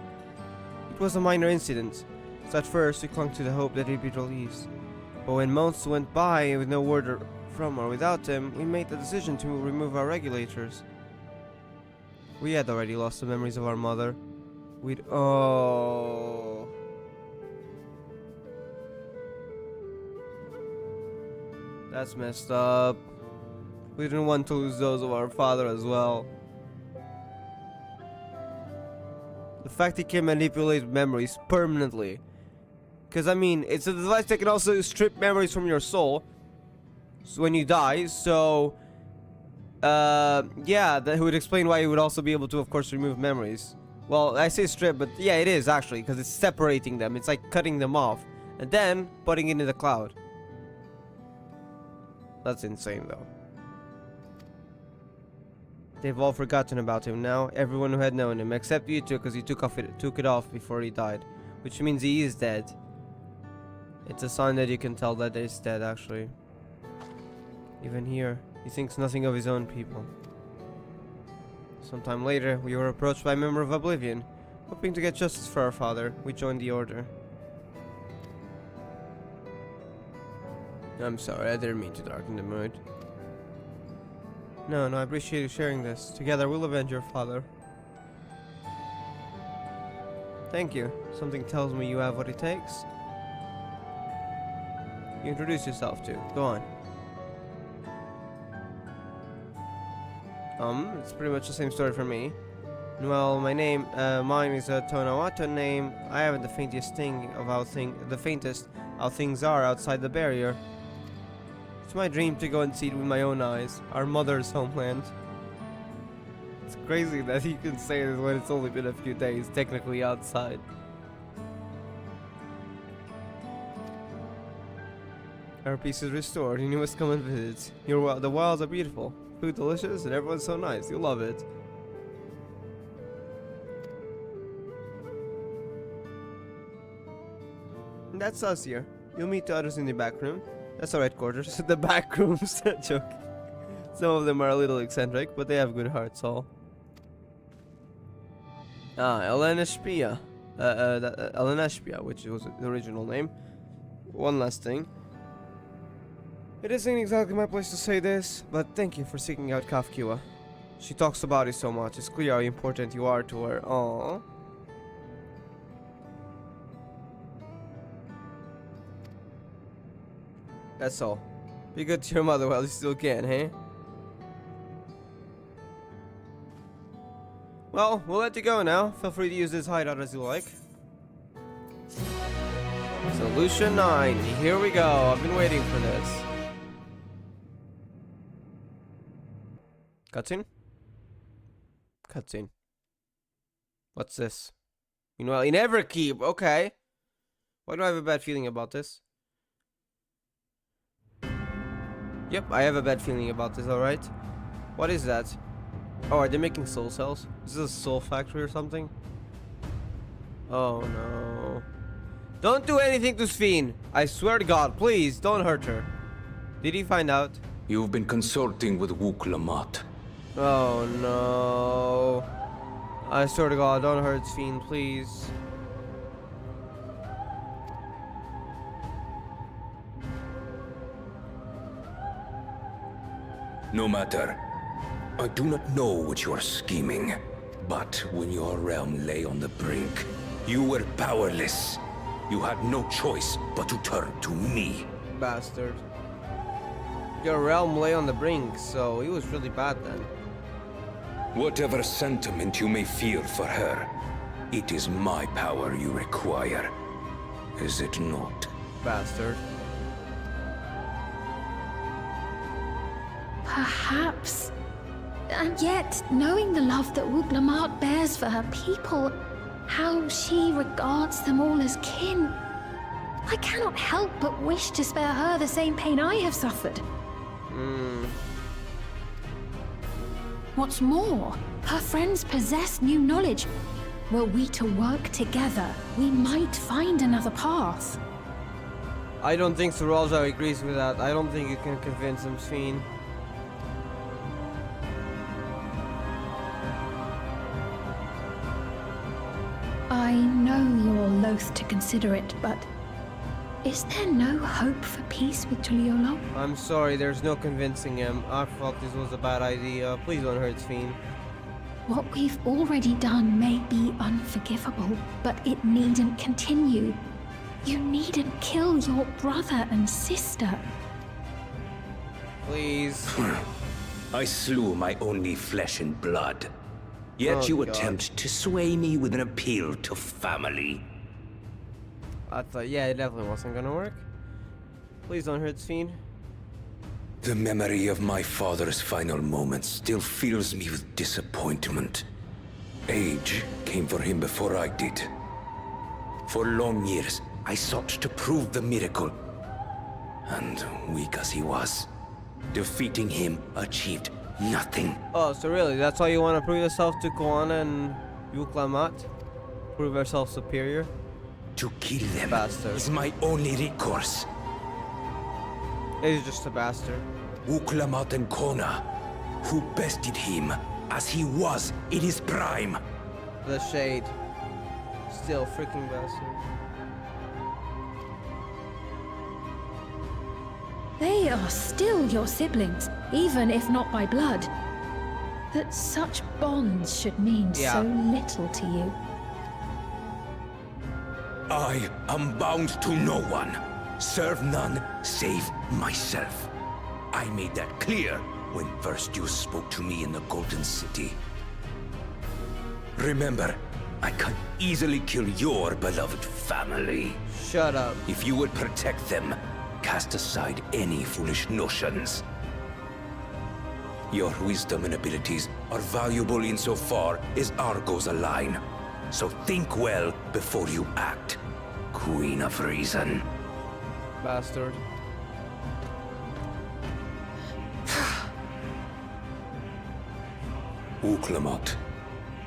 It was a minor incident, so at first we clung to the hope that he'd be released. But when months went by with no word from or without him, we made the decision to remove our regulators. We had already lost the memories of our mother. Oh. That's messed up. We didn't want to lose those of our father as well. The fact he can manipulate memories permanently. Because, I mean, it's a device that can also strip memories from your soul when you die, so... yeah, that would explain why you would also be able to, of course, remove memories. Well, I say strip, but yeah, it is actually, because it's separating them. It's like cutting them off, and then putting it in the cloud. That's insane, though. They've all forgotten about him now, everyone who had known him, except you two, because you took it off before he died. Which means he is dead. It's a sign that you can tell that he's dead, actually. Even here, he thinks nothing of his own people. Sometime later, we were approached by a member of Oblivion. Hoping to get justice for our father, we joined the Order. I'm sorry, I didn't mean to darken the mood. No, I appreciate you sharing this. Together, we'll avenge your father. Thank you. Something tells me you have what it takes. You introduce yourself to. Go on. It's pretty much the same story for me. Well, mine is a Tonawata name. I haven't the faintest thing of how things are outside the barrier. It's my dream to go and see it with my own eyes. Our mother's homeland. It's crazy that you can say this when it's only been a few days, technically outside. Our peace is restored, and you must come and visit. The wilds are beautiful, food delicious, and everyone's so nice. You'll love it. And that's us here. You'll meet the others in the back room. That's our headquarters. The back rooms. Joke. Some of them are a little eccentric, but they have good hearts all. Elena Spia. Elena Spia, which was the original name. One last thing. It isn't exactly my place to say this, but thank you for seeking out Kafkiwa. She talks about you so much, it's clear how important you are to her. Aww. That's all. Be good to your mother while you still can, hey? Well, we'll let you go now. Feel free to use this hideout as you like. Solution 9. Here we go. I've been waiting for this. Cutscene? Cutscene. What's this? Meanwhile, in Everkeep. Okay. Why do I have a bad feeling about this? Yep, I have a bad feeling about this, alright. What is that? Oh, are they making soul cells? Is this a soul factory or something? Oh no. Don't do anything to Sphene. I swear to God, please, don't hurt her. Did he find out? You've been consulting with Wook Lamont. Oh no. I swear to God, don't hurt Sphene, please. No matter. I do not know what you are scheming, but when your realm lay on the brink, you were powerless. You had no choice but to turn to me. Bastard. Your realm lay on the brink, so he was really bad then. Whatever sentiment you may feel for her, it is my power you require. Is it not? Bastard. Perhaps. And yet, knowing the love that Wook Lamont bears for her people, how she regards them all as kin, I cannot help but wish to spare her the same pain I have suffered. What's more, her friends possess new knowledge. Were we to work together, we might find another path. I don't think Soralja agrees with that. I don't think you can convince him, Sphene. I know you're loath to consider it, but is there no hope for peace with Tuliolo? I'm sorry, there's no convincing him. I thought this was a bad idea. Please don't hurt Sphene. What we've already done may be unforgivable, but it needn't continue. You needn't kill your brother and sister. Please. I slew my only flesh and blood. Yet you attempt to sway me with an appeal to family. I thought, yeah, it definitely wasn't gonna work. Please don't hurt Sphene. The memory of my father's final moments still fills me with disappointment. Age came for him before I did. For long years, I sought to prove the miracle. And weak as he was, defeating him achieved nothing. Oh, so really, that's why you want to prove yourself to Koana and Wook Lamont? Prove yourself superior? To kill them Bastard. is my only recourse. He's just a bastard. Wook Lamont and Kona, who bested him as he was in his prime. The Shade. Still freaking bastard. They are still your siblings, even if not by blood. That such bonds should mean so little to you. I am bound to no one. Serve none save myself. I made that clear when first you spoke to me in the Golden City. Remember, I can easily kill your beloved family. Shut up. If you would protect them, cast aside any foolish notions. Your wisdom and abilities are valuable insofar as our goals align. So think well before you act, Queen of Reason. Bastard. Wook Lamont,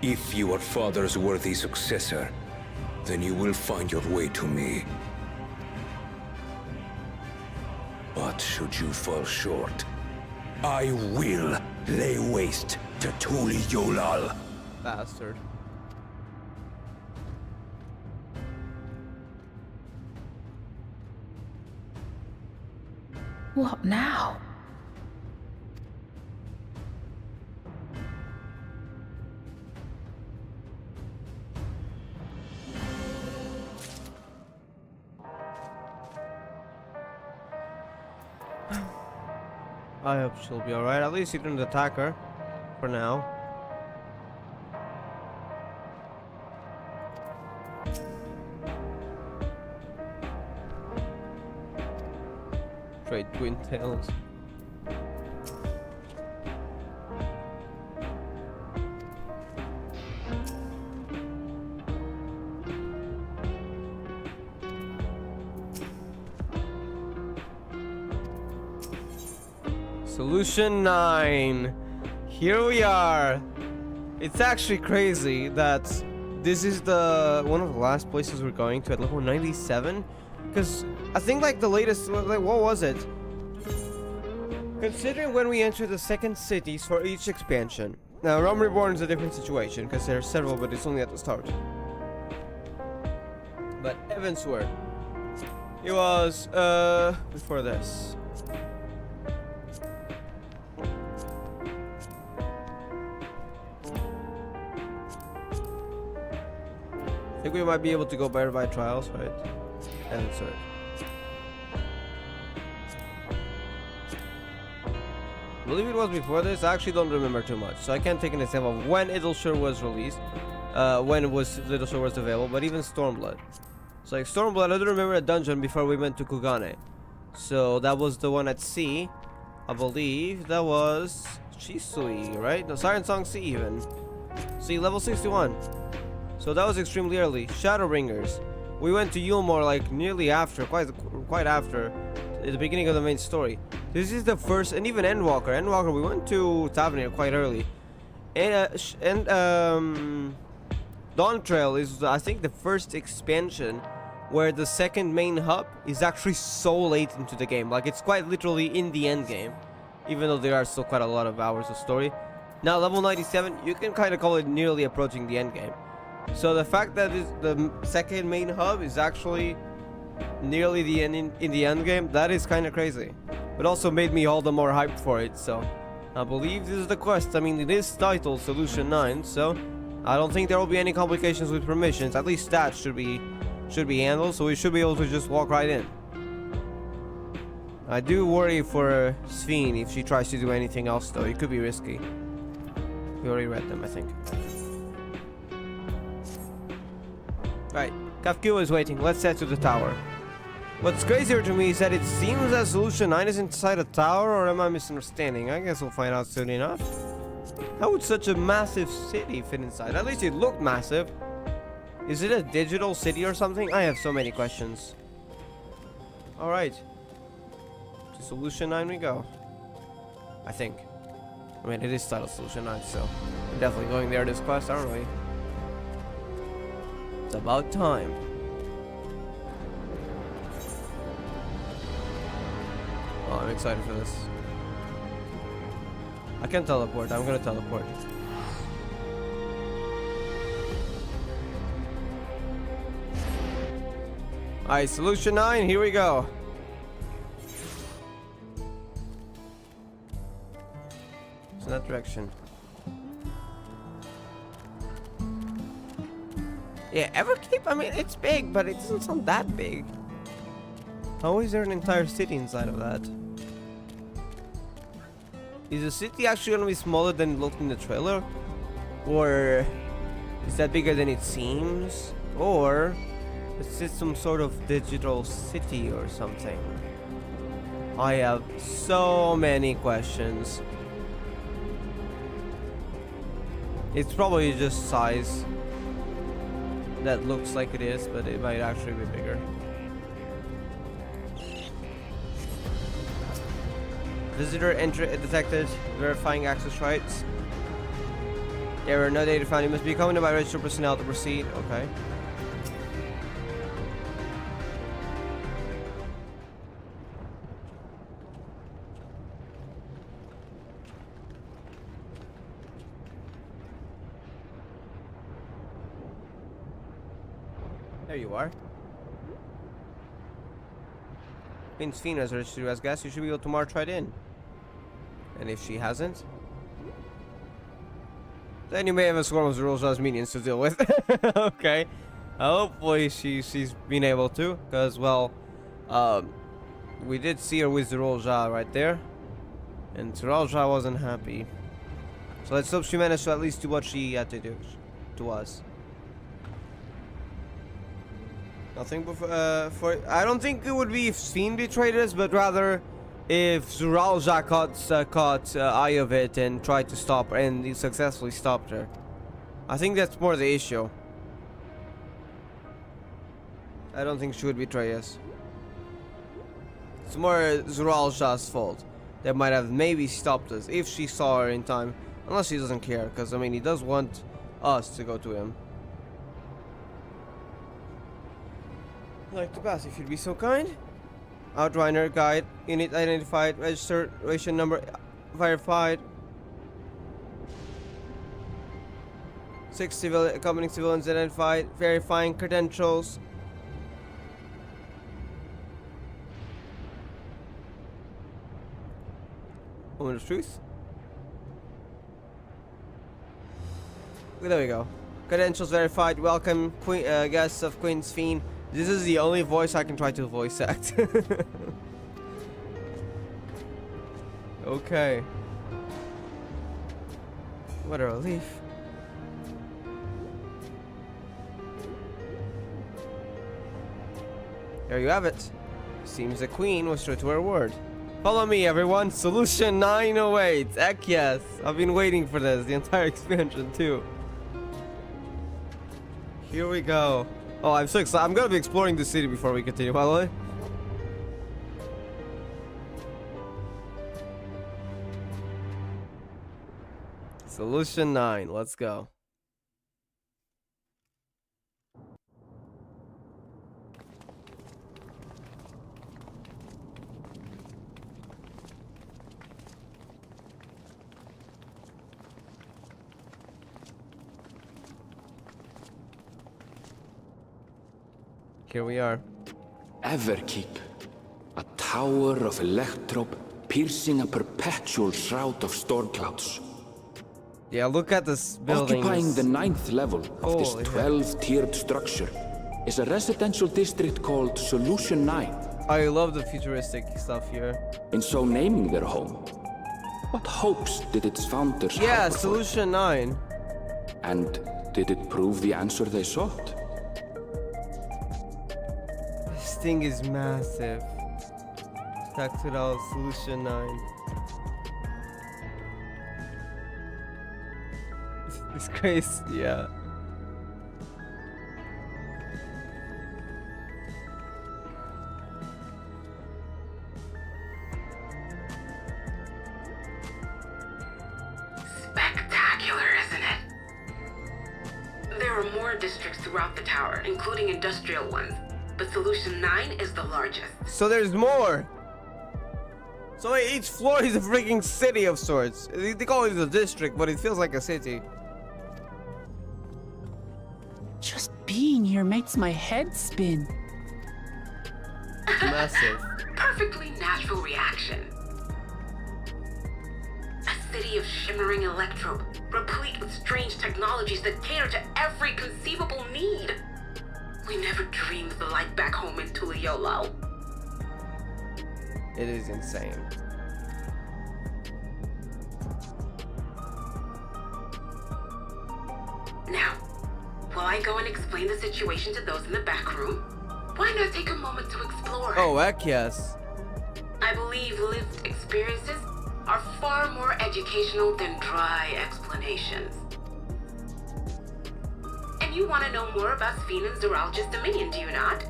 if you are father's worthy successor, then you will find your way to me. But should you fall short, I will lay waste to Tuli Yolal. Bastard. What now? I hope she'll be alright. At least he didn't attack her. For now. Trade twin tails. Solution 9. Here we are. It's actually crazy that this is the one of the last places we're going to at level 97. Because I think like the latest, like what was it? Considering when we enter the second cities for each expansion. Now Realm Reborn is a different situation because there are several, but it's only at the start. But Evansward. It was before this. I think we might be able to go better by trials, right? And it's right. I believe it was before this. I actually don't remember too much, so I can't take an example of when Idleshire was released, when Idleshire was available. But even Stormblood. So like Stormblood, I don't remember a dungeon before we went to Kugane. So that was the one at sea. I believe that was Shisui, right? No, Siren Song C even. See, level 61. So that was extremely early. Shadowbringers. We went to Yulmore like nearly after, quite after, at the beginning of the main story. This is the first, and even Endwalker. Endwalker, we went to Tavernier quite early. And Dawntrail is, I think, the first expansion where the second main hub is actually so late into the game. Like, it's quite literally in the end game, even though there are still quite a lot of hours of story. Now, level 97, you can kind of call it nearly approaching the end game. So the fact that the second main hub is actually nearly the end in the end game, that is kind of crazy. But also made me all the more hyped for it. So I believe this is the quest. I mean, it is titled Solution 9, so I don't think there will be any complications with permissions. At least that should be handled, so we should be able to just walk right in. I do worry for Sphene if she tries to do anything else, though. It could be risky. We already read them, I think. Right, Kafkua is waiting. Let's head to the tower. What's crazier to me is that it seems that Solution 9 is inside a tower, or am I misunderstanding? I guess we'll find out soon enough. How would such a massive city fit inside? At least it looked massive. Is it a digital city or something? I have so many questions. Alright. To Solution 9 we go. I think. I mean, it is titled Solution 9, so we're definitely going there this quest, aren't we? It's about time. Oh, I'm excited for this. I can teleport. I'm gonna teleport. Alright, Solution 9, here we go. It's in that direction. Yeah, Everkeep, I mean, it's big, but it doesn't sound that big. How is there an entire city inside of that? Is the city actually gonna be smaller than it looked in the trailer? Or is that bigger than it seems? Or is it some sort of digital city or something? I have so many questions. It's probably just size. That looks like it is, but it might actually be bigger. Visitor entry detected. Verifying access rights. There are no data found. You must be accompanied by registered personnel to proceed. Okay. There you are. Queen Sphene has registered you as guest. You should be able to march right in. And if she hasn't, then you may have a swarm of Zerulja's minions to deal with. Okay. Hopefully she's been able to, because, well, we did see her with Zerulja right there. And Zerulja wasn't happy. So let's hope she managed to at least do what she had to do to us. Nothing for I don't think it would be if Sphene betrayed us, but rather if Zerulja caught eye of it and tried to stop her, and he successfully stopped her. I think that's more the issue. I don't think she would betray us. It's more Zerulja's fault. That might have maybe stopped us if she saw her in time. Unless he doesn't care, because I mean he does want us to go to him. I'd like to pass if you'd be so kind. Outrunner guide, unit identified, registration number verified. 6 accompanying civilians identified, verifying credentials. Moment of truth. There we go. Credentials verified. Welcome, guests of Queen Sphene. This is the only voice I can try to voice act. Okay. What a relief. There you have it. Seems the Queen was true to her word. Follow me, everyone. Solution 908. Heck yes. I've been waiting for this. The entire expansion, too. Here we go. Oh, I'm so excited. I'm gonna be exploring the city before we continue, by the way. Solution 9. Let's go. Here we are. Everkeep. A tower of electrope piercing a perpetual shroud of storm clouds. Yeah, look at this building. Occupying the 9th level of this 12-tiered structure is a residential district called Solution 9. I love the futuristic stuff here. In so naming their home, what hopes did its founders have? Yeah, Solution 9. And did it prove the answer they sought? This thing is massive. Check it out, Solution 9. It's crazy, yeah. Spectacular, isn't it? There are more districts throughout the tower, including industrial ones, but Solution 9 is the largest. So there's more! So each floor is a freaking city of sorts. They call it a district, but it feels like a city. Just being here makes my head spin. It's massive. Perfectly natural reaction. A city of shimmering electrope, replete with strange technologies that cater to every conceivable need. We never dreamed of the life back home in Tuliolo. It is insane. Now, while I go and explain the situation to those in the back room, why not take a moment to explore? Oh, heck yes. I believe lived experiences are far more educational than dry explanations. And you want to know more about Sphene and Zerulja's dominion, do you not?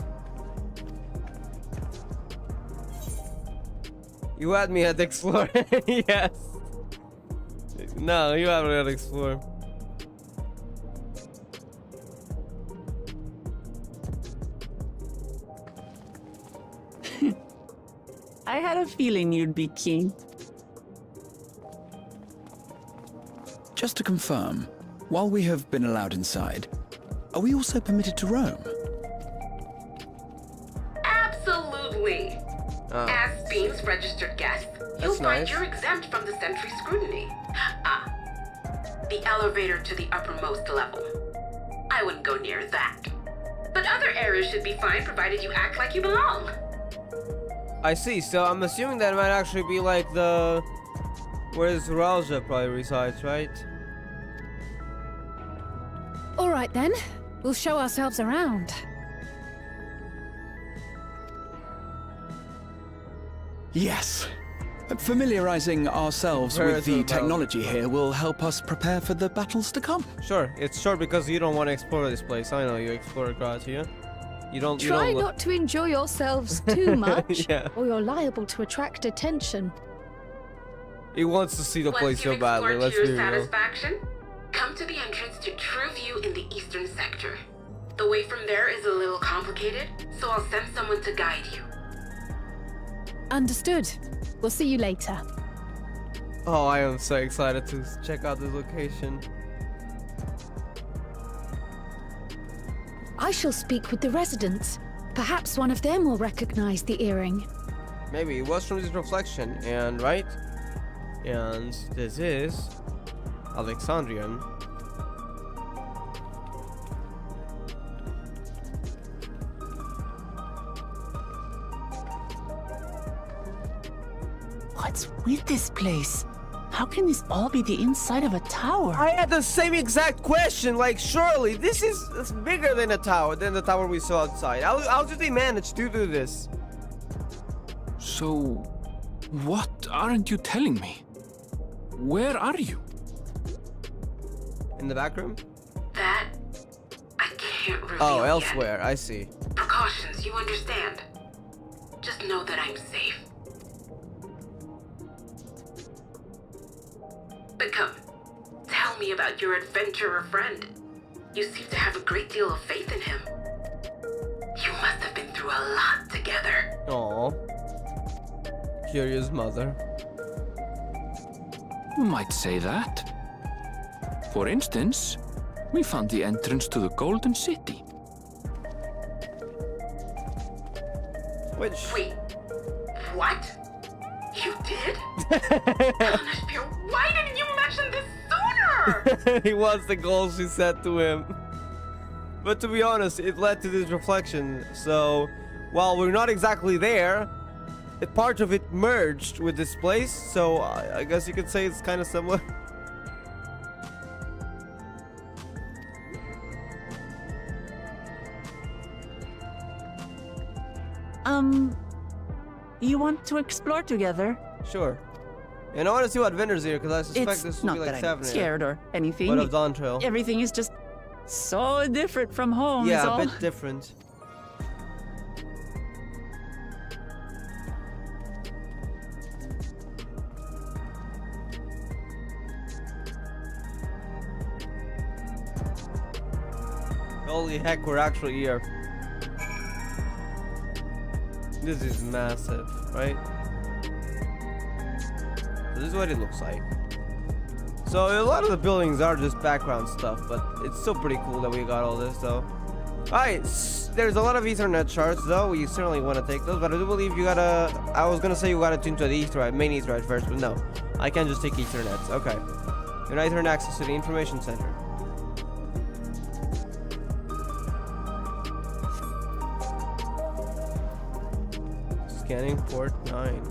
You had me at explore. Yes. No, you had me at explore. I had a feeling you'd be keen. Just to confirm, while we have been allowed inside, are we also permitted to roam? Absolutely. As Beam's registered guest, you'll find you're exempt from the sentry scrutiny. The elevator to the uppermost level. I wouldn't go near that. But other areas should be fine provided you act like you belong. I see, so I'm assuming that might actually be like the... where Zoralja probably resides, right? All right then, we'll show ourselves around. Yes. Familiarizing ourselves with the technology here will help us prepare for the battles to come. Sure, it's short because you don't want to explore this place. I know you explore crowd here. You don't. Try not to enjoy yourselves too much, yeah. or you're liable to attract attention. He wants to see the place so badly. Let's be real. Satisfaction, come to the entrance to True View in the eastern sector. The way from there is a little complicated, so I'll send someone to guide you. Understood. We'll see you later. Oh, I am so excited to check out this location. I shall speak with the residents. Perhaps one of them will recognize the earring. Maybe it was from this reflection, and right? And this is Alexandrian. What's with this place? How can this all be the inside of a tower? I had the same exact question. Like, surely this is bigger than a tower, than the tower we saw outside. How did they manage to do this? So, what aren't you telling me? Where are you? In the back room? That I can't reveal. Oh, elsewhere. Yet. I see. Precautions, you understand. Just know that I'm safe. But come, tell me about your adventurer friend. You seem to have a great deal of faith in him. You must have been through a lot together. Aww. Curious mother. You might say that. For instance, we found the entrance to the Golden City. Wait, what? You did? Why didn't you mention this sooner? He wants the goals she set to him. But to be honest, it led to this reflection. So, while we're not exactly there, a part of it merged with this place. So, I guess you could say it's kind of similar. You want to explore together? Sure. And I want to see what vendors here, because I suspect It's this will not be like that 7 I'm scared or anything. But of Dawntrail. Everything is just so different from home. Yeah, is a all. bit different. Holy heck, we're actually here. This is massive, right? So this is what it looks like. So a lot of the buildings are just background stuff, but it's still pretty cool that we got all this though. Alright, there's a lot of Ethernet charts though. You certainly want to take those, but I do believe you gotta... I was gonna say you gotta tune to the Ethernet, main Ethernet first, but no. I can't just take Ethernets. Okay. You now Ethernet access to the information center. Scanning port 9.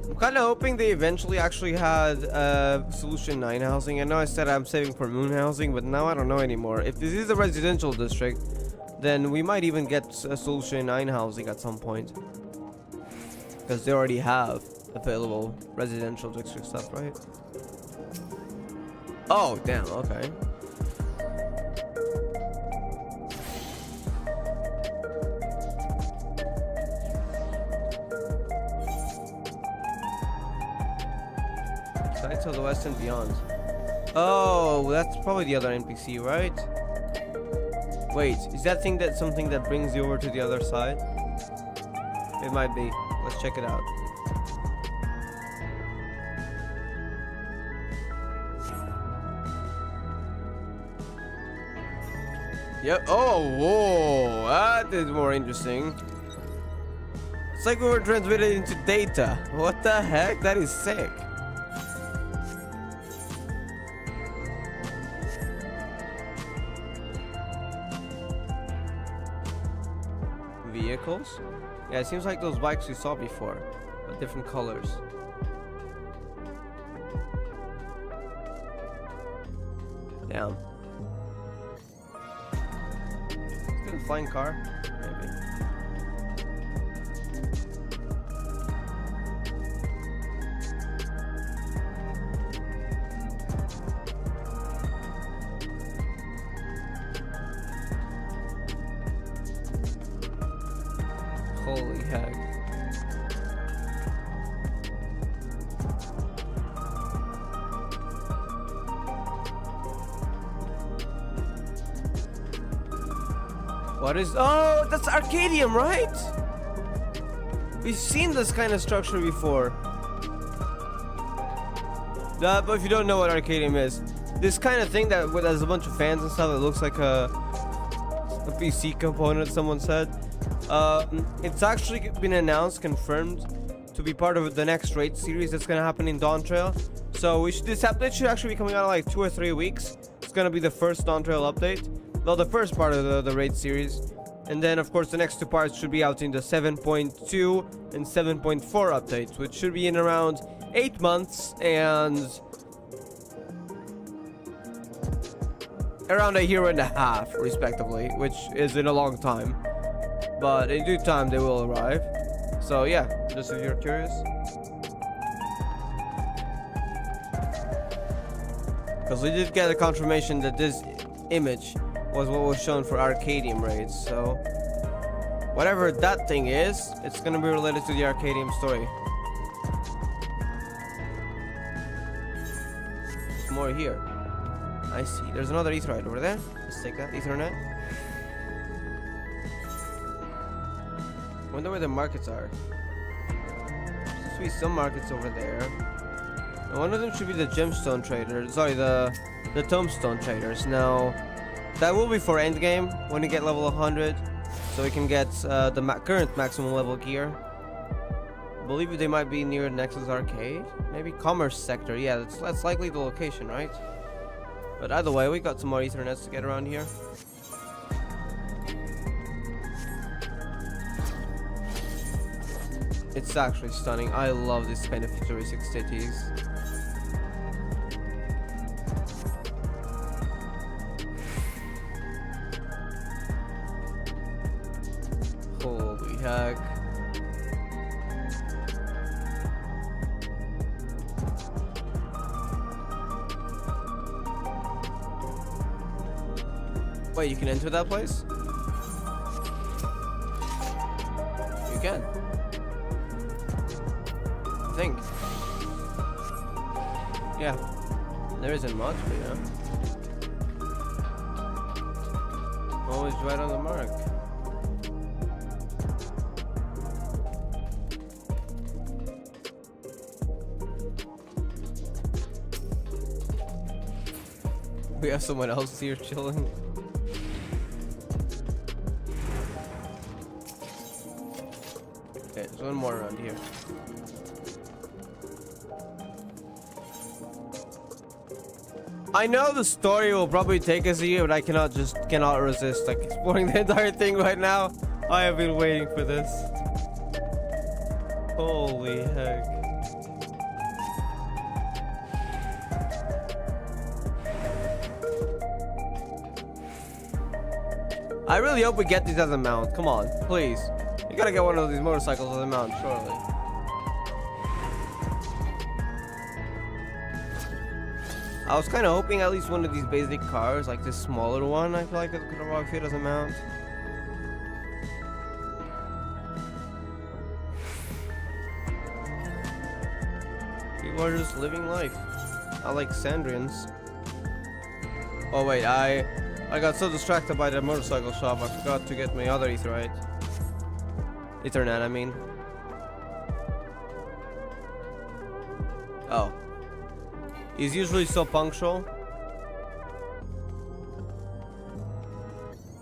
I'm kind of hoping they eventually actually had Solution 9 housing. I know I said I'm saving for Moon housing, but now I don't know anymore. If this is a residential district, then we might even get a Solution 9 housing at some point. Because they already have available residential district stuff, right? Oh, damn, okay. Sites of the West and beyond. Oh, that's probably the other NPC, right? Wait, is that thing that something that brings you over to the other side? It might be. Let's check it out. Yep. Oh, whoa. That is more interesting. It's like we were transmitted into data. What the heck? That is sick. Vehicles? Yeah, it seems like those bikes we saw before, but different colors. Damn. Is it a flying car? Maybe. Holy heck. What is... Oh, that's Arcadium, right? We've seen this kind of structure before. But if you don't know what Arcadium is, this kind of thing that has a bunch of fans and stuff, it looks like a PC component, someone said. It's actually been announced, confirmed, to be part of the next raid series that's gonna happen in Dawntrail. So this update should actually be coming out in like 2 or 3 weeks. It's gonna be the first Dawntrail update. Well, the first part of the raid series. And then, of course, the next 2 parts should be out in the 7.2 and 7.4 updates, which should be in around 8 months and around 1.5 years, respectively, which isn't a long time. But in due time, they will arrive. So, yeah, just if you're curious. Because we did get a confirmation that this image was what was shown for Arcadium raids, so whatever that thing is, it's gonna be related to the Arcadium story. More here. I see. There's another Etherite over there. Let's take that Ethernet. Wonder where the markets are. Seems to be some markets over there. And one of them should be the gemstone traders. Sorry, the tombstone traders. Now, that will be for endgame when you get level 100, so we can get the current maximum level gear. I believe they might be near Nexus Arcade, maybe Commerce Sector. Yeah, that's likely the location, right? But either way, we got some more Ethernets to get around here. It's actually stunning. I love this kind of futuristic cities. Holy heck. Wait, you can enter that place? You can. I think. Yeah. There isn't much, but yeah. Always right on the mark. We have someone else here chilling. Okay, there's one more around here. I know the story will probably take us here, but I cannot resist like exploring the entire thing right now. I have been waiting for this. Holy heck. I really hope we get these as a mount. Come on, please. You gotta get one of these motorcycles as a mount, surely. I was kind of hoping at least one of these basic cars, like this smaller one, I feel like it could probably fit as a mount. People are just living life. I like Sandrians. Oh wait, I got so distracted by the motorcycle shop, I forgot to get my other Etherite. Ethernet, I mean. Oh. He's usually so punctual.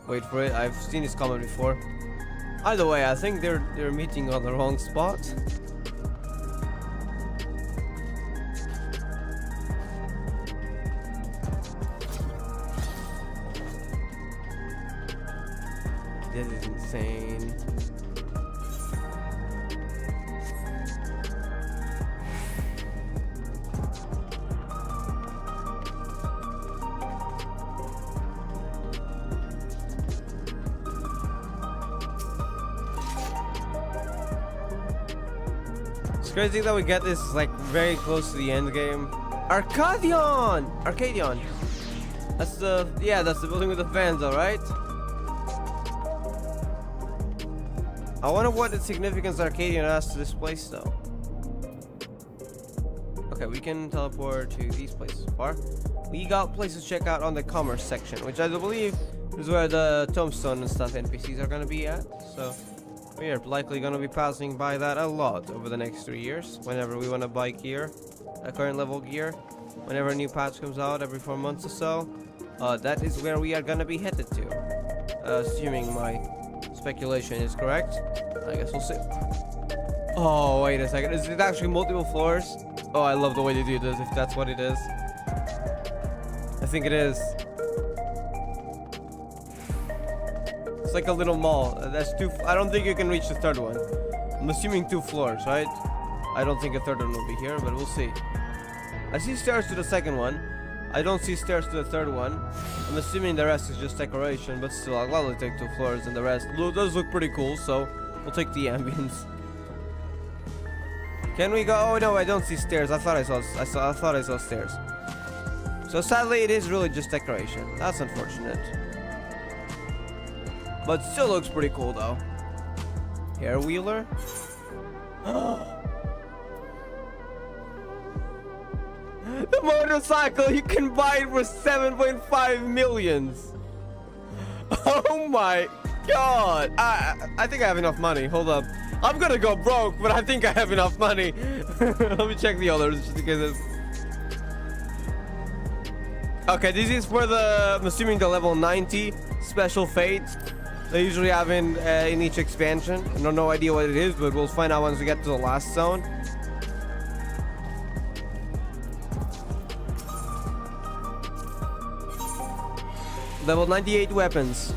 Wait for it. I've seen this comment before. Either way, I think they're meeting on the wrong spot. This is insane. It's crazy that we get this like very close to the end game. Arcadion! That's the building with the fans, alright? I wonder what the significance Arcadion has to this place though. Okay, we can teleport to these places far. We got places to check out on the commerce section, which I believe is where the tombstone and stuff NPCs are gonna be at. So we are likely gonna be passing by that a lot over the next 3 years. Whenever we want to buy gear, current level gear, whenever a new patch comes out every 4 months or so, that is where we are gonna be headed to. Assuming my speculation is correct. I guess we'll see. Oh, wait a second. Is it actually multiple floors? Oh, I love the way they do this, if that's what it is. I think it is. It's like a little mall. That's two. I don't think you can reach the third one. I'm assuming 2 floors, right? I don't think a third one will be here, but we'll see. I see stairs to the second one. I don't see stairs to the third one. I'm assuming the rest is just decoration, but still, I'll gladly take 2 floors, and the rest does look pretty cool, so we'll take the ambience. Can we go? Oh no, I don't see stairs. I thought I saw stairs. So sadly, it is really just decoration. That's unfortunate. But still looks pretty cool though. Hair wheeler. The motorcycle, you can buy it for 7.5 millions. Oh my god. I think I have enough money. Hold up. I'm gonna go broke, but I think I have enough money. Let me check the others just in case. Okay, this is for the, I'm assuming the level 90 special fate they usually have in each expansion. I have no idea what it is, but we'll find out once we get to the last zone. Level 98 weapons.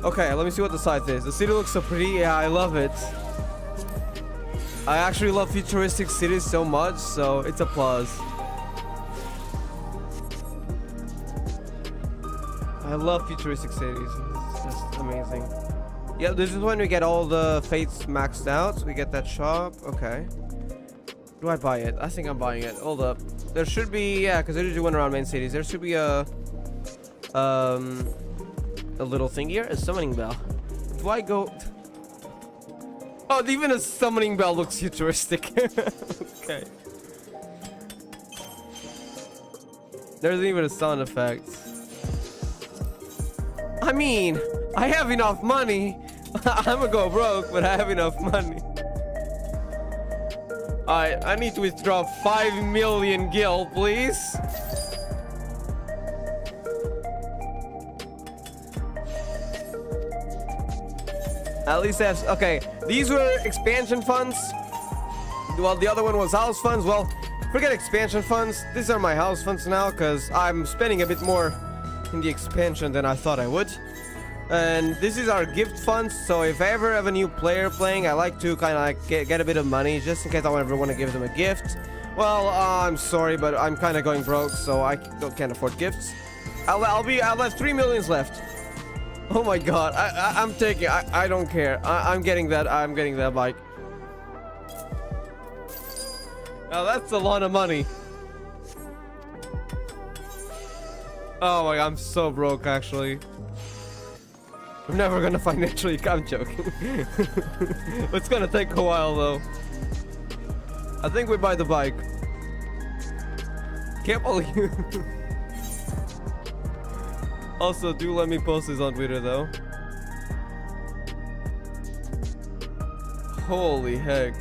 Okay, let me see what the site is. The city looks so pretty. Yeah, I love it. I actually love futuristic cities so much, so it's a plus. I love futuristic cities. It's just amazing. Yeah, this is when we get all the fates maxed out. We get that shop. Okay. Do I buy it? I think I'm buying it. Hold up. There should be, yeah, because I usually went around main cities. There should be a little thing here, a summoning bell. Do I go? Oh, even a summoning bell looks futuristic. Okay. There's even a sound effect. I mean, I have enough money. I'm gonna go broke, but I have enough money. Alright, I need to withdraw 5 million gil, please. At least I have, okay, these were expansion funds. Well, the other one was house funds. Well, forget expansion funds. These are my house funds now because I'm spending a bit more in the expansion than I thought I would. And this is our gift funds. So if I ever have a new player playing, I like to kind of like get a bit of money just in case I ever want to give them a gift. Well, I'm sorry, but I'm kind of going broke, so I can't afford gifts. I'll have 3 million left. Oh my god, I'm taking, I don't care. I'm getting that bike. Now that's a lot of money. Oh my god, I'm so broke actually. I'm never gonna financially, I'm joking. It's gonna take a while though. I think we buy the bike. Can't believe. Also, do let me post this on Twitter though. Holy heck.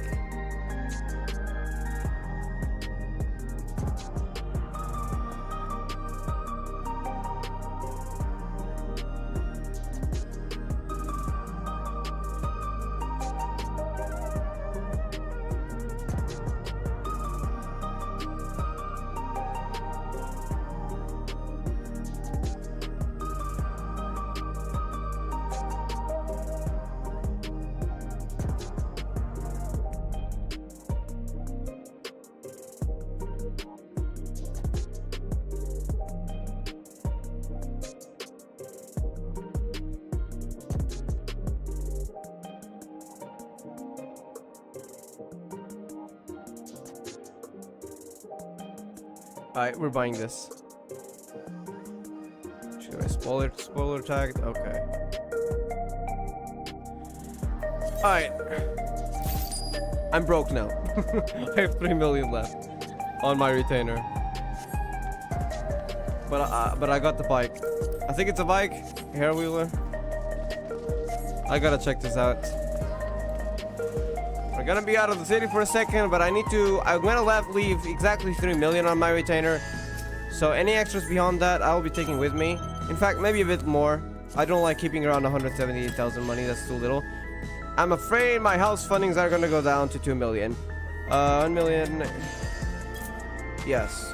Alright, we're buying this. Should I spoiler tagged? Okay. Alright. I'm broke now. I have 3 million left on my retainer. But I got the bike. I think it's a bike. Hair wheeler. I gotta check this out. We're gonna be out of the city for a second, but I'm gonna leave exactly 3 million on my retainer. So any extras beyond that, I'll be taking with me. In fact, maybe a bit more. I don't like keeping around 178,000 money. That's too little. I'm afraid my house fundings are gonna go down to 2 million. 1 million. Yes.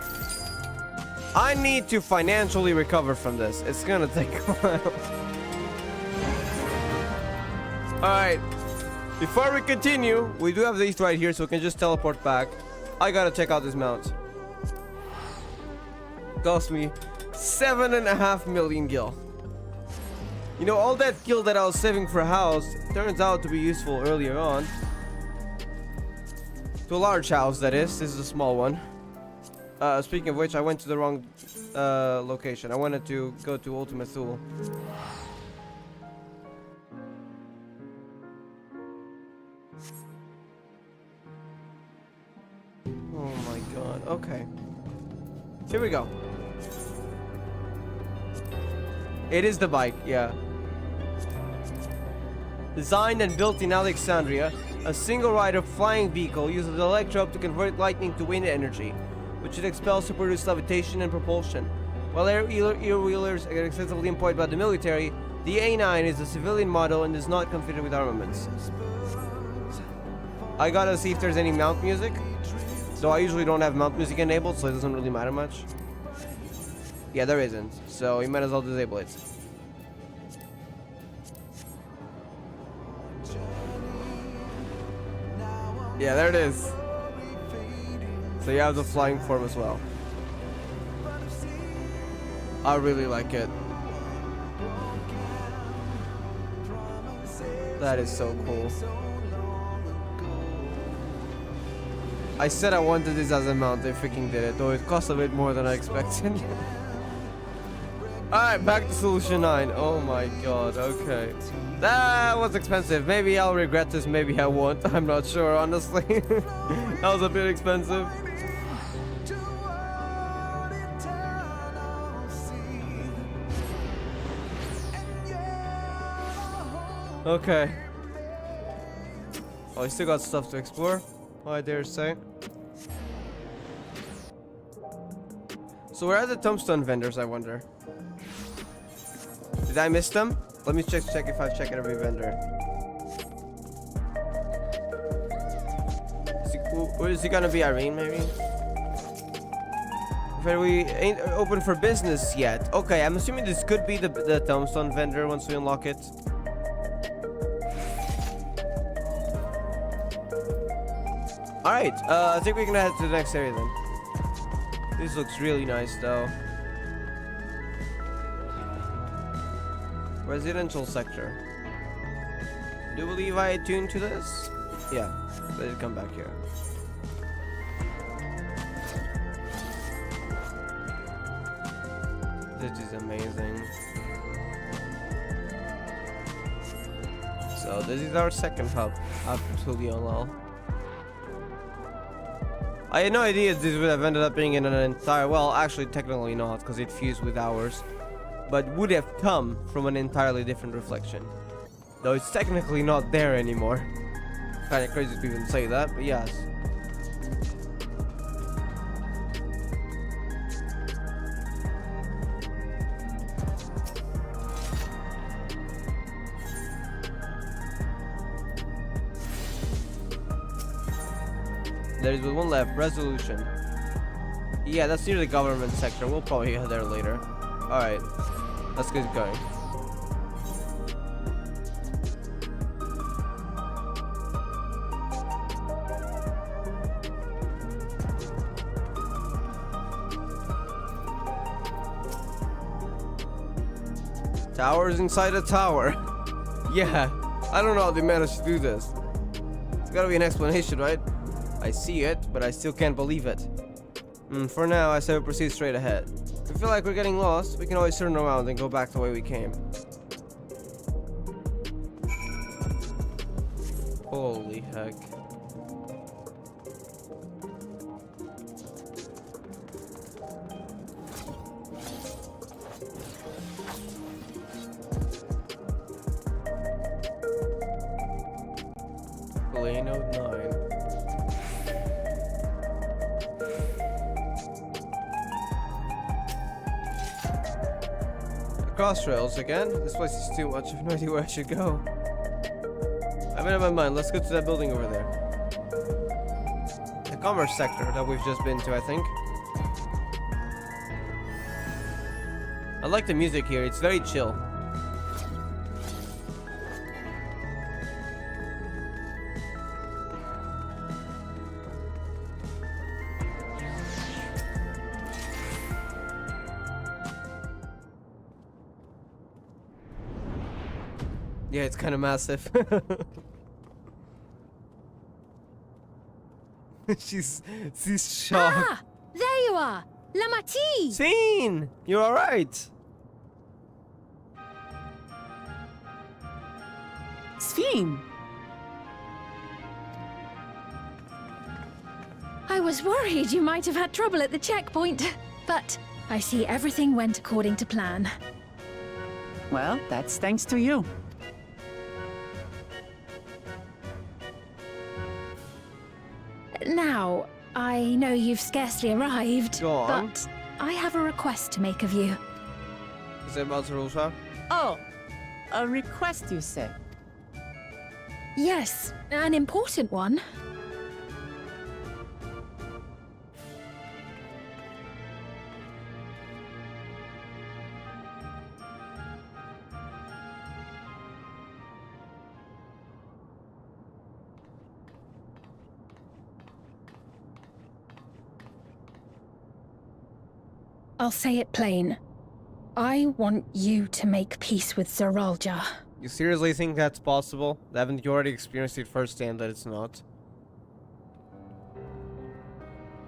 I need to financially recover from this. It's gonna take a while. Alright. Before we continue, we do have these right here, so we can just teleport back. I gotta check out this mount. Cost me 7.5 million gil. You know, all that gil that I was saving for a house turns out to be useful earlier on. To a large house, that is. This is a small one. Speaking of which, I went to the wrong location. I wanted to go to Ultimate Thule. Oh my god. Okay. Here we go. It is the bike, yeah. Designed and built in Alexandria, a single-rider flying vehicle uses an electrode to convert lightning to wind energy, which it expels to produce levitation and propulsion. While air-wheelers are extensively employed by the military, the A9 is a civilian model and is not configured with armaments. I gotta see if there's any mount music. So I usually don't have mount music enabled, so it doesn't really matter much. Yeah, there isn't, so you might as well disable it. Yeah, there it is. So you have the flying form as well. I really like it. That is so cool. I said I wanted this as a mount, they freaking did it, though it cost a bit more than I expected. Alright, back to solution 9. Oh my god, okay. That was expensive. Maybe I'll regret this, maybe I won't. I'm not sure, honestly. That was a bit expensive. Okay. Oh, I still got stuff to explore, I dare say. So where are the tombstone vendors, I wonder? Did I miss them? Let me check if I've checked every vendor. Is he gonna be Irene, maybe? We ain't open for business yet. Okay, I'm assuming this could be the tombstone vendor once we unlock it. Alright, I think we can head to the next area then. This looks really nice though. Residential sector. Do you believe I attuned to this? Yeah, let it come back here. This is amazing. So this is our second hub after Lionel. I had no idea this would have ended up being in an entire, well, actually technically not, because it fused with ours, but would have come from an entirely different reflection. Though it's technically not there anymore. Kind of crazy to even say that, but yes. There is one left, resolution. Yeah, that's near the government sector. We'll probably head there later. Alright, let's get going. Towers inside a tower. Yeah, I don't know how they managed to do this. There's gotta be an explanation, right? I see it, but I still can't believe it. For now, I say we proceed straight ahead. If we feel like we're getting lost, we can always turn around and go back the way we came. Holy heck. Lane 09. Crossrails again? This place is too much. I have no idea where I should go. I made up my mind. Let's go to that building over there. The commerce sector that we've just been to, I think. I like the music here. It's very chill. Yeah, it's kind of massive. she's shocked. Ah! There you are! La Mati! Scene! You're alright! Sphene! I was worried you might have had trouble at the checkpoint, but I see everything went according to plan. Well, that's thanks to you. Now, I know you've scarcely arrived, Go on. but I have a request to make of you. Is it about Zarulsha? Oh, a request, you say? Yes, an important one. I'll say it plain. I want you to make peace with Zaralja. You seriously think that's possible? Haven't you already experienced it firsthand that it's not?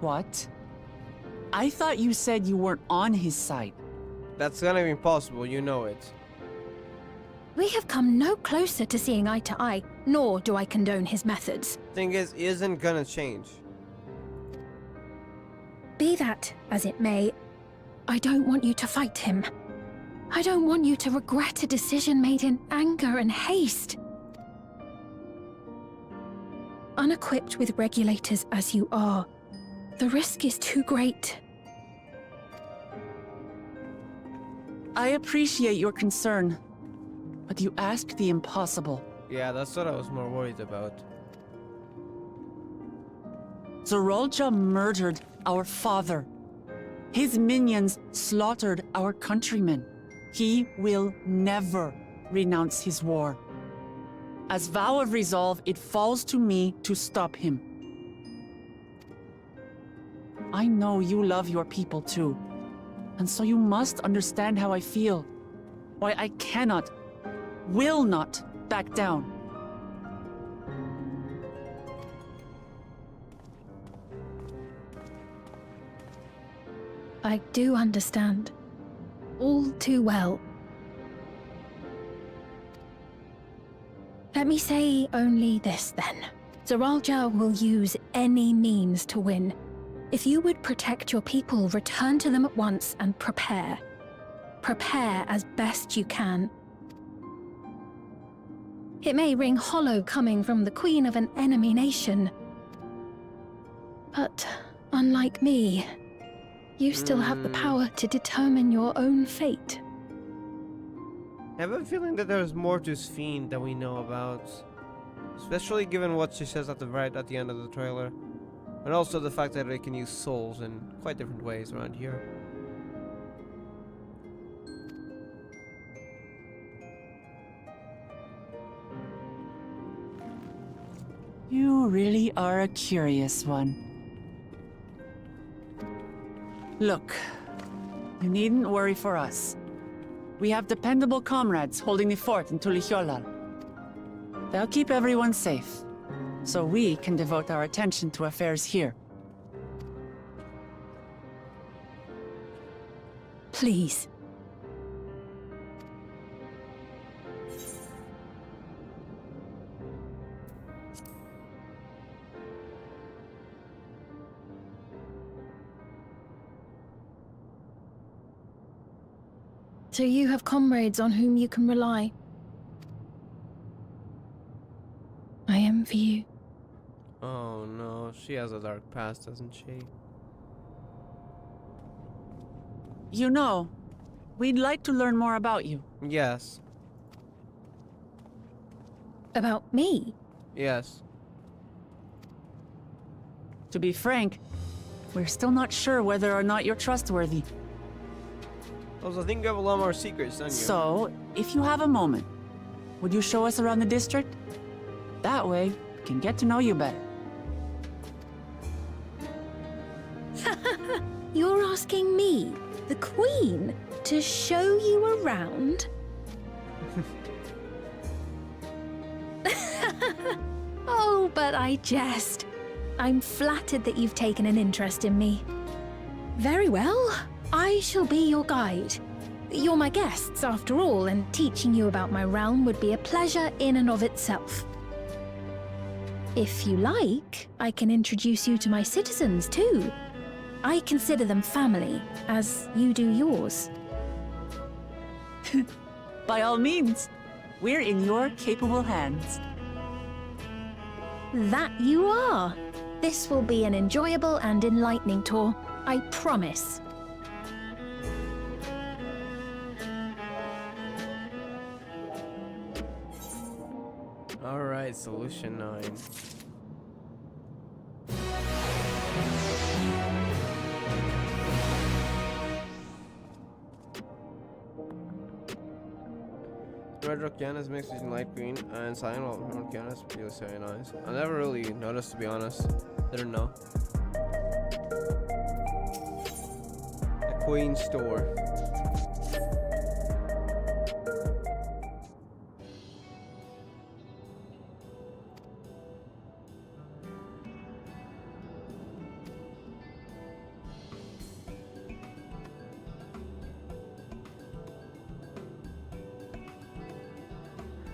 What? I thought you said you weren't on his side. That's not even possible, you know it. We have come no closer to seeing eye to eye, nor do I condone his methods. Thing is, isn't gonna change. Be that as it may, I don't want you to fight him. I don't want you to regret a decision made in anger and haste. Unequipped with regulators as you are, the risk is too great. I appreciate your concern, but you ask the impossible. Yeah, that's what I was more worried about. Zaralja murdered our father. His minions slaughtered our countrymen. He will never renounce his war. As vow of resolve, it falls to me to stop him. I know you love your people too, and so you must understand how I feel. Why I cannot, will not back down. I do understand. All too well. Let me say only this then. Zaralja will use any means to win. If you would protect your people, return to them at once and prepare. Prepare as best you can. It may ring hollow coming from the queen of an enemy nation. But unlike me, you still have the power to determine your own fate. I have a feeling that there's more to Sphene than we know about. Especially given what she says at the end of the trailer. And also the fact that they can use souls in quite different ways around here. You really are a curious one. Look, you needn't worry for us. We have dependable comrades holding the fort in Tulihyolal. They'll keep everyone safe, so we can devote our attention to affairs here. Please. So you have comrades on whom you can rely. I envy you. Oh no, she has a dark past, doesn't she? You know, we'd like to learn more about you. Yes. About me? Yes. To be frank, we're still not sure whether or not you're trustworthy. Also, I think you have a lot more secrets, don't you? So, if you have a moment, would you show us around the district? That way, we can get to know you better. You're asking me, the Queen, to show you around? Oh, but I jest. I'm flattered that you've taken an interest in me. Very well. I shall be your guide. You're my guests, after all, and teaching you about my realm would be a pleasure in and of itself. If you like, I can introduce you to my citizens, too. I consider them family, as you do yours. By all means, we're in your capable hands. That you are. This will be an enjoyable and enlightening tour, I promise. Alright, solution 9. Red Rockiana is mixed between light green and cyan, while Rockiana is really cyanized. I never really noticed, to be honest. Didn't know. The Queen Store.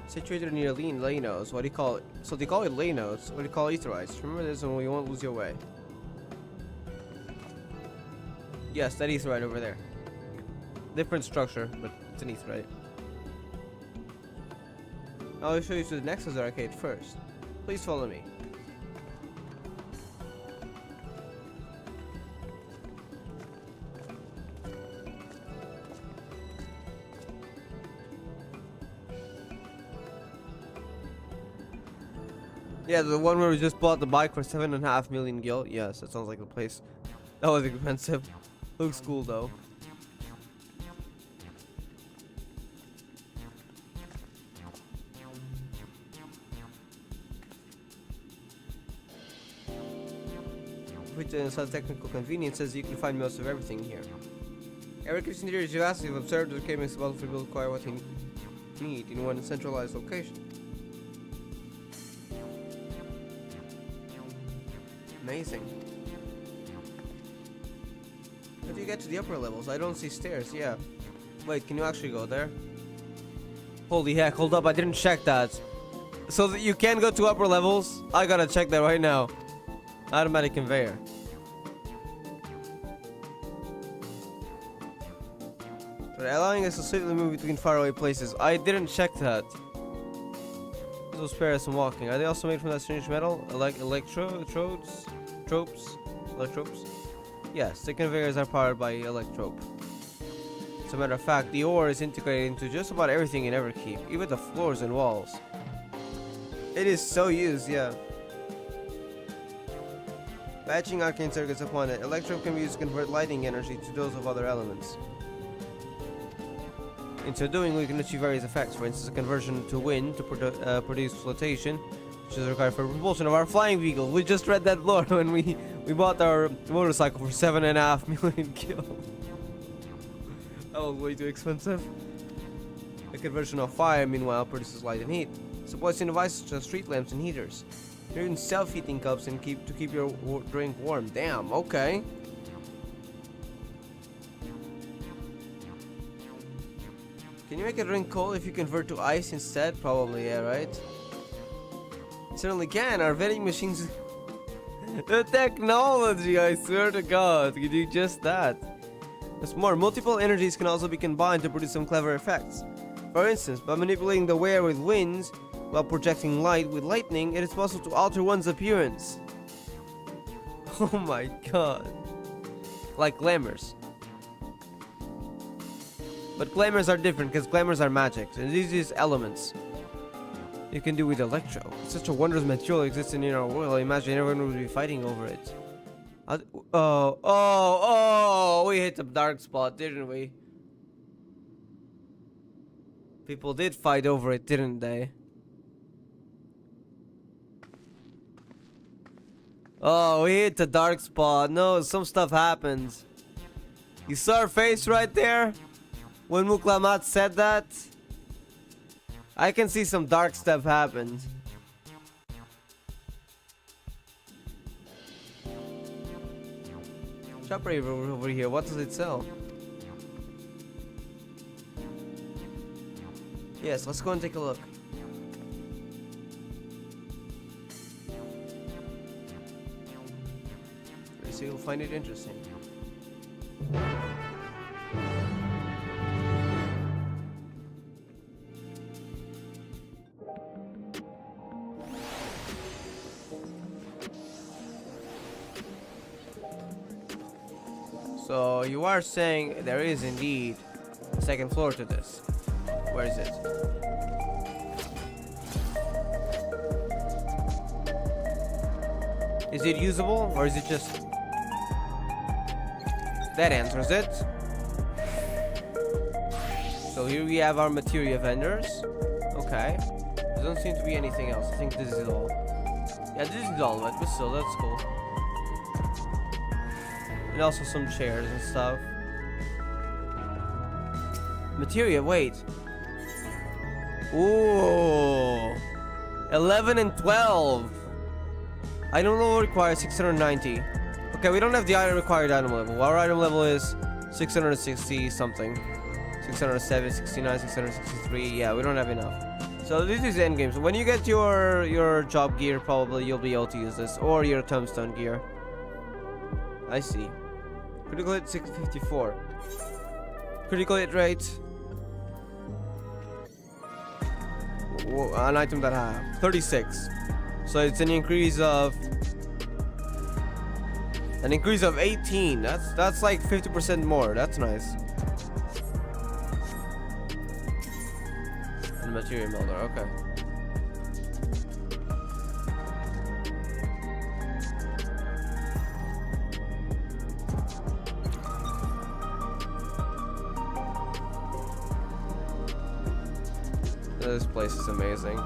Situated near Lanos, what do you call it? So they call it Lanos, what do you call Aetherites? Remember this and we won't lose your way. Yes, that Aetherite over there. Different structure, but it's an Aetherite. I'll show you to the Nexus arcade first. Please follow me. Yeah, the one where we just bought the bike for 7.5 million gil. Yes, that sounds like the place. That was expensive. Looks cool though. Which inside technical conveniences, you can find most of everything here. Every kitchen interior is vast. You've observed the cabinets about to build quite what you need in one centralized location. Amazing. How do you get to the upper levels? I don't see stairs. Yeah. Wait, can you actually go there? Holy heck, hold up, I didn't check that. So that you can go to upper levels? I gotta check that right now. Automatic conveyor. But allowing us to safely move between faraway places. I didn't check that. This will spare us some walking. Are they also made from that strange metal? Like electrodes? Electropes? Yes, the conveyors are powered by electrope. As a matter of fact, the ore is integrated into just about everything in Everkeep, even the floors and walls. It is so used, yeah. Matching arcane circuits upon it, electrope can be used to convert lighting energy to those of other elements. In so doing, we can achieve various effects. For instance, a conversion to wind to produce flotation, which is required for propulsion of our flying vehicle. We just read that lore when we bought our motorcycle for 7.5 million gil. That was way too expensive. The conversion of fire, meanwhile, produces light and heat. Supports in devices such as street lamps and heaters. There are even self-heating cups and to keep your drink warm. Damn, okay. Can you make a drink cold if you convert to ice instead? Probably, yeah, right? Certainly can. Our vending machines... The technology, I swear to God, can do just that. There's more. Multiple energies can also be combined to produce some clever effects. For instance, by manipulating the wear with winds, while projecting light with lightning, it is possible to alter one's appearance. Oh my God. Like glamours. But glamours are different, because glamours are magic, and these are elements. You can do with electro. It's such a wondrous material existing in our world. I imagine everyone would be fighting over it. We hit the dark spot, didn't we? People did fight over it, didn't they? Oh, we hit the dark spot. No, some stuff happens. You saw her face right there? When Muklamat said that? I can see some dark stuff happened. Shop over here. What does it sell? Yes, let's go and take a look. So you'll find it interesting. So you are saying there is indeed a second floor to this. Where is it? Is it usable or is it just... That answers it. So here we have our materia vendors. Okay. There doesn't seem to be anything else. I think this is all. Yeah, this is all of it, but still, that's cool. And also some chairs and stuff. Materia, wait. Ooh. 11 and 12. Item level requires 690. Okay, we don't have the item required item level. Our item level is 660 something. 607, 69, 663. Yeah, we don't have enough. So this is endgame. So when you get your job gear, probably you'll be able to use this. Or your tombstone gear. I see. Critical hit 654. Critical hit rate. An item that I have. 36. So it's an increase of 18. That's like 50% more. That's nice. And material melter, okay. This place is amazing.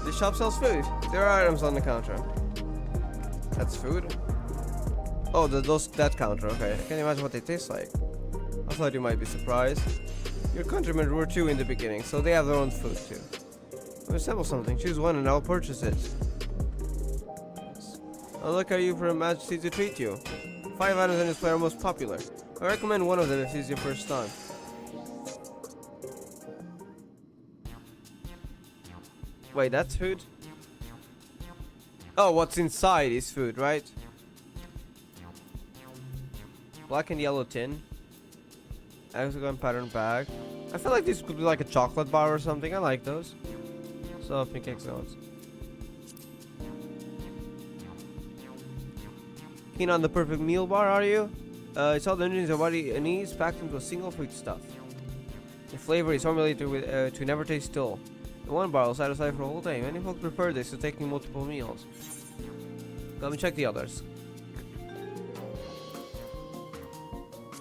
This shop sells food. There are items on the counter. That's food? Oh, that counter, okay. I can't imagine what they taste like. I thought you might be surprised. Your countrymen were too in the beginning, so they have their own food too. Assemble something, choose one and I'll purchase it. I'll look at you for a majesty to treat you. 5 items on display are most popular. I recommend one of them if it's your first time. Wait, that's food? Oh, what's inside is food, right? Black and yellow tin. Hexagon pattern bag. I feel like this could be like a chocolate bar or something. I like those. So, pink zones. Keen on the perfect meal bar, are you? It's all the nutrients your body needs packed into a single fruit stuff. The flavor is formulated with, to never taste dull. The one bar will satisfy for a whole day. Many folks prefer this to taking multiple meals. Let me check the others.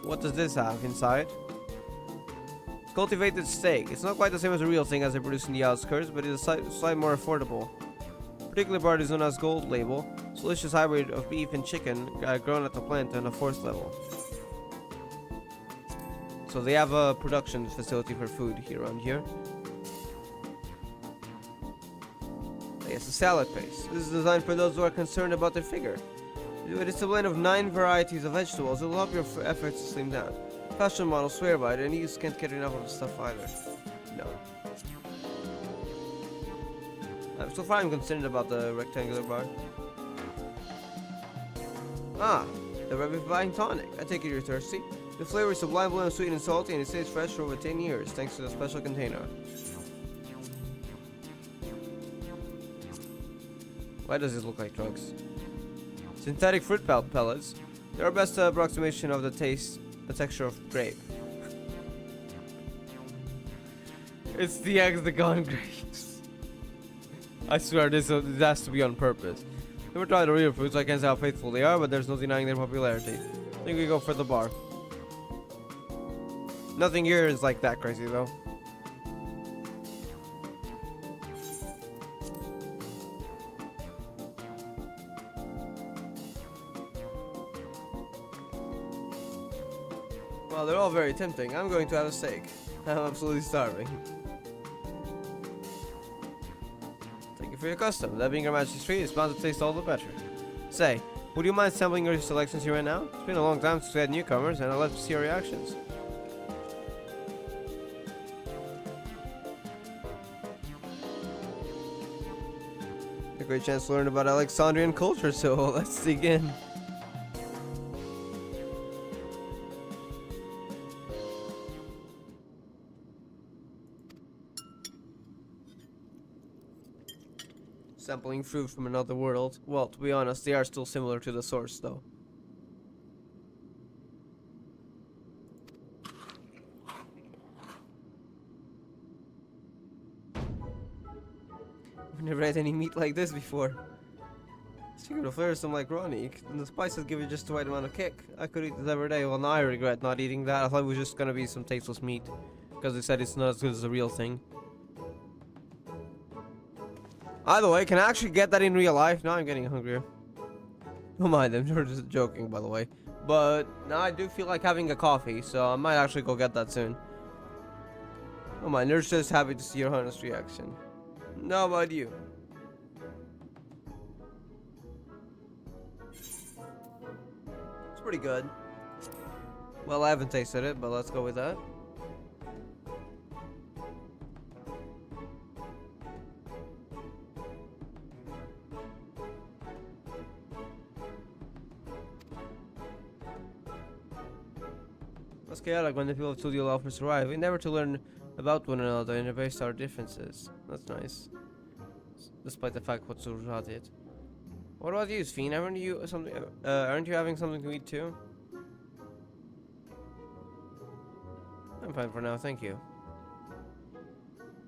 What does this have inside? Cultivated steak. It's not quite the same as a real thing as they produce in the outskirts, but it is slightly more affordable. Particular part is known as Gold Label. It's a delicious hybrid of beef and chicken grown at the plant on the 4th level. So they have a production facility for food here around here. ingredients, the salad paste. This is designed for those who are concerned about their figure. With its blend of 9 varieties of vegetables, it will help your efforts to slim down. Fashion models swear by it, and you can't get enough of the stuff either. No. So far I'm concerned about the rectangular bar. Ah, the revivifying tonic. I take it you're thirsty. The flavor is sublime, blend, sweet and salty, and it stays fresh for over 10 years thanks to the special container. Why does this look like drugs? Synthetic fruit pellets. They're our best approximation of the texture of grape. It's the hexagon grapes. I swear this has to be on purpose. Never tried the real fruits, so I can't say how faithful they are, but there's no denying their popularity. I think we go for the bar. Nothing here is like that crazy though. Well, they're all very tempting. I'm going to have a steak. I'm absolutely starving. Thank you for your custom. That being Your Majesty's treat, it's bound to taste all the better. Say, would you mind sampling your selections here right now? It's been a long time since we had newcomers, and I'd love to see your reactions. A great chance to learn about Alexandrian culture, so let's dig in. Sampling fruit from another world. Well, to be honest, they are still similar to the source, though. I've never had any meat like this before. Speaking of flavors, some like raw meat, and the spices give it just the right amount of kick. I could eat this every day. Well, now I regret not eating that. I thought it was just gonna be some tasteless meat, because they said it's not as good as the real thing. Either way, can I actually get that in real life? Now I'm getting hungrier. Don't mind them, they're just joking, by the way. But now I do feel like having a coffee, so I might actually go get that soon. Don't mind, they're just happy to see your honest reaction. How about you? It's pretty good. Well, I haven't tasted it, but let's go with that. It's chaotic when the people of Tudio often survive. We endeavor to learn about one another and erase our differences. That's nice. Despite the fact what Surja did. What about you, Sphene? Aren't you having something to eat too? I'm fine for now, thank you.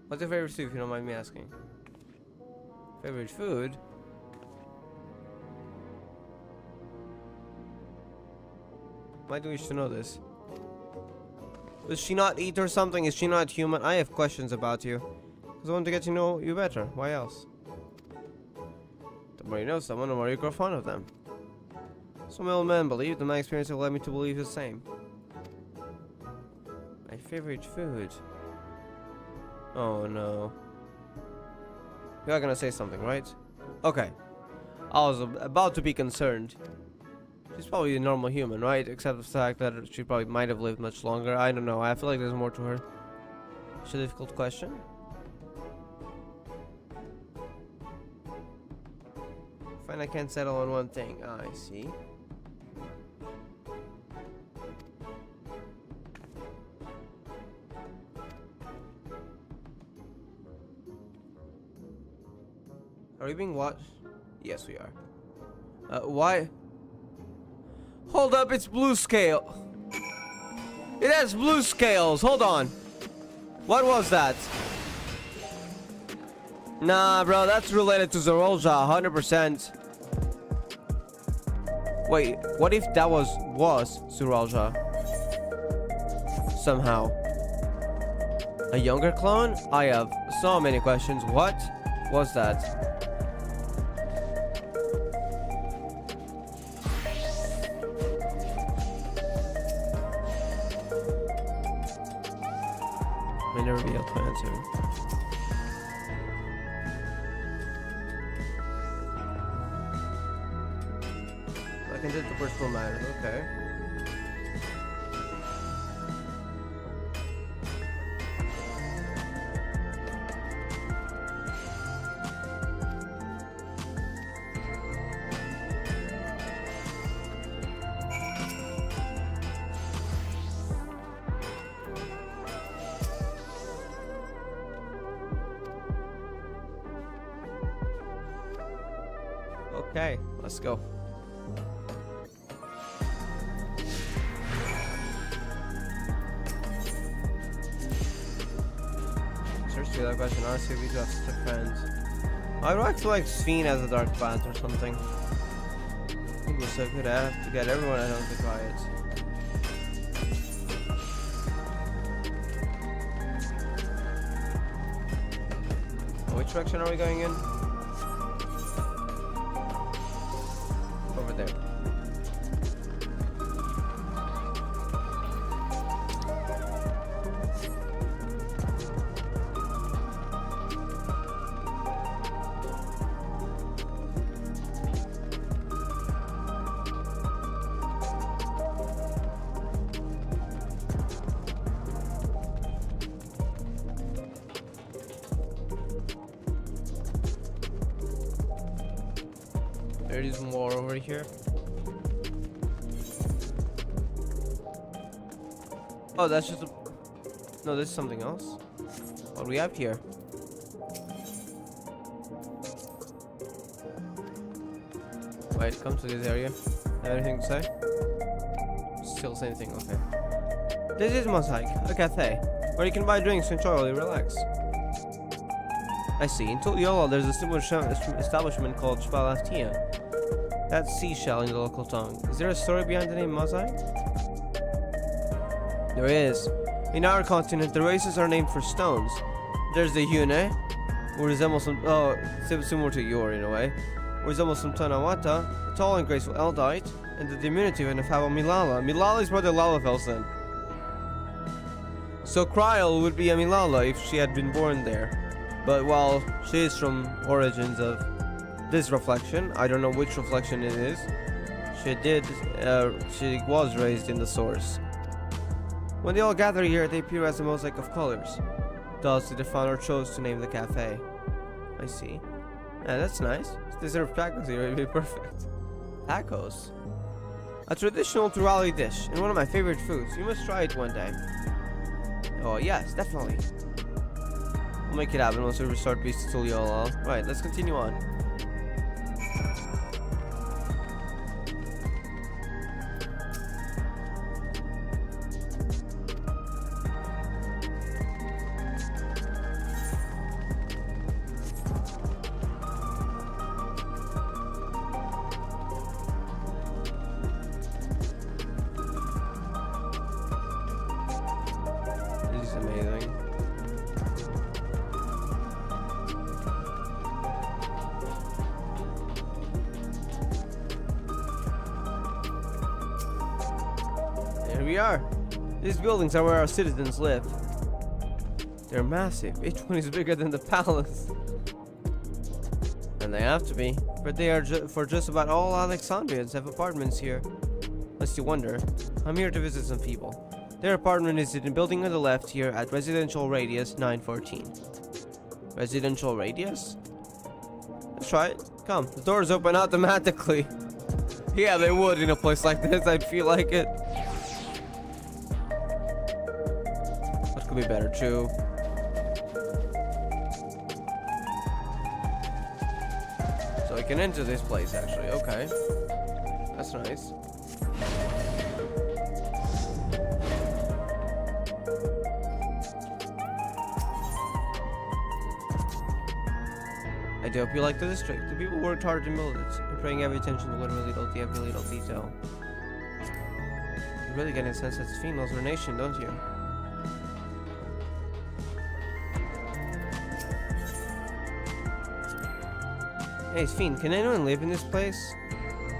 What's your favorite food, if you don't mind me asking? Favorite food? Why do we wish to know this? Does she not eat or something? Is she not human? I have questions about you. Because I want to get to know you better. Why else? The more you know someone, the more you grow fond of them. Some old men believe, and my experience have led me to believe the same. My favorite food. Oh no. You're not gonna say something, right? Okay. I was about to be concerned. She's probably a normal human, right? Except the fact that she probably might have lived much longer. I don't know. I feel like there's more to her. It's a difficult question. Fine, I can't settle on one thing. Ah, I see. Are we being watched? Yes, we are. Why? Hold up, it's blue scale. It has blue scales. Hold on. What was that? Nah, bro, that's related to Zorolja, 100%. Wait, what if that was Zorolja? Somehow. A younger clone? I have so many questions. What was that? May never be able to answer. Attended to personal matters, okay. Okay, let's go. Search that question. Honestly, we just a friend. I'd like to like Sphene as a dark plant or something. It was so good. I have to get everyone I know to try it. Which direction are we going in? Over there. There is more over here. Oh, that's just a... No, this is something else. What do we have here? Wait, come to this area. Have anything to say? Still same thing, okay. This is Mosaic, a cafe, where you can buy drinks to enjoy while you relax. I see. In Tuliola, there's a simple establishment called Spalaftia. That's seashell in the local tongue. Is there a story behind the name Mosaic? There is. In our continent, the races are named for stones. There's the Yune, who resembles some... Oh, similar to Yor in a way. Who resembles some Tanawata, a tall and graceful Eldite, and the diminutive and affable Milala. Milala is where the Lalafells then. So Kryl would be a Milala if she had been born there. But while she is from origins of this reflection, I don't know which reflection it is, she was raised in the source. When they all gather here, they appear as a mosaic of colors. Thus, the founder chose to name the cafe. I see. Yeah, that's nice. If they serve tacos here, it'd be perfect. Tacos? A traditional Turali dish, and one of my favorite foods. You must try it one day. Oh, yes, definitely. We'll make it happen once we restart Beast Tuliola. Right, let's continue on. This is amazing. Here we are. These buildings are where our citizens live. They're massive. Each one is bigger than the palace. And they have to be, but they are for just about all Alexandrians have apartments here. Lest you wonder, I'm here to visit some people. Their apartment is in the building on the left here at Residential Radius 914. Residential Radius? Let's try it. Come, the doors open automatically. Yeah, they would in a place like this, I'd feel like it. What could be better, too? So I can enter this place, actually. Okay. That's nice. I do hope you like the district. The people worked hard to build it, and paying every attention to every little detail. You really get a sense that Sphene loves her nation, don't you? Hey Sphene, can anyone live in this place?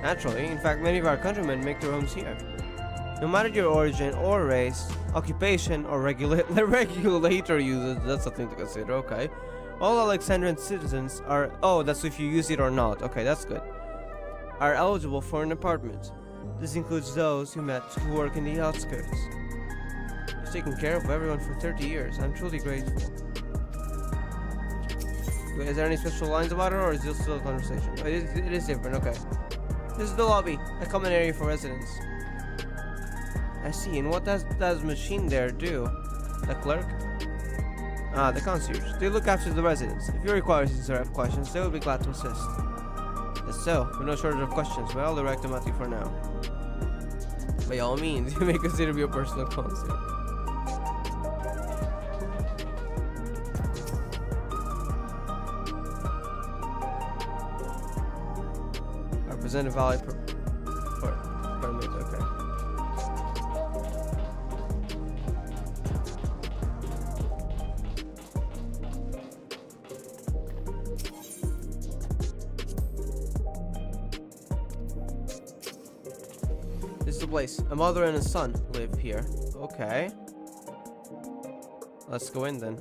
Naturally, in fact many of our countrymen make their homes here. No matter your origin or race, occupation or regulator uses, that's something to consider, okay. All Alexandrian citizens are... Oh, that's if you use it or not. Okay, that's good. are eligible for an apartment. This includes those who work in the outskirts. You've taken care of everyone for 30 years. I'm truly grateful. Is there any special lines about it, or is this still a conversation? Oh, it is different, okay. This is the lobby, a common area for residents. I see, and what does that machine there do? The clerk? Ah, the concierge. They look after the residents. If you require assistance or have questions, they will be glad to assist. That's so, with no shortage of questions, but I'll direct them at you for now. By all means, you may consider me a personal concierge. Representative Valley permit, okay. This is the place. A mother and a son live here. Okay. Let's go in then.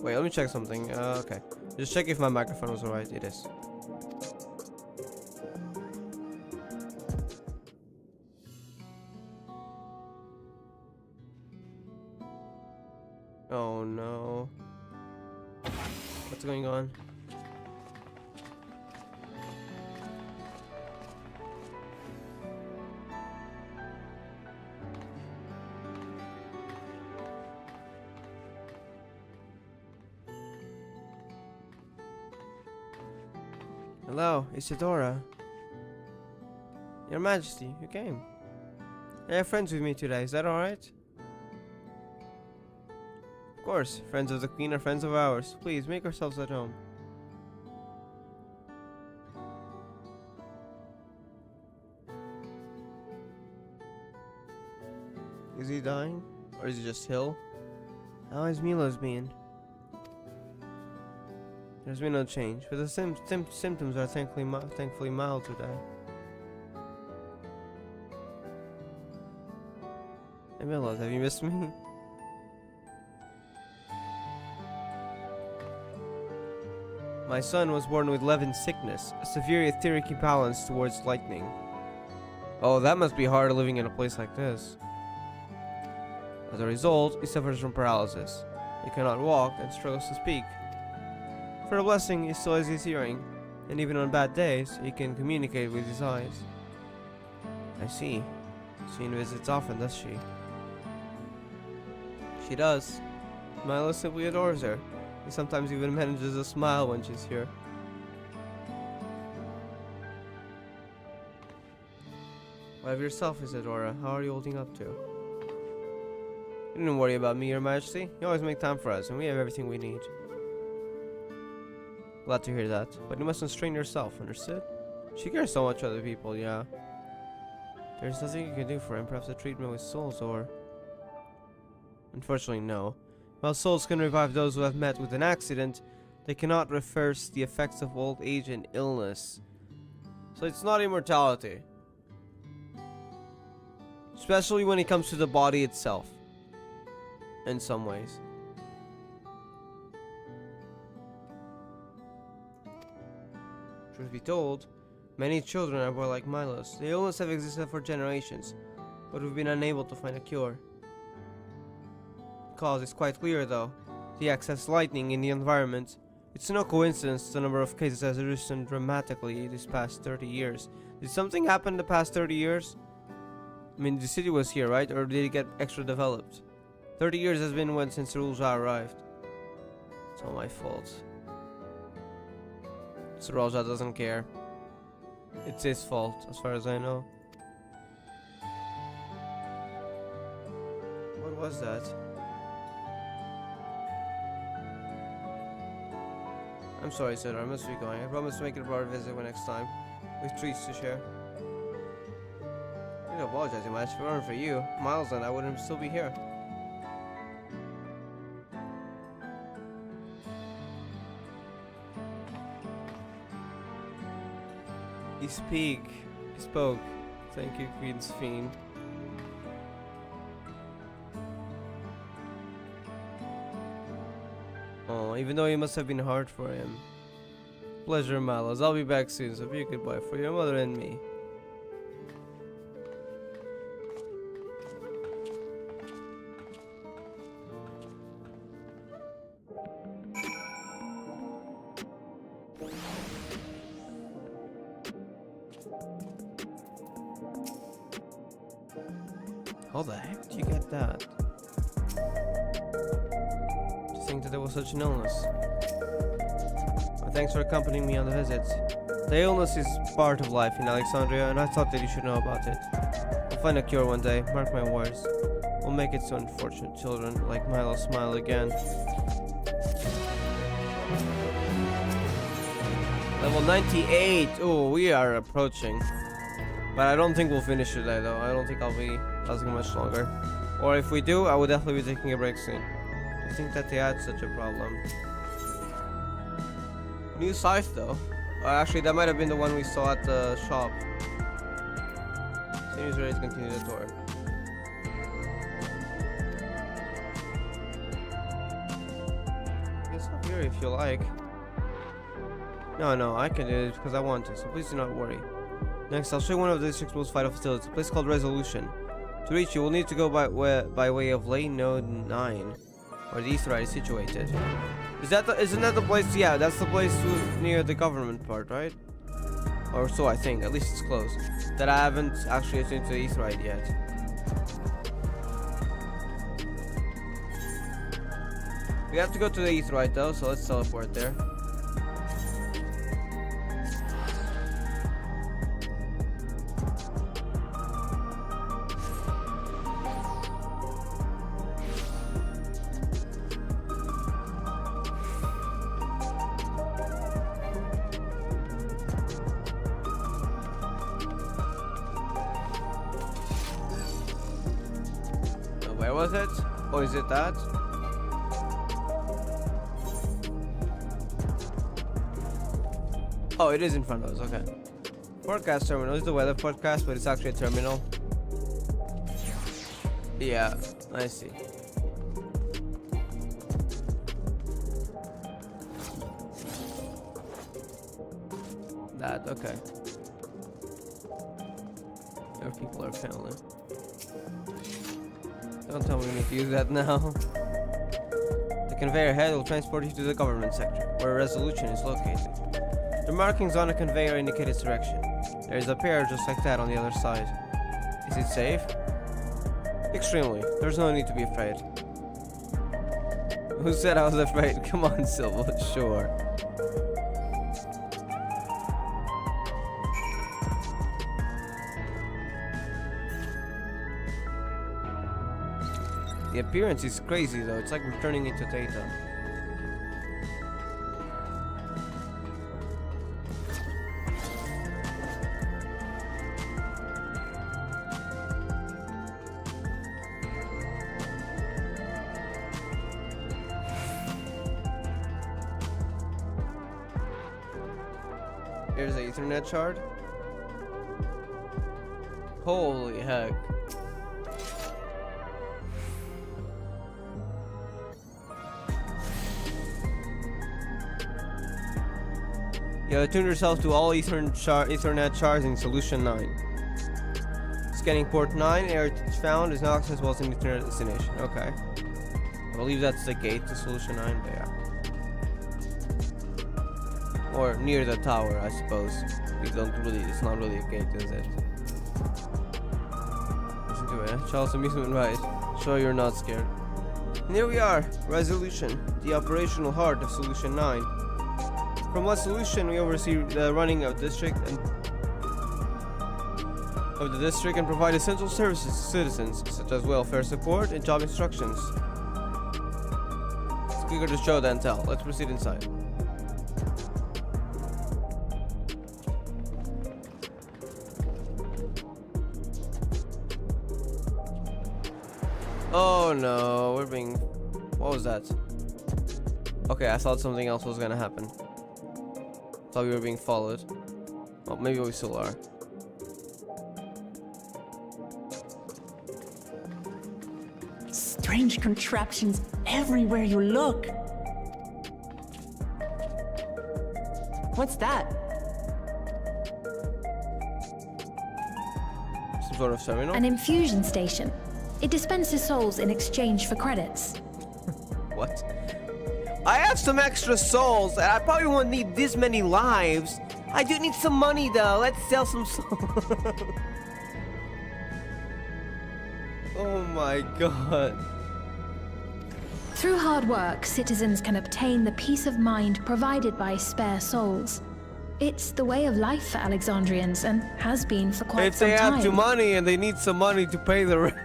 Wait, let me check something. Okay. Just check if my microphone was alright. It is. Oh no. What's going on? Hello, Isadora. Your Majesty, you came. I have friends with me today, is that alright? Of course, friends of the Queen are friends of ours. Please, make yourselves at home. Is he dying? Or is he just ill? How has Milo's been? There's been no change, but the symptoms are thankfully mild today. Hey Milos, have you missed me? My son was born with Levin's sickness, a severe etheric imbalance towards lightning. Oh, that must be hard living in a place like this. As a result, he suffers from paralysis. He cannot walk and struggles to speak. For a blessing, he still has his hearing, and even on bad days, he can communicate with his eyes. I see. She visits often, does she? She does. Milo simply adores her. He sometimes even manages to smile when she's here. What of yourself, Isadora? How are you holding up to? Don't worry about me, Your Majesty. You always make time for us, and we have everything we need. Glad to hear that, but you mustn't strain yourself, understood? She cares so much for other people, yeah. There's nothing you can do for him, perhaps a treatment with souls, or... Unfortunately, no. While souls can revive those who have met with an accident, they cannot reverse the effects of old age and illness. So it's not immortality. Especially when it comes to the body itself. In some ways. Truth be told, many children are born like Milos. The illness have existed for generations, but we've been unable to find a cure. The cause is quite clear though. The excess lightning in the environment. It's no coincidence the number of cases has risen dramatically these past 30 years. Did something happen the past 30 years? I mean, the city was here, right? Or did it get extra developed? 30 years has been since Rulja arrived. It's all my fault. Rulja doesn't care. It's his fault, as far as I know. What was that? I'm sorry, sir. I must be going. I promise to make it a broader visit when next time, with treats to share. I don't apologize much. If it weren't for you, Miles and I wouldn't still be here. He spoke. Thank you, Queen's Fiend. Oh, even though it must have been hard for him. Pleasure, Malos. I'll be back soon, so be a goodbye for your mother and me. How the heck did you get that? To think that there was such an illness. Well, thanks for accompanying me on the visit. The illness is part of life in Alexandria, and I thought that you should know about it. We'll find a cure one day, mark my words. We'll make it so unfortunate children like Milo smile again. Level 98! Oh, we are approaching. But I don't think we'll finish today though. I don't think I'll be lasting much longer. Or if we do, I will definitely be taking a break soon. I think that they had such a problem. New scythe though. Actually, that might have been the one we saw at the shop. Seems ready to continue the tour. Guess I'll hear if you like. No, I can do it because I want to, so please do not worry. Next, I'll show you one of the district's most vital facilities, a place called Resolution. To reach you, we'll need to go by way of Lane Node 9, where the Aetheryte is situated. Isn't that the place? Yeah, that's the place near the government part, right? Or so I think. At least it's close. That I haven't actually attuned to the Aetheryte yet. We have to go to the Aetheryte though, so let's teleport there. Where was it? Oh, is it that? Oh, it is in front of us, okay. Forecast terminal is the weather forecast, but it's actually a terminal. Yeah, I see. That, okay. Your people are family. Don't tell me we need to use that now. The conveyor head will transport you to the government sector, where Resolution is located. The markings on the conveyor indicate its direction. There is a pair just like that on the other side. Is it safe? Extremely. There's no need to be afraid. Who said I was afraid? Come on, Silva, sure. The appearance is crazy though, it's like we're turning into data. Here's the Ethernet shard. Holy heck. You have tuned yourself to all Ethernet shards in Solution 9. Scanning port 9, area found is now accessible as an Ethernet destination. Okay. I believe that's the gate to Solution 9, but yeah. Or near the tower, I suppose. It's not really a gate, is it? Listen to it, Charles Amusement Ride. Sure you're not scared. And here we are, Resolution, the operational heart of Solution 9. From what Solution, we oversee the running of the district and provide essential services to citizens, such as welfare support and job instructions. It's quicker to show than tell. Let's proceed inside. Oh no, we're being... What was that? Okay, I thought something else was gonna happen. Thought we were being followed. Well, maybe we still are. Strange contraptions everywhere you look. What's that? Some sort of terminal? An infusion station. It dispenses souls in exchange for credits. What? I have some extra souls, and I probably won't need this many lives. I do need some money, though. Let's sell some souls. Oh my god. Through hard work, citizens can obtain the peace of mind provided by spare souls. It's the way of life for Alexandrians and has been for quite some time. They have to money and they need some money to pay the rent.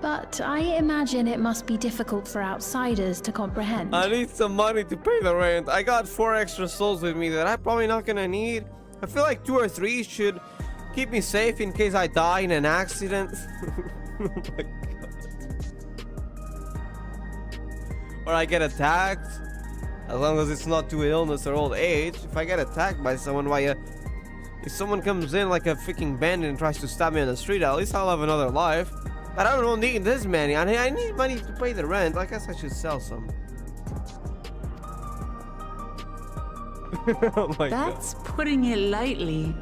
But I imagine it must be difficult for outsiders to comprehend. I need some money to pay the rent. I got 4 extra souls with me that I'm probably not gonna need. I feel like 2 or 3 should keep me safe in case I die in an accident. Oh my god. Or I get attacked. As long as it's not due to illness or old age. If I get attacked by someone, if someone comes in like a freaking bandit and tries to stab me on the street, at least I'll have another life. But I don't need this many. I need money to pay the rent. I guess I should sell some. Oh my That's putting it lightly.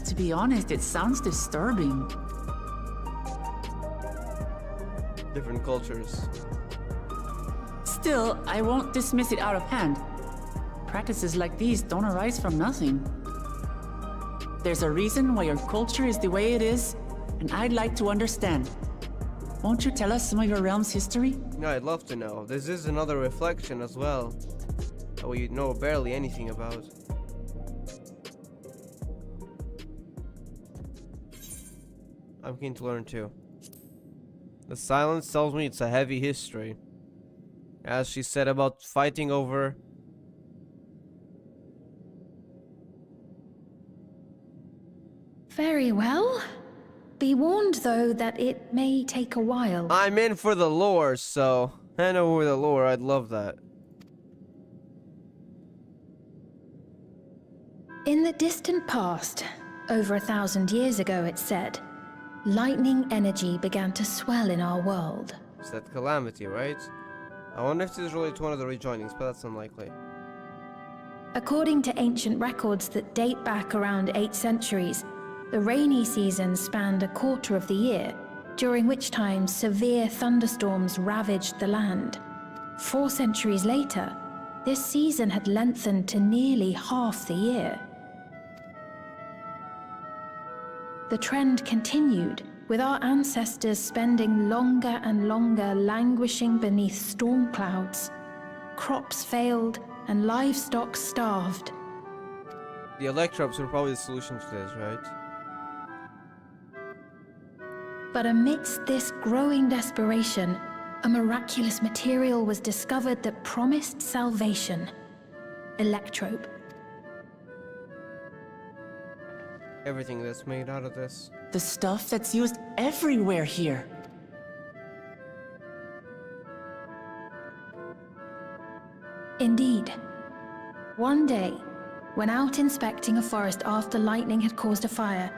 To be honest, it sounds disturbing. Different cultures. Still, I won't dismiss it out of hand. Practices like these don't arise from nothing. There's a reason why your culture is the way it is, and I'd like to understand. Won't you tell us some of your realm's history? No, I'd love to know. This is another reflection as well that we know barely anything about. I'm keen to learn too. The silence tells me it's a heavy history. As she said about fighting over... Very well. Be warned, though, that it may take a while. I'm in for the lore, so hand over the lore. I'd love that. In the distant past, over 1,000 years ago, it's said, lightning energy began to swell in our world. It's that calamity, right? I wonder if this is related to one of the rejoinings, but that's unlikely. According to ancient records that date back around 8 centuries, the rainy season spanned a quarter of the year, during which time severe thunderstorms ravaged the land. 4 centuries later, this season had lengthened to nearly half the year. The trend continued, with our ancestors spending longer and longer languishing beneath storm clouds. Crops failed, and livestock starved. The electropes were probably the solution to this, right? But amidst this growing desperation, a miraculous material was discovered that promised salvation. Electrope. Everything that's made out of this. The stuff that's used everywhere here. Indeed. One day, when out inspecting a forest after lightning had caused a fire,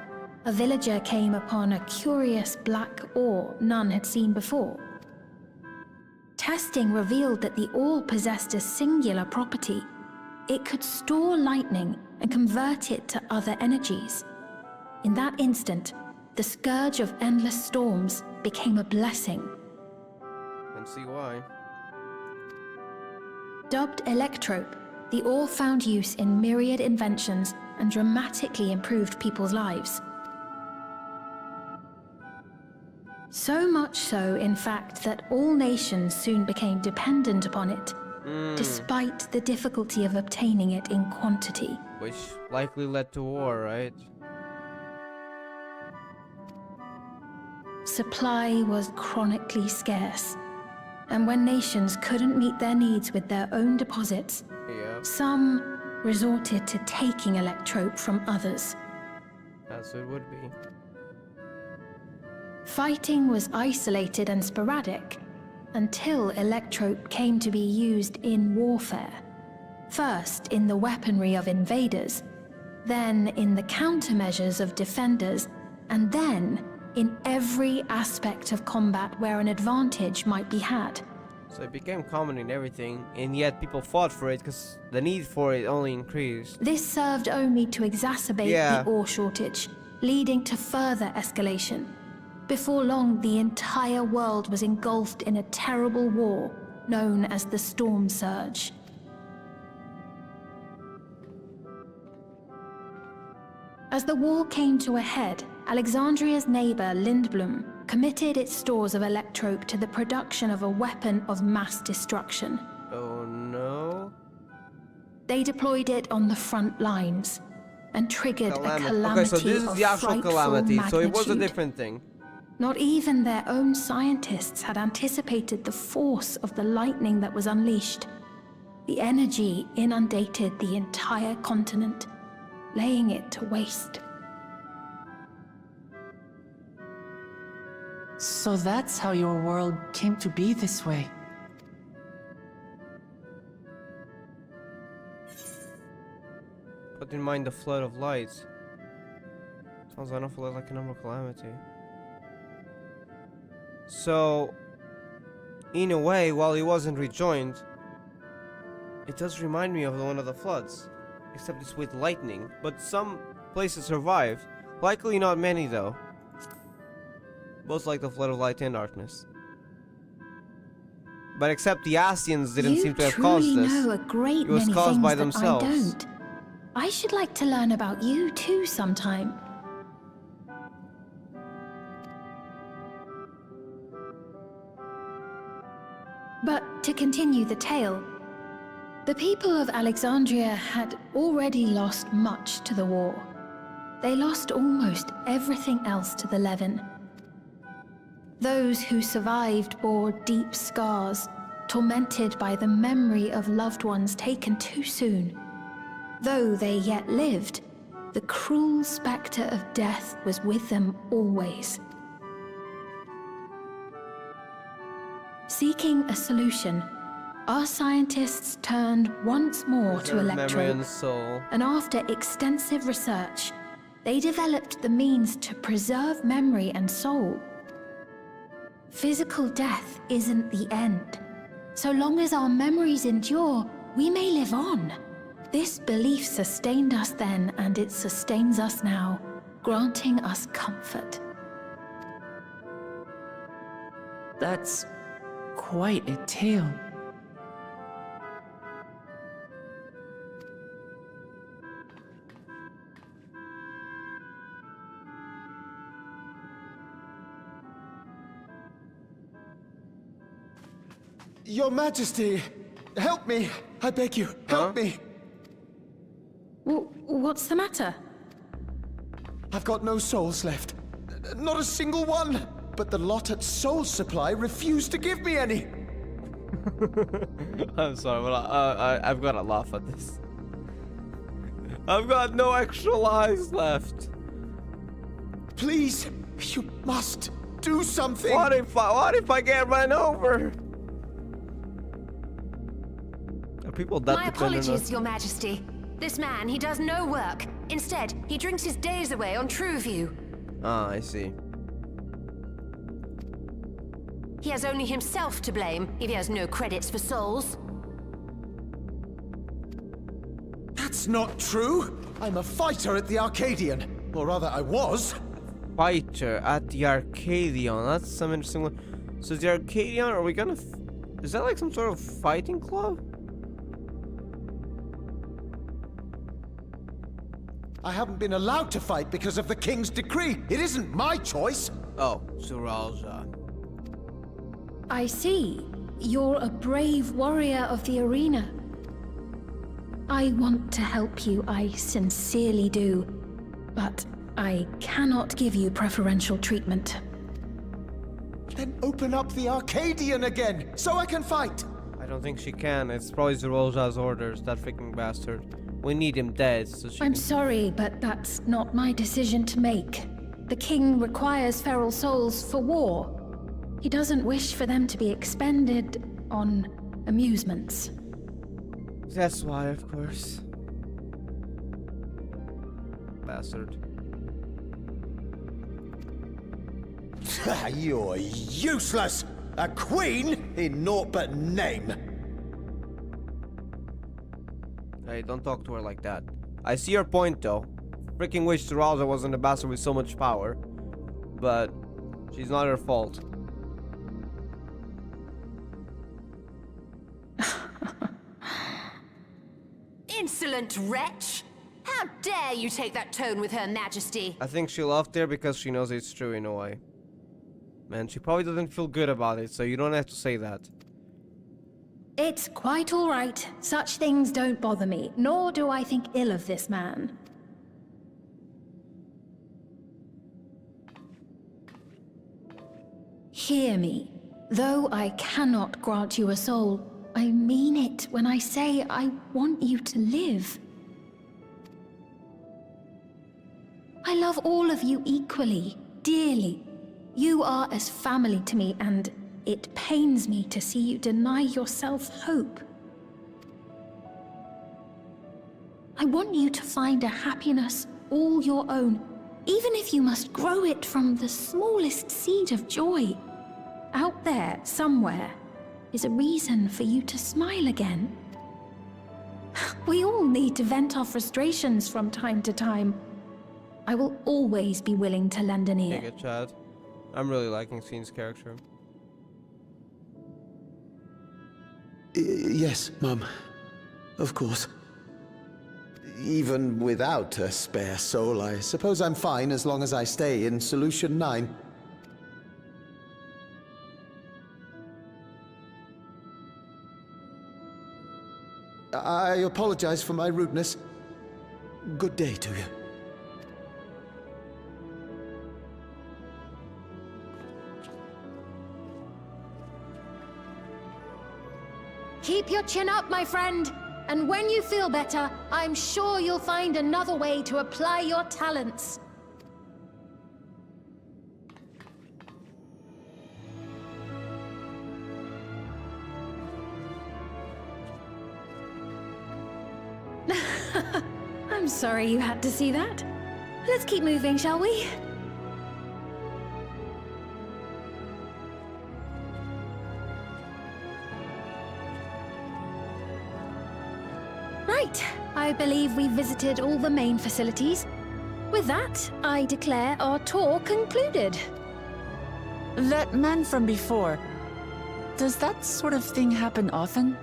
a villager came upon a curious black ore none had seen before. Testing revealed that the ore possessed a singular property. It could store lightning and convert it to other energies. In that instant, the scourge of endless storms became a blessing. And see why. Dubbed Electrope, the ore found use in myriad inventions and dramatically improved people's lives. So much so, in fact, that all nations soon became dependent upon it, despite the difficulty of obtaining it in quantity. Which likely led to war, right? Supply was chronically scarce, and when nations couldn't meet their needs with their own deposits, some resorted to taking Electrope from others. As it would be. Fighting was isolated and sporadic until Electrope came to be used in warfare. First in the weaponry of invaders, then in the countermeasures of defenders, and then in every aspect of combat where an advantage might be had. So it became common in everything, and yet people fought for it because the need for it only increased. This served only to exacerbate the ore shortage, leading to further escalation. Before long, the entire world was engulfed in a terrible war known as the Storm Surge. As the war came to a head, Alexandria's neighbor Lindblum committed its stores of electrope to the production of a weapon of mass destruction. Oh no. They deployed it on the front lines and triggered a calamity. Okay, so this is the actual calamity, so it was a magnitude. different thing. Not even their own scientists had anticipated the force of the lightning that was unleashed. The energy inundated the entire continent, laying it to waste. So that's how your world came to be this way. Put in mind the flood of lights. Sounds an awful lot like a normal calamity. So, in a way, while he wasn't rejoined, it does remind me of one of the floods. Except it's with lightning. But some places survived. Likely not many, though. Both like the flood of light and darkness. But except the Ascians didn't seem to have caused this. You truly know a great it was many caused things by that themselves. I don't. I should like to learn about you too sometime. But to continue the tale, the people of Alexandria had already lost much to the war. They lost almost everything else to the Levin. Those who survived bore deep scars, tormented by the memory of loved ones taken too soon. Though they yet lived, the cruel specter of death was with them always. Seeking a solution, our scientists turned once more to electrope, and after extensive research, they developed the means to preserve memory and soul. Physical death isn't the end. So long as our memories endure, we may live on. This belief sustained us then, and it sustains us now, granting us comfort. That's quite a tale. Your Majesty, help me! I beg you, help me! What's the matter? I've got no souls left. Not a single one! But the lot at Soul Supply refused to give me any! I'm sorry, but I've got to laugh at this. I've got no extra lives left. Please, you must do something! What if I get run over? Are people that My dependent apologies, on... Your Majesty. This man, he does no work. Instead, he drinks his days away on Trueview. Ah, I see. He has only himself to blame if he has no credits for souls. That's not true! I'm a fighter at the Arcadian. Or rather, I was. Fighter at the Arcadian. That's some interesting one. So the Arcadian, are we gonna... Is that like some sort of fighting club? I haven't been allowed to fight because of the King's decree. It isn't my choice. Oh, Zeralza. I see. You're a brave warrior of the arena. I want to help you, I sincerely do. But I cannot give you preferential treatment. Then open up the Arcadian again, so I can fight. I don't think she can. It's probably Zeralza's orders, that freaking bastard. We need him dead, so she I'm sorry, but that's not my decision to make. The king requires feral souls for war. He doesn't wish for them to be expended on amusements. That's why, of course. Bastard. You're useless! A queen in naught but name! Hey, don't talk to her like that. I see your point, though. Freaking wish Zeralza wasn't a bastard with so much power. But she's not her fault. Insolent wretch! How How dare you take that tone with Her Majesty? I think she laughed there because she knows it's true in a way. Man, she probably doesn't feel good about it, so you don't have to say that. It's quite all right. Such things don't bother me, nor do I think ill of this man. Hear me. Though I cannot grant you a soul, I mean it when I say I want you to live. I love all of you equally, dearly. You are as family to me, and it pains me to see you deny yourself hope. I want you to find a happiness all your own, even if you must grow it from the smallest seed of joy. Out there, somewhere, is a reason for you to smile again. We all need to vent our frustrations from time to time. I will always be willing to lend an ear. Take it, Chad. I'm really liking Scene's character. Yes, Mum. Of course. Even without a spare soul, I suppose I'm fine as long as I stay in Solution 9. I apologize for my rudeness. Good day to you. Keep your chin up, my friend. And when you feel better, I'm sure you'll find another way to apply your talents. I'm sorry you had to see that. Let's keep moving, shall we? Right. I believe we've visited all the main facilities. With that, I declare our tour concluded. That man from before, does that sort of thing happen often?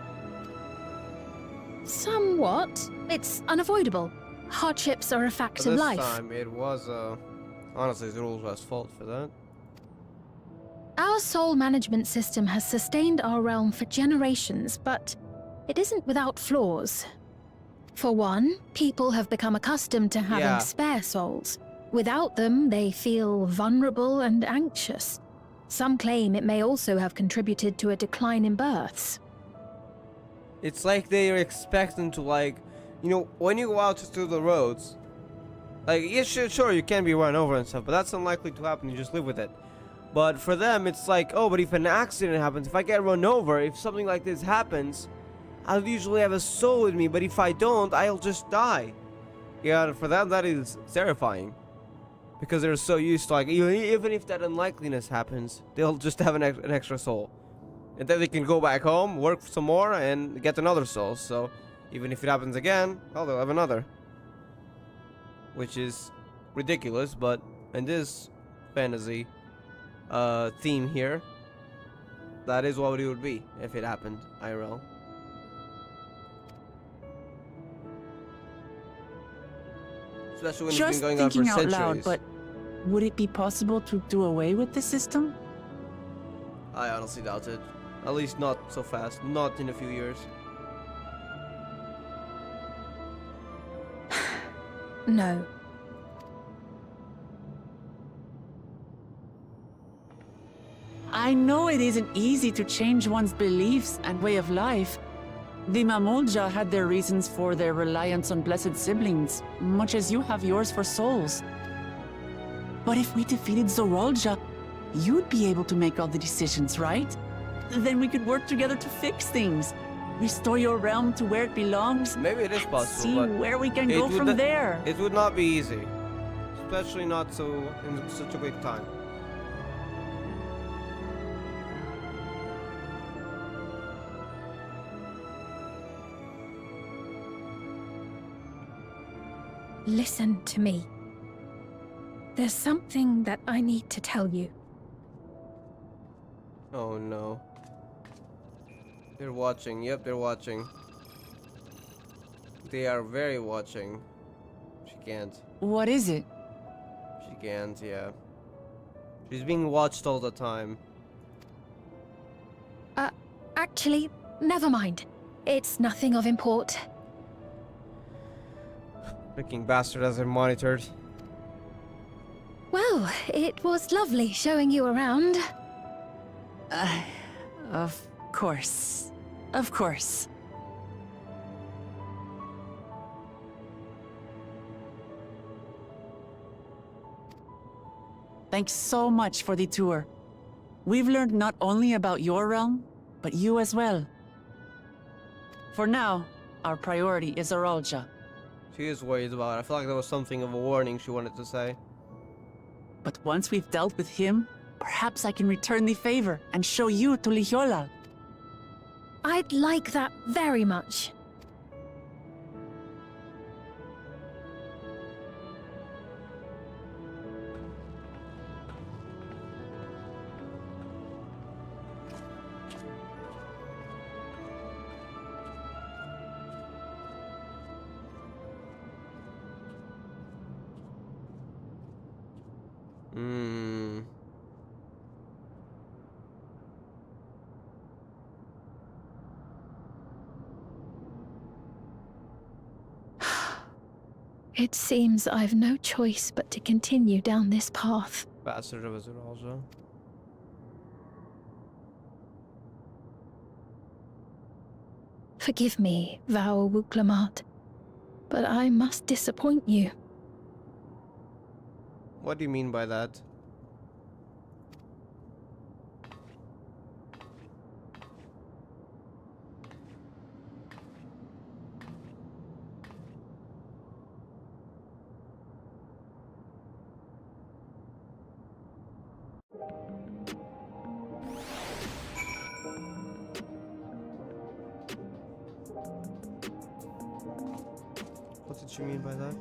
Somewhat. It's unavoidable. Hardships are a fact of life. This time it was, honestly, Zerul's fault for that. Our soul management system has sustained our realm for generations, but it isn't without flaws. For one, people have become accustomed to having spare souls. Without them, they feel vulnerable and anxious. Some claim it may also have contributed to a decline in births. It's like they're expecting to, like, you know, when you go out through the roads, like, yeah, sure, you can be run over and stuff, but that's unlikely to happen. You just live with it. But for them, it's like, oh, but if an accident happens, if I get run over, if something like this happens, I'll usually have a soul with me, but if I don't, I'll just die. Yeah, for them, that is terrifying. Because they're so used to, like, even if that unlikeliness happens, they'll just have an extra soul. And then they can go back home, work some more, and get another soul. So, even if it happens again, well, they'll have another. Which is ridiculous, but in this fantasy theme here, that is what it would be if it happened, IRL. Especially when it's been going on for centuries. Just thinking out loud, but would it be possible to do away with the system? I honestly doubt it. At least not so fast. Not in a few years. No. I know it isn't easy to change one's beliefs and way of life. The Mamulja had their reasons for their reliance on blessed siblings, much as you have yours for souls. But if we defeated Zorolja, you'd be able to make all the decisions, right? Then we could work together to fix things. Restore your realm to where it belongs. Maybe it is possible, see but where we can go from there. It would not be easy. Especially not so in such a quick time. Listen to me. There's something that I need to tell you. Oh no. They're watching. Yep, they're watching. They are very watching. can't. What is it? She can't, yeah. She's being watched all the time. Actually, never mind. It's nothing of import. Freaking bastard has her monitored. Well, it was lovely showing you around. Of course. Of course. Thanks so much for the tour. We've learned not only about your realm, but you as well. For now, our priority is Aralja. She is worried about it. I feel like there was something of a warning she wanted to say. But once we've dealt with him, perhaps I can return the favor and show you to Lihiolal. I'd like that very much. It seems I've no choice but to continue down this path. Bastard of Azuralja. Forgive me, Vau Wuklamat, but I must disappoint you. What do you mean by that? What did you mean by that?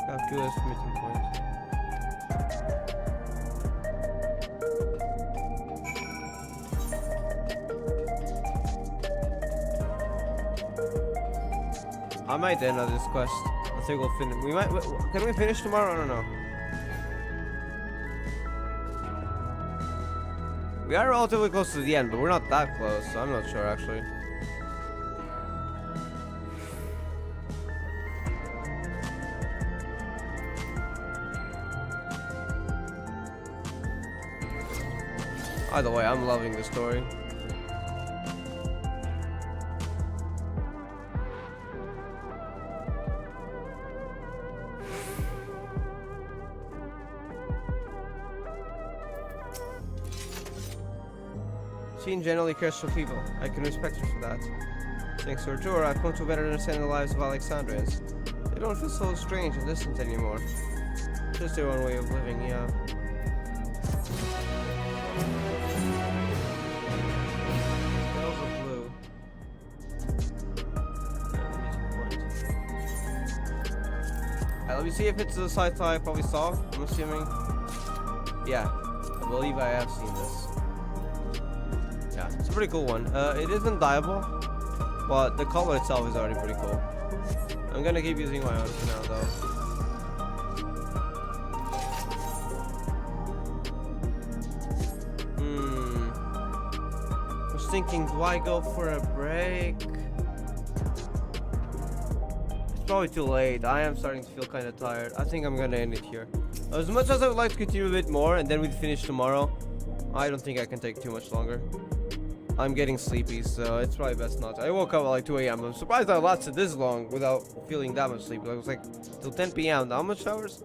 Got to this meeting point. I might end on this quest. I think we'll finish. We might. Can we finish tomorrow? I don't know. We are relatively close to the end, but we're not that close, so I'm not sure actually. Either way, I'm loving the story. She generally cares for people. I can respect her for that. Thanks to her tour, I've come to better understand the lives of Alexandrians. They don't feel so strange and distant anymore. Just their own way of living, yeah. Bells of blue. Let me see if it's the site I probably saw. I'm assuming. Yeah, I believe I have seen this. Yeah, it's a pretty cool one. It isn't dyeable, but the color itself is already pretty cool. I'm gonna keep using my own for now, though. I was thinking, do I go for a break? It's probably too late. I am starting to feel kind of tired. I think I'm gonna end it here. As much as I would like to continue a bit more, and then we'd finish tomorrow, I don't think I can take too much longer. I'm getting sleepy, so it's probably best not to. I woke up at like 2 a.m. I'm surprised I lasted this long without feeling that much sleep. It was like till 10 p.m. How much hours?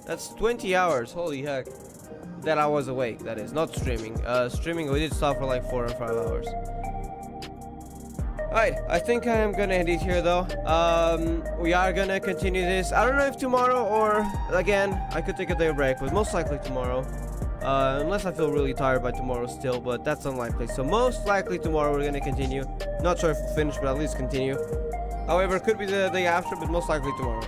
That's 20 hours. Holy heck. That I was awake, that is. Not streaming. Streaming, we did stop for like 4 or 5 hours. Alright, I think I am gonna end it here though. We are gonna continue this. I don't know if tomorrow or, again, I could take a day break, but most likely tomorrow. Unless I feel really tired by tomorrow still, but that's unlikely. So most likely tomorrow we're gonna continue. Not sure if we'll finish, but at least continue. However, it could be the day after, but most likely tomorrow.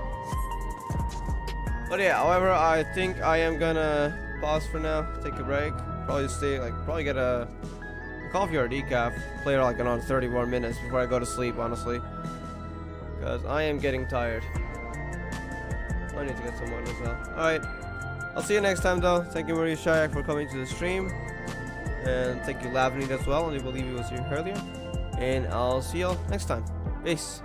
But yeah, however, I think I am gonna pause for now, take a break, probably get a coffee or a decaf, play like another 30 more minutes before I go to sleep, honestly, because I am getting tired. I need to get some water as well. Alright, I'll see you next time though. Thank you Maria Shayak for coming to the stream, and thank you Lavney as well, and I believe he was here earlier, and I'll see y'all next time. Peace.